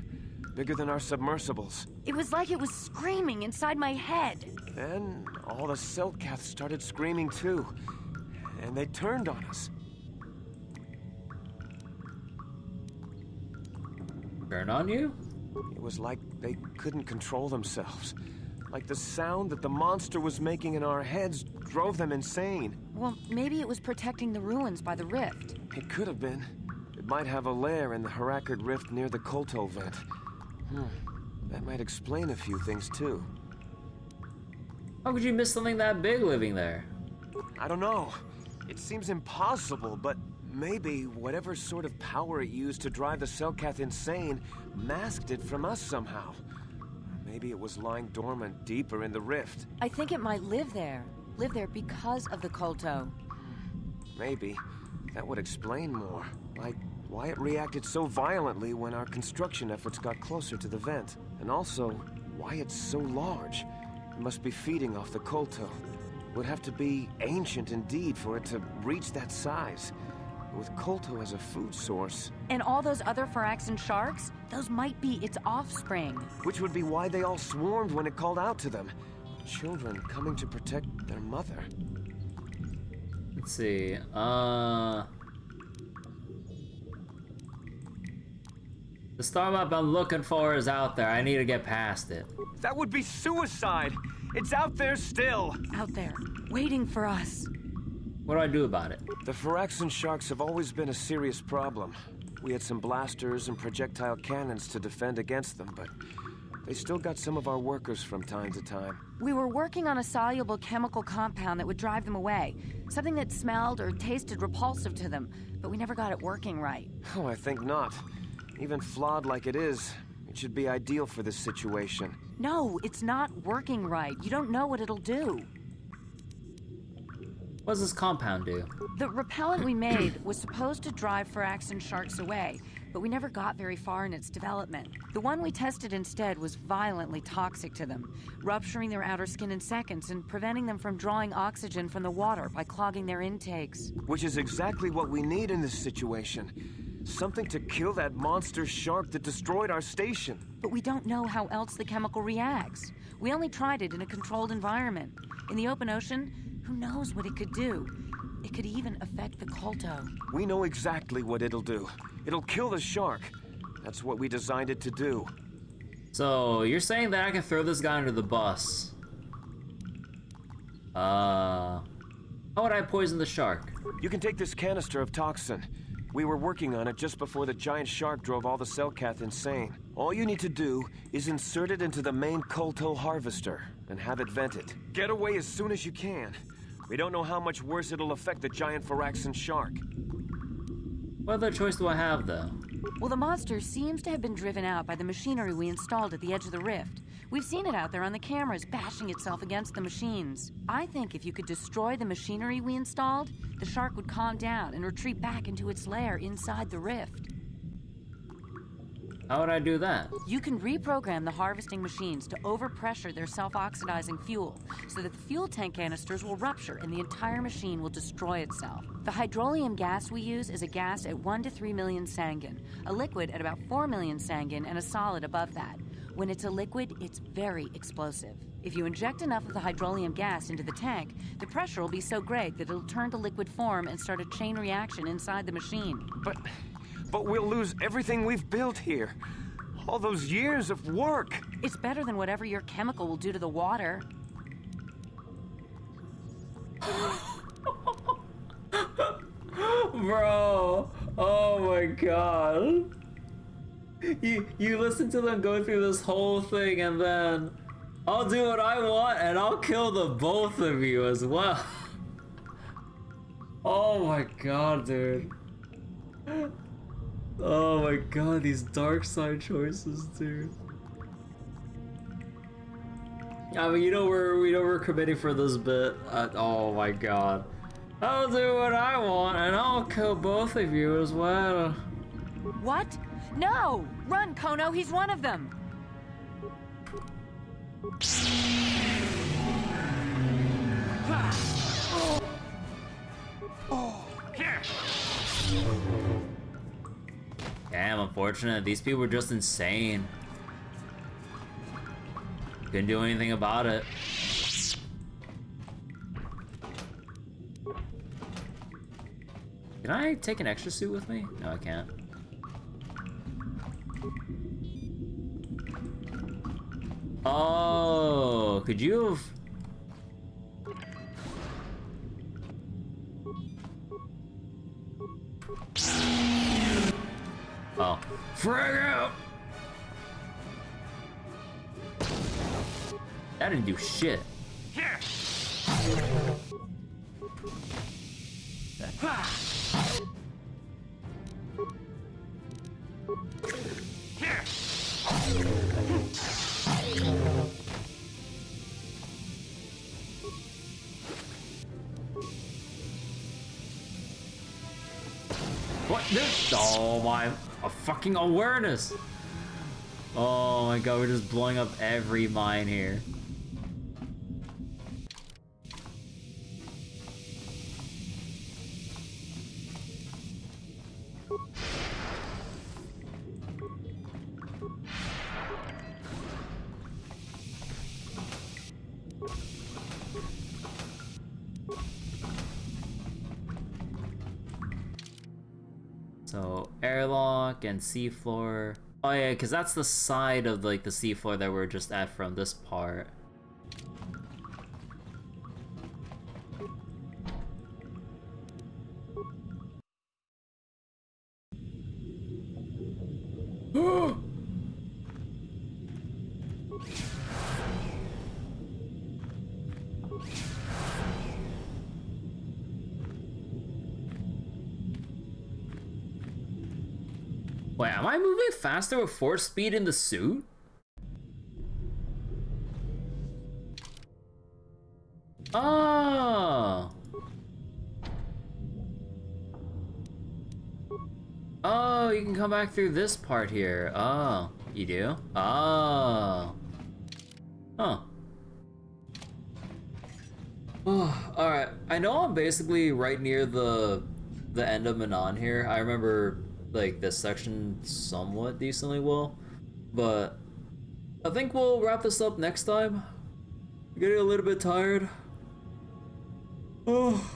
Bigger than our submersibles. It was like it was screaming inside my head. Then all the Cellcaths started screaming too. And they turned on us. Turn on you? It was like they couldn't control themselves. Like the sound that the monster was making in our heads drove them insane. Well, maybe it was protecting the ruins by the rift. It could have been. It might have a lair in the Harakard Rift near the Kolto vent. That might explain a few things too. How could you miss something that big living there? I don't know. It seems impossible, but maybe whatever sort of power it used to drive the Cellcath insane masked it from us somehow. Maybe it was lying dormant deeper in the rift. I think it might live there. Live there because of the Kolto. Maybe. That would explain more. Like why it reacted so violently when our construction efforts got closer to the vent. And also, why it's so large. It must be feeding off the Kolto. Would have to be ancient indeed for it to reach that size. With Kolto as a food source. And all those other Firaxan sharks? Those might be its offspring. Which would be why they all swarmed when it called out to them. Children coming to protect their mother. Let's see, the star map I'm looking for is out there. I need to get past it. That would be suicide! It's out there still! Out there, waiting for us. What do I do about it? The Firaxan sharks have always been a serious problem. We had some blasters and projectile cannons to defend against them, but they still got some of our workers from time to time. We were working on a soluble chemical compound that would drive them away. Something that smelled or tasted repulsive to them, but we never got it working right. Oh, I think not. Even flawed like it is, it should be ideal for this situation. No, it's not working right. You don't know what it'll do. What does this compound do? The repellent we made was supposed to drive Firaxan sharks away, but we never got very far in its development. The one we tested instead was violently toxic to them, rupturing their outer skin in seconds and preventing them from drawing oxygen from the water by clogging their intakes. Which is exactly what we need in this situation. Something to kill that monster shark that destroyed our station. But we don't know how else the chemical reacts. We only tried it in a controlled environment. In the open ocean, who knows what it could do? It could even affect the Kolto. We know exactly what it'll do. It'll kill the shark. That's what we designed it to do. So, you're saying that I can throw this guy under the bus. How would I poison the shark? You can take this canister of toxin. We were working on it just before the giant shark drove all the Cellcath insane. All you need to do is insert it into the main Kolto harvester and have it vented. Get away as soon as you can. We don't know how much worse it'll affect the giant Firaxan shark. What other choice do I have, though? Well, the monster seems to have been driven out by the machinery we installed at the edge of the rift. We've seen it out there on the cameras, bashing itself against the machines. I think if you could destroy the machinery we installed, the shark would calm down and retreat back into its lair inside the rift. How would I do that? You can reprogram the harvesting machines to overpressure their self-oxidizing fuel, so that the fuel tank canisters will rupture and the entire machine will destroy itself. The hydrolium gas we use is a gas at 1 to 3 million sanguine, a liquid at about 4 million sanguine, and a solid above that. When it's a liquid, it's very explosive. If you inject enough of the hydrolium gas into the tank, the pressure will be so great that it'll turn to liquid form and start a chain reaction inside the machine. But we'll lose everything we've built here. All those years of work. It's better than whatever your chemical will do to the water. Bro, oh my god. You listen to them go through this whole thing and then I'll do what I want and I'll kill the both of you as well. Oh my god, dude. Oh my god, these dark side choices, dude. I mean, we're committing for this bit. Oh my god. I'll do what I want, and I'll kill both of you as well. What? No! Run, Kono, he's one of them! Damn, unfortunate. These people were just insane. Couldn't do anything about it. Can I take an extra suit with me? No, I can't. Oh, could you have... Oh. Frag out! That didn't do shit. What this? Oh my, a fucking awareness. Oh my god, we're just blowing up every mine here. So, airlock and seafloor. Oh yeah, because that's the side of like the seafloor that we're just at from this part. Wait, am I moving faster with force speed in the suit? Oh. Oh, you can come back through this part here. Oh, you do? Oh. Huh. Oh, alright. I know I'm basically right near the end of Manaan here. I remember like this section somewhat decently well, but I think we'll wrap this up next time. I'm getting a little bit tired. Oh.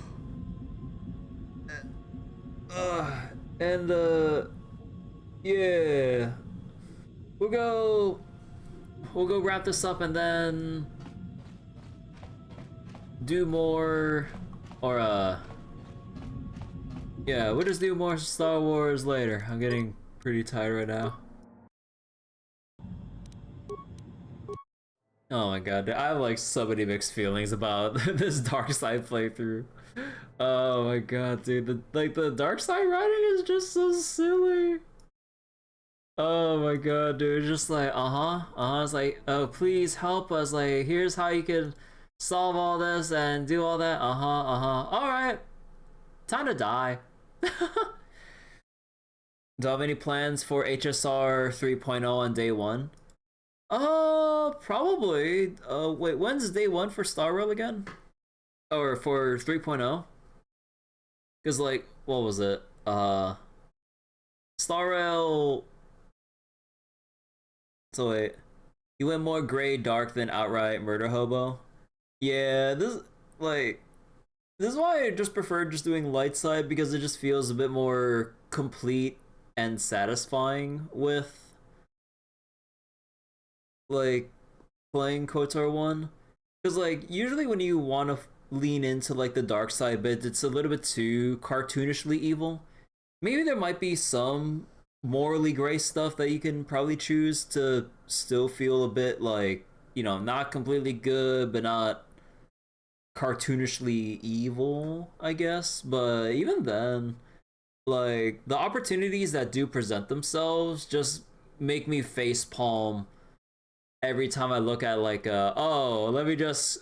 And yeah, we'll go wrap this up and then do more, or yeah, we'll just do more Star Wars later. I'm getting pretty tired right now. Oh my god, I have like so many mixed feelings about this dark side playthrough. Oh my god, dude, the dark side writing is just so silly. Oh my god, dude, it's just like it's like, oh please help us, like here's how you can solve all this and do all that. Alright, time to die. Do I have any plans for HSR 3.0 on day one? Probably. Wait, when's day one for Star Rail again? Or for 3.0? Because, like, what was it? Star Rail... So wait. You went more gray dark than outright murder hobo? Yeah, this is why I just prefer just doing light side, because it just feels a bit more complete and satisfying with like playing KOTOR 1. Because like usually when you want to lean into like the dark side bit, it's a little bit too cartoonishly evil. Maybe there might be some morally gray stuff that you can probably choose to still feel a bit like, you know, not completely good but not cartoonishly evil, I guess. But even then, like, the opportunities that do present themselves just make me face palm every time I look at like oh, let me just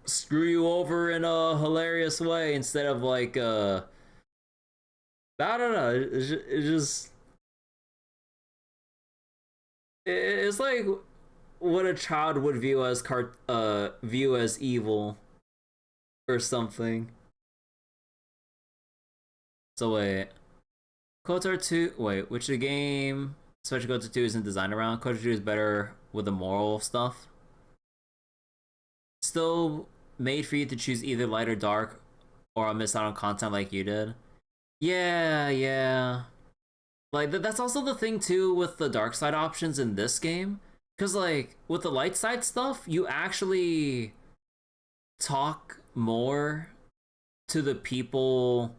screw you over in a hilarious way instead of like I don't know, it's just it's like what a child would view as view as evil or something. So wait, KOTOR 2, wait, which the game Special KOTOR 2 isn't designed around? KOTOR 2 is better with the moral stuff. Still made for you to choose either light or dark, or I'll miss out on content like you did. Yeah. Like, that's also the thing too with the dark side options in this game. Because, like, with the light side stuff, you actually talk more to the people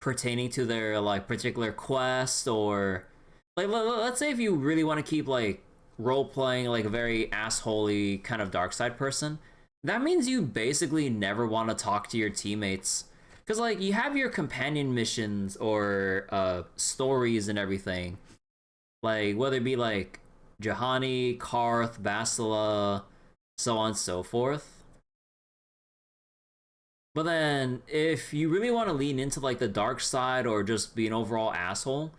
pertaining to their, like, particular quest, or... Like, let's say if you really want to keep, like, role-playing, like, a very assholey kind of dark side person, that means you basically never want to talk to your teammates. Because, like, you have your companion missions or stories and everything. Like, whether it be, like, Juhani, Karth, Bastila, so on and so forth. But then, if you really want to lean into, like, the dark side or just be an overall asshole,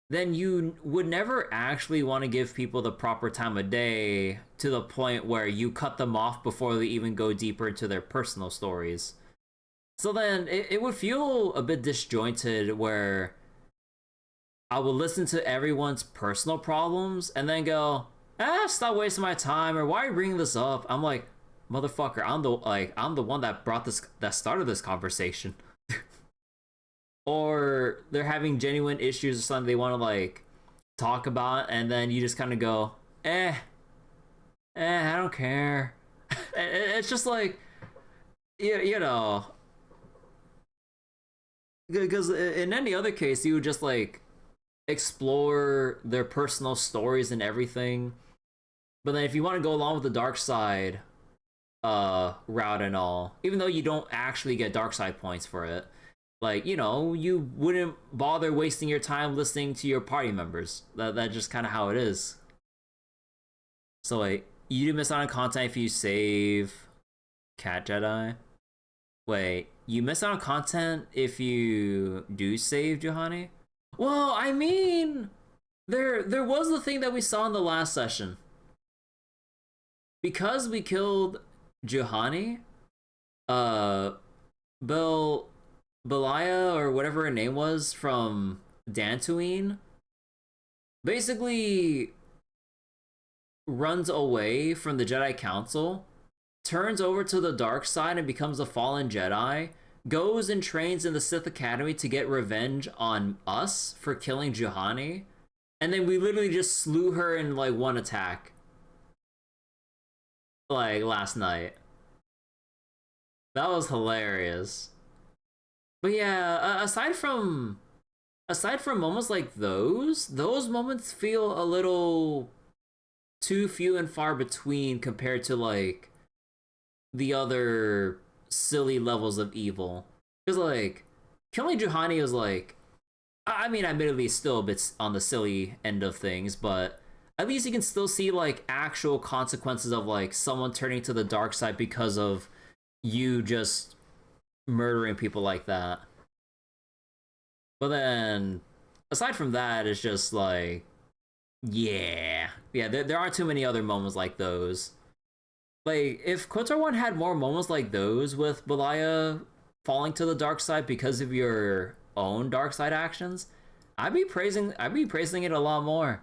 then you would never actually want to give people the proper time of day to the point where you cut them off before they even go deeper into their personal stories. So then it would feel a bit disjointed where I would listen to everyone's personal problems and then go, stop wasting my time, or why are you bringing this up? I'm like, motherfucker, I'm the one that started this conversation. Or they're having genuine issues or something they want to like talk about, and then you just kind of go, I don't care. It's just like, you know, because in any other case you would just like explore their personal stories and everything. But then if you want to go along with the dark side route and all, even though you don't actually get dark side points for it, like, you know, you wouldn't bother wasting your time listening to your party members. That's just kind of how it is. So, like, you do miss out on content if you save Cat Jedi. Wait, you miss out on content if you do save Juhani? Well, I mean, there was the thing that we saw in the last session. Because we killed Juhani, Belaya, or whatever her name was, from Dantooine, basically runs away from the Jedi Council, turns over to the dark side and becomes a fallen Jedi, goes and trains in the Sith Academy to get revenge on us for killing Juhani, and then we literally just slew her in like one attack. Like last night. That was hilarious. But yeah, aside from moments like those moments feel a little too few and far between compared to like the other silly levels of evil. Because like killing Juhani was like, I mean, admittedly still a bit on the silly end of things, but at least you can still see like actual consequences of like someone turning to the dark side because of you just murdering people like that. But then aside from that, it's just like, yeah, there aren't too many other moments like those. Like, if KOTOR 1 had more moments like those with Belaya falling to the dark side because of your own dark side actions, I'd be praising it a lot more.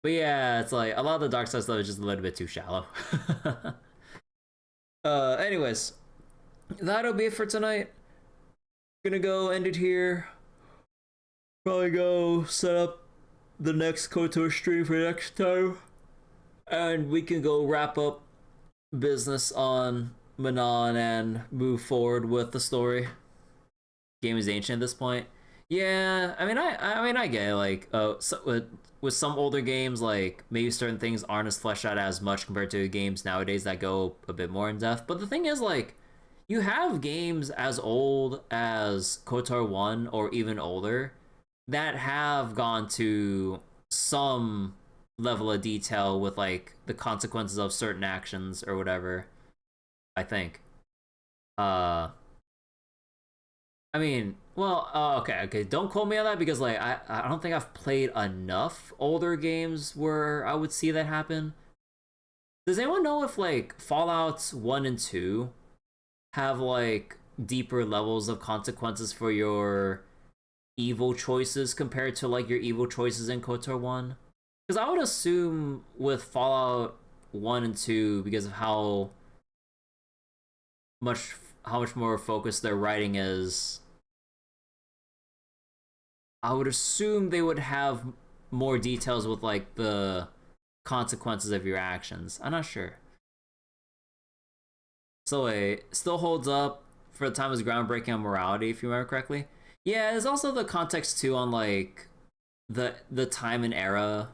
But yeah, it's like a lot of the dark side stuff is just a little bit too shallow. Anyways, that'll be it for tonight. Gonna go end it here. Probably go set up the next KOTOR stream for next time, and we can go wrap up business on Manaan and move forward with the story. Game is ancient at this point. Yeah, I mean, I get it, like, so, with some older games, like, maybe certain things aren't as fleshed out as much compared to games nowadays that go a bit more in depth. But the thing is, like, you have games as old as KOTOR 1 or even older that have gone to some level of detail with like the consequences of certain actions or whatever. I think. I mean, well, okay. Don't quote me on that because like I don't think I've played enough older games where I would see that happen. Does anyone know if like Fallout 1 and 2 have like deeper levels of consequences for your evil choices compared to like your evil choices in KOTOR 1? Because I would assume with Fallout 1 and 2, because of how much more focused their writing is, I would assume they would have more details with like the consequences of your actions. I'm not sure. So it still holds up for the time as groundbreaking on morality, if you remember correctly. Yeah, there's also the context too on like the time and era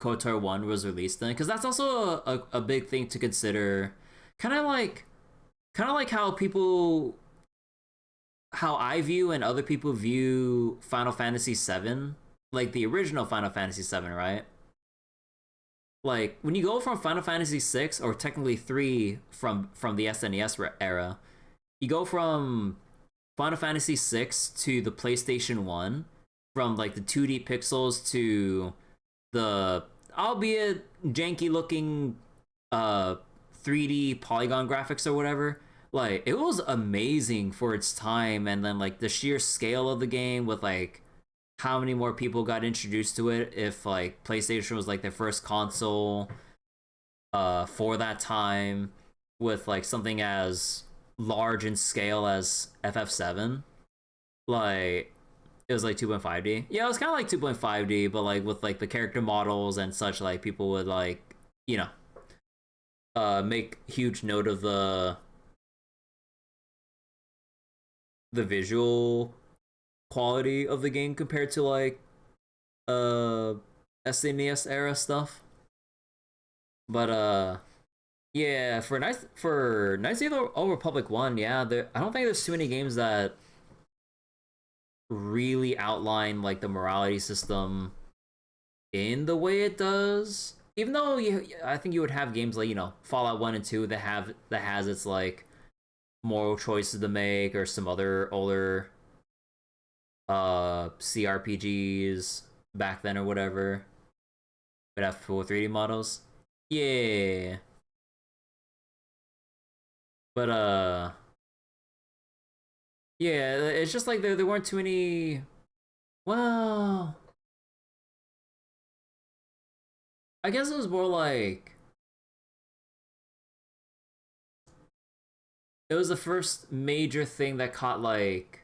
KOTOR 1 was released in, because that's also a big thing to consider. Kind of like how I view and other people view Final Fantasy VII, like the original Final Fantasy VII, right? Like when you go from Final Fantasy VI, or technically 3 from the SNES era, you go from Final Fantasy VI to the PlayStation 1, from like the 2D pixels to the albeit janky looking 3D polygon graphics or whatever. Like it was amazing for its time, and then like the sheer scale of the game with like how many more people got introduced to it if like PlayStation was like their first console for that time, with like something as large in scale as FF7. Like it was like 2.5D. Yeah, it was kind of like 2.5D, but like with like the character models and such, like people would like, you know, make huge note of the visual quality of the game compared to like SNES era stuff. But yeah, for Knights of the Old Republic 1, yeah, I don't think there's too many games that really outline like the morality system in the way it does. Even though I think you would have games like, you know, Fallout 1 and 2 that has its like moral choices to make, or some other older CRPGs back then or whatever, but have full 3D models. Yeah. But yeah, it's just like there weren't too many. Well, I guess it was more like it was the first major thing that caught like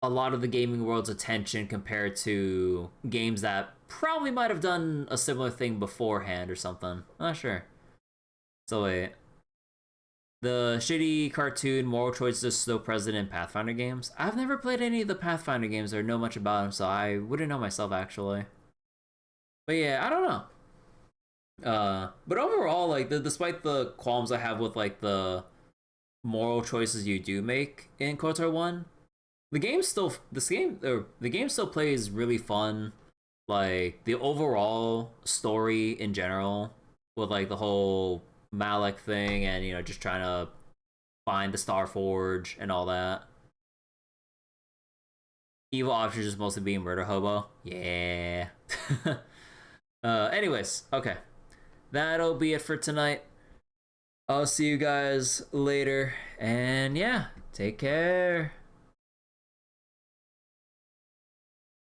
a lot of the gaming world's attention compared to games that probably might have done a similar thing beforehand or something. I'm not sure. So wait. The shitty cartoon moral choices are still present in Pathfinder games. I've never played any of the Pathfinder games or know much about them, so I wouldn't know myself actually. But yeah, I don't know. But overall, like despite the qualms I have with like the moral choices you do make in KOTOR 1, the game still plays really fun. Like the overall story in general, with like the whole Malik thing, and you know, just trying to find the Star Forge and all that. Evil options just mostly being murder hobo. Yeah. Anyways, okay. That'll be it for tonight. I'll see you guys later, and yeah, take care.